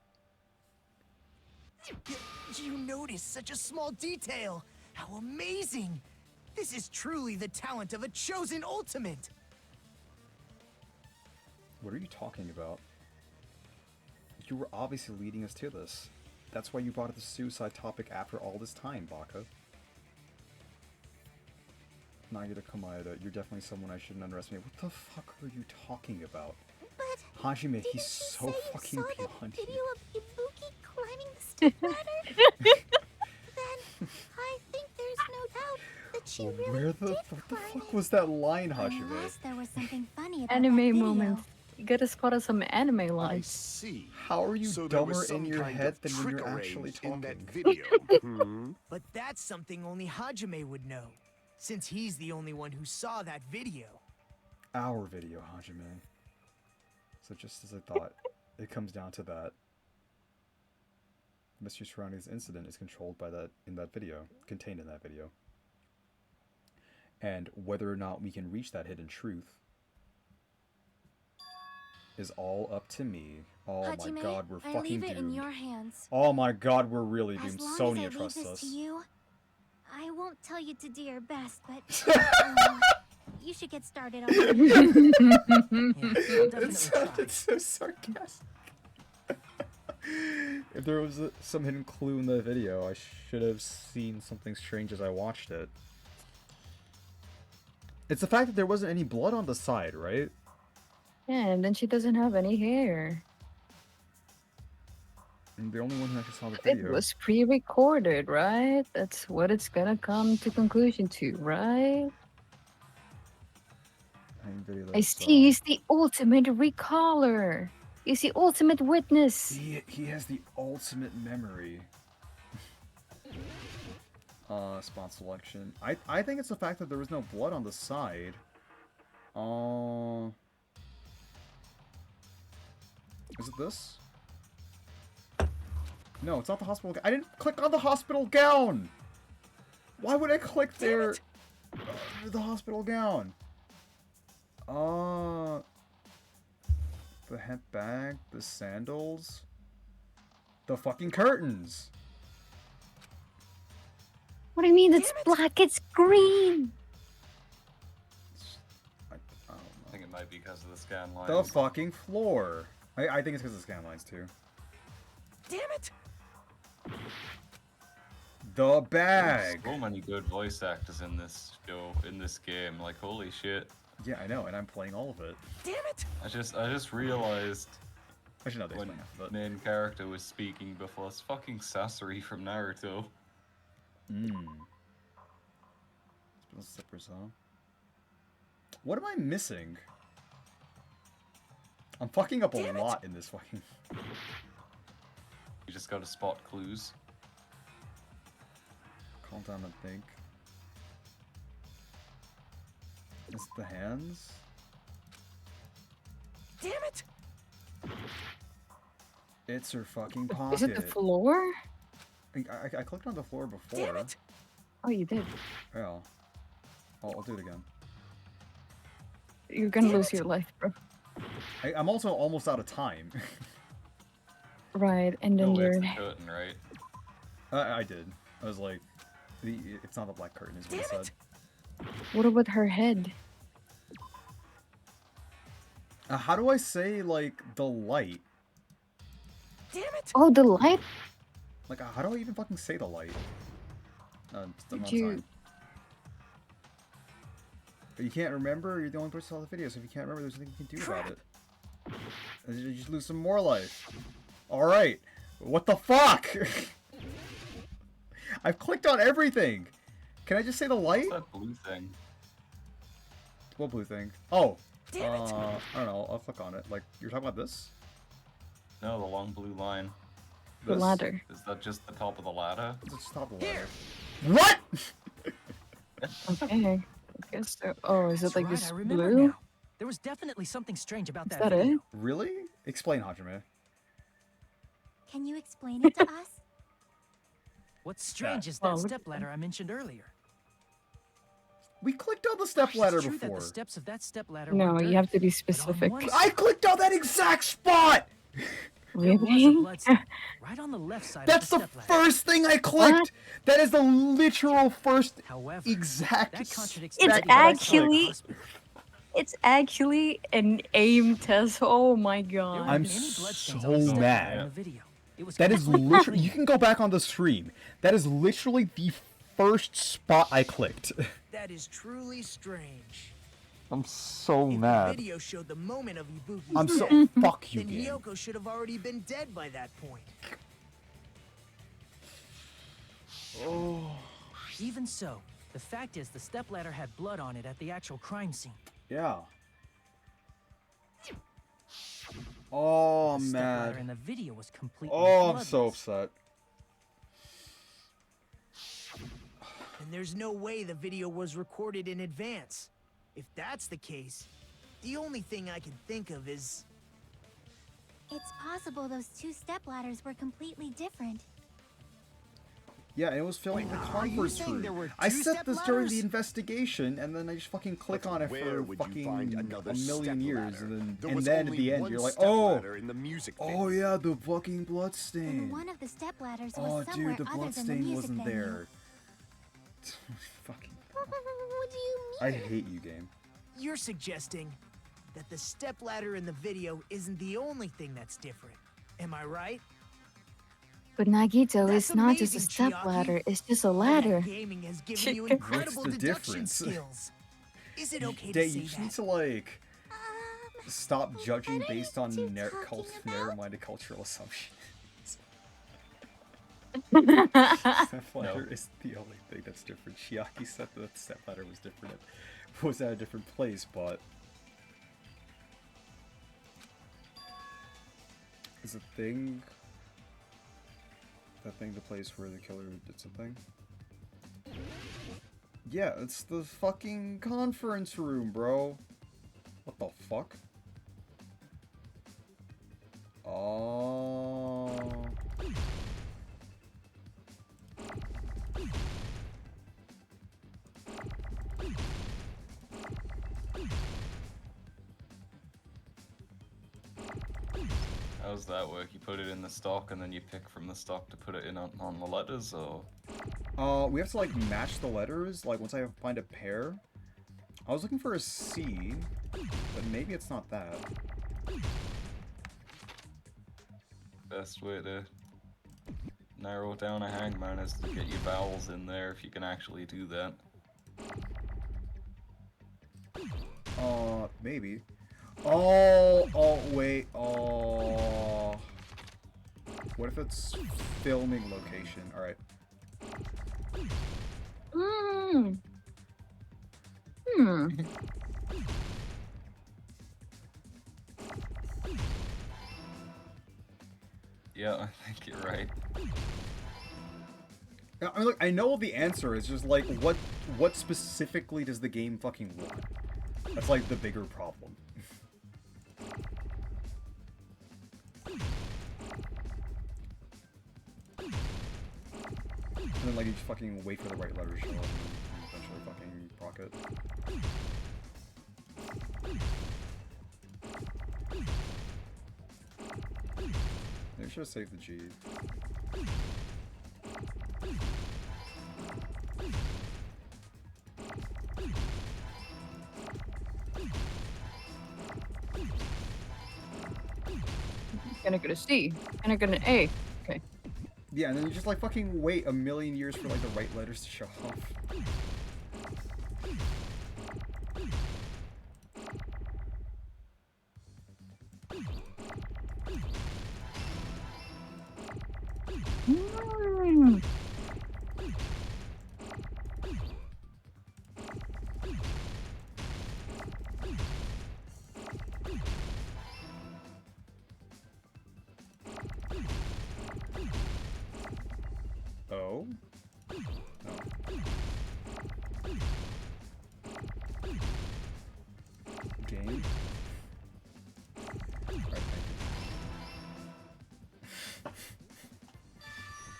You noticed such a small detail! How amazing! This is truly the talent of a chosen ultimate! What are you talking about? You were obviously leading us to this. That's why you brought up the suicide topic after all this time, Baka. Nagita Komaeda, you're definitely someone I shouldn't underestimate. What the fuck are you talking about? But Hajime, he's so fucking beyond video you. of Ibuki climbing the stepladder? Then I think there's no doubt that she really What the fuck was that line, Hajime? Unless there was something funny about Anime that video. moments. You gotta spot us some anime lines. I see. How are you So there was dumber some in your kind head of than when trick you're actually arranged talking? in that video. But that's something only Hajime would know, since he's the only one who saw that video. Our video, Hajime. So just as I thought, it comes down to that. The mystery surrounding this incident is controlled by that in that video, contained in that video. And whether or not we can reach that hidden truth is all up to me. Oh Hajime, my god, we're I fucking leave it doomed. in your hands. Oh my god, we're really As doomed. long Sonya as I leave trusts this us. to you, I won't tell you to do your best, but you should get started on it. It sounded so sarcastic. If there was some hidden clue in the video, I should have seen something strange as I watched it. It's the fact that there wasn't any blood on the side, right? Yeah, and then she doesn't have any hair. And the only one who actually saw the It video. was pre-recorded, right? That's what it's gonna come to conclusion to, right? I see, he's the ultimate recaller. He's the ultimate witness. He has the ultimate memory. Spawn selection. I think it's the fact that there was no blood on the side. Is it this? No, it's not the hospital. I didn't click on the hospital gown. Why would I click there? The hospital gown. The hemp bag, the sandals, the fucking curtains. What do you mean? It's black. It's green. I think it might be because of the scan lines. The fucking floor. I think it's because of the scan lines too. Damn it! The bag. There's so many good voice actors in this show, in this game. Like, holy shit. Yeah, I know, and I'm playing all of it. Damn it! I just realized I should not when explain that, but the main character was speaking before. It's fucking Sasori from Naruto. Slippers, huh? What am I missing? I'm fucking up a lot in this fucking. You just gotta spot clues. Calm down and think. Is it the hands? Damn it! It's her fucking pocket. Is it the floor? I clicked on the floor before. Damn it! Oh, you did. Yeah. I'll do it again. You're gonna lose your life, bro. I'm also almost out of time. Right, and then No, you're. it's the curtain, right? I did. I was like, it's not the black curtain, is what I said. What about her head? How do I say, like, the light? Damn it! Oh, the light? Like, how do I even fucking say the light? I'm Did not you? time. But you can't remember? You're the only person who saw the video, so if you can't remember, there's nothing you can do about it. You just lose some more life. Alright. What the fuck? I've clicked on everything! Can I just say the light? What's that blue thing? What blue thing? Oh! Damn it. I don't know, I'll click on it. Like, you're talking about this? No, the long blue line. The ladder. Is that just the top of the ladder? It's the top of the ladder. What? Okay. I guess so. Oh, is it like right, this I remember blue? now. There was definitely something strange about Is that that video. it? Really? Explain, Hajime. Can you explain it to us? What's strange is Oh, that look stepladder I mentioned earlier. We clicked on the stepladder It's true that before. the steps of that stepladder No, were you dirt, have to be but on specific. one I clicked on that exact spot! There was a Really? bloodstain right on the left side That's of the the stepladder. first thing I clicked! What? That is the literal first However, exact that contradicts It's the video I saw at the actually- hospital. It's actually an aim test. Oh my There god. weren't I'm any bloodstains so on the stepladder mad. in the video. It was That is completely literally. clean. You can go back on the stream. That is literally the first spot I clicked. That is truly strange. I'm so If the mad. video showed the moment of Ibuki's I'm so. death, Fuck you, then game. Hiyoko should have already been dead by that point. Oh. Even so, the fact is the stepladder had blood on it at the actual crime scene. Yeah. Oh, The I'm stepladder mad. in the video was completely Oh, I'm so bloodless. upset. And there's no way the video was recorded in advance. If that's the case, the only thing I can think of is... It's possible those two stepladders were completely different. Yeah, and it was filmed in the are you conference saying there room. were I two set this during the stepladders? investigation, and then I just fucking click But on it where for would you fucking find another a million years, stepladder? and There then was at only the end one you're like, oh, stepladder in the music oh venue. yeah, the fucking Then bloodstain. one of the stepladders Oh was somewhere dude, the other than the bloodstain music wasn't venue. there. Fucking. What do you I mean? hate you, game. You're suggesting that the stepladder in the video isn't the only thing that's different. Am I right? But Nagito, That's it's not just a amazing, stepladder, Chiaki. it's just a All that ladder. gaming has given you What's incredible the deduction difference? skills. Is it okay Day, to say you just that? need to like stop judging what are based you on two talking about? narrow-minded cultural assumptions. Stepladder is the only thing that's different. Chiaki said that stepladder was different. It was at a different place, but is that thing the place where the killer did something? Yeah, it's the fucking conference room, bro. What the fuck? Oh. How's that work? You put it in the stock and then you pick from the stock to put it in on the letters, or? We have to like match the letters, like once I find a pair. I was looking for a C, but maybe it's not that. Best way to narrow down a hangman is to get your vowels in there if you can actually do that. Maybe. Oh, wait, oh. What if it's filming location? Alright. Yeah, I think you're right. I mean, look, I know what the answer is, just like, what specifically does the game fucking want? That's like the bigger problem. And then like you just fucking wait for the right letter to show up and eventually fucking proc it. Maybe I should have saved the G. Gonna get a C. Gonna get an A. Okay. Yeah, and then you just like fucking wait a million years for like the right letters to show up. Oh? No. Game? Alright, thank you.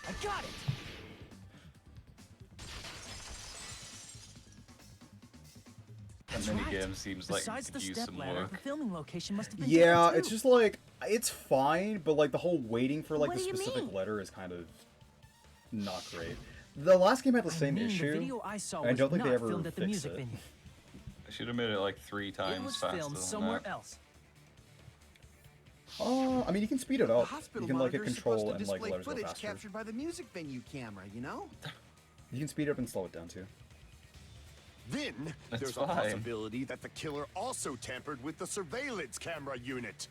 I got it! That minigame seems like Besides it the could use step some ladder, work. the filming location must have been Yeah, different, it's too. just like, it's fine, but like the whole waiting for like What the do you specific mean? letter is kind of not great. The last game had the same The issue, video I saw and I was don't think they not ever filmed at the fixed music it. venue. I should have made it like 3 times It was faster filmed than somewhere that. else. I mean, you can speed it The up. hospital You can like hit monitor's control supposed to and like display let it go footage faster. captured by the music venue camera, you know? You can speed it up and slow it down too. Then, That's there's fine. a possibility that the killer also tampered with the surveillance camera unit.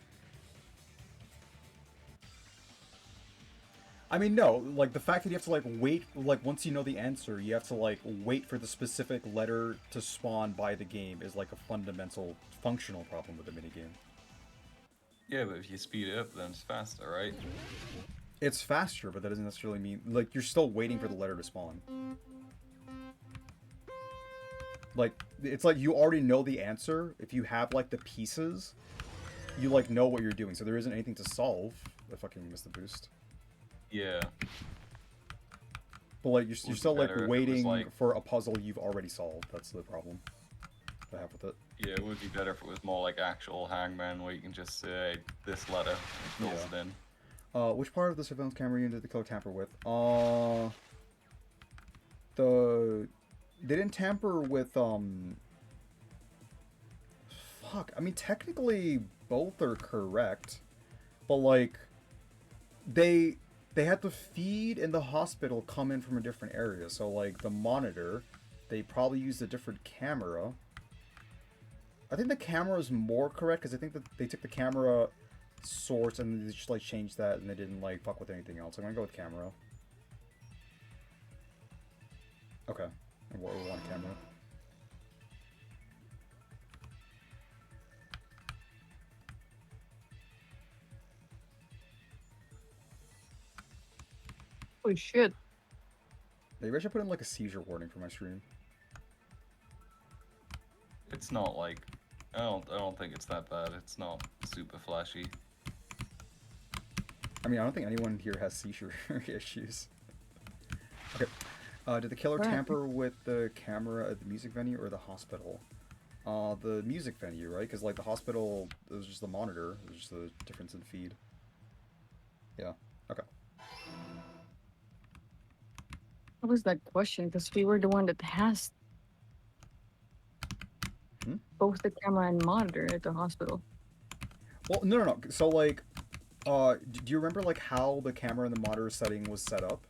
I mean, no, like the fact that you have to like wait, like once you know the answer, you have to like wait for the specific letter to spawn by the game is like a fundamental functional problem with the minigame. Yeah, but if you speed it up, then it's faster, right? It's faster, but that doesn't necessarily mean like you're still waiting for the letter to spawn. Like it's like you already know the answer. If you have like the pieces, you like know what you're doing. So there isn't anything to solve. I fucking missed the boost. Yeah. But like you're still like better if it was, waiting like- for a puzzle you've already solved. That's the problem I have with it. Yeah, it would be better if it was more like actual Hangman, where you can just say this letter and fills it in. Which part of the surveillance camera unit did the killer tamper with? They didn't tamper with, fuck, I mean, technically, both are correct, but, like, they had the feed in the hospital come in from a different area, so, like, the monitor, they probably used a different camera. I think the camera is more correct, because I think that they took the camera source and they just, like, changed that, and they didn't, like, fuck with anything else. I'm gonna go with camera. Okay. And what we want camera. Holy shit. Maybe I should put in like a seizure warning for my stream. It's not like I don't think it's that bad. It's not super flashy. I mean, I don't think anyone here has seizure issues. Okay. Did the killer Right. tamper with the camera at the music venue or the hospital? The music venue, right? Because like the hospital, it was just the monitor. It was just the difference in feed. Yeah. Okay. What was that question? Because we were the one that has both the camera and monitor at the hospital. Well, no. So like, do you remember like how the camera and the monitor setting was set up?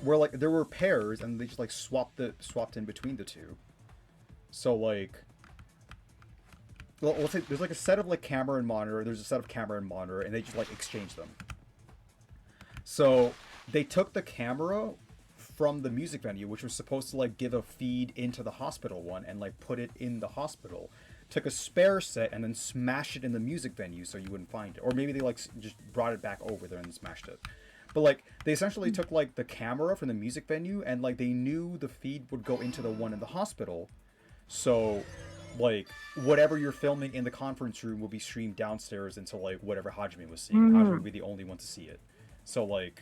Where like there were pairs and they just like swapped in between the two. So like, well, let's say there's like a set of like camera and monitor. There's a set of camera and monitor, and they just like exchange them. So they took the camera from the music venue, which was supposed to like give a feed into the hospital one, and like put it in the hospital. Took a spare set and then smashed it in the music venue so you wouldn't find it, or maybe they like just brought it back over there and smashed it. But like they essentially took like the camera from the music venue and like they knew the feed would go into the one in the hospital, so like whatever you're filming in the conference room will be streamed downstairs into like whatever Hajime was seeing. And Hajime would be the only one to see it. So like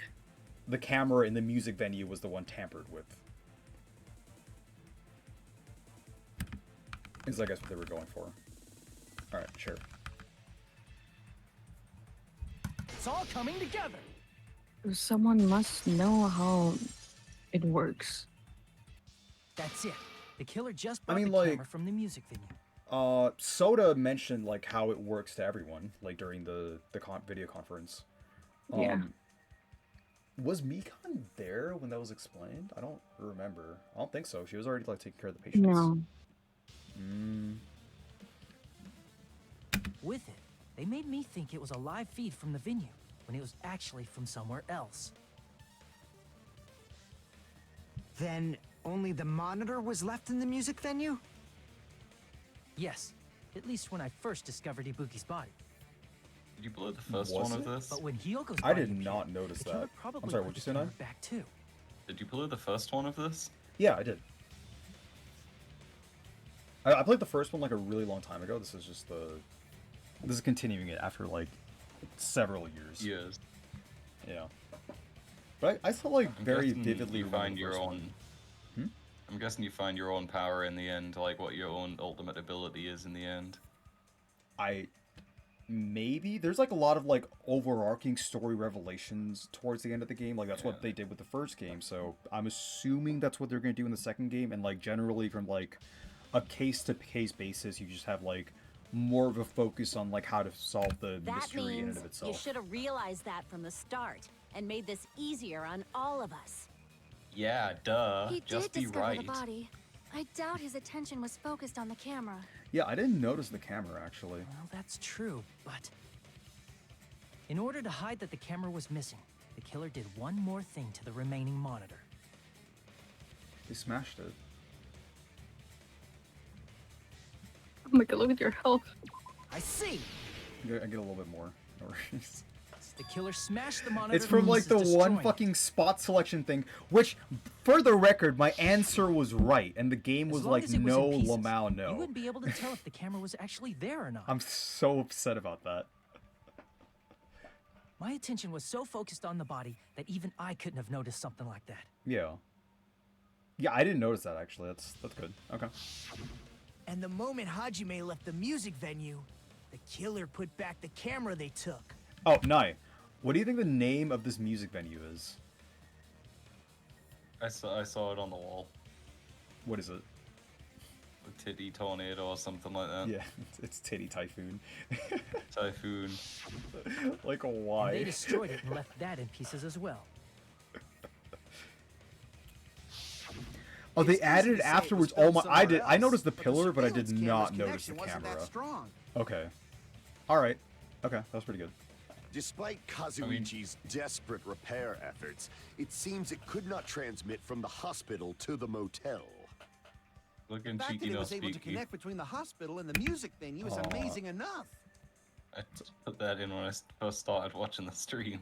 the camera in the music venue was the one tampered with. Is I guess what they were going for. Alright, sure. It's all coming together. Someone must know how it works. That's it. The killer just I brought mean, the like, camera from the music venue. Soda mentioned like how it works to everyone, like during the video conference. Yeah. Was Mikan there when that was explained? I don't remember. I don't think so. She was already like taking care of the patients. No. With it, they made me think it was a live feed from the venue, when it was actually from somewhere else. Then only the monitor was left in the music venue? Yes, at least when I first discovered Ibuki's body. Did you blow the first one of this? But when Hyoko's I did not notice that. I'm sorry, what'd you say now? Back too. Did you blow the first one of this? Yeah, I did. I played the first one like a really long time ago. This is just the... This is continuing it after like several years. Years. Yeah. But I still like very vividly you find your own... one. I'm guessing you find your own power in the end, like what your own ultimate ability is in the end. Maybe there's like a lot of like overarching story revelations towards the end of the game. Like that's what they did with the first game. So I'm assuming that's what they're going to do in the second game. And like generally from like a case-to-case basis, you just have like more of a focus on like how to solve the mystery in and of itself. You should have realized that from the start and made this easier on all of us. Yeah, duh. He Just did be discover right. the body. I doubt his attention was focused on the camera. Yeah, I didn't notice the camera actually. Well, that's true, but in order to hide that the camera was missing, the killer did one more thing to the remaining monitor. He smashed it. Oh my god, look at your health. I see. I get a little bit more. No worries. The killer smashed the monitor. It's from like the one fucking spot selection thing, which, for the record, my answer was right, and the game was like, no, Lamau, no. You wouldn't be able to tell if the camera was actually there or not. I'm so upset about that. My attention was so focused on the body that even I couldn't have noticed something like that. Yeah. Yeah, I didn't notice that actually. That's good. Okay. And the moment Hajime left the music venue, the killer put back the camera they took. Oh, Nai, what do you think the name of this music venue is? I saw it on the wall. What is it? The Titty Tornado or something like that. Yeah, it's Titty Typhoon. Typhoon. Like why? And they destroyed it and left that in pieces as well. Oh, they added it afterwards. Oh my! I noticed the pillar, but I did not notice the camera. Okay. All right. Okay, that was pretty good. Despite Kazuichi's desperate repair efforts, it seems it could not transmit from the hospital to the motel. Looking The fact that cheeky, it no was able to speaky. connect between the hospital and the music venue is amazing enough. I put that in when I first started watching the stream.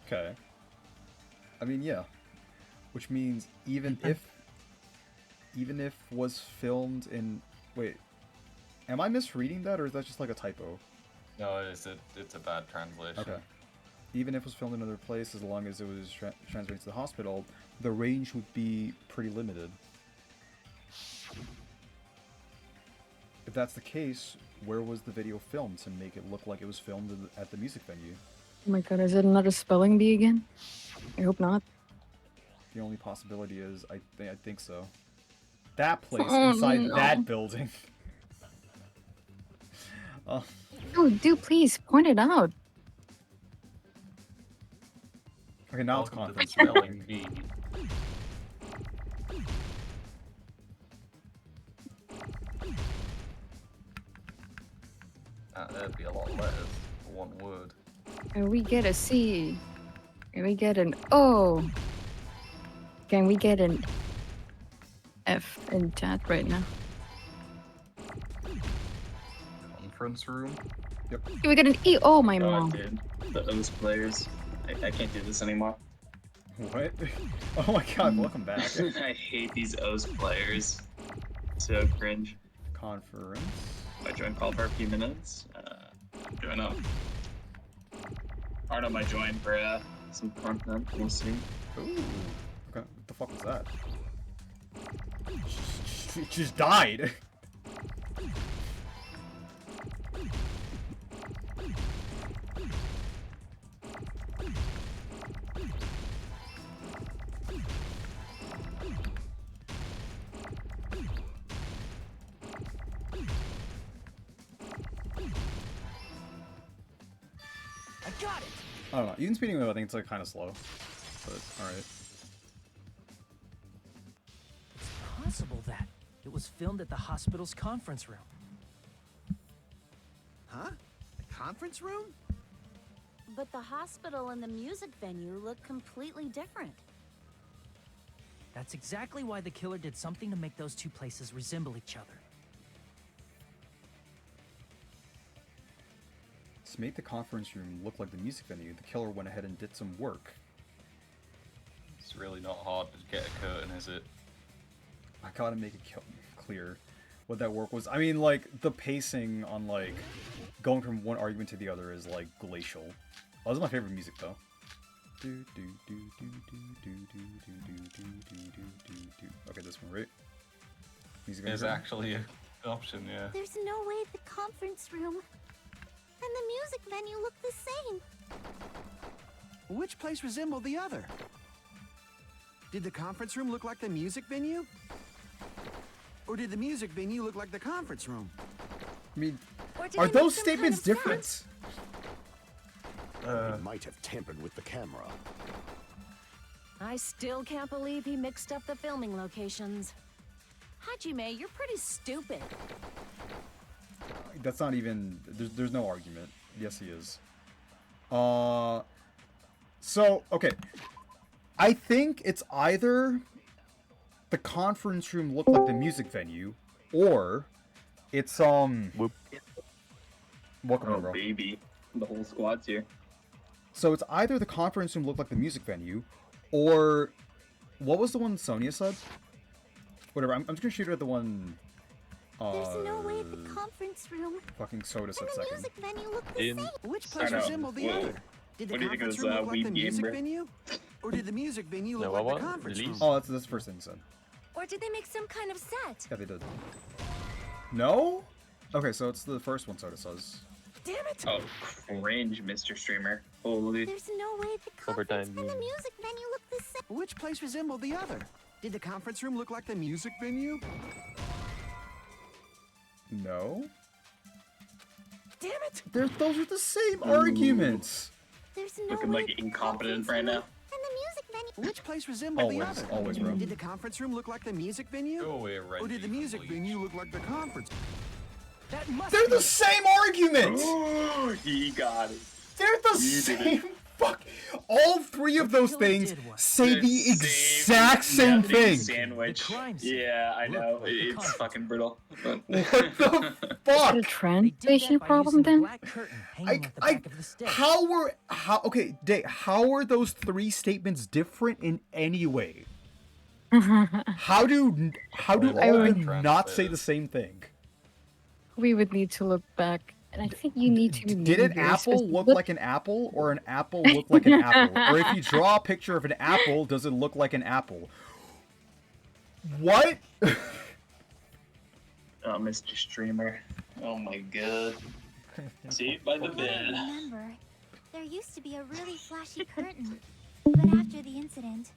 Okay. I mean, yeah. Which means even if was filmed in... Wait. Am I misreading that, or is that just like a typo? No, it's a bad translation. Okay. Even if it was filmed in another place, as long as it was transmitted to the hospital, the range would be pretty limited. If that's the case, where was the video filmed to make it look like it was filmed at the music venue? Oh my god, is it another spelling bee again? I hope not. The only possibility is, I think so. That place inside that building. Oh. Oh, dude, please point it out. Okay, now it's confidence. Spelling bee. That'd be a lot of letters for one word. Can we get a C? Can we get an O? Can we get an F in chat right now? Conference room? Yep. Can we get an E? Oh, my mom. Dude, the O's players. I can't do this anymore. What? Oh my god, welcome back. I hate these O's players. So cringe. Conference. I join call for a few minutes. Join up. Arno might join for some content. We'll see. Ooh. Okay, what the fuck was that? She just died. I got it! I don't know. Even speeding though, I think it's like kind of slow. But alright. It's possible that it was filmed at the hospital's conference room. Huh? The conference room? But the hospital and the music venue look completely different. That's exactly why the killer did something to make those two places resemble each other. To make the conference room look like the music venue, the killer went ahead and did some work. It's really not hard to get a curtain, is it? I gotta make it clear what that work was. I mean, like, the pacing on, like, going from one argument to the other is, like, glacial. Oh, this is my favorite music, though. Okay, this one, right? Music There's actually an option, yeah. There's no way the conference room and the music venue look the same. Which place resembled the other? Did the conference room look like the music venue? Or did the music venue look like the conference room? I mean, are those statements kind of different? They might have tampered with the camera. I still can't believe he mixed up the filming locations. Hajime, you're pretty stupid. That's not even... There's no argument. Yes, he is. So, okay. I think it's either the conference room looked like the music venue, or it's, Welcome in, bro. Baby. The whole squad's here. So it's either the conference room looked like the music venue, or... What was the one Sonia said? Whatever, I'm just gonna shoot her at the one... There's no way the conference room Fucking Soda said and the second. music venue look the same. Which place resembled the other? Did the conference room look like the music venue? Or did the music venue look like the conference room? Oh, that's the first thing he said. Or did they make some kind of set? Yeah, they did. No? Okay, so it's the first one Soda says. Damn it! Oh, cringe, Mr. Streamer. Holy. There's no way the conference and the music venue look the same. Which place resembled the other? Did the conference room look like the music venue? No? Damn it! Those are the same arguments! There's no Looking way like incompetent right now. and the music venue. Which place resembled the other? Always, bro. Did the conference room look like the music venue? Go away, Reggie. Or did the music venue look like the conference? That must They're be the same argument! He got it. They're the same fuck. All three of those things say the exact same thing. Sandwich. Yeah, I know. It's fucking brutal. What the fuck? Is it a translation problem then? Okay, Day, how are those three statements different in any way? How do all of them not say the same thing? We would need to look back, and I think you need to. Did an apple look like an apple, or an apple look like an apple? Or if you draw a picture of an apple, does it look like an apple? What? Oh, Mr. Streamer. Oh my god. Saved by the bed. Remember, there used to be a really flashy curtain, but after the incident,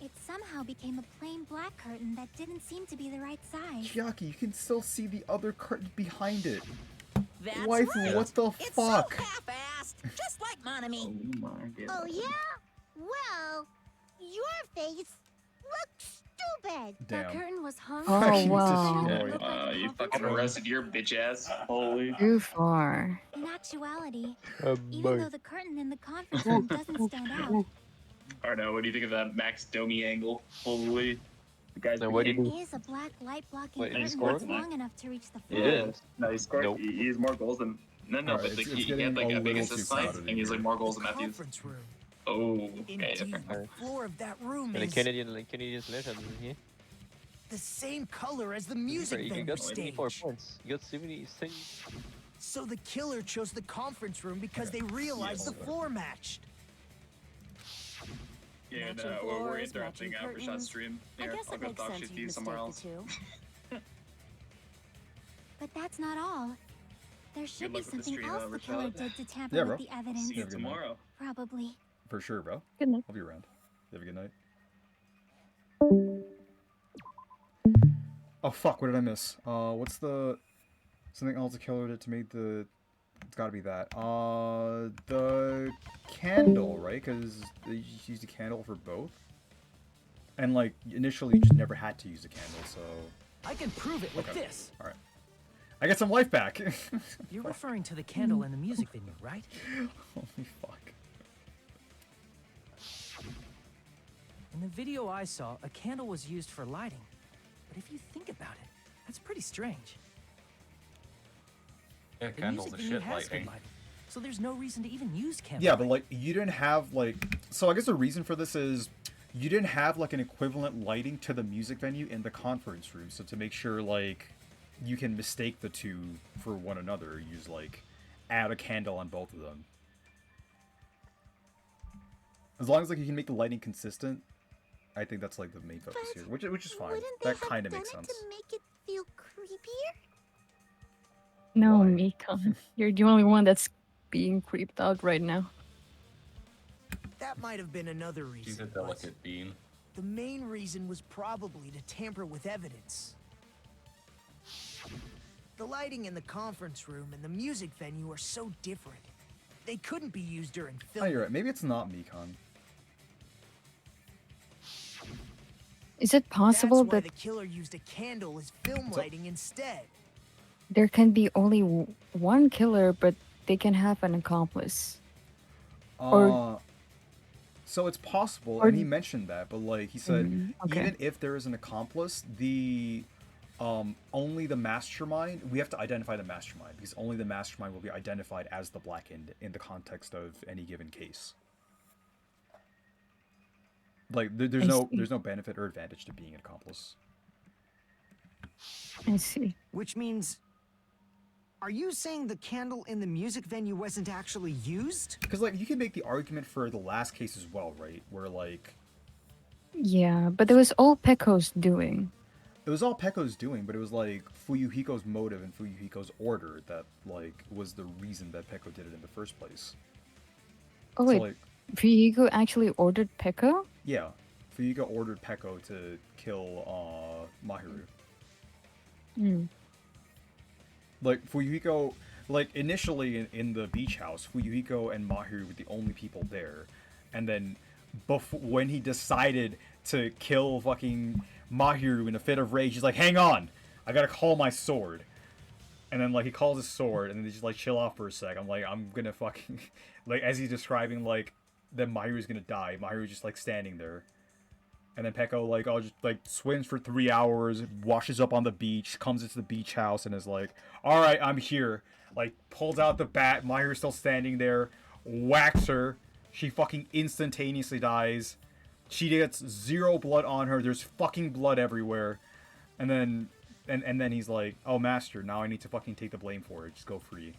it somehow became a plain black curtain that didn't seem to be the right size. Chiaki, you can still see the other curtain behind it. That's Wife, right. what the It's fuck? so half-assed, just like Monami. Oh my god. Oh yeah? Well, your face looks stupid. That curtain was hung. Oh, wow. You fucking arrested your bitch ass. Holy. Too far. In actuality, even though the curtain in the conference room doesn't stand out, I don't know, what do you think of that Max Domi angle? Holy. The guy's there is a black light blocking curtain that's long enough to reach the floor. Yeah. No, he scored. He has more goals than... No, Alright, but like, it's he had like a big assist too line, crowded and he's like more goals than Matthews. Conference room. Oh, okay, Indeed, different. the floor of that room is Canadian's legend here. the same color as the music You venue got stage. 24 points. You got 70. So the killer chose the conference room because they realized the floor matched. Yeah, Matching no, we're floors, interrupting matching Prashad's curtains. stream. I Here, guess I'll it go makes talk sense shit to you you somewhere else. mistake the two. But that's not all. There should be luck with the something stream, else the killer Rashad. did to tamper Yeah, with bro. the evidence. See you tomorrow. Probably. For sure, bro. Good night. I'll be around. You have a good night. Oh fuck, what did I miss? What's the... Something else the killer did to make the... It's gotta be that. The candle, right? Because they just used a candle for both. And like, initially you just never had to use a candle, so... I can prove it with Okay. this. Alright. I get some life back! You're referring to the candle in the music venue, right? Holy fuck. In the video I saw, a candle was used for lighting. But if you think about it, that's pretty strange. Yeah, The candles music are venue shit has been lighting. lighted, so there's no reason to even use candles. Yeah, but like you didn't have like, so I guess the reason for this is you didn't have like an equivalent lighting to the music venue in the conference room. So to make sure like you can mistake the two for one another, use like add a candle on both of them. As long as like you can make the lighting consistent, I think that's like the main focus here, which is fine. That kind of makes sense. To make it feel creepier? No, Mika. You're the only one that's being creeped out right now. That might have been another reason. She's a delicate bean. The main reason was probably to tamper with evidence. The lighting in the conference room and the music venue are so different. They couldn't be used during Oh, filming. you're right. Maybe it's not Mikan. Is it possible That's why that the killer used a candle as film lighting instead? there can be only one killer, but they can have an accomplice? Or So it's possible, or- and he mentioned that, but like he said, okay. even if there is an accomplice, the only the mastermind, we have to identify the mastermind, because only the mastermind will be identified as the Black End in the context of any given case. Like there's no benefit or advantage to being an accomplice. I see. Which means, are you saying the candle in the music venue wasn't actually used? Because like you can make the argument for the last case as well, right? Where like Yeah, but it was all Pekko's doing. it was all Pekko's doing, but it was like Fuyuhiko's motive and Fuyuhiko's order that like was the reason that Pekko did it in the first place. Oh So, wait, like, Fuyuhiko actually ordered Pekko? yeah, Fuyuhiko ordered Pekko to kill Mahiru. Hmm. Like Fuyuhiko, like initially in the beach house, Fuyuhiko and Mahiru were the only people there, and then when he decided to kill fucking Mahiru in a fit of rage, he's like, "Hang on, I gotta call my sword." And then like he calls his sword, and then they just like chill off for a sec. I'm like, I'm gonna fucking like as he's describing like that Mahiru's gonna die. Mahiru's just like standing there. And then Pekko, like, just, like, swims for 3 hours, washes up on the beach, comes into the beach house, and is like, alright, I'm here. Like, pulls out the bat, Mahiru's still standing there, whacks her, she fucking instantaneously dies. She gets 0 blood on her, there's fucking blood everywhere. And then, and then he's like, oh, master, now I need to fucking take the blame for it, just go free.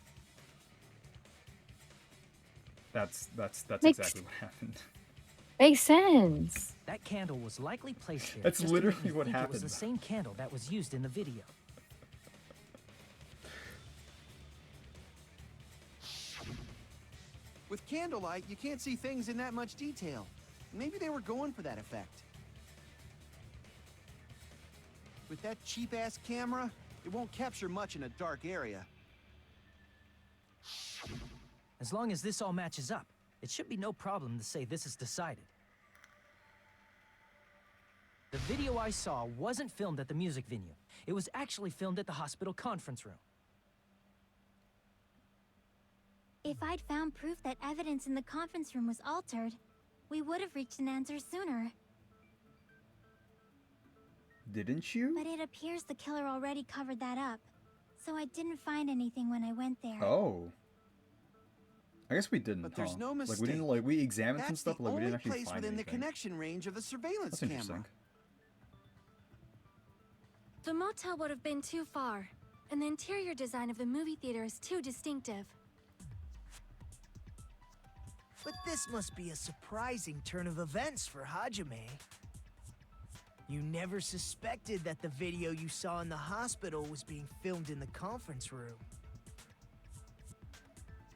That's exactly what happened. Makes sense. That candle was likely placed here. That's just to literally make me what think happened. It was the same candle that was used in the video. With candlelight, you can't see things in that much detail. Maybe they were going for that effect. With that cheap-ass camera, it won't capture much in a dark area. As long as this all matches up, it should be no problem to say this is decided. The video I saw wasn't filmed at the music venue. It was actually filmed at the hospital conference room. If I'd found proof that evidence in the conference room was altered, we would have reached an answer sooner. Didn't you? But it appears the killer already covered that up, so I didn't find anything when I went there. Oh. I guess we didn't, But there's huh? no Like, we didn't, mistake. like, we examined some That's stuff, the but, like, we only didn't actually place find within anything. the connection range of the surveillance That's camera. interesting. The motel would have been too far, and the interior design of the movie theater is too distinctive. But this must be a surprising turn of events for Hajime. You never suspected that the video you saw in the hospital was being filmed in the conference room.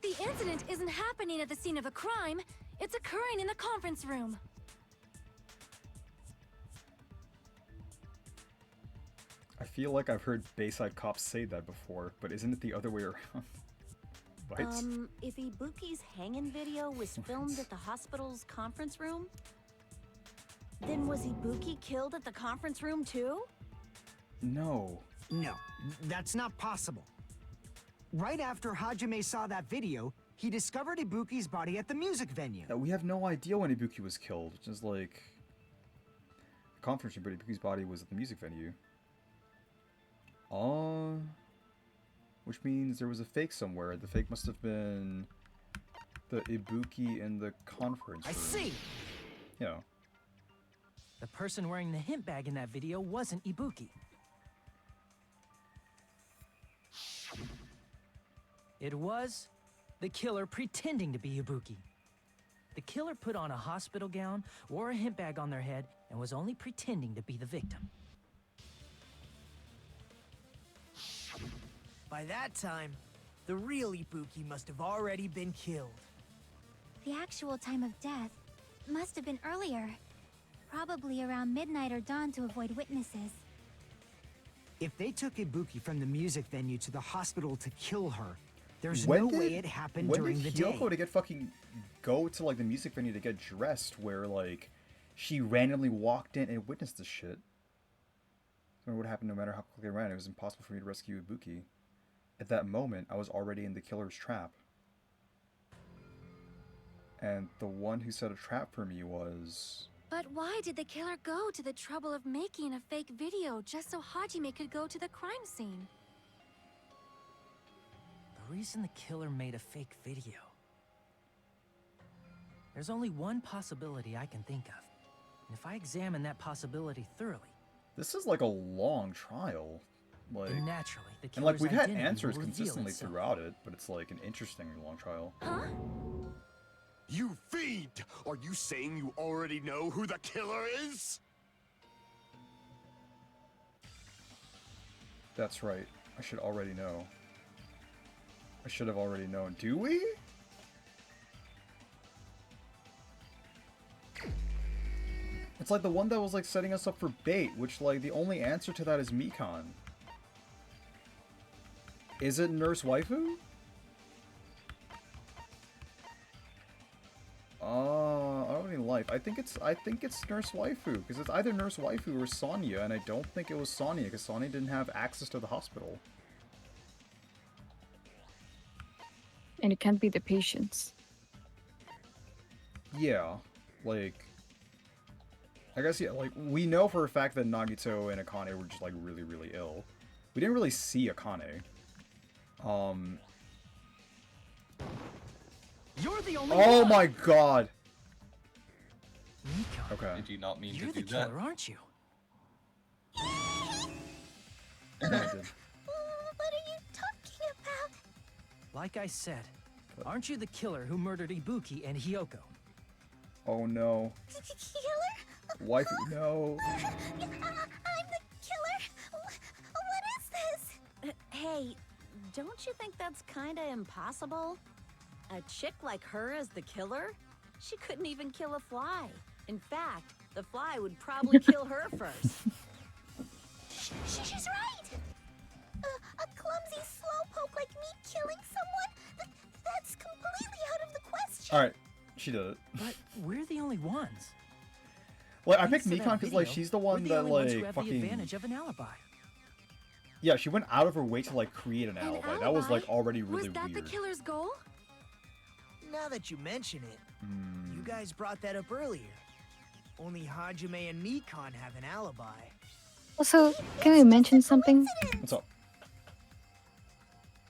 The incident isn't happening at the scene of a crime, it's occurring in the conference room. I feel like I've heard Bayside Cops say that before, but isn't it the other way around? What? If Ibuki's hanging video was filmed at the hospital's conference room, then was Ibuki killed at the conference room too? No. No, that's not possible. Right after Hajime saw that video, he discovered Ibuki's body at the music venue. We have no idea when Ibuki was killed, which is like... The conference room, but Ibuki's body was at the music venue. which means there was a fake somewhere. The fake must have been the Ibuki in the conference room. I see! Yeah. The person wearing the hint bag in that video wasn't Ibuki. It was the killer pretending to be Ibuki. The killer put on a hospital gown, wore a hint bag on their head, and was only pretending to be the victim. By that time, the real Ibuki must have already been killed. The actual time of death must have been earlier. Probably around midnight or dawn to avoid witnesses. If they took Ibuki from the music venue to the hospital to kill her, there's no way it happened during the day. When did Hyoko go to like the music venue to get dressed where like she randomly walked in and witnessed this shit? I what happened no matter how quickly I ran, it was impossible for me to rescue Ibuki. At that moment, I was already in the killer's trap. And the one who set a trap for me was... But why did the killer go to the trouble of making a fake video just so Hajime could go to the crime scene? The reason the killer made a fake video. There's only one possibility I can think of. And if I examine that possibility thoroughly... This is like a long trial. Like, and naturally, the and like killer's we've had identity answers will reveal consistently itself. throughout it, but it's like an interesting long trial. Huh? You fiend! Are you saying you already know who the killer is? That's right. I should already know. I should have already known. Do we? It's like the one that was like setting us up for bait, which like the only answer to that is Mikan. Is it Nurse Waifu? I don't need life. I think it's Nurse Waifu, because it's either Nurse Waifu or Sonya, and I don't think it was Sonya, because Sonya didn't have access to the hospital. And it can't be the patients. Yeah, like... I guess, yeah, like, we know for a fact that Nagito and Akane were just, like, really, really ill. We didn't really see Akane. You're the only Oh one. my god! Mika, Okay. Did you not mean you're to the do that? killer, aren't you? No, I did. What are you talking about? Like I said, aren't you the killer who murdered Ibuki and Hyoko? Oh no. Killer? Waifu, no. I'm the killer? What is this? Hey, don't you think that's kinda impossible? A chick like her as the killer? She couldn't even kill a fly. In fact, the fly would probably kill her first. She's right! A clumsy slowpoke like me killing someone? That's completely out of the question! Alright, she did it. But we're the only ones. Well, I picked Thanks to that Mikan because, like, video, she's the we're one the that, only ones who like, have the fucking... advantage of an alibi. Yeah, she went out of her way to, like, create an alibi. That was, like, already really Was that weird. the killer's goal? Now that you mention it, you guys brought that up earlier. Only Hajime and Mikan have an alibi. Also, can I mention something? What's up?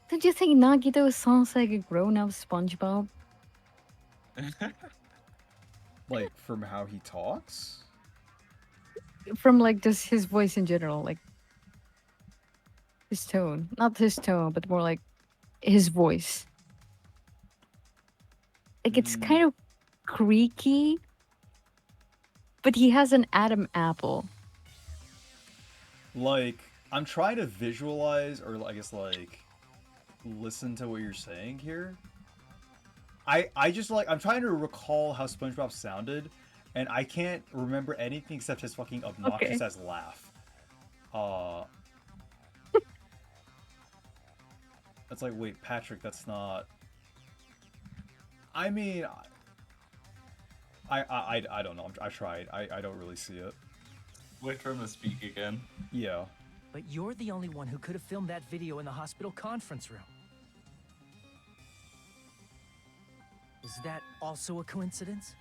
Did you think Nagito sounds like a grown-up SpongeBob? Like, from how he talks? From, like, just his voice in general, like... His tone. Not his tone, but more like his voice. Like, it's kind of creaky, but he has an Adam apple. Like, I'm trying to visualize, or I guess, like, listen to what you're saying here. I just, like, I'm trying to recall how SpongeBob sounded, and I can't remember anything except his fucking obnoxious ass laugh. It's like, wait, Patrick, that's not... I mean... I don't know. I tried. I don't really see it. Wait for him to speak again. Yeah. But you're the only one who could have filmed that video in the hospital conference room. Is that also a coincidence?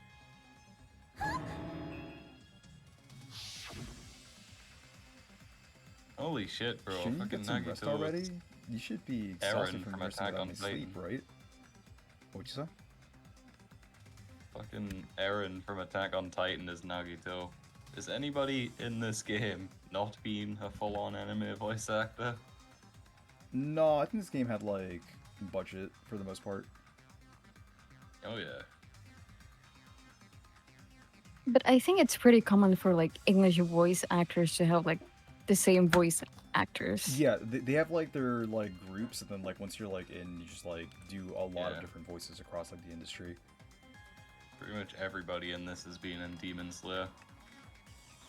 Holy shit, bro. Shouldn't you Fucking get some rest Nagito already? You should be exhausted from nursing Attack without on any Titan. sleep, right? What'd you say? Fucking Eren from Attack on Titan is Nagito. Is anybody in this game not being a full-on anime voice actor? No, I think this game had, like, budget for the most part. Oh yeah. But I think it's pretty common for like English voice actors to have like the same voice actors. Yeah, they have like their like groups, and then like once you're like in, you just like do a lot of different voices across like the industry. Pretty much everybody in this is being in Demon Slayer.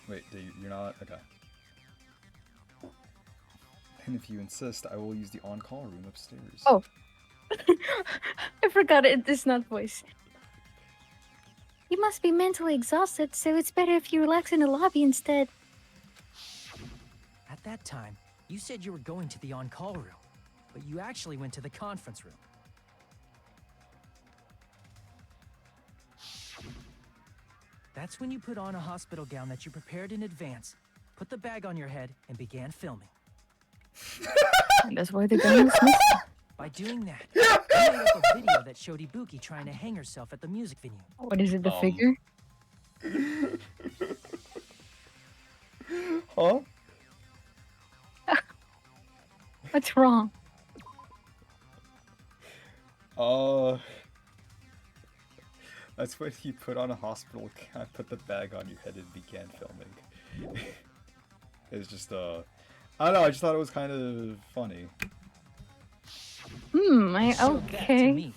Wait, you're not? Okay. And if you insist, I will use the on-call room upstairs. Oh. I forgot it is not voice. You must be mentally exhausted, so it's better if you relax in the lobby instead. At that time, you said you were going to the on-call room, but you actually went to the conference room. That's when you put on a hospital gown that you prepared in advance, put the bag on your head, and began filming. That's why the gun was missing. By doing that, you made up a video that showed Ibuki trying to hang herself at the music venue. What is it, the figure? Huh? What's wrong? That's when you put on a hospital gown, put the bag on your head, and began filming. It's just, I don't know, I just thought it was kind of funny. Okay.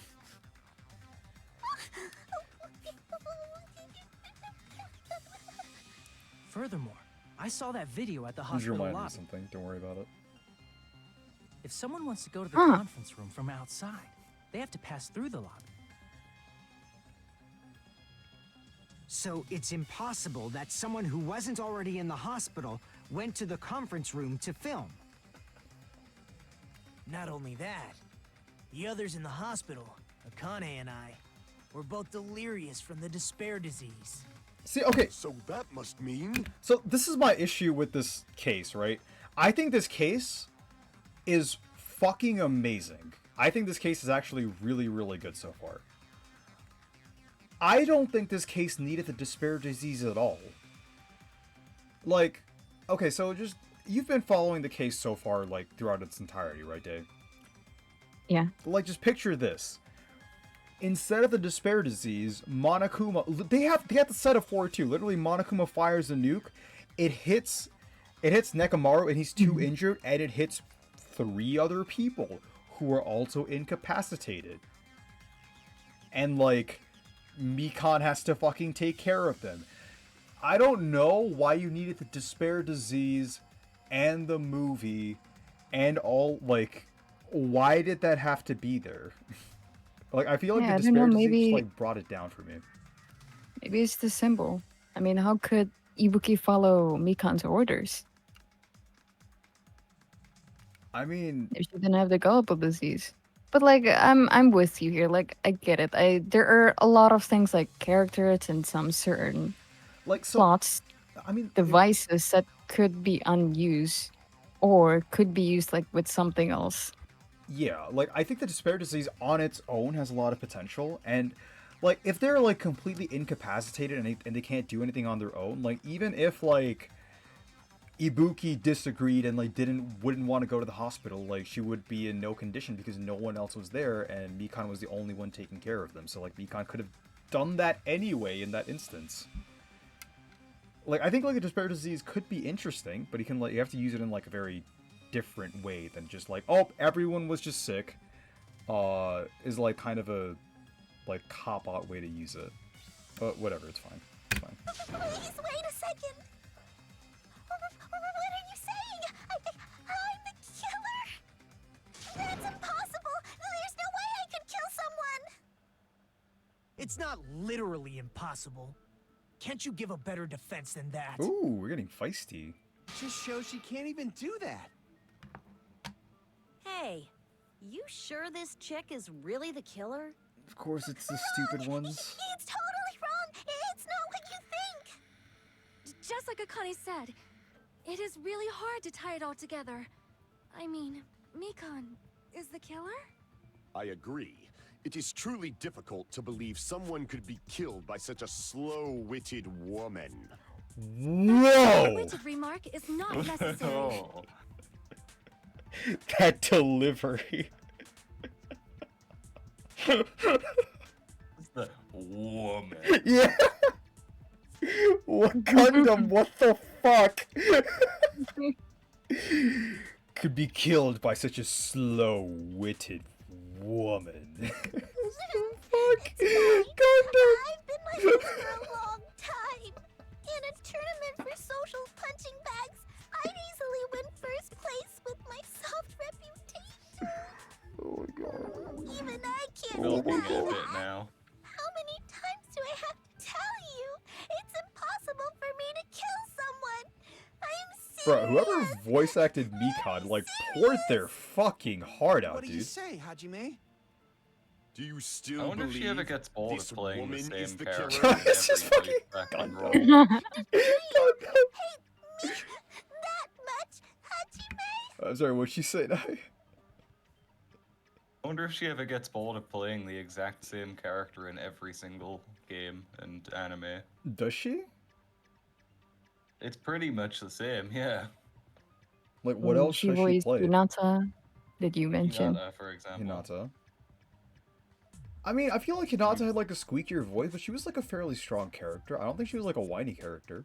Furthermore, I saw that video at the Just hospital remind me lobby. of something, don't worry about it. If someone wants to go to the conference room from outside, they have to pass through the lobby. So it's impossible that someone who wasn't already in the hospital went to the conference room to film. Not only that, the others in the hospital, Akane and I, were both delirious from the despair disease. See, okay. So that must mean... So this is my issue with this case, right? I think this case is fucking amazing. I think this case is actually really, really good so far. I don't think this case needed the despair disease at all. Like, okay, so just... You've been following the case so far, like, throughout its entirety, right, Dave? Yeah. Like, just picture this. Instead of the despair disease, Monokuma... They have the setup for it, too. Literally, Monokuma fires a nuke. It hits Nekomaru, and he's too injured, and it hits 3 other people who are also incapacitated. And, like, Mikan has to fucking take care of them. I don't know why you needed the despair disease and the movie and all, like, why did that have to be there? Like, I feel like the despair disease just, like, brought it down for me. Maybe it's the symbol. I mean, how could Ibuki follow Mikan's orders? I mean... If she didn't have the gullible disease. But, like, I'm with you here. Like, I get it. There are a lot of things like characters and some certain plots, I mean, devices that could be unused or could be used, like, with something else. Yeah, like, I think the despair disease on its own has a lot of potential, and, like, if they're, like, completely incapacitated and they can't do anything on their own, like, even if, like, Ibuki disagreed and, like, wouldn't want to go to the hospital, like, she would be in no condition because no one else was there, and Mikan was the only one taking care of them, so, like, Mikan could have done that anyway in that instance. Like, I think, like, a despair disease could be interesting, but you have to use it in, like, a very different way than just, like, oh, everyone was just sick, is, like, kind of a, like, cop-out way to use it. But whatever, it's fine. It's fine. Please, wait a second. What are you saying? I'm the killer? That's impossible. There's no way I could kill someone. It's not literally impossible. Can't you give a better defense than that? Ooh, we're getting feisty. Just shows she can't even do that. Hey, you sure this chick is really the killer? Of course, it's the stupid ones. It's totally wrong. It's not what you think. Just like Akane said, it is really hard to tie it all together. I mean, Mikan is the killer? I agree. It is truly difficult to believe someone could be killed by such a slow-witted woman. Whoa! Witted remark is not necessary. Oh. That delivery. It's the woman. Yeah. Wakanda, what the fuck? Could be killed by such a slow-witted woman. Fuck. Gundam. I've been like this for a long time. In a tournament for social punching bags, I'd easily win first place with my soft reputation. Oh my god. Even I can't Milking deny it a bit that. now. How many times do I have to tell you? It's impossible for me to kill someone. I'm serious. Bro, whoever voice acted Mikan, like, poured their fucking heart out, What do you dude. say, Hajime? Do you still I wonder if believe she ever gets bored this of playing the woman is same the character killer? in It's just every fucking fucking Gundam. role. Hate me that much, Hajime? I'm sorry, what'd she say now? I wonder if she ever gets bored of playing the exact same character in every single game and anime. Does she? It's pretty much the same, yeah. Like, what else She has she voiced played? Hinata, that you mentioned. Hinata, for example. Hinata. I mean, I feel like Hinata had like a squeakier voice, but she was like a fairly strong character. I don't think she was like a whiny character.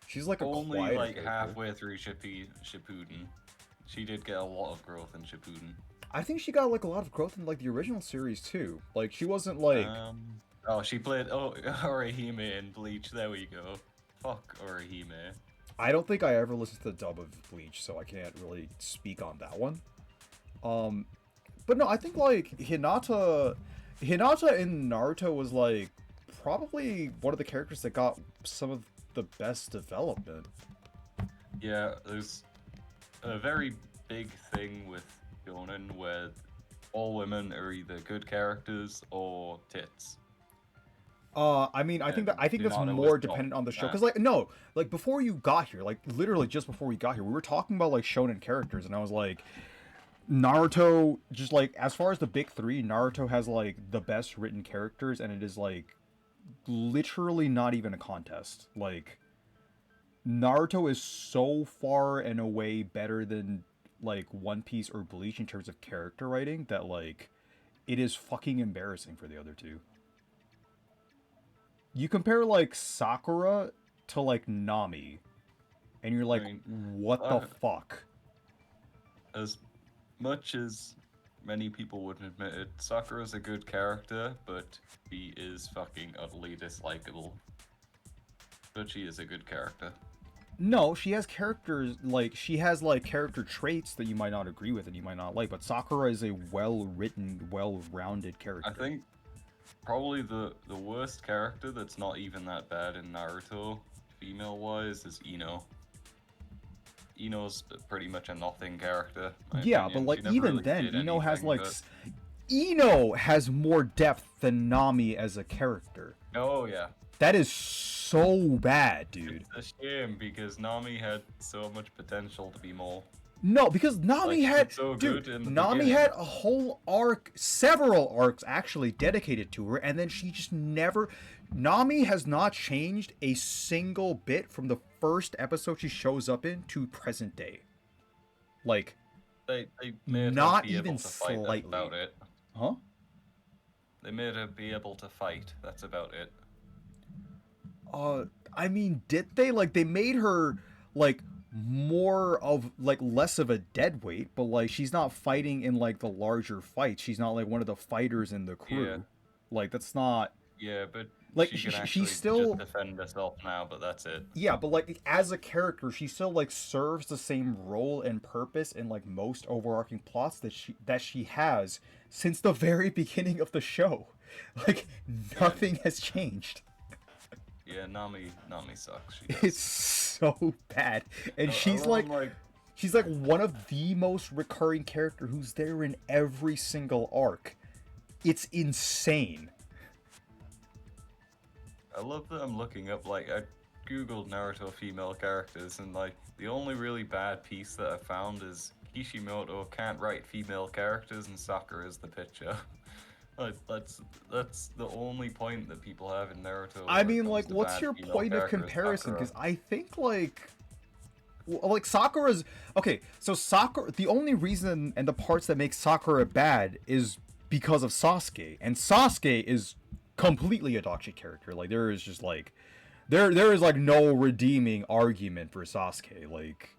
She's like a Only quieter like character. halfway through Shippuden. She did get a lot of growth in Shippuden. I think she got like a lot of growth in like the original series too. Like she wasn't like Oh, she played Orihime in Bleach. There we go. Fuck Orihime. I don't think I ever listened to the dub of Bleach, so I can't really speak on that one. But no, I think like Hinata in Naruto was like probably one of the characters that got some of the best development. Yeah, there's a very big thing with Shonen where all women are either good characters or tits. I mean, I think that's Hinata more was dependent on the show. that. Cause like before you got here, like literally just before we got here, we were talking about like shonen characters, and I was like, Naruto, just like as far as the big three, Naruto has like the best written characters, and it is like literally not even a contest. Like Naruto is so far and away better than like One Piece or Bleach in terms of character writing that like it is fucking embarrassing for the other two. You compare like Sakura to like Nami, and you're like, what the fuck? As much as many people wouldn't admit it, Sakura's a good character, but she is fucking utterly dislikable. But she is a good character. No, she has characters, like, she has, like, character traits that you might not agree with and you might not like, but Sakura is a well-written, well-rounded character. I think probably the worst character that's not even that bad in Naruto, female-wise, is Ino. Ino's pretty much a nothing character. Yeah, but, like, even really then, did Ino has, anything, like... but- Ino has more depth than Nami as a character. Oh, yeah. That is so bad, dude. It's a shame, because Nami had so much potential to be more. No, because Nami Like, had... she's so dude, good in the Nami beginning. had a whole arc, several arcs actually dedicated to her, and then she just never... Nami has not changed a single bit from the first episode she shows up in to present day. Like, They made not her be even able to fight, that's slightly. about it. Huh? They made her be able to fight, that's about it. I mean, did they? Like, they made her, like, more of, like, less of a dead weight, but, like, she's not fighting in, like, the larger fights. She's not, like, one of the fighters in the crew. Yeah. Like, that's not... Yeah, but Like, she she- can she actually still- just defend herself now, but that's it. Yeah, but, like, as a character, she still, like, serves the same role and purpose in, like, most overarching plots that she has since the very beginning of the show. Like, nothing has changed. Yeah, Nami sucks. She does. It's so bad. And she's like one of the most recurring character who's there in every single arc. It's insane. I love that I'm looking up, like, I googled Naruto female characters, and, like, the only really bad piece that I found is Kishimoto can't write female characters and Sakura is the picture. Like, that's the only point that people have in Naruto. I mean, like, what's your point of comparison? Because I think, like Sakura's... Okay, so Sakura... The only reason and the parts that make Sakura bad is because of Sasuke. And Sasuke is completely a dog shit character. Like, there is just, like... There is, like, no redeeming argument for Sasuke. Like...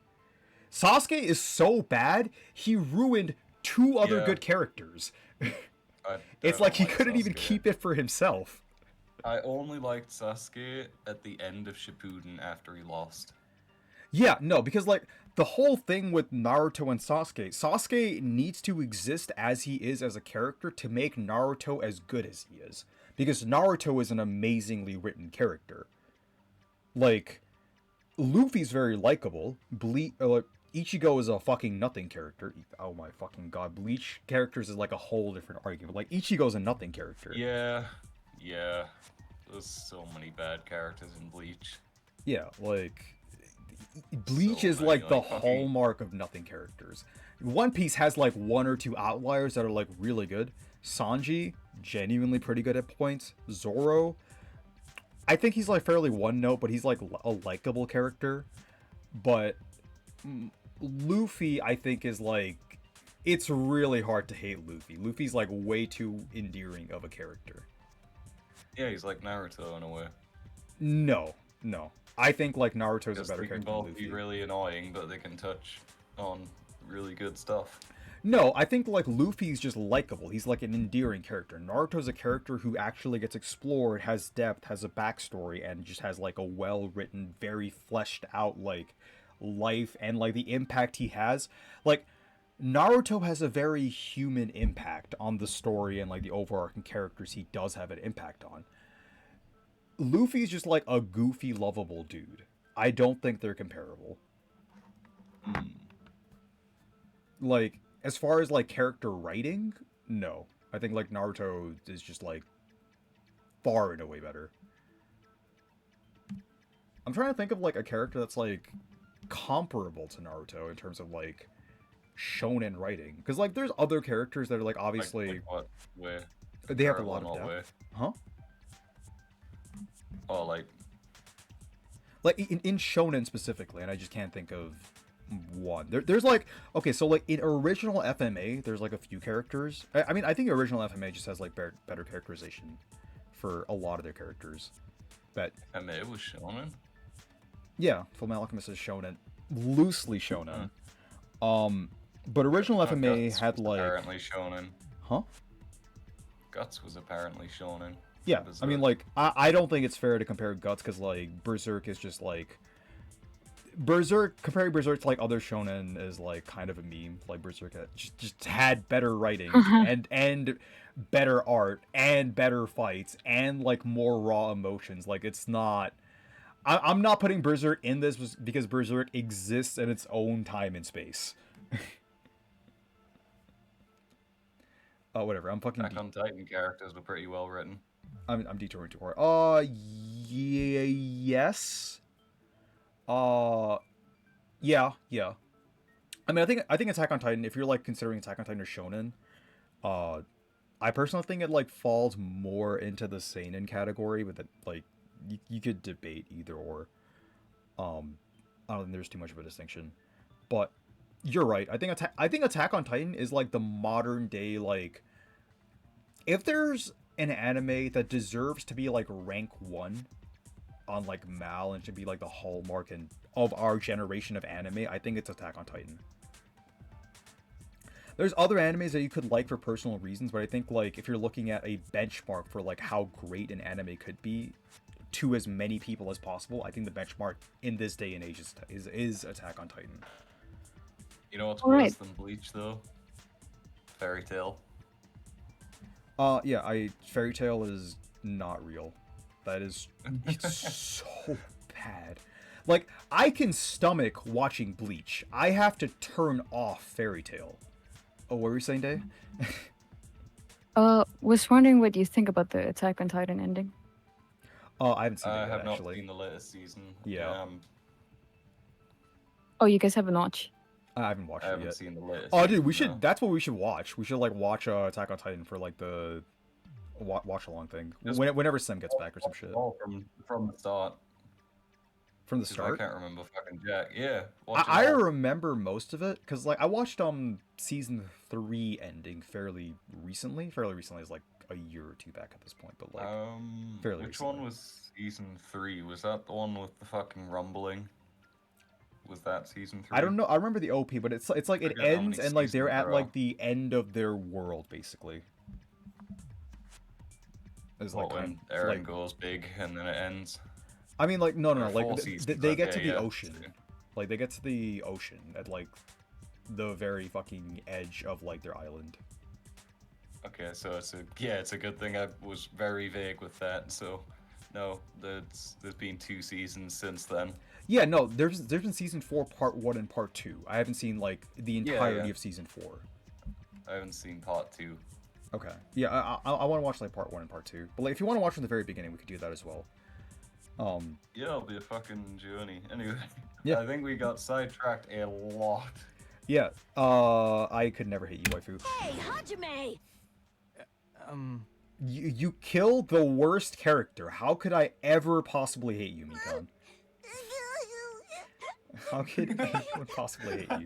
Sasuke is so bad, he ruined 2 other good characters. It's like he couldn't even keep it for himself. I only liked Sasuke at the end of Shippuden after he lost. Yeah, no, because, like, the whole thing with Naruto and Sasuke needs to exist as he is as a character to make Naruto as good as he is. Because Naruto is an amazingly written character. Like, Luffy's very likable. Ichigo is a fucking nothing character. Oh my fucking god. Bleach characters is like a whole different argument. Like, Ichigo's a nothing character. Yeah. There's so many bad characters in Bleach. Yeah, like... Bleach is like the hallmark of nothing characters. One Piece has like 1 or 2 outliers that are like really good. Sanji, genuinely pretty good at points. Zoro, I think he's like fairly one note, but he's like a likable character. But Luffy, I think, is like... It's really hard to hate Luffy. Luffy's like way too endearing of a character. Yeah, he's like Naruto in a way. No. I think like Naruto's a better character than both Luffy. Be really annoying, but they can touch on really good stuff. No, I think like Luffy's just likable. He's like an endearing character. Naruto's a character who actually gets explored, has depth, has a backstory, and just has like a well-written, very fleshed out like life and like the impact he has. Like, Naruto has a very human impact on the story and like the overarching characters he does have an impact on. Luffy's just like a goofy, lovable dude. I don't think they're comparable. Like, as far as like character writing, no. I think like Naruto is just like far and away better. I'm trying to think of like a character that's like comparable to Naruto in terms of like shonen writing, because like there's other characters that are like obviously like what way? They have a lot of depth. Huh? Oh, like in shonen specifically, and I just can't think of one. There's like, okay, so like in original FMA, there's like a few characters. I mean, I think original FMA just has like better characterization for a lot of their characters. But FMA was shonen. Yeah, Fullmetal Alchemist is shonen, loosely shonen. But original FMA Guts had was like apparently shonen. Huh? Guts was apparently shonen. Yeah, I mean, like, I don't think it's fair to compare Guts, because, like, Berserk is just, like... comparing Berserk to, like, other shonen is, like, kind of a meme. Like, Berserk just had better writing, and better art, and better fights, and, like, more raw emotions. Like, it's not... I'm not putting Berserk in this because Berserk exists in its own time and space. Whatever, I'm fucking... Attack on Titan characters were pretty well written. I'm detouring too hard. Yes. Yeah. I mean, I think Attack on Titan, if you're like considering Attack on Titan or shonen, I personally think it like falls more into the seinen category, but that like you could debate either or. I don't think there's too much of a distinction, but you're right. I think Attack on Titan is like the modern day, like, if there's an anime that deserves to be like rank 1 on like Mal and should be like the hallmark of our generation of anime, I think it's Attack on Titan. There's other animes that you could like for personal reasons, but I think like if you're looking at a benchmark for like how great an anime could be to as many people as possible, I think the benchmark in this day and age is Attack on Titan. You know what's worse than Bleach though? Fairy Tail. Yeah, Fairy Tail is not real. That is, it's so bad. Like, I can stomach watching Bleach. I have to turn off Fairy Tail. Oh, what were you saying, Day? Was wondering what you think about the Attack on Titan ending. I haven't seen it yet, I have not actually. seen the latest season. Yeah. Oh, you guys haven't watched? I haven't watched it yet. I haven't seen the latest. Oh, dude, we should. That's what we should watch. We should like watch Attack on Titan for like the watch along thing. Whenever Sim gets back or some shit. All from the start. From the start. I can't remember fucking Jack. Yeah. I remember most of it because like I watched season 3 ending fairly recently. Fairly recently is like a year or two back at this point, but like fairly. Which one was season 3? Was that the one with the fucking rumbling? Was that season 3? I don't know. I remember the OP, but it's like it ends and like they're at like the end of their world basically. It's like when Eren goes big and then it ends. I mean, like no, like they get to the ocean, like they get to the ocean at like the very fucking edge of like their island. Okay, so it's a good thing I was very vague with that. So, no, there's been 2 seasons since then. Yeah, no, there's been season 4 part 1 and part 2. I haven't seen like the entirety of season 4. I haven't seen part 2. Okay, yeah, I want to watch like part 1 and part 2. But like if you want to watch from the very beginning, we could do that as well. Yeah, it'll be a fucking journey. Anyway, yeah. I think we got sidetracked a lot. Yeah, I could never hate you, waifu. Hey, Hajime! You killed the worst character. How could I ever possibly hate you, Mikan? How could anyone possibly hate you?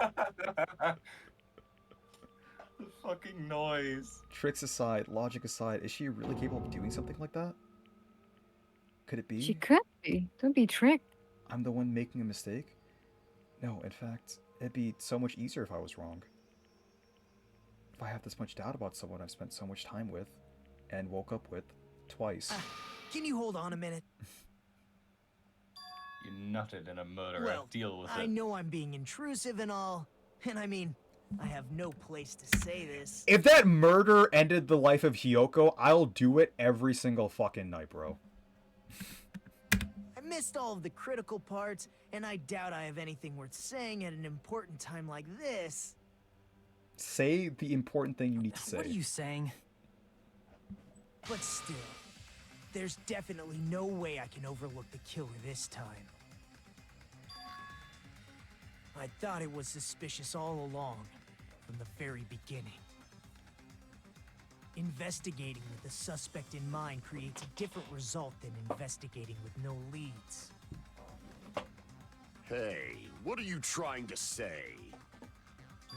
The fucking noise. Tricks aside, logic aside, is she really capable of doing something like that? Could it be? She could be. Don't be tricked. I'm the one making a mistake? No, in fact, it'd be so much easier if I was wrong. If I have this much doubt about someone I've spent so much time with, and woke up with, twice. Can you hold on a minute? You nutted in a murder. Well, deal with it. I know I'm being intrusive and all, and I mean, I have no place to say this. If that murder ended the life of Hiyoko, I'll do it every single fucking night, bro. I missed all of the critical parts, and I doubt I have anything worth saying at an important time like this. Say the important thing you need to say. What are you saying? But still, there's definitely no way I can overlook the killer this time. I thought it was suspicious all along, from the very beginning. Investigating with a suspect in mind creates a different result than investigating with no leads. Hey, what are you trying to say?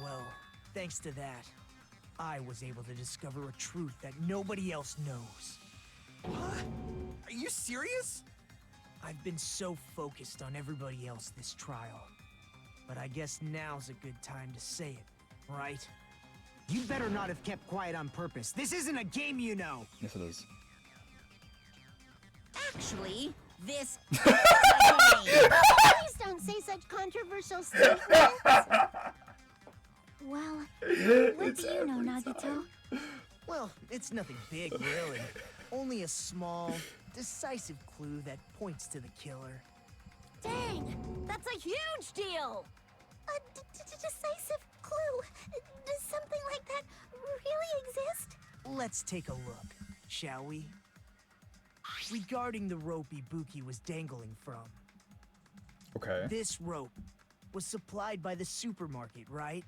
Well, thanks to that, I was able to discover a truth that nobody else knows. What? Are you serious? I've been so focused on everybody else this trial. But I guess now's a good time to say it, right? You better not have kept quiet on purpose. This isn't a game, you know. Yes, it is. Actually, this is a game. Please don't say such controversial statements. Well, what do you know, Nagito? Well, it's nothing big, really. Only a small, decisive clue that points to the killer. Dang, that's a huge deal! A decisive clue? Does something like that really exist? Let's take a look, shall we? Regarding the rope Ibuki was dangling from. Okay. This rope was supplied by the supermarket, right?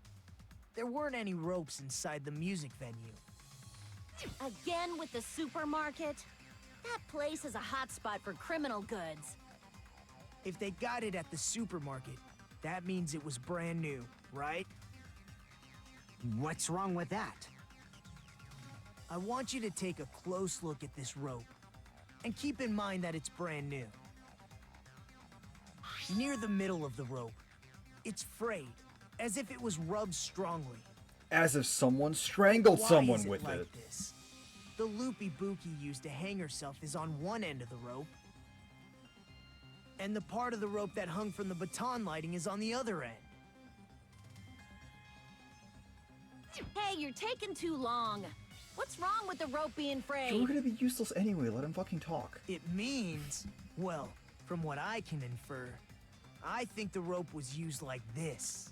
There weren't any ropes inside the music venue. Again with the supermarket? That place is a hotspot for criminal goods. If they got it at the supermarket, that means it was brand new, right? What's wrong with that? I want you to take a close look at this rope, and keep in mind that it's brand new. Near the middle of the rope, it's frayed, as if it was rubbed strongly. As if someone strangled someone with like it. This? The loop Ibuki used to hang herself is on one end of the rope, and the part of the rope that hung from the baton lighting is on the other end. Hey, you're taking too long. What's wrong with the rope being frayed? You're gonna be useless anyway, let him fucking talk. It means, well, from what I can infer, I think the rope was used like this.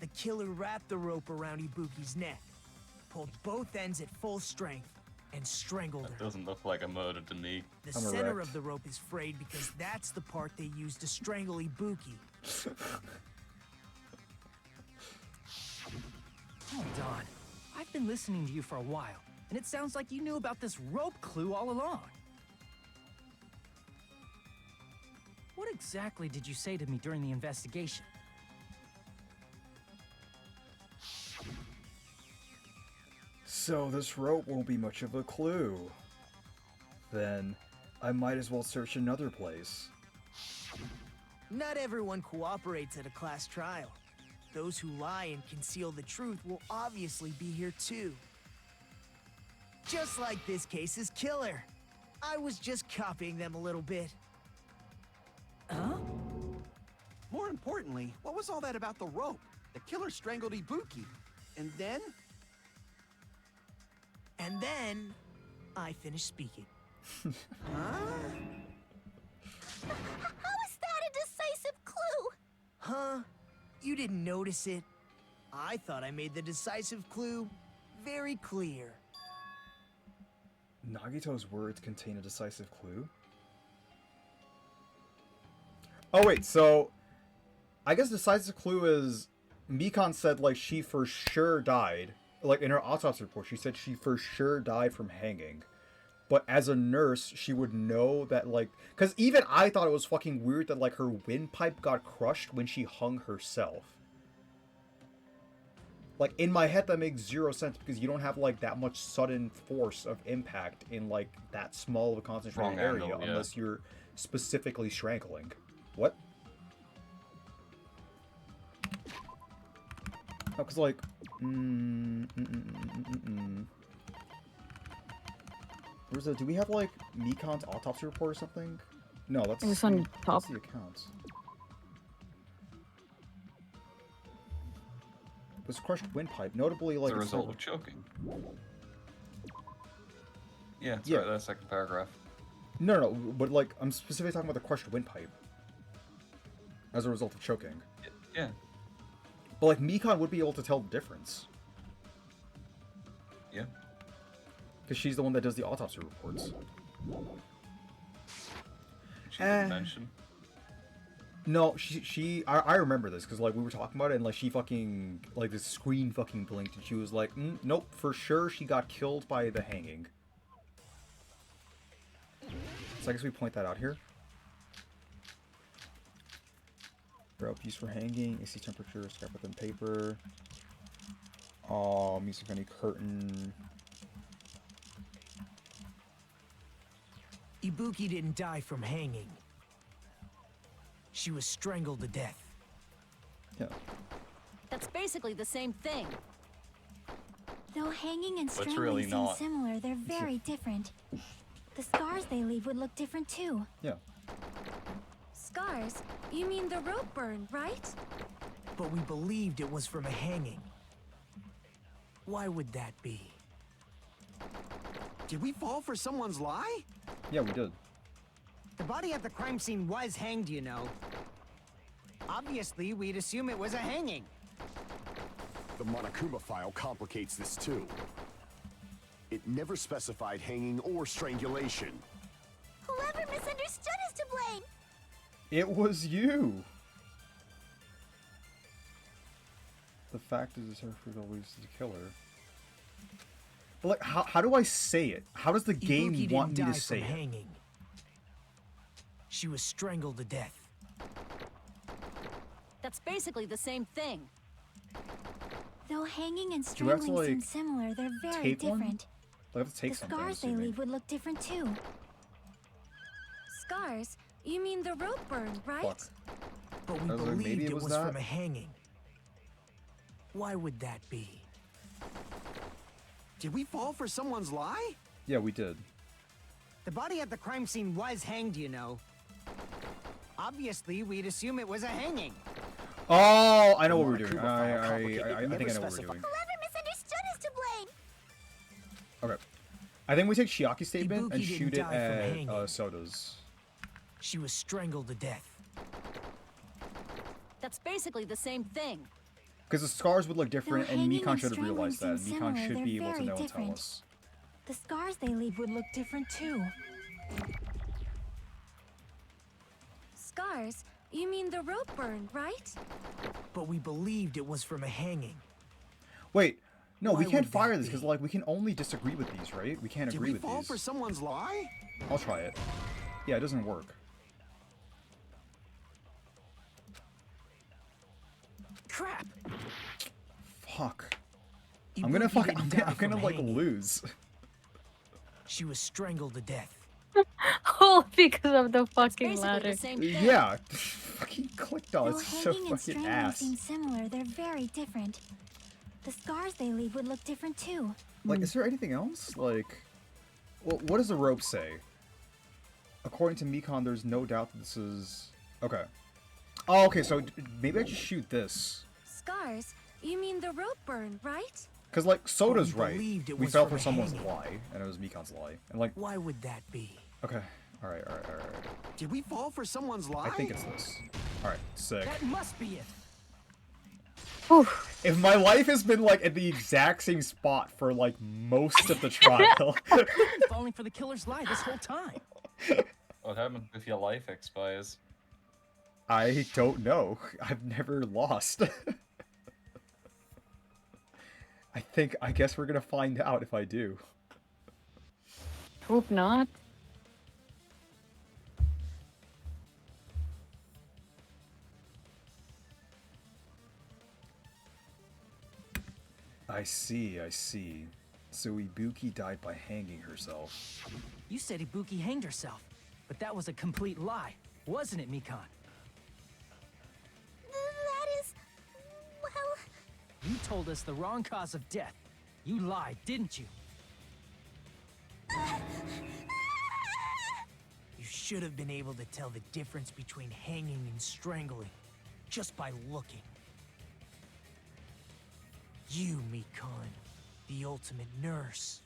The killer wrapped the rope around Ibuki's neck, pulled both ends at full strength, and strangled her. That doesn't look like a murder to me. The center of the rope is frayed because that's the part they used to strangle Ibuki. Hold on. I've been listening to you for a while, and it sounds like you knew about this rope clue all along. What exactly did you say to me during the investigation? So this rope won't be much of a clue. Then I might as well search another place. Not everyone cooperates at a class trial. Those who lie and conceal the truth will obviously be here too. Just like this case's killer. I was just copying them a little bit. Huh? More importantly, what was all that about the rope? The killer strangled Ibuki. And then? And then, I finished speaking. Huh? How is that a decisive clue? Huh? You didn't notice it? I thought I made the decisive clue very clear. Nagito's words contain a decisive clue? Oh wait, so I guess decisive clue is Mikan said like she for sure died. Like in her autopsy report, she said she for sure died from hanging. But as a nurse, she would know that like, because even I thought it was fucking weird that like her windpipe got crushed when she hung herself. Like in my head, that makes zero sense because you don't have like that much sudden force of impact in like that small of a concentrated area unless you're specifically strangling. What? Oh, because like, where's the? Do we have like Mikan's autopsy report or something? No, that's It's on top. That's the accounts. It was crushed windpipe, notably like as a result of choking. Yeah, it's right, that second paragraph. No, but like I'm specifically talking about the crushed windpipe as a result of choking. Yeah. But like Mikan would be able to tell the difference. Yeah. Because she's the one that does the autopsy reports. She didn't mention. No, I remember this because like we were talking about it and like she fucking like the screen fucking blinked and she was like, nope, for sure she got killed by the hanging. So I guess we point that out here. Rope used for hanging, AC temperature, scrap within paper. Music any curtain. Ibuki didn't die from hanging. She was strangled to death. Yeah. That's basically the same thing. Though hanging and But it's strangling really seem not. similar, they're very different. The scars they leave would look different too. Yeah. Scars? You mean the rope burn, right? But we believed it was from a hanging. Why would that be? Did we fall for someone's lie? Yeah, we did. The body at the crime scene was hanged, you know. Obviously, we'd assume it was a hanging. The Monokuma file complicates this too. It never specified hanging or strangulation. Whoever misunderstood is to blame. It was you. The fact is, Herford always the killer. But like, how do I say it? How does the game Ibuki want me didn't to die say from it? hanging. She was strangled to death. That's basically the same thing. Though hanging and Do we have to, strangling seem like, similar, they're very take one? different. I have to take The something. scars they assuming. leave would look different too. Scars? You mean the rope burn, right? Fuck. But we I was like, believed maybe it it was was that? from a hanging. Why would that be? Did we fall for someone's lie? Yeah, we did. The body at the crime scene was hanged, you know. Obviously, we'd assume it was a hanging. Oh, I know what we're doing. Monokuma file I complicated, think I know what we're specified. doing. Whoever misunderstood is to blame. Okay. I think we take Chiaki's statement Ibuki and didn't shoot it die from at hanging. Soda's. She was strangled to death. That's basically the same thing. Because the scars would look different, Though and hanging Mikan and should have strangling realized that. seem Mikan similar, should they're be able to very know and tell different. us. The scars they leave would look different too. Scars? You mean the rope burn, right? But we believed it was from a hanging. Wait, no, we Why can't would fire that this because, like, we can only disagree with these, right? We can't agree with Did we fall these. for someone's lie? I'll try it. Yeah, it doesn't work. Crap! Fuck. Ibuki I'm gonna didn't die I'm gonna from like hanging. lose. She was strangled to death. All because of the fucking Basically ladder. the same thing. Yeah, fucking clicked on. Though It's so hanging and fucking strangling ass. seem similar, they're very different. The scars they leave would look different too. Like, is there anything else? Like, well, what does the rope say? According to Mekon, there's no doubt that this is... Okay. Oh, okay, so maybe I just shoot this. Scars? You mean the rope burn, right? Because, like, Soda's We right. believed it We was fell for for the someone's hanging. lie, and it was Mekon's lie. And, like... Why would that be? Okay. Alright. Did we fall for someone's lie? I think it's this. Alright, sick. That must be it. If my life has been, like, at the exact same spot for, like, most of the trial... Falling for the killer's lie this whole time. What happens if your life expires? I don't know. I've never lost. I guess we're gonna find out if I do. Hope not. I see. So Ibuki died by hanging herself. You said Ibuki hanged herself, but that was a complete lie, wasn't it, Mekon? That is... well... You told us the wrong cause of death. You lied, didn't you? You should have been able to tell the difference between hanging and strangling just by looking. You, Mekon, the ultimate nurse.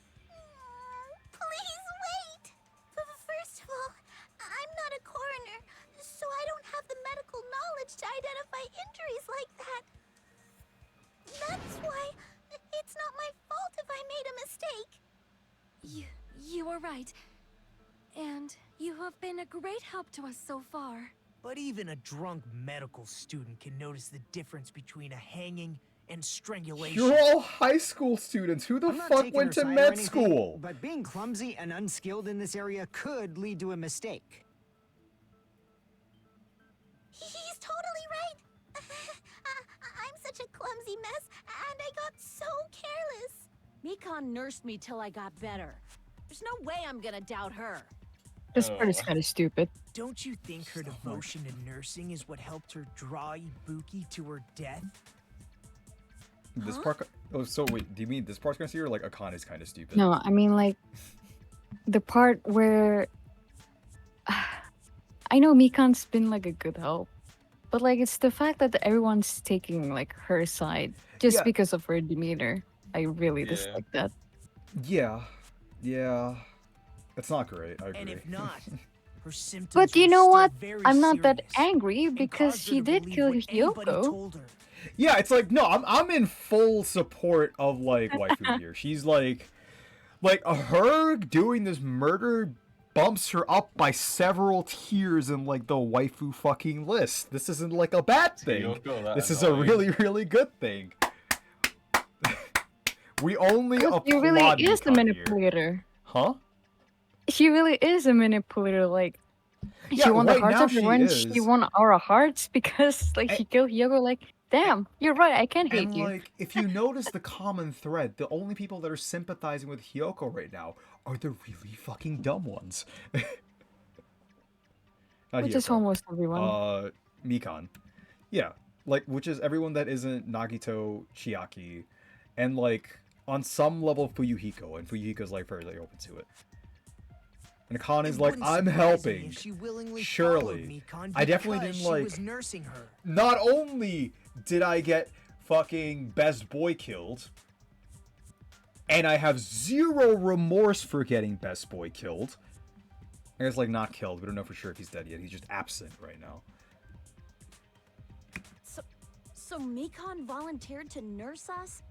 Please wait! First of all, I'm not a coroner, so I don't have the medical knowledge to identify injuries like that. That's why it's not my fault if I made a mistake. You are right. And you have been a great help to us so far. But even a drunk medical student can notice the difference between a hanging and strangulation. You're all high school students. Who the I'm not fuck taking went her to side or med anything, school? But being clumsy and unskilled in this area could lead to a mistake. He's totally right. I'm such a clumsy mess, and I got so careless. Mekon nursed me till I got better. There's no way I'm gonna doubt her. This part is kind of stupid. Don't you think her devotion to nursing is what helped her draw Ibuki to her death? This part... Oh, so wait, do you mean this part's gonna see or like Akane's kind of stupid? No, I mean like the part where I know Mikan's been like a good help, but like it's the fact that everyone's taking like her side just Yeah. because of her demeanor. I really Yeah. dislike that. Yeah. It's not great, I agree. And if not, her symptoms But you were know still what? very I'm not that serious angry because caused her she to did believe kill what anybody Hyoko. told her. Yeah, it's like, no, I'm in full support of, like, waifu here. She's like, her doing this murder bumps her up by several tiers in, like, the waifu fucking list. This isn't, like, a bad thing. Hyoko, This is a annoying. really, really good thing. We only applaud She really is a Mikan here. manipulator. Huh? She really is a manipulator. Like, Yeah, she won the right hearts now of she everyone. is. She won our hearts because, like, she killed Hyoko. Like, damn, you're right. I can't hate And, you. like, if you notice the common thread, the only people that are sympathizing with Hyoko right now are the really fucking dumb ones. Not Which is Hyoko. almost everyone. Mikan. Yeah, like, which is everyone that isn't Nagito, Chiaki, and, like, on some level Fuyuhiko, and Fuyuhiko's, like, fairly open to it. And Akane's It like, wouldn't I'm surprise me helping. if she willingly Surely. followed Mekon I definitely because didn't, she like... was nursing her. Not only did I get fucking best boy killed, and I have zero remorse for getting best boy killed. I guess, like, not killed. We don't know for sure if he's dead yet. He's just absent right now. So Mekon volunteered to nurse us?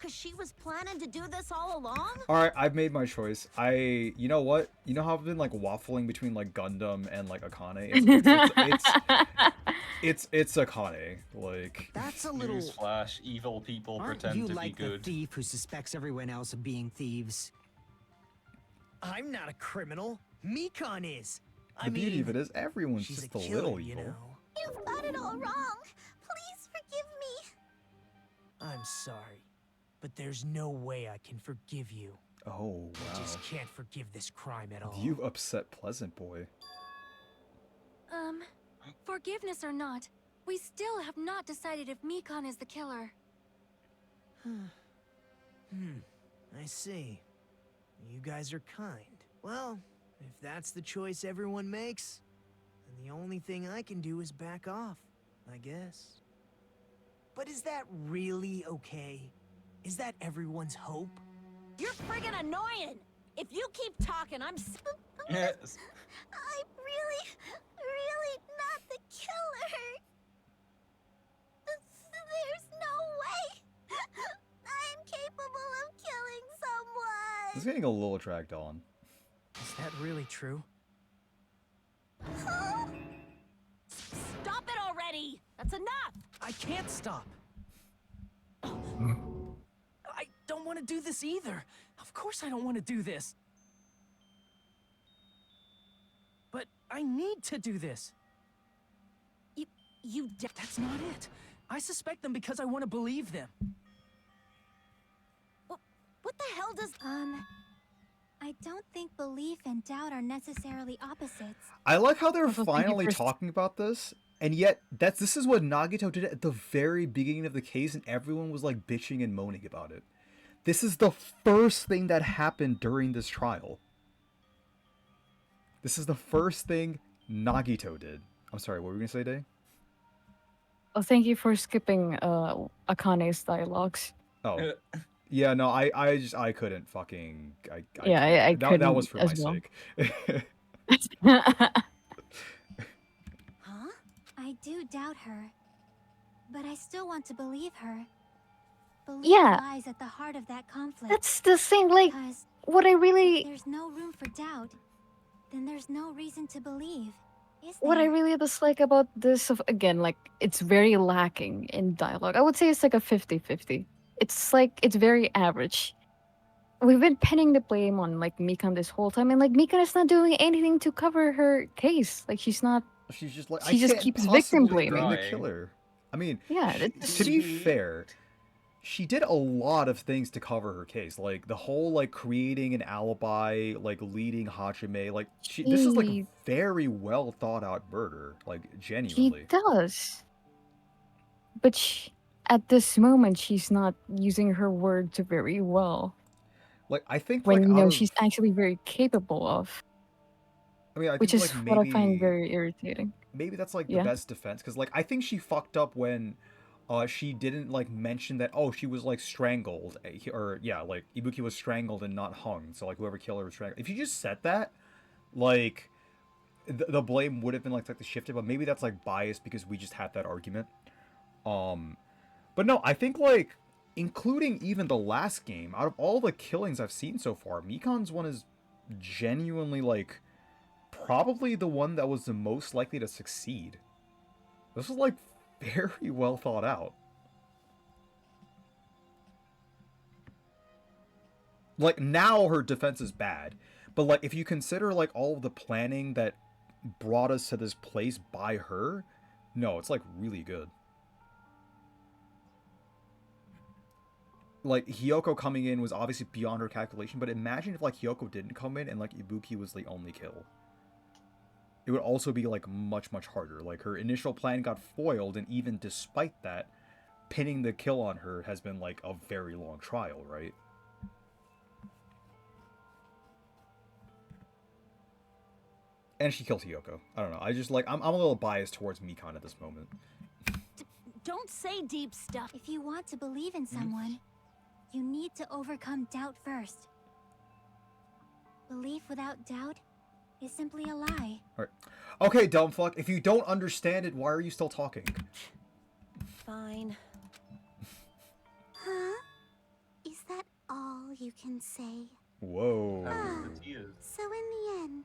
Cause she was planning to do this all along? Alright, I've made my choice. You know what? You know how I've been, like, waffling between, like, Gundam and, like, Akane? It's Akane. Like that's a little. Newsflash: evil people Aren't pretend you to like be good. the thief who suspects everyone else of being thieves? I'm not a criminal. Mikon is. The beauty of it is everyone's she's just a a killer, little you evil. know. You've got it all wrong. Please forgive me. I'm sorry, but there's no way I can forgive you. Oh, wow. I just can't forgive this crime at all. You've upset Pleasant Boy. Forgiveness or not, we still have not decided if Mikon is the killer. I see. You guys are kind. Well, if that's the choice everyone makes, then the only thing I can do is back off, I guess. But is that really okay? Is that everyone's hope? You're friggin' annoying! If you keep talking, I'm Yes. I'm really not the killer. There's no way. I'm capable of killing someone. It's getting a little dragged on. Is that really true? Stop it already! That's enough! I can't stop. I don't want to do this either. Of course I don't want to do this. But I need to do this. That's not it. I suspect them because I want to believe them. What the hell does... I don't think belief and doubt are necessarily opposites. I like how they're finally talking about this, and yet this is what Nagito did at the very beginning of the case, and everyone was like bitching and moaning about it. This is the first thing that happened during this trial. This is the first thing Nagito did. I'm sorry, what were we gonna say, Day? Oh, thank you for skipping Akane's dialogues. Oh. Yeah, no, I couldn't fucking... I couldn't that was for my as well. sake. Huh? I do doubt her. But I still want to believe her. Belief lies at the heart of that conflict. That's the thing, like, what I really... If there's no room for doubt, then there's no reason to believe. What I really dislike about this, again, like, it's very lacking in dialogue. I would say it's like a 50-50. It's like, it's very average. We've been pinning the blame on, like, Mikon this whole time, and, like, Mikon is not doing anything to cover her case. Like, she's not... She's just like, she just keeps victim blaming. The killer. I mean, yeah, to be fair, she did a lot of things to cover her case. Like, the whole, like, creating an alibi, like, leading Hajime. Like, this is, like, a very well thought out murder. Like, genuinely. She does. But at this moment, she's not using her words very well. Like, I think, when like, you know she's actually very capable of. I mean, which think, is like, what I find very irritating. Maybe that's, like, the best defense. Because, like, I think she fucked up when she didn't, like, mention that, oh, she was, like, strangled. Or, yeah, like, Ibuki was strangled and not hung. So, like, whoever killed her was strangled. If you just said that, like, the blame would have been, like, shifted. But maybe that's, like, biased because we just had that argument. But no, I think, like, including even the last game, out of all the killings I've seen so far, Mikon's one is genuinely, like, probably the one that was the most likely to succeed. This was, like, very well thought out. Like, now her defense is bad, but, like, if you consider, like, all of the planning that brought us to this place by her, no, it's, like, really good. Like, Hiyoko coming in was obviously beyond her calculation, but imagine if, like, Hiyoko didn't come in and, like, Ibuki was the only kill. It would also be, like, much, much harder. Like, her initial plan got foiled, and even despite that, pinning the kill on her has been, like, a very long trial, right? And she killed Hiyoko. I don't know. I just, like, I'm a little biased towards Mikon at this moment. Don't say deep stuff. If you want to believe in someone, you need to overcome doubt first. Belief without doubt is simply a lie. Alright. Okay, dumb fuck. If you don't understand it, why are you still talking? Fine. Huh? Is that all you can say? Whoa. So in the end,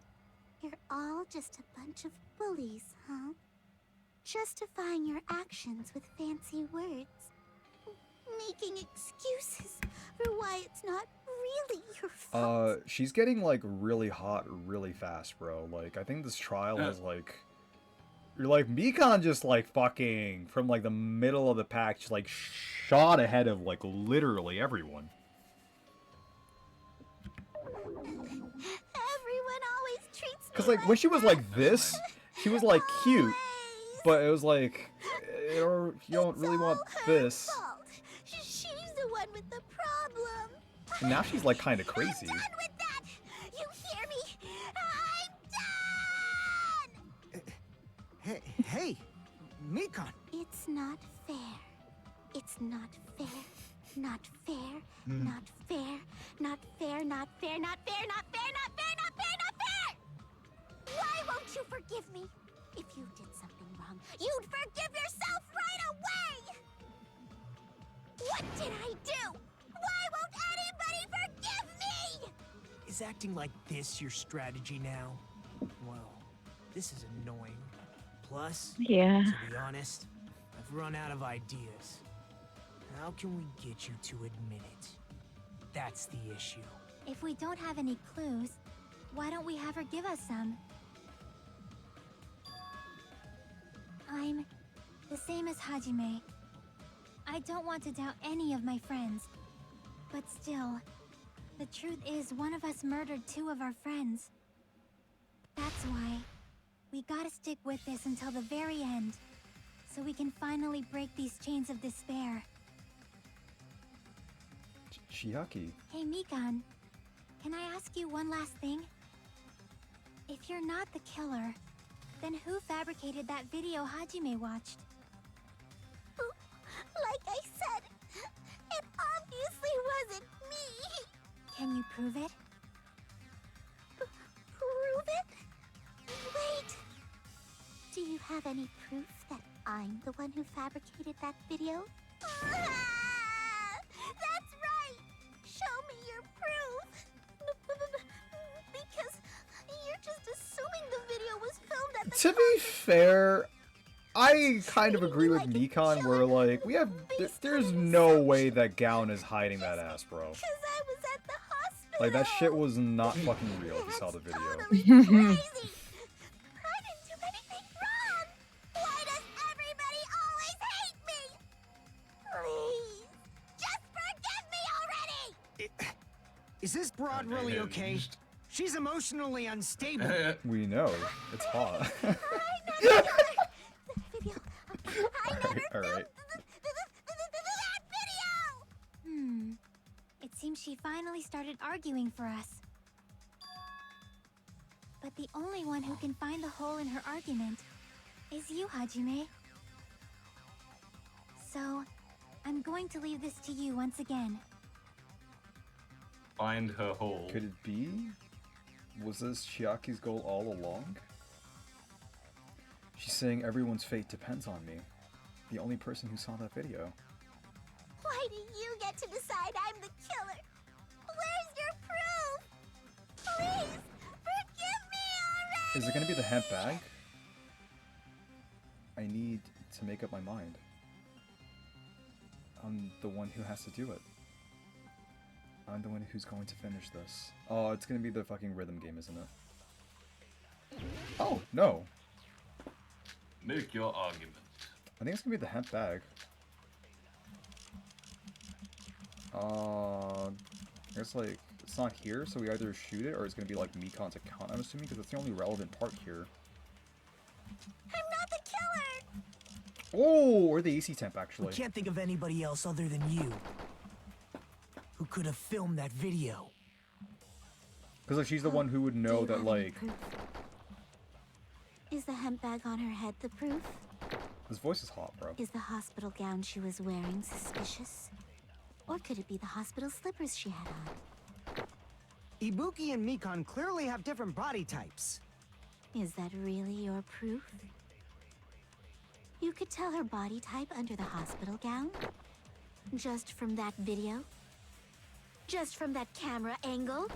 you're all just a bunch of bullies, huh? justifying your actions with fancy words. Making excuses for why it's not really your fault. She's getting, like, really hot really fast, bro. Like, I think this trial has, like... You're like, Mikan just, like, fucking, from, like, the middle of the pack, just, like, shot ahead of, like, literally everyone. Everyone always treats me Because, like, when she was, like, this, she was, like, cute. But it was, like, you don't really want this. She's the one with the problem. And now she's, like, kind of crazy. I'm done with that! You hear me? I'm done! Hey, Mikan. It's not fair. It's not fair. Not fair. Not fair. Not fair. Not fair. Not fair. Not fair. Not fair. Not fair. Not fair! Why won't you forgive me? If you did something wrong, you'd forgive yourself right away! What did I do? Why won't anybody forgive me? Is acting like this your strategy now? Well, this is annoying. Plus, Yeah. to be honest, I've run out of ideas. How can we get you to admit it? That's the issue. If we don't have any clues, why don't we have her give us some? I'm the same as Hajime. I don't want to doubt any of my friends. But still, the truth is one of us murdered 2 of our friends. That's why we gotta stick with this until the very end, so we can finally break these chains of despair. Chiaki. Hey Mikan, can I ask you one last thing? If you're not the killer, then who fabricated that video Hajime watched? Like I said, it obviously wasn't me. Can you prove it? Prove it? Wait. Do you have any proof that I'm the one who fabricated that video? That's right! Show me your proof! Because you're just assuming the video was filmed at the To be fair, I kind of agree with Mikan where, like, there's no way that Gown is hiding that ass, bro. Because I was at the hospital. Like, that shit was not fucking real if you saw the video. Crazy! I didn't do anything wrong! Why does everybody always hate me? Please, just forgive me already! Is this broad really okay? She's emotionally unstable. We know. It's hot. Alright. It seems she finally started arguing for us. But the only one who can find the hole in her argument is you, Hajime. So, I'm going to leave this to you once again. Find her hole. Could it be? Was this Chiaki's goal all along? She's saying everyone's fate depends on me. The only person who saw that video. Why do you get to decide I'm the killer? Where's your proof? Please, forgive me already! Is it gonna be the hemp bag? I need to make up my mind. I'm the one who has to do it. I'm the one who's going to finish this. Oh, it's gonna be the fucking rhythm game, isn't it? Oh, no. Make your argument. I think it's gonna be the hemp bag. I guess, like, it's not here, so we either shoot it or it's gonna be like Mikan's account, I'm assuming, because it's the only relevant part here. I'm not the killer! Oh, or the AC temp, actually. We can't think of anybody else other than you who could have filmed that video. Because, like, she's the one who would know that, like... Is the hemp bag on her head the proof? This voice is hot, bro. Is the hospital gown she was wearing suspicious? Or could it be the hospital slippers she had on? Ibuki and Mikan clearly have different body types. Is that really your proof? You could tell her body type under the hospital gown? Just from that video? Just from that camera angle?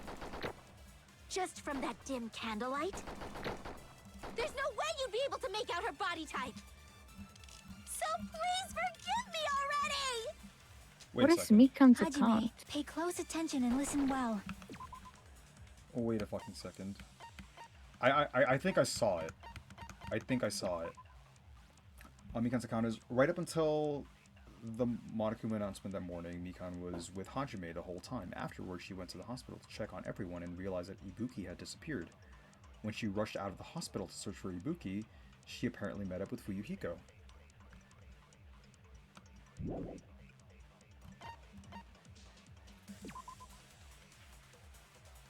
Just from that dim candlelight? There's no way you'd be able to make out her body type! please forgive me already! What is Mikan's Hajime, account? pay close attention and listen well. Oh, wait a fucking second. I think I saw it. I think I saw it. Mikan's account is right up until the Monokuma announcement that morning. Mikan was with Hajime the whole time. Afterwards, she went to the hospital to check on everyone and realized that Ibuki had disappeared. When she rushed out of the hospital to search for Ibuki, she apparently met up with Fuyuhiko.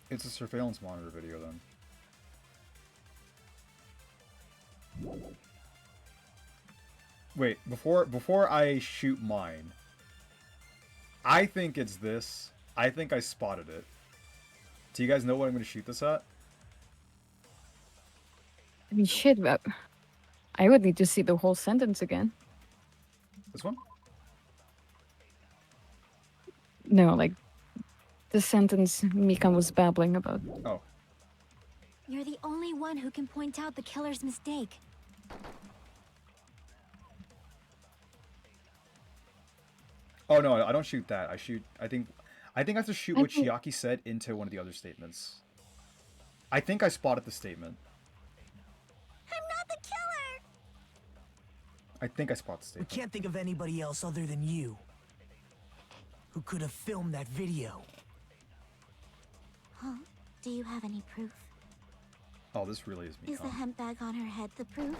It's a surveillance monitor video, then. Wait, before I shoot mine, I think it's this. I think I spotted it. Do you guys know what I'm going to shoot this at? I mean, shit, but I would need to see the whole sentence again. This one? No, like the sentence Mikan was babbling about. Oh. You're the only one who can point out the killer's mistake. Oh no, I don't shoot that. I think I have to shoot what Chiaki said into one of the other statements. I think I spotted the statement. I'm not the killer! I think I spotted the We statement. can't think of anybody else other than you who could have filmed that video. Huh? Do you have any proof? Oh, this really is Is the Mikan. hemp bag on her head the proof?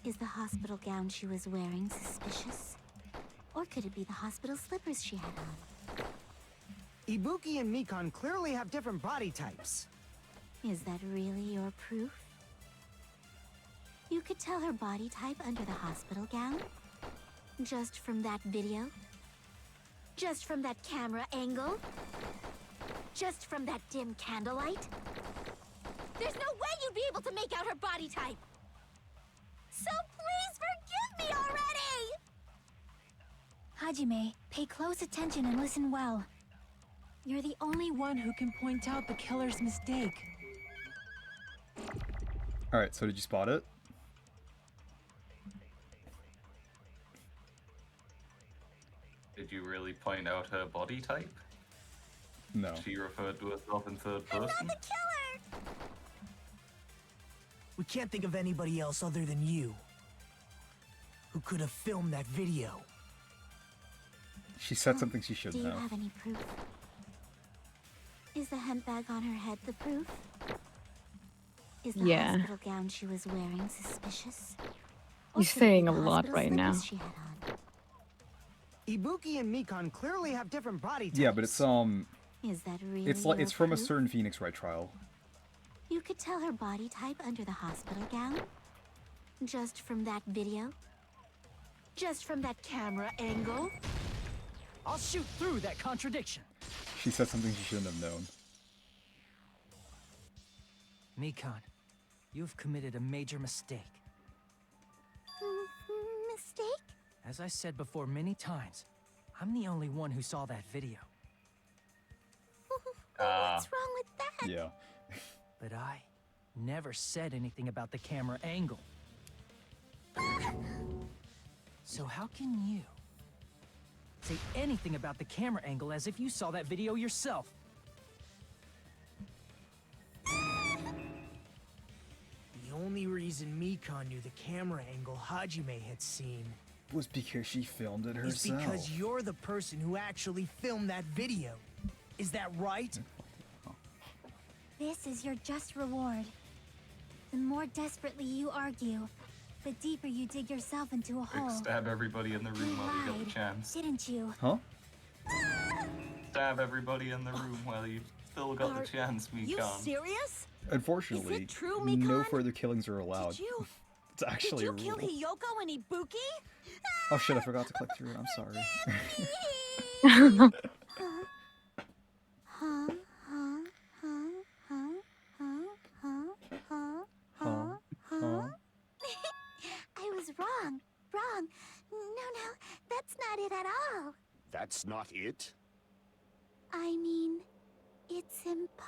Is the hospital gown she was wearing suspicious? Or could it be the hospital slippers she had on? Ibuki and Mikan clearly have different body types. Is that really your proof? You could tell her body type under the hospital gown? Just from that video? Just from that camera angle? Just from that dim candlelight? There's no way you'd be able to make out her body type! So please forgive me already! Hajime, pay close attention and listen well. You're the only one who can point out the killer's mistake. Alright, so did you spot it? Did you really point out her body type? No. She referred to herself in third person? I'm not the killer! We can't think of anybody else other than you who could have filmed that video. She said something she shouldn't Do you have. have any proof? Is the hemp bag on her head the proof? Is the Yeah. hospital gown she was wearing suspicious? Or He's could it be saying the a lot hospital right now. slippers she had on? Ibuki and Mikan clearly have different body types. Yeah, but it's Is that really it's like your it's from a proof? certain Phoenix Wright trial. You could tell her body type under the hospital gown? Just from that video? Just from that camera angle? I'll shoot through that contradiction. She said something she shouldn't have known. Mikan, you've committed a major mistake. Mistake? As I said before many times, I'm the only one who saw that video. What's wrong with that? Yeah. But I never said anything about the camera angle. So how can you say anything about the camera angle as if you saw that video yourself? The only reason Mikan knew the camera angle Hajime had seen Was because she filmed it is herself. because you're the person who actually filmed that video. Is that right? This is your just reward. The more desperately you argue, the deeper you dig yourself into a hole. Stab everybody in the room while you get the Lied, chance. didn't you? Huh? Stab everybody in the room while you've still got the chance, Mikan. You serious? Unfortunately, Is it true, no Mikan? further killings are allowed. Did you? It's actually Did you a kill rule. Hiyoko and Ibuki? Oh shit, I forgot to click through it. I'm sorry. I was wrong. Wrong. No, that's not it at all. That's not it? I mean, it's impossible.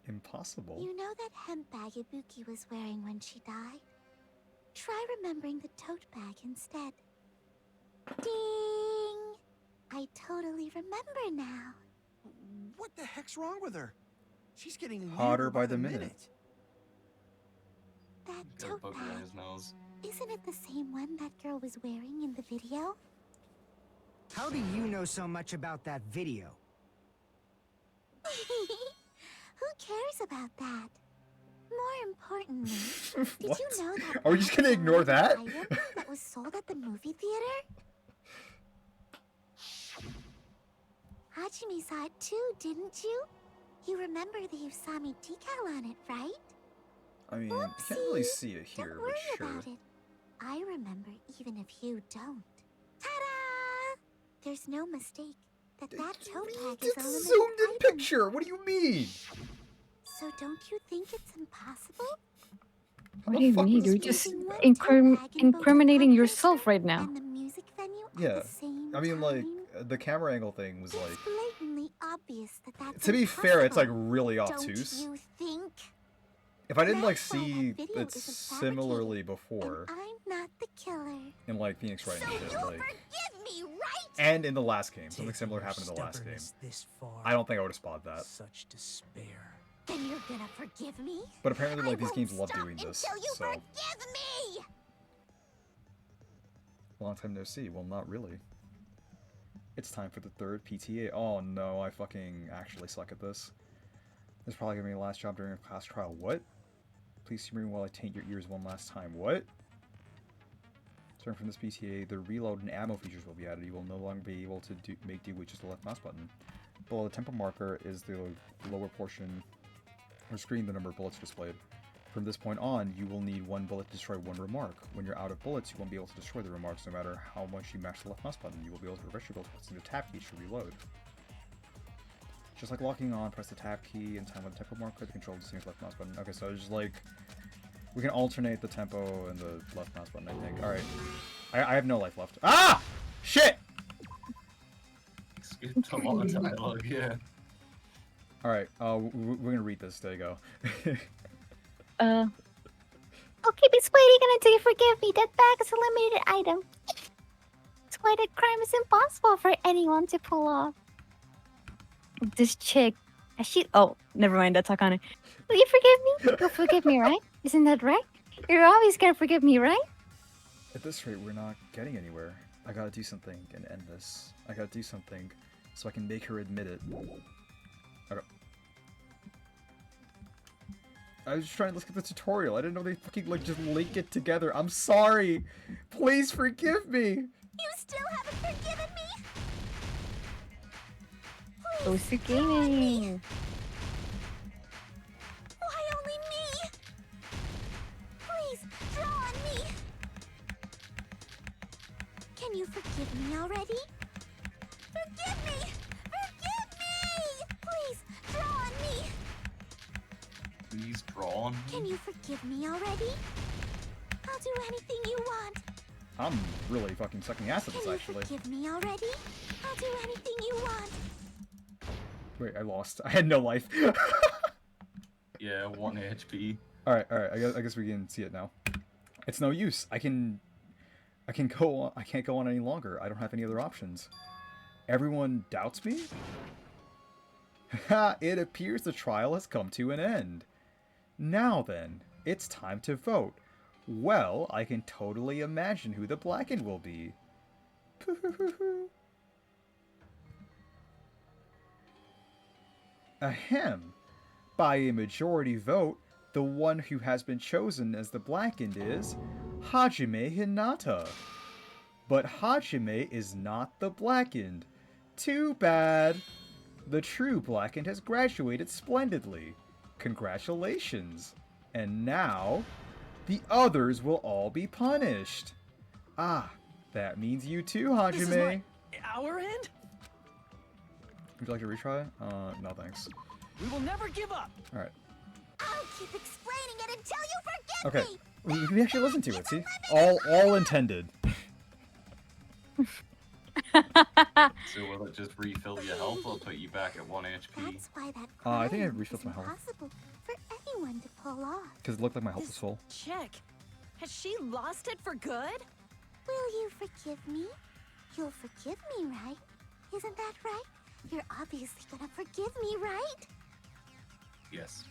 Impossible? You know that hemp bag Ibuki was wearing when she died? Try remembering the tote bag instead. Ding! I totally remember now. What the heck's wrong with her? She's getting Hotter weirder by the minute. That Got a tote booger in bag, his nose. isn't it the same one that girl was wearing in the video? How do you know so much about that video? Who cares about that? More importantly, did What? you know that Are we just gonna ignore that? item that was sold at the movie theater? Hajime saw it too, didn't you? You remember the Usami decal on it, right? I mean, you can't really see it here, Don't worry but sure. about it. I remember even if you don't. Ta-da! There's no mistake that tote bag is a It's a limited zoomed in item. picture! What do you mean? So don't you think it's impossible? What do you mean? You're just incriminating yourself right now. And the music venue Yeah. at the same I mean, like, time? the camera angle thing was It's like... blatantly obvious that that's To be fair, it's like impossible. really Don't obtuse. you think? If I didn't like That's why that see video it isn't similarly before, I'm not the killer. in like Phoenix Wright and shit, like... Forgive me, right? And in the last game, something similar happened in the last game. This far. I don't think I would have spotted that. Such despair. Then you're gonna forgive me? But apparently, like, I these won't games love stop doing this, until you so... forgive me! Long time no see. Well, not really. It's time for the third PTA. Oh no, I fucking actually suck at this. This is probably gonna be my last job during a class trial. What? Please humor me while I taint your ears one last time. What? Starting from this PTA, the reload and ammo features will be added. You will no longer be able to make do with just the left mouse button. Below the tempo marker is the lower portion or screen the number of bullets displayed. From this point on, you will need one bullet to destroy one remark. When you're out of bullets, you won't be able to destroy the remarks no matter how much you mash the left mouse button. You will be able to reverse your bullets pressing the tab key to reload. Just like locking on, press the tab key in time with the tempo marker, the control of the same left mouse button. Okay, so it's just like, we can alternate the tempo and the left mouse button, I think. Alright. I have no life left. Ah! Shit! Skipped a lot of dialogue, yeah. Alright, we're gonna read this. There you go. Okay, Miss Lady, do you forgive me? That bag is a limited item. It's why that crime is impossible for anyone to pull off. This chick, oh, never mind, that's Akane. Will you forgive me? You'll forgive me, right? Isn't that right? You're always gonna forgive me, right? At this rate, we're not getting anywhere. I gotta do something and end this. I gotta do something so I can make her admit it. Okay. I was just trying to look at the tutorial. I didn't know they fucking, like, just link it together. I'm sorry! Please forgive me! You still haven't forgiven me? Close to gaming. Why only me? Please, draw on me! Can you forgive me already? Forgive me! Forgive me! Please, draw on me! Please draw on me. Can you forgive me already? I'll do anything you want. I'm really fucking sucking ass at this, actually. Forgive me already? I'll do anything you want. Wait, I lost. I had no life. Yeah, 1 HP. Alright, I guess we can see it now. It's no use. I can't go on. I can't go on any longer. I don't have any other options. Everyone doubts me? Ha! It appears the trial has come to an end. Now then, it's time to vote. Well, I can totally imagine who the blackened will be. Ahem. By a majority vote, the one who has been chosen as the blackened is Hajime Hinata. But Hajime is not the blackened. Too bad. The true blackened has graduated splendidly. Congratulations. And now, the others will all be punished. Ah, that means you too, Hajime. This is our end? Would you like to retry? No thanks. We will never give up. Alright. I'll keep explaining it until you forgive Okay. me. We actually listen to it, see? All intended. So will it just refill your health or put you back at 1 HP? That's why that I think I crime refilled is my health. impossible for anyone to pull off. Because it looked like my health was full. Chick, has she lost it for good? Will you forgive me? You'll forgive me, right? Isn't that right? You're obviously gonna forgive me, right? Yes.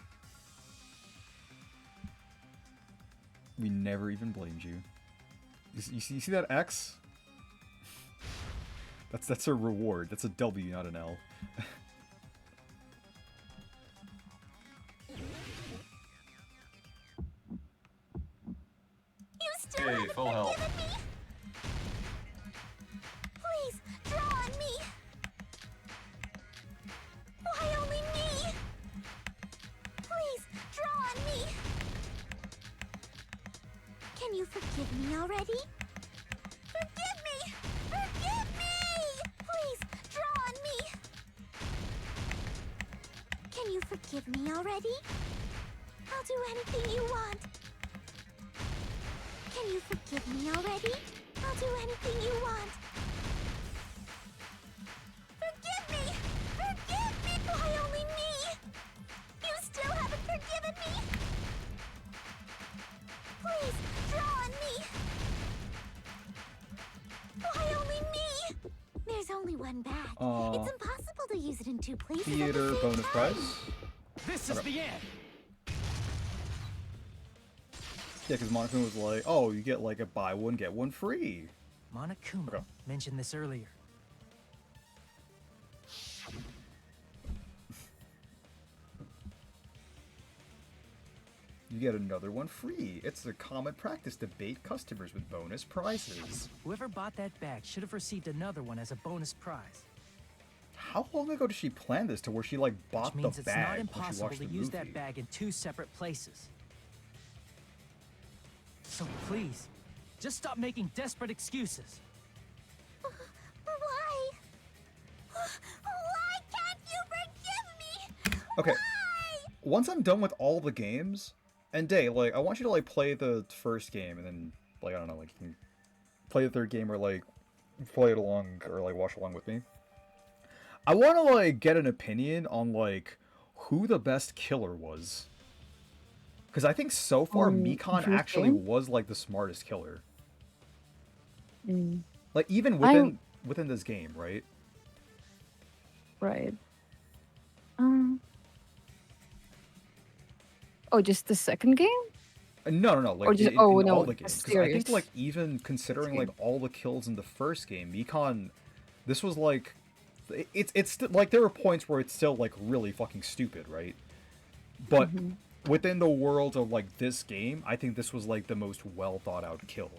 We never even blamed you. You see that X? That's a reward. That's a W, not an L. You still Hey, haven't full forgiven health. me? Please, draw on me. Why only me? Please, draw on me. Can you forgive me already? Forgive me! Forgive me! Please, draw on me. Can you forgive me already? I'll do anything you want. Can you forgive me already? I'll do anything you want. Forgive me! Forgive me! Why only me? You still haven't forgiven me? Please, draw on me! Why only me? There's only one bag. It's impossible to use it in two places at the Theater same bonus time. prize. This is the end. Yeah, because Monokuma was like, oh, you get like a buy one, get one free. Monokuma mentioned this earlier. You get another one free. It's a common practice to bait customers with bonus prizes. Whoever bought that bag should have received another one as a bonus prize. How long ago did she plan this to where she like bought Which means the it's not bag when she impossible watched to the use movie? that bag in two separate places. So please, just stop making desperate excuses. Why? Why can't you forgive me? Okay, once I'm done with all the games, and Day, like, I want you to like play the first game, and then like I don't know, like you can play the third game or like play it along or like watch along with me. I want to like get an opinion on like who the best killer was. Because I think so far Mikan first actually game? was like the smartest killer. Mm, Like even within this game, right? right. Oh, just the second game? No. Like Or just in oh all no, the a games. Because I think series. like even considering like all the kills in the first game, Mikan, this was like, it's like there were points where it's still like really fucking stupid, right? But within the world of like this game, I think this was like the most well thought out kill.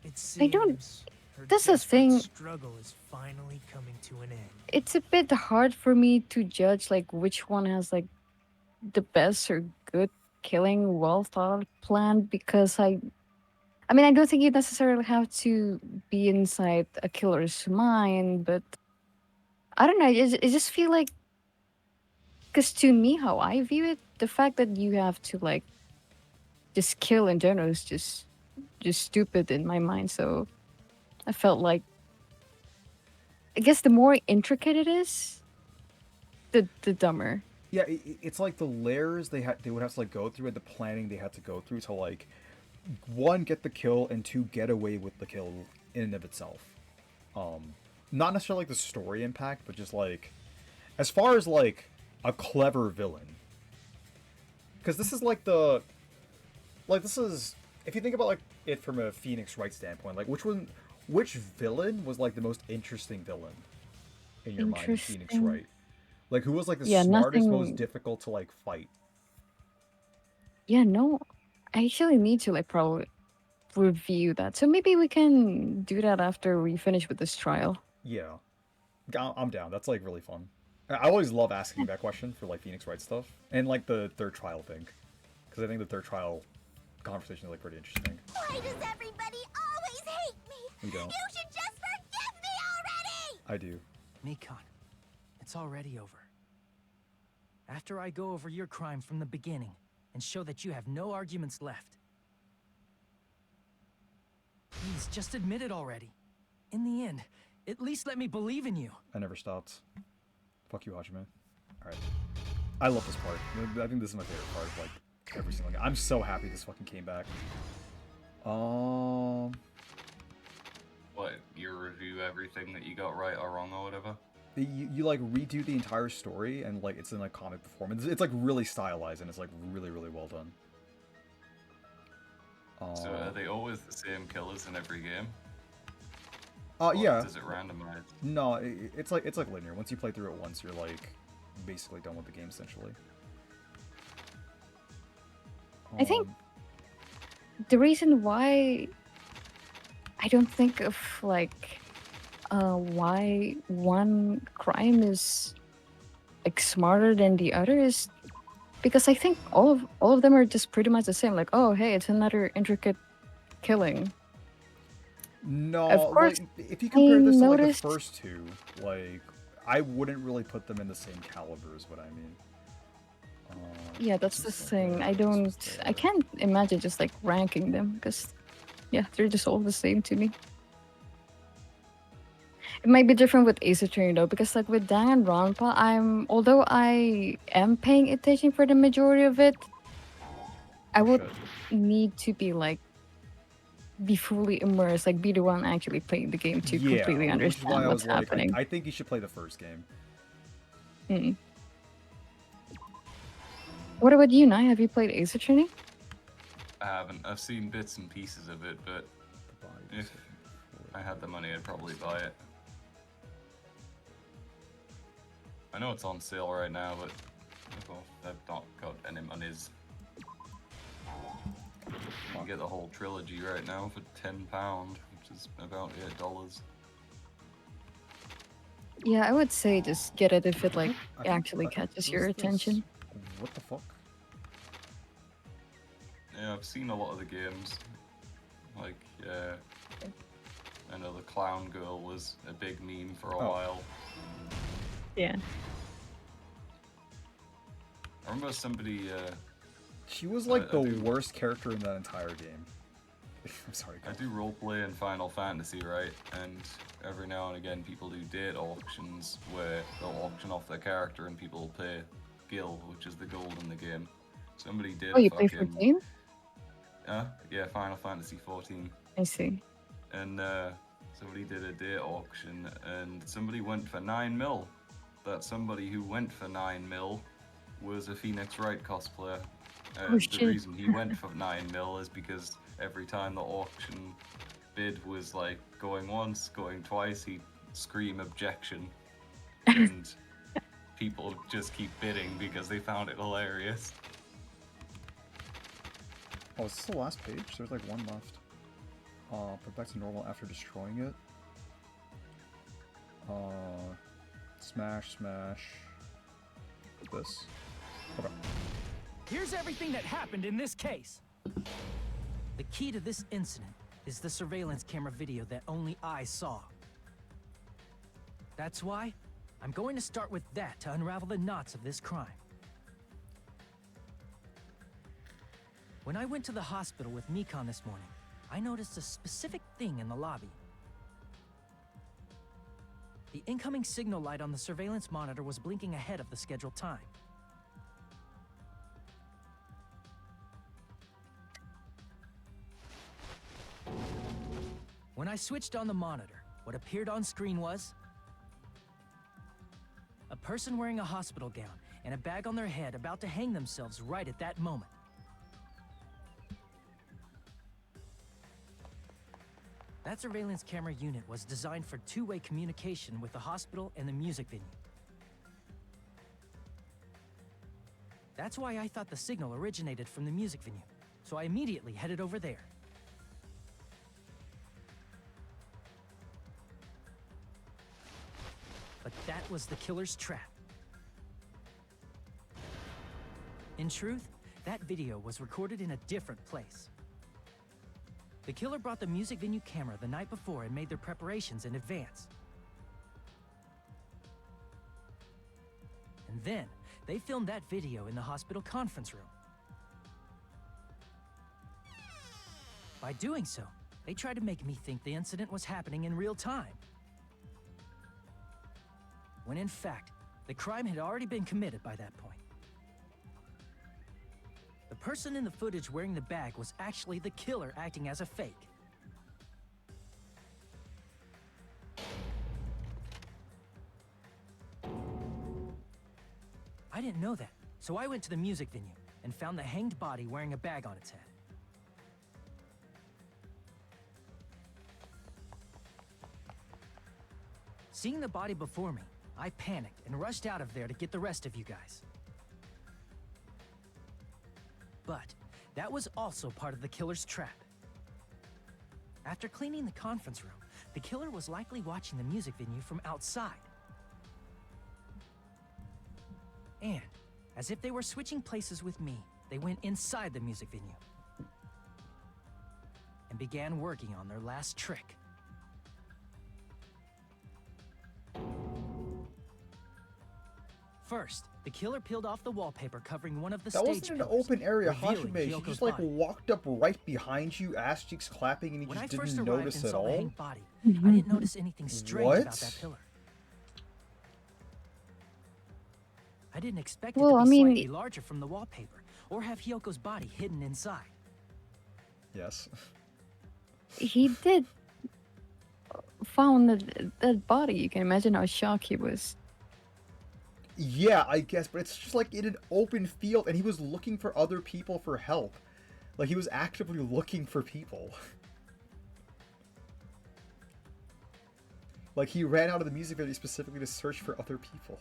It I don't. seems her That's the desperate thing. struggle is finally coming to an end. It's a bit hard for me to judge like which one has like the best or good killing well thought out plan because I mean I don't think you necessarily have to be inside a killer's mind, but I don't know. I just feel like because to me how I view it, the fact that you have to like just kill in general is just stupid in my mind. So I felt like I guess the more intricate it is, the dumber. Yeah, it's like the layers they would have to like go through, and the planning they had to go through to like, one, get the kill, and two, get away with the kill in and of itself. Not necessarily like the story impact, but just like as far as like a clever villain. Because this is like this is, if you think about like it from a Phoenix Wright standpoint, like which villain was like the most interesting villain in your mind in Phoenix Wright? Like who was like the smartest, most difficult to like fight? Yeah, no. I actually need to like probably review that. So maybe we can do that after we finish with this trial. Yeah. I'm down. That's like really fun. I always love asking that question for like Phoenix Wright stuff. And like the third trial thing. Because I think the third trial conversation is like pretty interesting. Why does everybody always hate me? We don't. You should just forgive me already! I do. Mikan, it's already over. After I go over your crime from the beginning and show that you have no arguments left. Please, just admit it already. In the end, at least let me believe in you. I never stopped. Fuck you, Hajime. Alright. I love this part. I think this is my favorite part of, like, every single game. I'm so happy this fucking came back. What, you review everything that you got right or wrong or whatever? You like redo the entire story and like it's in like comic performance. It's like really stylized and it's like really well done. So are they always the same killers in every game? Yeah. Does it randomize? No, it's like linear. Once you play through it once, you're like basically done with the game essentially. I think the reason why I don't think of like why one crime is like smarter than the other is because I think all of them are just pretty much the same. Like, oh hey, it's another intricate killing. No, of course, like, if you compare this to like the first two, like I wouldn't really put them in the same caliber is what I mean. Yeah, that's the thing. I can't imagine just like ranking them because yeah, they're just all the same to me. It might be different with Ace Attorney though, because like with Danganronpa, although I am paying attention for the majority of it, I would need to be like be fully immersed, like be the one actually playing the game to completely understand what's happening. I think you should play the first game. What about you, Nai? Have you played Ace Attorney? I haven't. I've seen bits and pieces of it, but if I had the money, I'd probably buy it. I know it's on sale right now, but I've not got any monies. You can get the whole trilogy right now for £10, which is about $8. Yeah, I would say just get it if it like actually catches your attention. What the fuck? Yeah, I've seen a lot of the games. Like, I know the clown girl was a big meme for a while. Yeah. I remember somebody, she was like the worst character in that entire game. I'm sorry. I do roleplay in Final Fantasy, right? And every now and again people do date auctions where they'll auction off their character and people will pay Gil, which is the gold in the game. Somebody did you play 14? Yeah, Final Fantasy 14. I see. And somebody did a date auction and somebody went for 9 mil. That somebody who went for 9 mil was a Phoenix Wright cosplayer. And the reason he went for 9 mil is because every time the auction bid was like going once, going twice, he'd scream objection. And people just keep bidding because they found it hilarious. Oh, is this the last page? There's like one left. Put back to normal after destroying it. Smash. This. Okay. Here's everything that happened in this case. The key to this incident is the surveillance camera video that only I saw. That's why I'm going to start with that to unravel the knots of this crime. When I went to the hospital with Mikon this morning, I noticed a specific thing in the lobby. The incoming signal light on the surveillance monitor was blinking ahead of the scheduled time. When I switched on the monitor, what appeared on screen was a person wearing a hospital gown and a bag on their head about to hang themselves right at that moment. That surveillance camera unit was designed for two-way communication with the hospital and the music venue. That's why I thought the signal originated from the music venue, so I immediately headed over there. But that was the killer's trap. In truth, that video was recorded in a different place. The killer brought the music venue camera the night before and made their preparations in advance. And then, they filmed that video in the hospital conference room. By doing so, They tried to make me think the incident was happening in real time. When in fact, the crime had already been committed by that point. The person in the footage wearing the bag was actually the killer acting as a fake. I didn't know that, so I went to the music venue and found the hanged body wearing a bag on its head. Seeing the body before me, I panicked and rushed out of there to get the rest of you guys. But that was also part of the killer's trap. After cleaning the conference room, the killer was likely watching the music venue from outside. And, as if they were switching places with me, they went inside the music venue and began working on their last trick. First, the killer peeled off the wallpaper covering one of the stage That wasn't an pillars, open area, revealing Hajime. She Hyoko's just like body. walked up right behind you, ass cheeks clapping, and you When I just first didn't arrived notice and at saw the all. hanged body, I didn't notice anything strange about that pillar. I didn't expect it Well, to I be mean, slightly larger from the wallpaper, or have Hyoko's body hidden inside. Yes. he did found that body. You can imagine how shocked he was. Yeah, I guess, but it's just like in an open field, and he was looking for other people for help. Like, he was actively looking for people. Like, he ran out of the music video specifically to search for other people.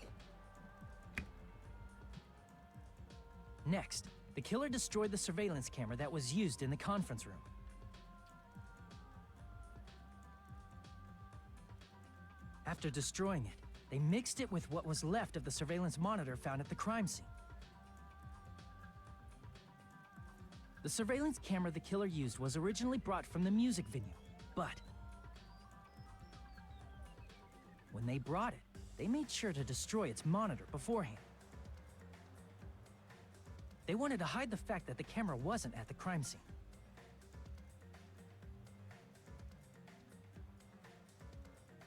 Next, the killer destroyed the surveillance camera that was used in the conference room. After destroying it, they mixed it with what was left of the surveillance monitor found at the crime scene. The surveillance camera the killer used was originally brought from the music venue, but when they brought it, they made sure to destroy its monitor beforehand. They wanted to hide the fact that the camera wasn't at the crime scene.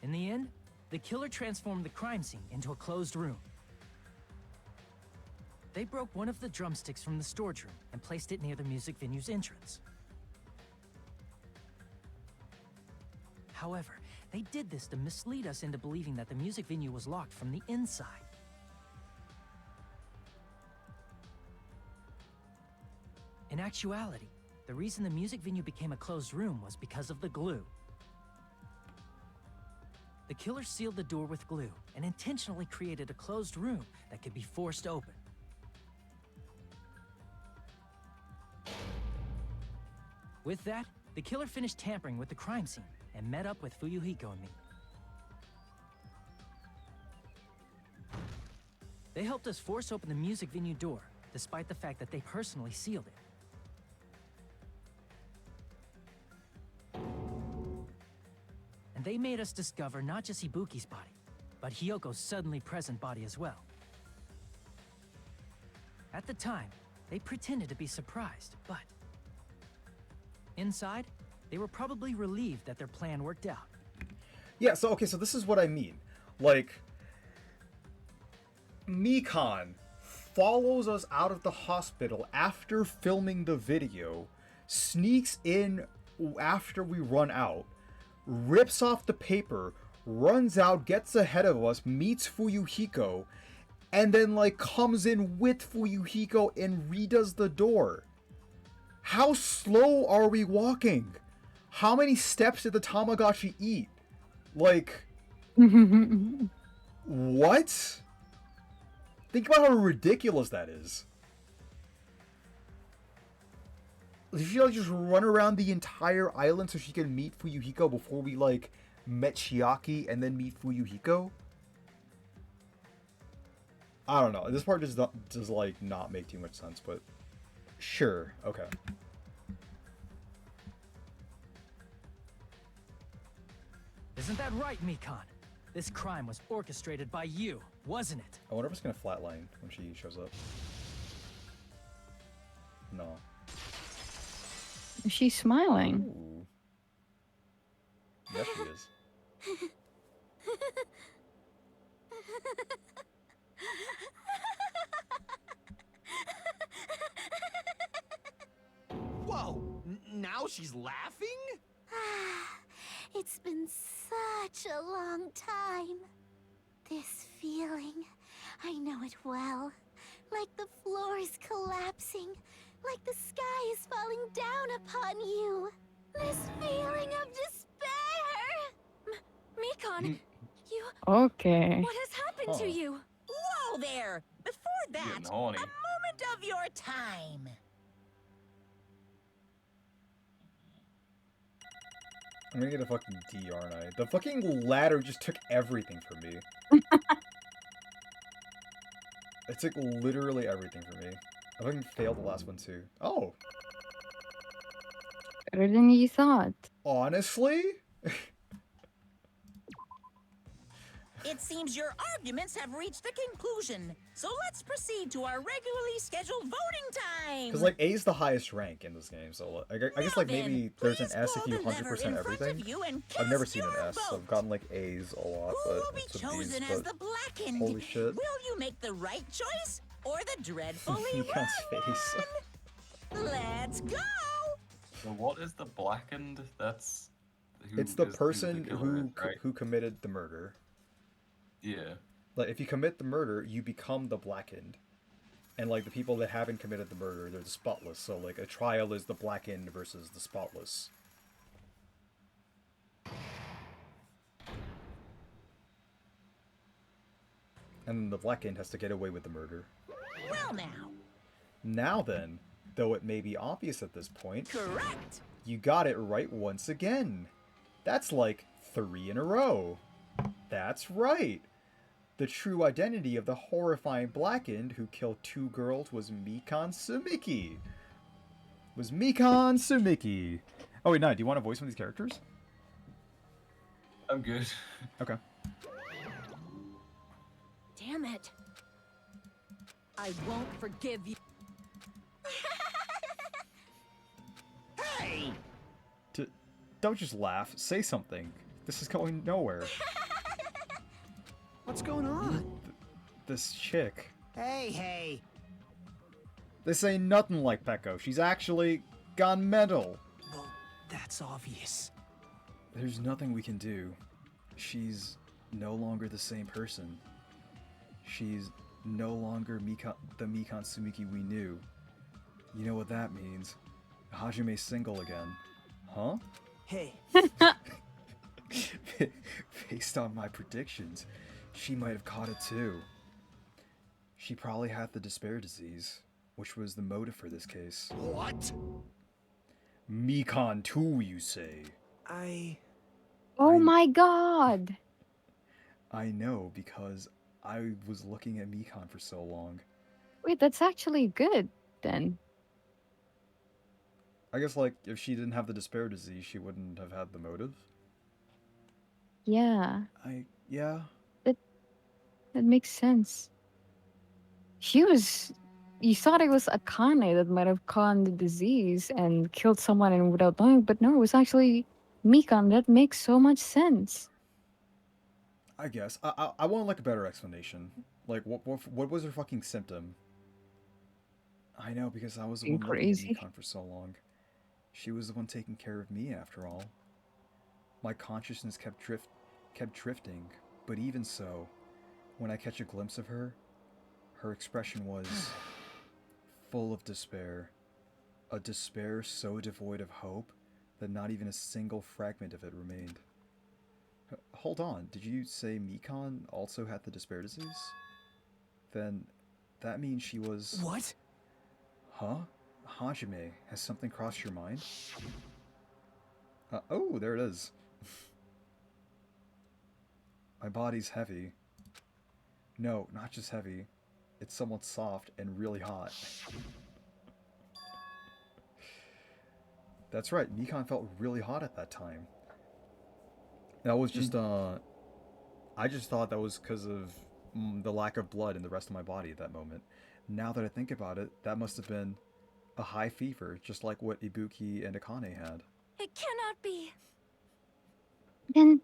In the end, the killer transformed the crime scene into a closed room. They broke one of the drumsticks from the storage room and placed it near the music venue's entrance. However, they did this to mislead us into believing that the music venue was locked from the inside. In actuality, the reason the music venue became a closed room was because of the glue. The killer sealed the door with glue and intentionally created a closed room that could be forced open. With that, the killer finished tampering with the crime scene and met up with Fuyuhiko and me. They helped us force open the music venue door, despite the fact that they personally sealed it. And they made us discover not just Ibuki's body, but Hyoko's suddenly present body as well. At the time, they pretended to be surprised, but inside, they were probably relieved that their plan worked out. Yeah, so, okay, so this is what I mean. Like, Mikan follows us out of the hospital after filming the video, sneaks in after we run out, rips off the paper, runs out, gets ahead of us, meets Fuyuhiko, and then, like, comes in with Fuyuhiko and redoes the door. How slow are we walking? How many steps did the Tamagotchi eat? Like, what? Think about how ridiculous that is. Did she like just run around the entire island so she can meet Fuyuhiko before we like met Chiaki and then meet Fuyuhiko? I don't know. This part does like not make too much sense, but sure, okay. Isn't that right, Mikan? This crime was orchestrated by you, wasn't it? I wonder if it's gonna flatline when she shows up. No. She's smiling. Ooh. Whoa! Now she's laughing? It's been such a long time. This feeling, I know it well. Like the floor is collapsing, like the sky is falling down upon you. This feeling of despair! Mikon, you... Okay. What has happened to you? Whoa there! Before that, Getting a horny. moment of your time. I'm gonna get a fucking D, aren't I? The fucking ladder just took everything from me. It took literally everything from me. I fucking failed the last one too. Oh! Better than you thought. Honestly? It seems your arguments have reached a conclusion. So let's proceed to our regularly scheduled voting time. Because, like, A is the highest rank in this game, so I guess, like, maybe there's an S if you 100% everything. I've never seen an S, so I've gotten, like, A's a lot, but it's a B's, Chosen as the but blackened. holy shit. Will you make the right choice or the dreadfully Mikan's face. wrong? Let's go! So what is the blackened? That's... It's the who person killer is, right? who committed the murder. Yeah. Like, if you commit the murder, you become the blackened. And, like, the people that haven't committed the murder, they're the spotless. So, like, a trial is the blackened versus the spotless. And the blackened has to get away with the murder. Well now. Now then, though it may be obvious at this point, Correct. you got it right once again. That's like 3 in a row. That's right. The true identity of the horrifying blackened who killed 2 girls was Mikon Sumiki. Oh wait, no, do you want to voice one of these characters? I'm good. Okay. Damn it. I won't forgive you. Hey! Don't just laugh. Say something. This is going nowhere. What's going on? This chick. Hey. This ain't nothing like Peko. She's actually gone mental. Well, that's obvious. There's nothing we can do. She's no longer the same person. She's no longer the Mikon Sumiki we knew. You know what that means. Hajime's single again. Huh? Hey. Based on my predictions, she might have caught it too. She probably had the despair disease, which was the motive for this case. What? Mikon too, you say? Oh my god! I know, because I was looking at Mikon for so long. Wait, that's actually good, then. I guess, like, if she didn't have the despair disease, she wouldn't have had the motive? Yeah. Yeah. That makes sense. You thought it was Akane that might have caught the disease and killed someone and without knowing, but no, it was actually Mikon. That makes so much sense. I guess. I want, like, a better explanation. Like, what was her fucking symptom? I know, because I was the one looking at Mikon for so long. She was the one taking care of me, after all. My consciousness kept drifting, but even so, when I catch a glimpse of her, her expression was full of despair. A despair so devoid of hope that not even a single fragment of it remained. Hold on, did you say Mikon also had the despair disease? Then that means she was... What? Huh? Hajime, has something crossed your mind? Oh, there it is. My body's heavy. No, not just heavy. It's somewhat soft and really hot. That's right, Mikon felt really hot at that time. That was just, I just thought that was because of the lack of blood in the rest of my body at that moment. Now that I think about it, that must have been a high fever, just like what Ibuki and Akane had. It cannot be. Then,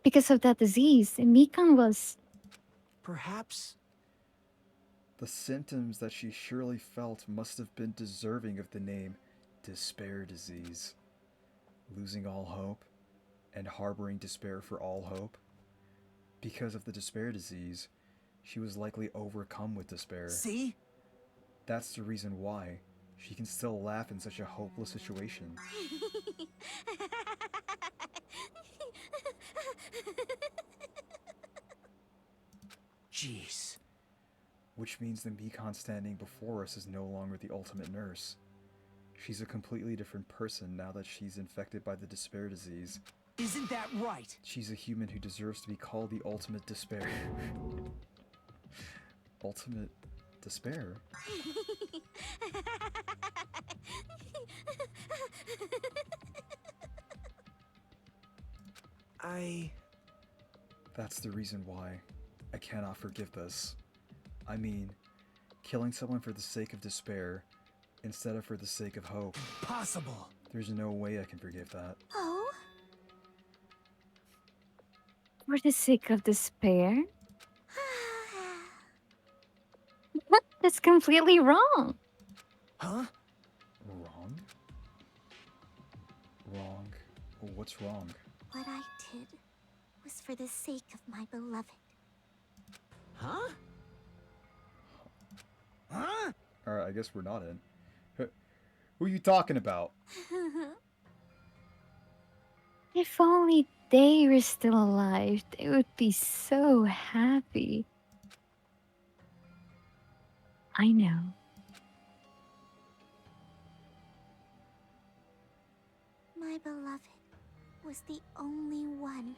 because of that disease. Mikan was... Perhaps... The symptoms that she surely felt must have been deserving of the name despair disease. Losing all hope and harboring despair for all hope. Because of the despair disease, she was likely overcome with despair. See? That's the reason why she can still laugh in such a hopeless situation. Jeez. Which means the Mikan standing before us is no longer the ultimate nurse. She's a completely different person now that she's infected by the despair disease. Isn't that right? She's a human who deserves to be called the ultimate despair. Ultimate despair? That's the reason why I cannot forgive this. I mean, killing someone for the sake of despair instead of for the sake of hope. Impossible. There's no way I can forgive that. Oh? For the sake of despair? That's completely wrong. Huh? Wrong? Wrong? What's wrong? What I did was for the sake of my beloved. Huh? Huh? Alright, I guess we're not in. Who are you talking about? If only they were still alive, they would be so happy. I know. My beloved was the only one.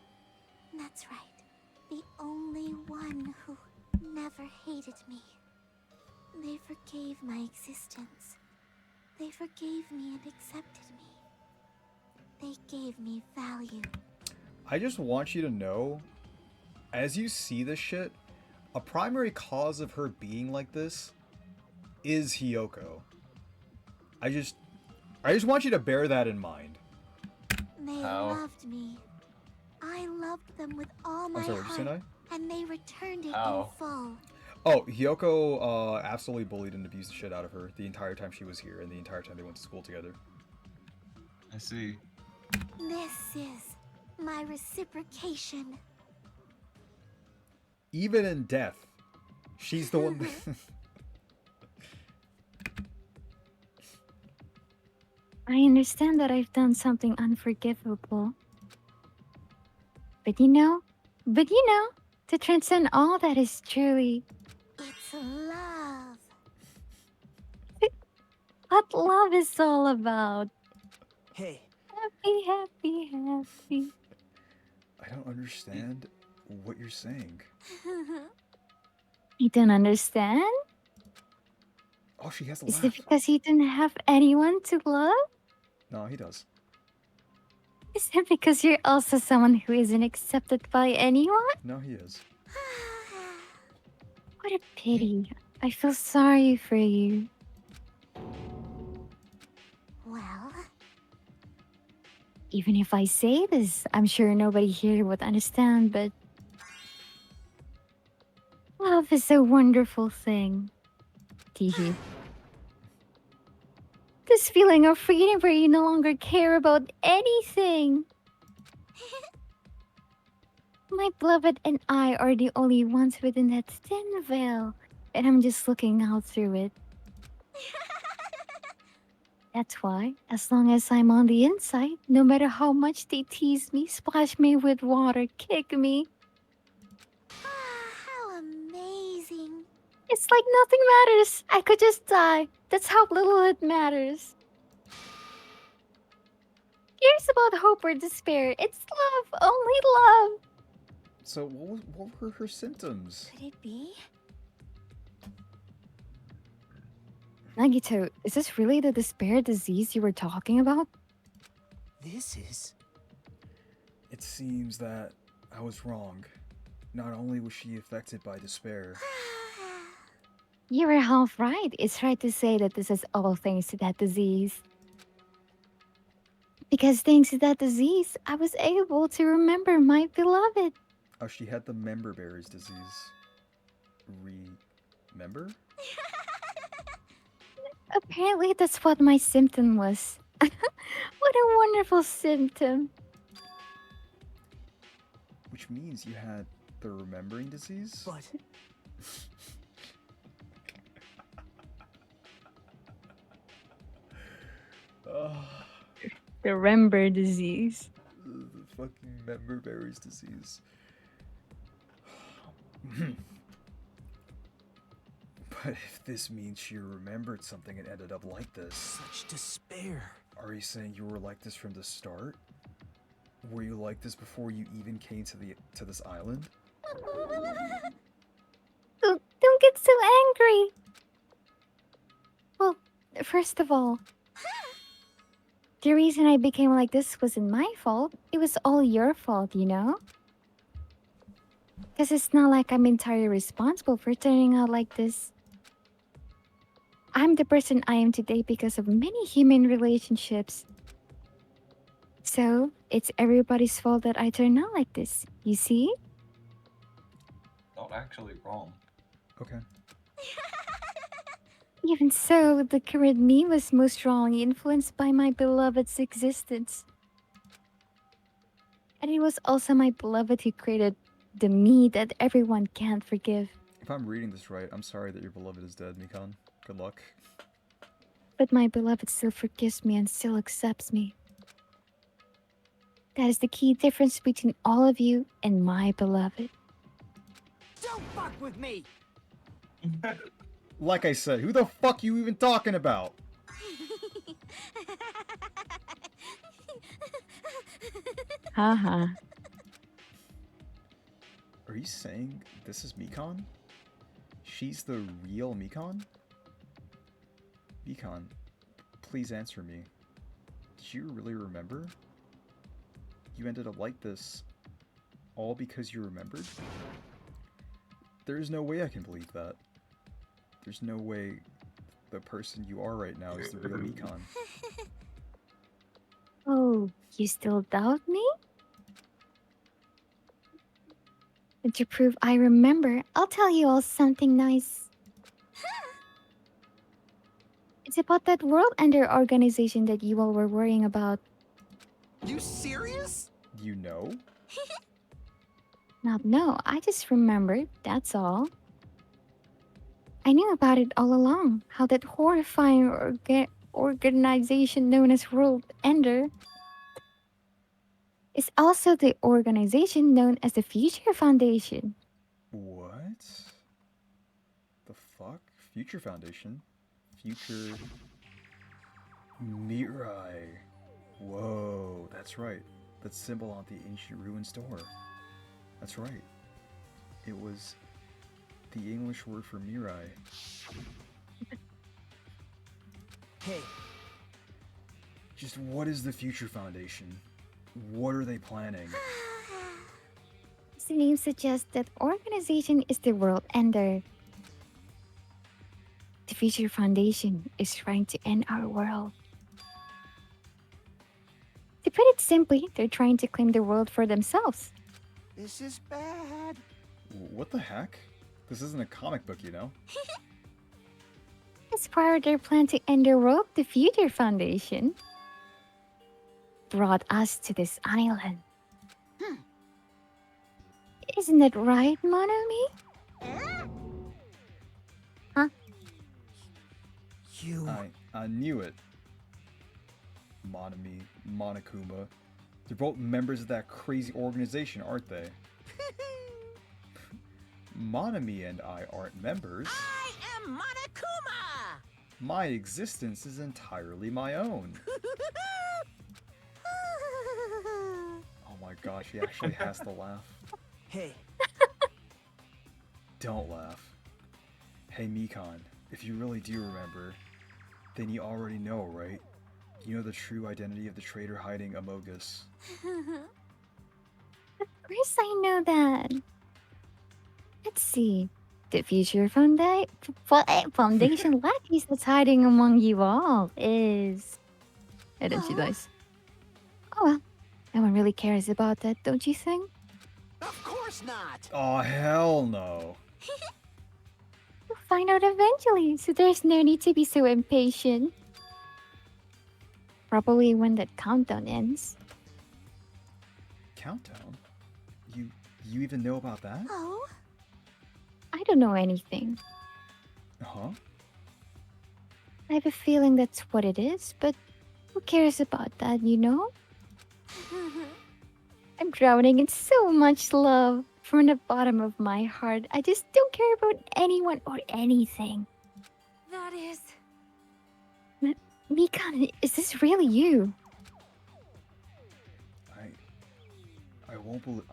That's right. The only one who never hated me. They forgave my existence. They forgave me and accepted me. They gave me value. I just want you to know, as you see this shit, a primary cause of her being like this is Hiyoko. I just want you to bear that in mind. They loved me. I loved them with all my heart, and they returned it in full. Oh, Hiyoko absolutely bullied and abused the shit out of her the entire time she was here and the entire time they went to school together. I see. This is my reciprocation. Even in death, she's the one that... I understand that I've done something unforgivable. But you know, to transcend all that is truly... It's love. What love is all about. Hey. Happy, happy, happy. I don't understand what you're saying. You don't understand? Oh, she has a Is laugh. it because he didn't have anyone to love? No, he does. Is it because you're also someone who isn't accepted by anyone? No, he is. What a pity. I feel sorry for you. Well... Even if I say this, I'm sure nobody here would understand, but... Love is a wonderful thing. Teehee. This feeling of freedom where you no longer care about anything. My beloved and I are the only ones within that thin veil, and I'm just looking out through it. That's why, as long as I'm on the inside, no matter how much they tease me, splash me with water, kick me, How amazing. it's like nothing matters. I could just die. That's how little it matters. Cares about hope or despair. It's love, only love. So what were her symptoms? Could it be? Nagito, is this really the despair disease you were talking about? This is... It seems that I was wrong. Not only was she affected by despair... You were half right. It's right to say that this is all thanks to that disease. Because thanks to that disease, I was able to remember my beloved. Oh, she had the member berries disease. Remember? Apparently, that's what my symptom was. What a wonderful symptom. Which means you had the remembering disease? But... The remember disease. The fucking member berries disease. But if this means she remembered something and ended up like this... Such despair. Are you saying you were like this from the start? Were you like this before you even came to this island? Don't get so angry. Well, first of all, the reason I became like this wasn't my fault. It was all your fault, you know? Because it's not like I'm entirely responsible for turning out like this. I'm the person I am today because of many human relationships. So, it's everybody's fault that I turn out like this, you see? Not actually wrong. Okay. Even so, the current me was most strongly influenced by my beloved's existence. And it was also my beloved who created the me that everyone can't forgive. If I'm reading this right, I'm sorry that your beloved is dead, Mikan. Good luck. But my beloved still forgives me and still accepts me. That is the key difference between all of you and my beloved. Don't fuck with me! Like I said, who the fuck you even talking about? Haha. Are you saying this is Mikan? She's the real Mikan? Mikan, please answer me. Did you really remember? You ended up like this all because you remembered? There's no way I can believe that. There's no way the person you are right now is the real Mikan. Oh, you still doubt me? And to prove I remember, I'll tell you all something nice. It's about that World Ender organization that you all were worrying about. You serious? You know? Not no, I just remembered, that's all. I knew about it all along, how that horrifying organization known as World Ender is also the organization known as the Future Foundation. What? The fuck? Future Foundation? Future... Mirai. Whoa, that's right. That symbol on the ancient ruins door. That's right. It was the English word for Mirai. Hey. Just what is the Future Foundation? What are they planning? As the name suggests, that organization is the World Ender. The Future Foundation is trying to end our world. To put it simply, they're trying to claim the world for themselves. This is bad. What the heck? This isn't a comic book, you know? As part of their plan to end the world, the Future Foundation brought us to this island. Isn't that right, Monomi? Huh? You... I knew it. Monomi, Monokuma. They're both members of that crazy organization, aren't they? Monomi and I aren't members. I am Monokuma! My existence is entirely my own. Oh my gosh, he actually has to laugh. Hey. Don't laugh. Hey Mikan, if you really do remember, then you already know, right? You know the true identity of the traitor hiding among us. Of course I know that. Let's see. The Future Foundation lackeys that's hiding among you all is... And then she dies. Oh well, no one really cares about that, don't you think? Of course not! Oh, hell no. We'll find out eventually, so there's no need to be so impatient. Probably when that countdown ends. Countdown? You even know about that? Oh? I don't know anything. Huh? I have a feeling that's what it is, but who cares about that, you know? I'm drowning in so much love from the bottom of my heart. I just don't care about anyone or anything. That is... Mikan, is this really you?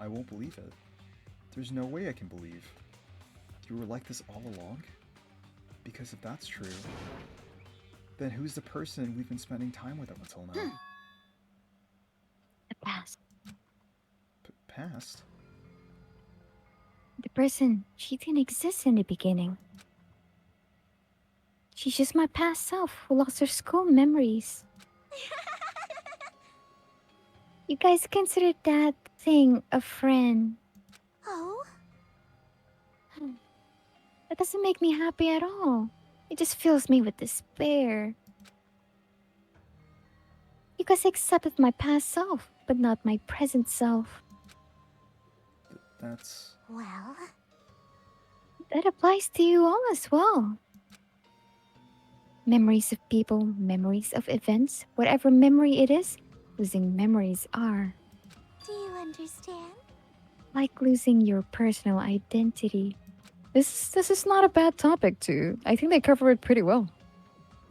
I won't believe it. There's no way I can believe. You were like this all along? Because if that's true, then who's the person we've been spending time with up until now? The past. Past? The person, she didn't exist in the beginning. She's just my past self who lost her school memories. You guys consider that thing a friend? Oh? That doesn't make me happy at all. It just fills me with despair. You guys accepted my past self, but not my present self. That's... Well... That applies to you all as well. Memories of people, memories of events, whatever memory it is, losing memories are. Do you understand? Like losing your personal identity. This is not a bad topic too. I think they cover it pretty well.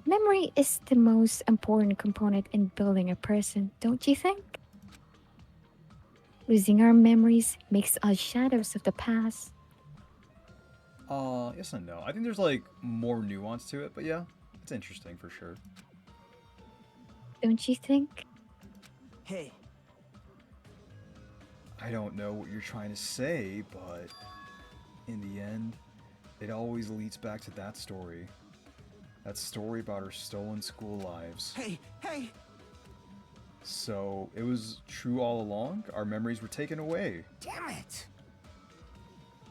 Memory is the most important component in building a person, don't you think? Losing our memories makes us shadows of the past. Yes and no. I think there's like more nuance to it, but yeah, it's interesting for sure. Don't you think? Hey. I don't know what you're trying to say, but in the end, it always leads back to that story. That story about our stolen school lives. Hey! So, it was true all along? Our memories were taken away. Damn it!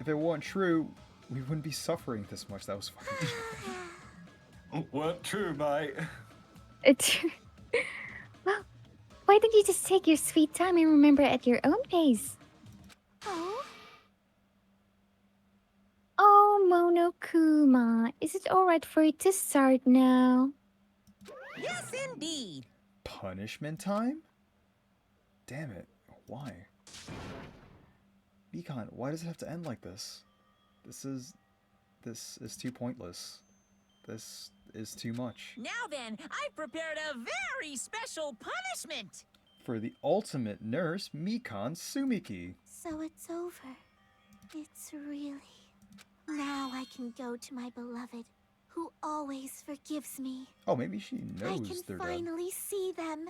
If it weren't true, we wouldn't be suffering this much. That was fucking Weren't true, mate. It's... Well, why don't you just take your sweet time and remember at your own pace? Oh? Oh, Monokuma, is it alright for you to start now? Yes, indeed. Punishment time? Damn it. Why? Mikan, why does it have to end like this? This is too pointless. This is too much. Now then, I've prepared a very special punishment. For the ultimate nurse, Mikan Sumiki. So it's over. It's really... Now I can go to my beloved, who always forgives me. Oh, maybe she knows I can they're finally see them.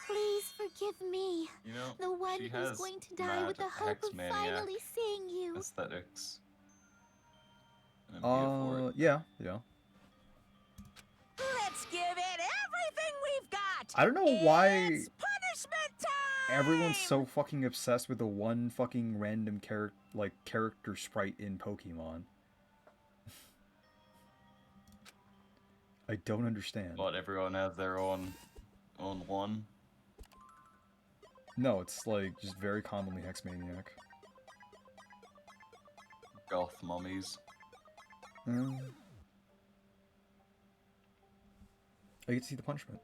Please forgive me. You know, the one she who's has going to die with the hope of Hexmaniac finally seeing you. aesthetics. And I'm here for it. Yeah. Let's give it everything we've got. I don't know why It's punishment time. everyone's so fucking obsessed with the one fucking random character sprite in Pokemon. I don't understand. What, everyone has their own one? No, it's like just very commonly Hexmaniac. Goth mummies. I get to see the punishment.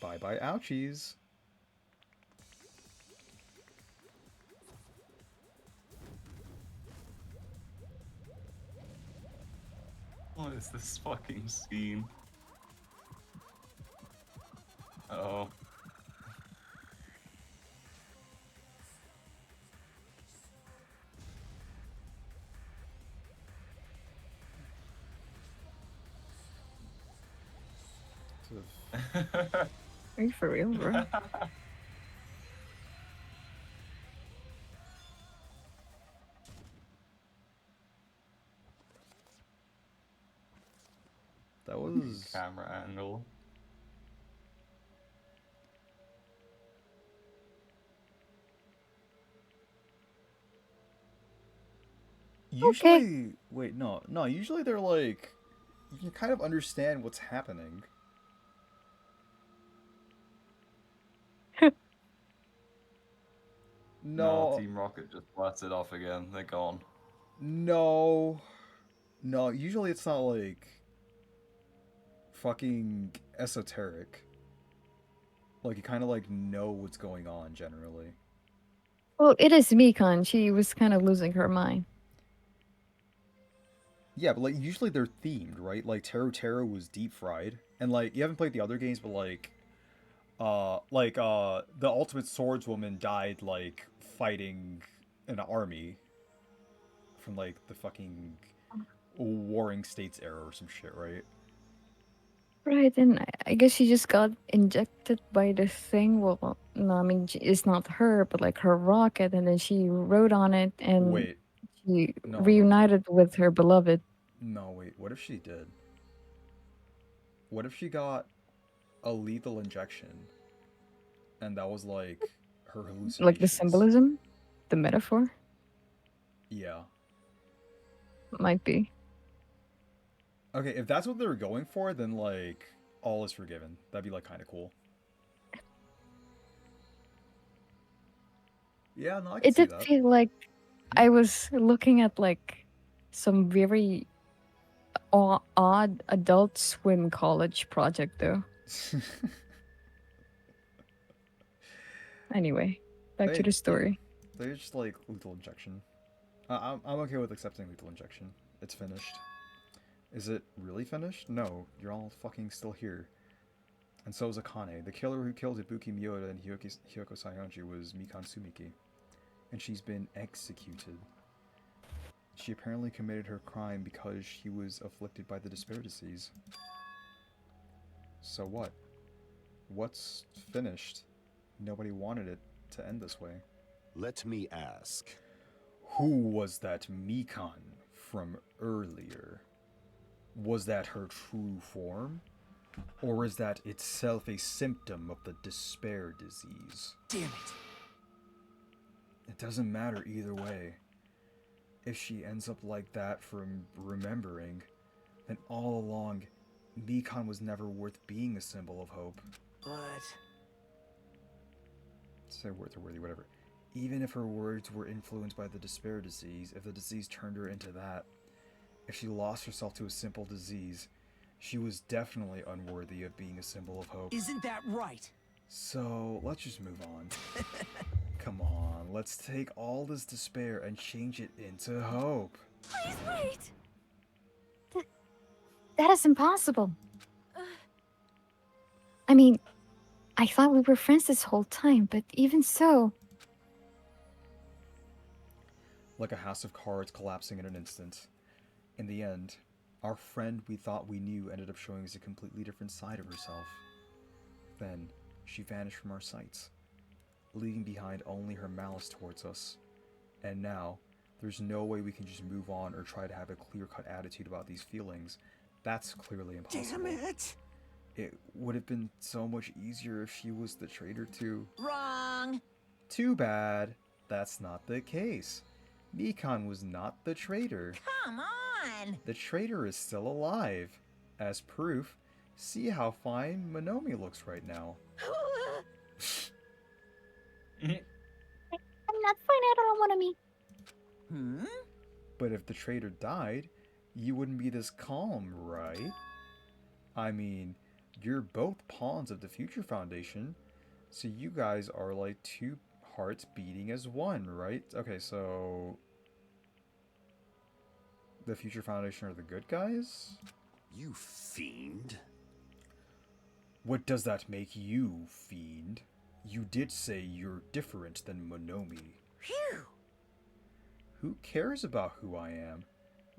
Bye-bye ouchies. What is this fucking scene? Uh-oh. Are you for real, bro? That was was camera angle. Usually, okay. Wait, no. Usually they're like, you can kind of understand what's happening. No, Team Rocket just blasted off again. They're gone. No. Usually it's not like fucking esoteric. Like, you kind of like know what's going on generally. Well, it is Mikan. She was kind of losing her mind. Yeah, but like usually they're themed, right? Like Taro was deep fried, and like you haven't played the other games, but like the Ultimate Swordswoman died like fighting an army from like the fucking Warring States era or some shit, right? Right, and I guess she just got injected by the thing. Well, no, I mean it's not her, but like her rocket, and then she rode on it, and Wait. she No. reunited with her beloved. No, wait. What if she did? What if she got a lethal injection, and that was like her hallucinations? Like the symbolism, the metaphor. Yeah. Might be. Okay, if that's what they were going for, then like all is forgiven. That'd be like kind of cool. Yeah, no, I can It see did that. feel like I was looking at like some very odd Adult Swim college project, though. Anyway, back to the story. Yeah. They're just like lethal injection. I'm okay with accepting lethal injection. It's finished. Is it really finished? No, you're all fucking still here. And so is Akane. The killer who killed Ibuki Miyoda and Hyoko Sayonji was Mikan Sumiki. And she's been executed. She apparently committed her crime because she was afflicted by the despair disease. So what? What's finished? Nobody wanted it to end this way. Let me ask. Who was that Mikan from earlier? Was that her true form? Or is that itself a symptom of the despair disease? Damn it. It doesn't matter either way. If she ends up like that from remembering, then all along, Mikan was never worth being a symbol of hope. But... Say worth or worthy, whatever. Even if her words were influenced by the despair disease, if the disease turned her into that, if she lost herself to a simple disease, she was definitely unworthy of being a symbol of hope. Isn't that right? So, let's just move on. Come on, let's take all this despair and change it into hope. Please wait! That is impossible. I mean, I thought we were friends this whole time, but even so... Like a house of cards collapsing in an instant. In the end, our friend we thought we knew ended up showing us a completely different side of herself. Then, she vanished from our sights, leaving behind only her malice towards us. And now, there's no way we can just move on or try to have a clear-cut attitude about these feelings. That's clearly impossible. Damn it! It would have been so much easier if she was the traitor too. Wrong! Too bad. That's not the case. Mikan was not the traitor. Come on! The traitor is still alive. As proof, see how fine Monomi looks right now. I'm not fine at all, Monomi. But if the traitor died, you wouldn't be this calm, right? I mean, you're both pawns of the Future Foundation, so you guys are like two hearts beating as one, right? Okay, so... the Future Foundation are the good guys? You fiend. What does that make you, fiend? You did say you're different than Monomi. Phew! Who cares about who I am?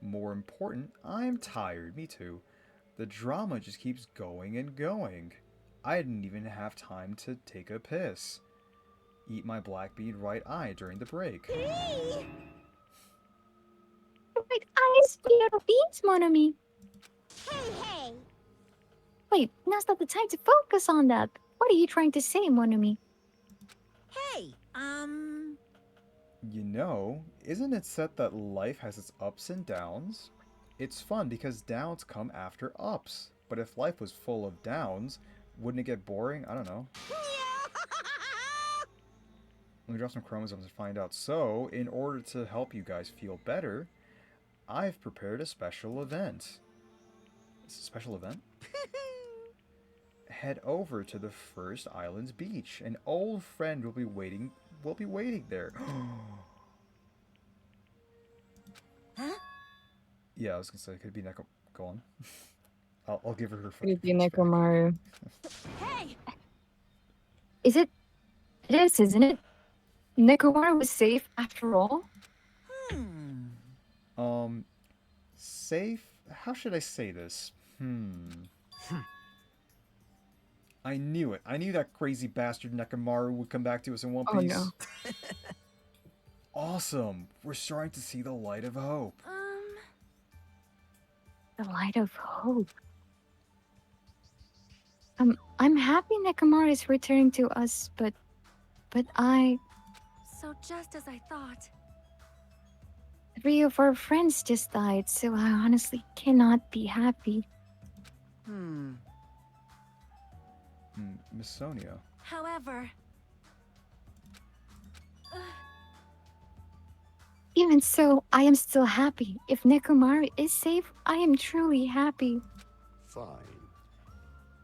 More important, I'm tired. Me too. The drama just keeps going and going. I didn't even have time to take a piss. Eat my black bean right eye during the break. Hey! Like eyes, little beans, Monomi. Hey! Wait, now's not the time to focus on that. What are you trying to say, Monami? Hey, You know, isn't it said that life has its ups and downs? It's fun because downs come after ups. But if life was full of downs, wouldn't it get boring? I don't know. Let me drop some chromosomes and find out. So, in order to help you guys feel better, I've prepared a special event. It's a special event? Head over to the First Island's beach. An old friend will be waiting there. Huh? Yeah, I was gonna say, could it be Neko? Go on. I'll give her her Could it be voice back. Nekomaru? Hey! Is it? It is, isn't it? Nekomaru was safe after all? Safe? How should I say this? I knew it. I knew that crazy bastard Nekomaru would come back to us in One Piece. Oh no. Awesome! We're starting to see the light of hope. The light of hope. I'm happy Nekomaru is returning to us, but I... So just as I thought. 3 of our friends just died, so I honestly cannot be happy. Miss Sonia. However... Even so, I am still happy. If Nekomaru is safe, I am truly happy. Fine.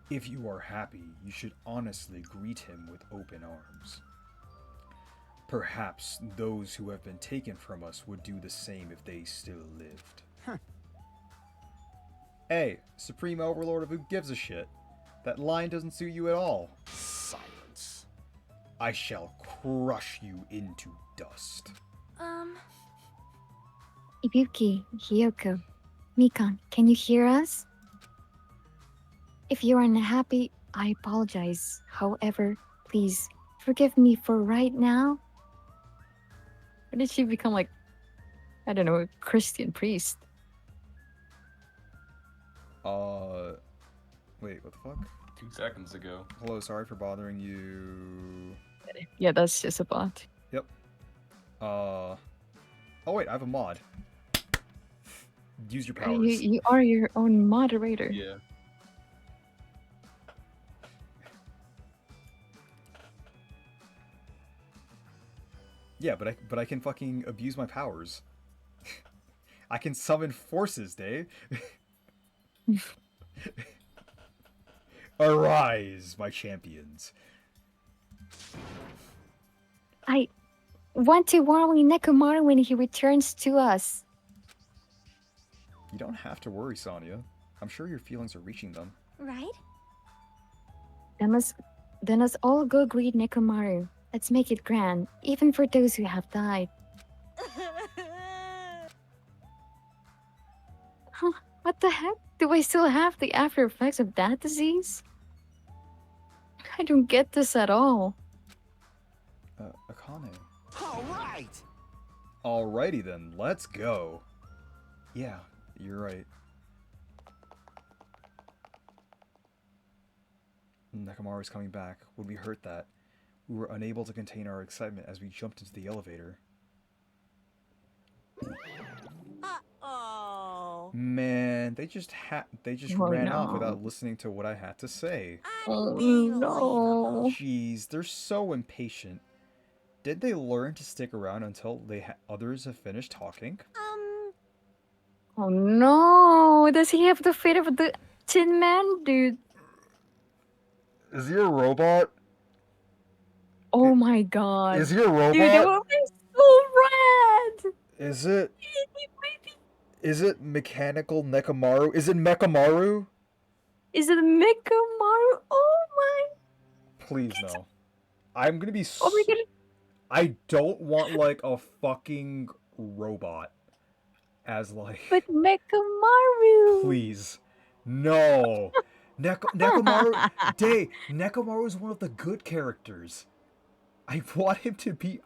If you are happy, you should honestly greet him with open arms. Perhaps those who have been taken from us would do the same if they still lived. Hey, Supreme Overlord of Who Gives a Shit. That line doesn't suit you at all. Silence. I shall crush you into dust. Ibuki, Hiyoko, Mikan, can you hear us? If you are unhappy, I apologize. However, please forgive me for right now. Or did she become like, I don't know, a Christian priest? Wait, what the fuck? 2 seconds ago. Hello, sorry for bothering you. Yeah, that's just a bot. Yep. Oh wait, I have a mod. Use your powers. You are your own moderator. Yeah. Yeah, but I can fucking abuse my powers. I can summon forces, Dave. Arise, my champions. I want to worry Nekomaru when he returns to us. You don't have to worry, Sonia. I'm sure your feelings are reaching them. Right? Then let's all go greet Nekomaru. Let's make it grand, even for those who have died. Huh, what the heck? Do I still have the after effects of that disease? I don't get this at all. Akane. Alright! Alrighty then, let's go. Yeah, you're right. Nekomaru's coming back. When we heard that, we were unable to contain our excitement as we jumped into the elevator. Uh-oh. Man, they just ran off without listening to what I had to say. Oh no. Jeez, they're so impatient. Did they learn to stick around until others have finished talking? Oh no. Does he have the fate of the Tin Man dude? Is he a robot? Oh my god. Is he a robot? Dude, that would be so rad! Is it? Is it mechanical Nekomaru? Is it Mekamaru? Is it Mekamaru? Oh my. Please no. I'm gonna be Oh my god. I don't want like a fucking robot as like. But Mekamaru. Please, no. Nekomaru. Nekomaru is one of the good characters. I want him to be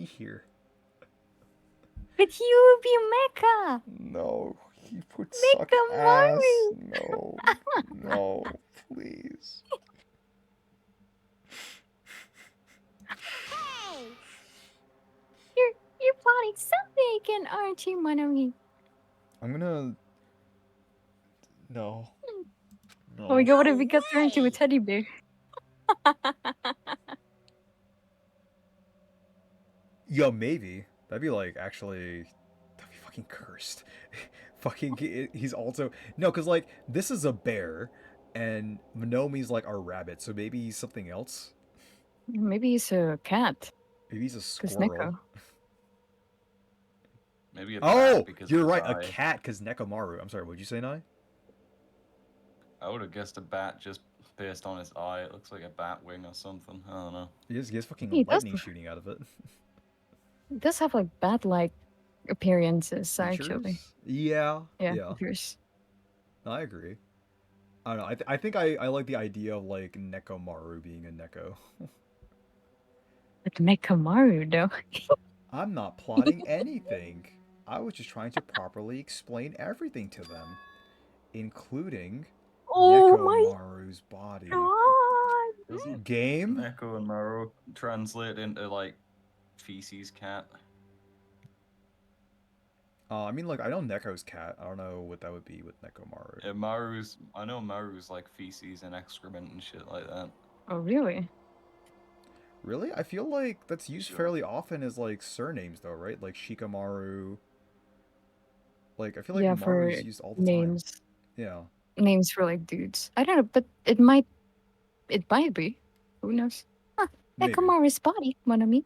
here. But he will be Mecha. No, He would suck ass. No. No. Please. Hey! You're plotting something again, aren't you, Monomi? I'm gonna... No. No. Oh my god, what if we got turned into a teddy bear? Yo, maybe. That'd be like, actually... That'd be fucking cursed. Fucking... He's also... No, because like, this is a bear, and Monomi's like our rabbit, so maybe he's something else? Maybe he's a cat. Maybe he's a squirrel. Maybe a oh, bat because you're of his right, eye. a cat because Nekomaru. I'm sorry, what'd you say, Nai? I would have guessed a bat just based on his eye. It looks like a bat wing or something. I don't know. He has fucking He lightning does. shooting out of it. It does have like bat-like appearances, Features? actually. Yeah. Features. I agree. I don't know. I think I like the idea of like Nekomaru being a Neko. But Nekomaru, though. I'm not plotting anything. I was just trying to properly explain everything to them, including Nekomaru's body. Doesn't Game? Neko and Maru translate into like feces cat? I mean, like, I know Neko's cat. I don't know what that would be with Nekomaru. Yeah, I know Maru's like feces and excrement and shit like that. Oh, really? Really? I feel like that's used fairly often as, like, surnames, though, right? Like, Shikamaru. Like, I feel like Maru is used all the names. time. Yeah. Names for, like, dudes. I don't know, but it might be. Who knows? Huh, Nekomaru's body, Monomi.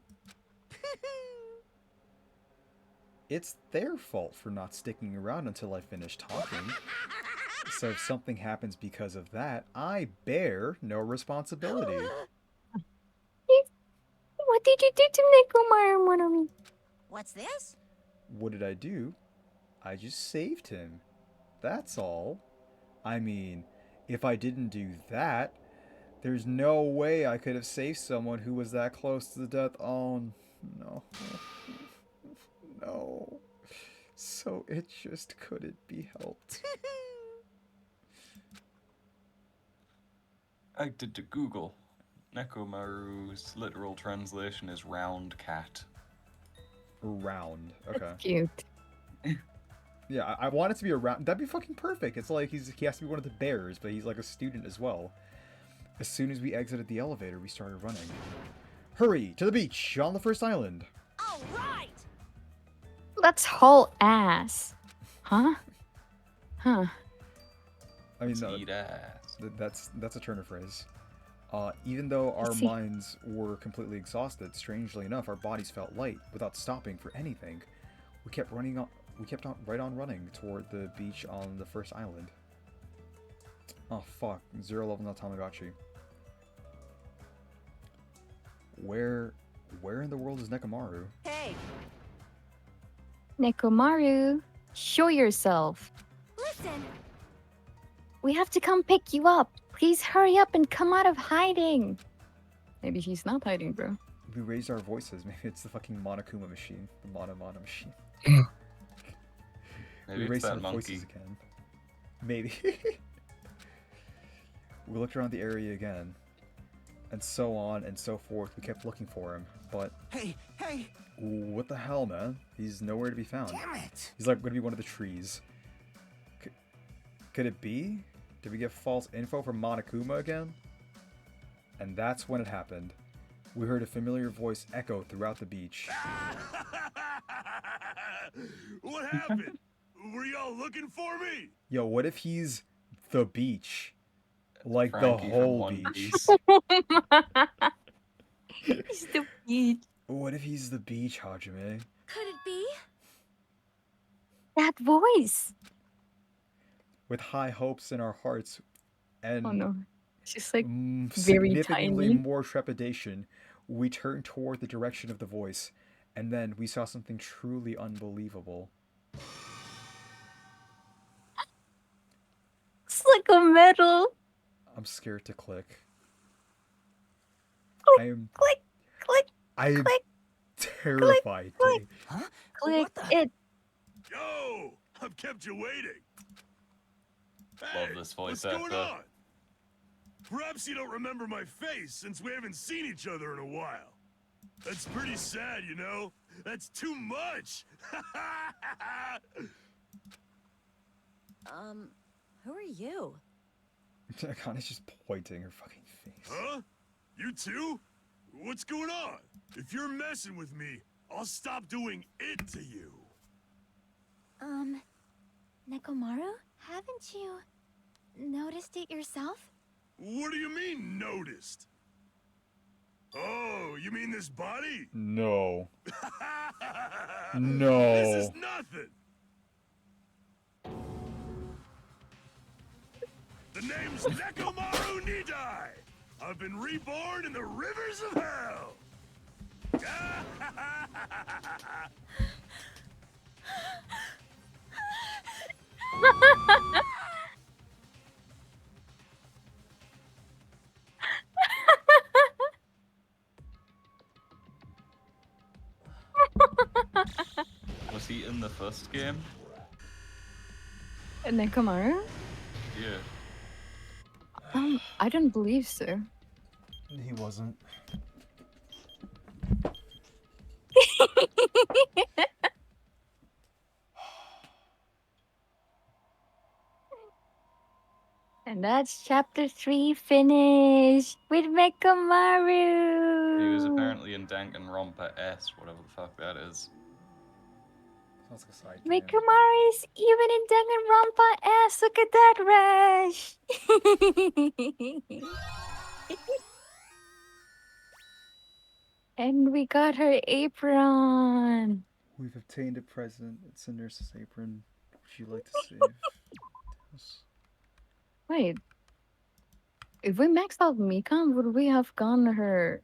It's their fault for not sticking around until I finish talking. So if something happens because of that, I bear no responsibility. What did you do to Nekomaru, Monomi? What's this? What did I do? I just saved him. That's all. I mean, if I didn't do that, there's no way I could have saved someone who was that close to death. Oh, no. No. So it just couldn't be helped. I did to Google. Nekomaru's literal translation is round cat. Round. Okay. That's cute. Yeah, I want it to be a round. That'd be fucking perfect. It's like he has to be one of the bears, but he's like a student as well. As soon as we exited the elevator, we started running. Hurry to the beach on the first island. All right. Let's haul ass. Huh? Huh. I mean, no, eat ass. That's a Turner phrase. Even though our minds were completely exhausted, strangely enough, our bodies felt light without stopping for anything. We kept running. We kept on running toward the beach on the first island. Oh fuck! 0 level no Tamagotchi. Where in the world is Nekomaru? Hey. Nekomaru, show yourself. Listen. We have to come pick you up. Please hurry up and come out of hiding. Maybe he's not hiding, bro. We raised our voices. Maybe it's the fucking Monokuma machine. The Mana machine. Maybe it's that monkey. Again. Maybe. We looked around the area again. And so on and so forth. We kept looking for him, but... Hey! What the hell, man? He's nowhere to be found. Damn it! He's like going to be one of the trees. Could it be? Did we get false info from Monokuma again? And that's when it happened. We heard a familiar voice echo throughout the beach. What happened? Were y'all looking for me? Yo, what if he's the beach? Like Frankie the from whole One beach. Piece. He's the beach. What if he's the beach, Hajime? Could it be? That voice. With high hopes in our hearts and Oh no. She's like very significantly tiny. more trepidation, we turned toward the direction of the voice, and then we saw something truly unbelievable. It's like a medal. I'm scared to click. Click, I am click, I am click, terrified. click. Huh? Click it. Yo! I've kept you waiting. Love this voice what's going actor. on? Perhaps you don't remember my face since we haven't seen each other in a while. That's pretty sad, you know? That's too much! Who are you? Akane's just pointing her fucking face. Huh? You too? What's going on? If you're messing with me, I'll stop doing it to you. Nekomaru? Haven't you noticed it yourself? What do you mean, noticed? Oh, you mean this body? No. No. This is nothing. The name's Nekomaru Nidai. I've been reborn in the rivers of hell. Was he in the first game? Nekomaru? Yeah. I don't believe so. He wasn't. And that's chapter 3 finished with Nekomaru. He was apparently in Danganronpa S, whatever the fuck that is. Sounds like a side Nekomaru is even in Danganronpa S. Look at that, Rash. And we got her apron. We've obtained a present. It's a nurse's apron. Would you like to save? Yes. Wait. If we maxed out Mikan, would we have gotten her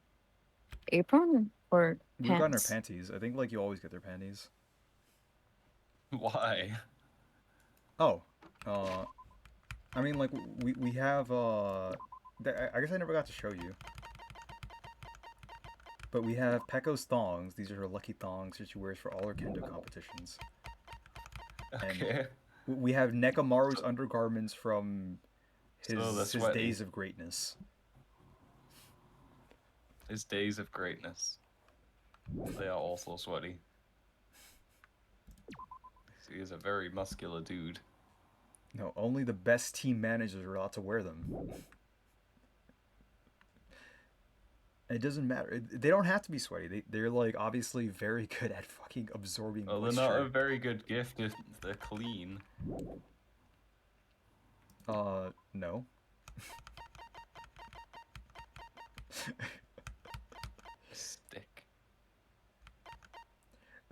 apron or We've gotten her pants? panties. I think like you always get their panties. Why? Oh. I mean like we have I guess I never got to show you. But we have Pekko's thongs. These are her lucky thongs that she wears for all her kendo competitions. Okay. And we have Nekomaru's undergarments from his sweaty. days of greatness. His days of greatness. They are also sweaty. He is a very muscular dude. No, only the best team managers are allowed to wear them. It doesn't matter. They don't have to be sweaty. They're like obviously very good at fucking absorbing Well, they're moisture. not a very good gift if they're clean. No. Stick.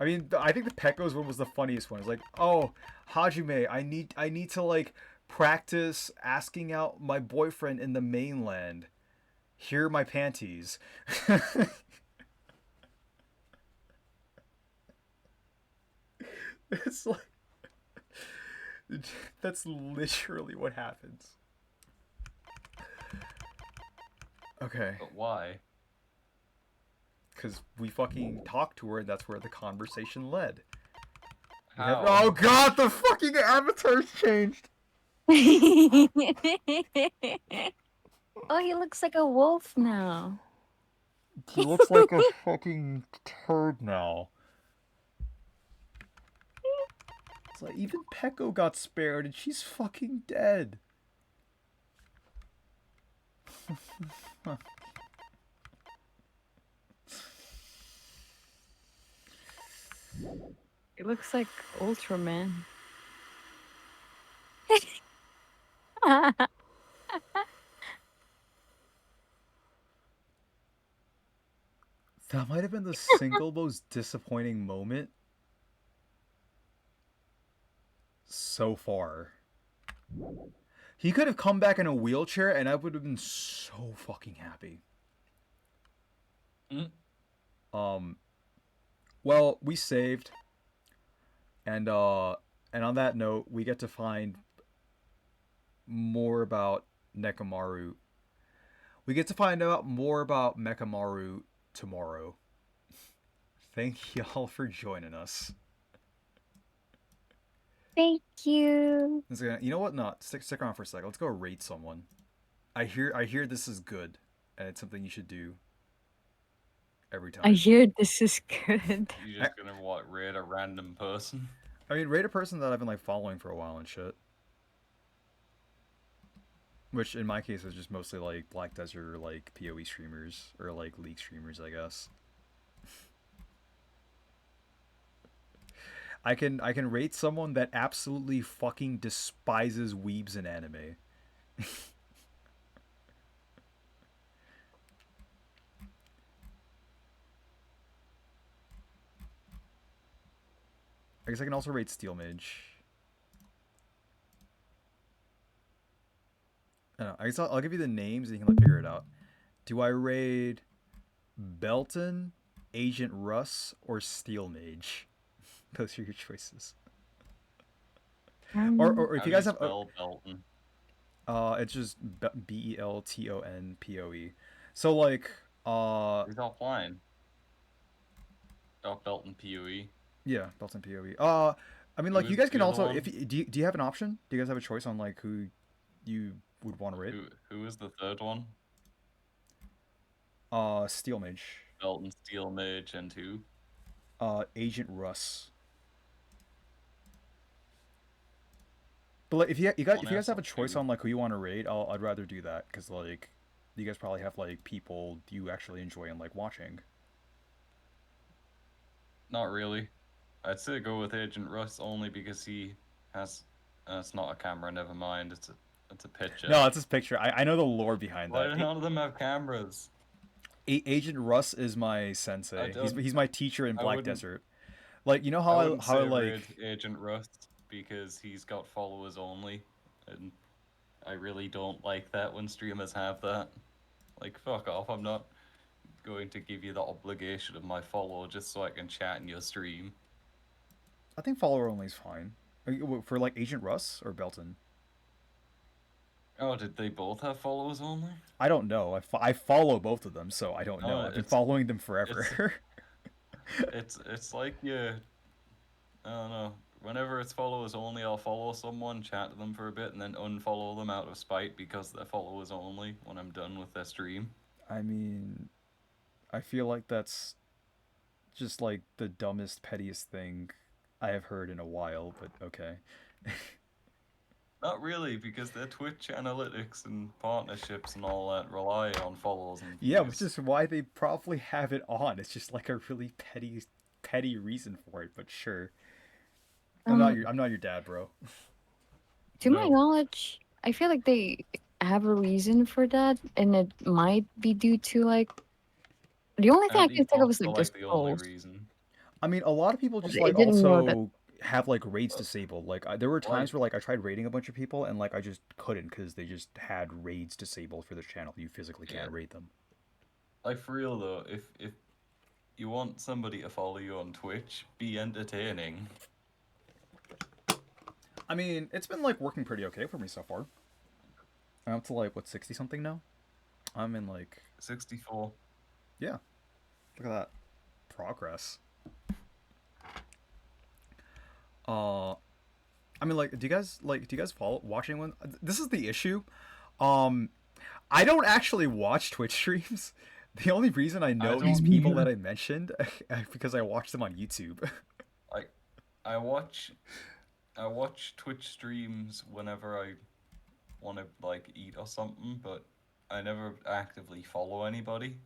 I mean, I think the Pekko's one was the funniest one. It's like, oh, Hajime, I need to like practice asking out my boyfriend in the mainland. Here are my panties. It's like that's literally what happens. Okay. But why? Because we fucking talked to her, and that's where the conversation led. How? Oh god, the fucking avatar's changed! Oh, he looks like a wolf now. He looks like a fucking turd now. It's like, even Pekko got spared, and she's fucking dead. It looks like Ultraman. That might have been the single most disappointing moment so far. He could have come back in a wheelchair and I would have been so fucking happy. Well, we saved. And on that note, we get to find more about Nekomaru. We get to find out more about Mechamaru tomorrow. Thank y'all for joining us. Thank you. You know what? No, stick around for a second. Let's go raid someone. I hear this is good, and it's something you should do every time. I hear this is good. You're just gonna what? Raid a random person? I mean, raid a person that I've been like following for a while and shit. Which in my case is just mostly like Black Desert or like PoE streamers or like League streamers, I guess. I can rate someone that absolutely fucking despises weebs in anime. I guess I can also rate Steel Mage. I don't know. I guess I'll give you the names and you can like figure it out. Do I raid Belton, Agent Russ, or Steel Mage? Those are your choices. Or if you guys have Belton? It's just Beltonpoe. So like he's offline. Oh, Belton PoE. Yeah, Belton PoE. I mean, like you guys can also do you have an option? Do you guys have a choice on like who you would want to rate? Who is the third one? Steel Mage. Belton, Steel Mage, and who? Agent Russ. But like, if you guys have a choice on like who you want to raid, I'd rather do that because like you guys probably have like people you actually enjoy and like watching. Not really. I'd say go with Agent Russ only because he has. It's not a camera. Never mind. It's a picture. No, it's his picture. I know the lore behind that. Why do none of them have cameras? Agent Russ is my sensei. He's my teacher in Black Desert. Like you know how I like Agent Russ because he's got followers only, and I really don't like that when streamers have that. Like fuck off! I'm not going to give you the obligation of my follow just so I can chat in your stream. I think follower only is fine. For like Agent Russ or Belton. Oh, did they both have followers only? I don't know. I follow both of them, so I don't know. I've been following them forever. It's like I don't know. Whenever it's followers only, I'll follow someone, chat to them for a bit, and then unfollow them out of spite because they're followers only when I'm done with their stream. I mean, I feel like that's just like the dumbest, pettiest thing I have heard in a while, but okay. Not really, because their Twitch analytics and partnerships and all that rely on followers and views. Yeah, which is why they probably have it on. It's just like a really petty reason for it, but sure. I'm not your dad, bro. To my knowledge, I feel like they have a reason for that, and it might be due to like the only thing I can think of is like just the only reason. I mean, a lot of people just I like didn't know also have like raids disabled. Like there were times where like I tried raiding a bunch of people and like I just couldn't because they just had raids disabled for their channel. You physically can't raid them. Like for real though, if you want somebody to follow you on Twitch, be entertaining. I mean, it's been like working pretty okay for me so far. I'm up to like what 60 something now. I'm in like 64. Yeah, look at that progress. I mean, like, do you guys follow watch anyone? This is the issue. I don't actually watch Twitch streams. The only reason I know these people that I mentioned because I watch them on YouTube. Like, I watch Twitch streams whenever I want to like eat or something, but I never actively follow anybody.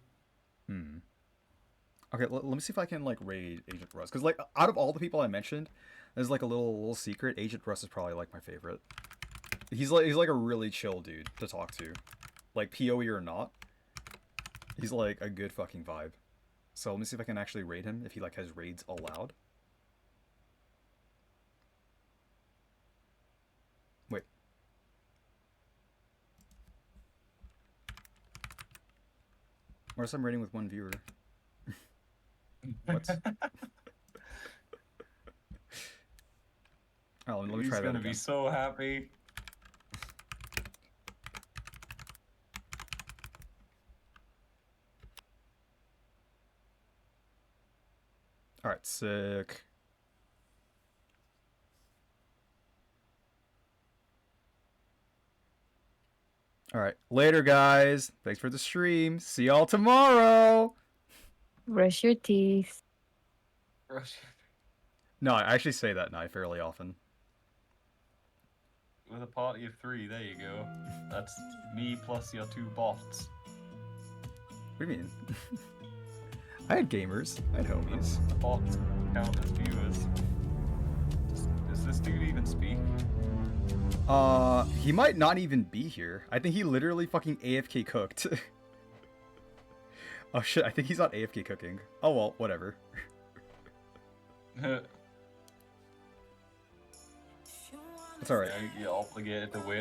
Okay, let me see if I can like raid Agent Russ, because like out of all the people I mentioned, there's like a little secret. Agent Russ is probably like my favorite. He's like a really chill dude to talk to, like PoE or not. He's like a good fucking vibe. So let me see if I can actually raid him if he like has raids allowed. Wait. Or else I'm raiding with one viewer. What? Oh, let me try that again. He's gonna be so happy. Alright, sick. Alright, later guys. Thanks for the stream. See y'all tomorrow. Brush your teeth. Brush. No, I actually say that now fairly often. With a party of 3, there you go. That's me plus your 2 bots. What do you mean? I had gamers. I had homies. The bots count as viewers. Does this dude even speak? He might not even be here. I think he literally fucking AFK cooked. Oh shit, I think he's not AFK cooking. Oh well, whatever. It's alright. You're obligated to wait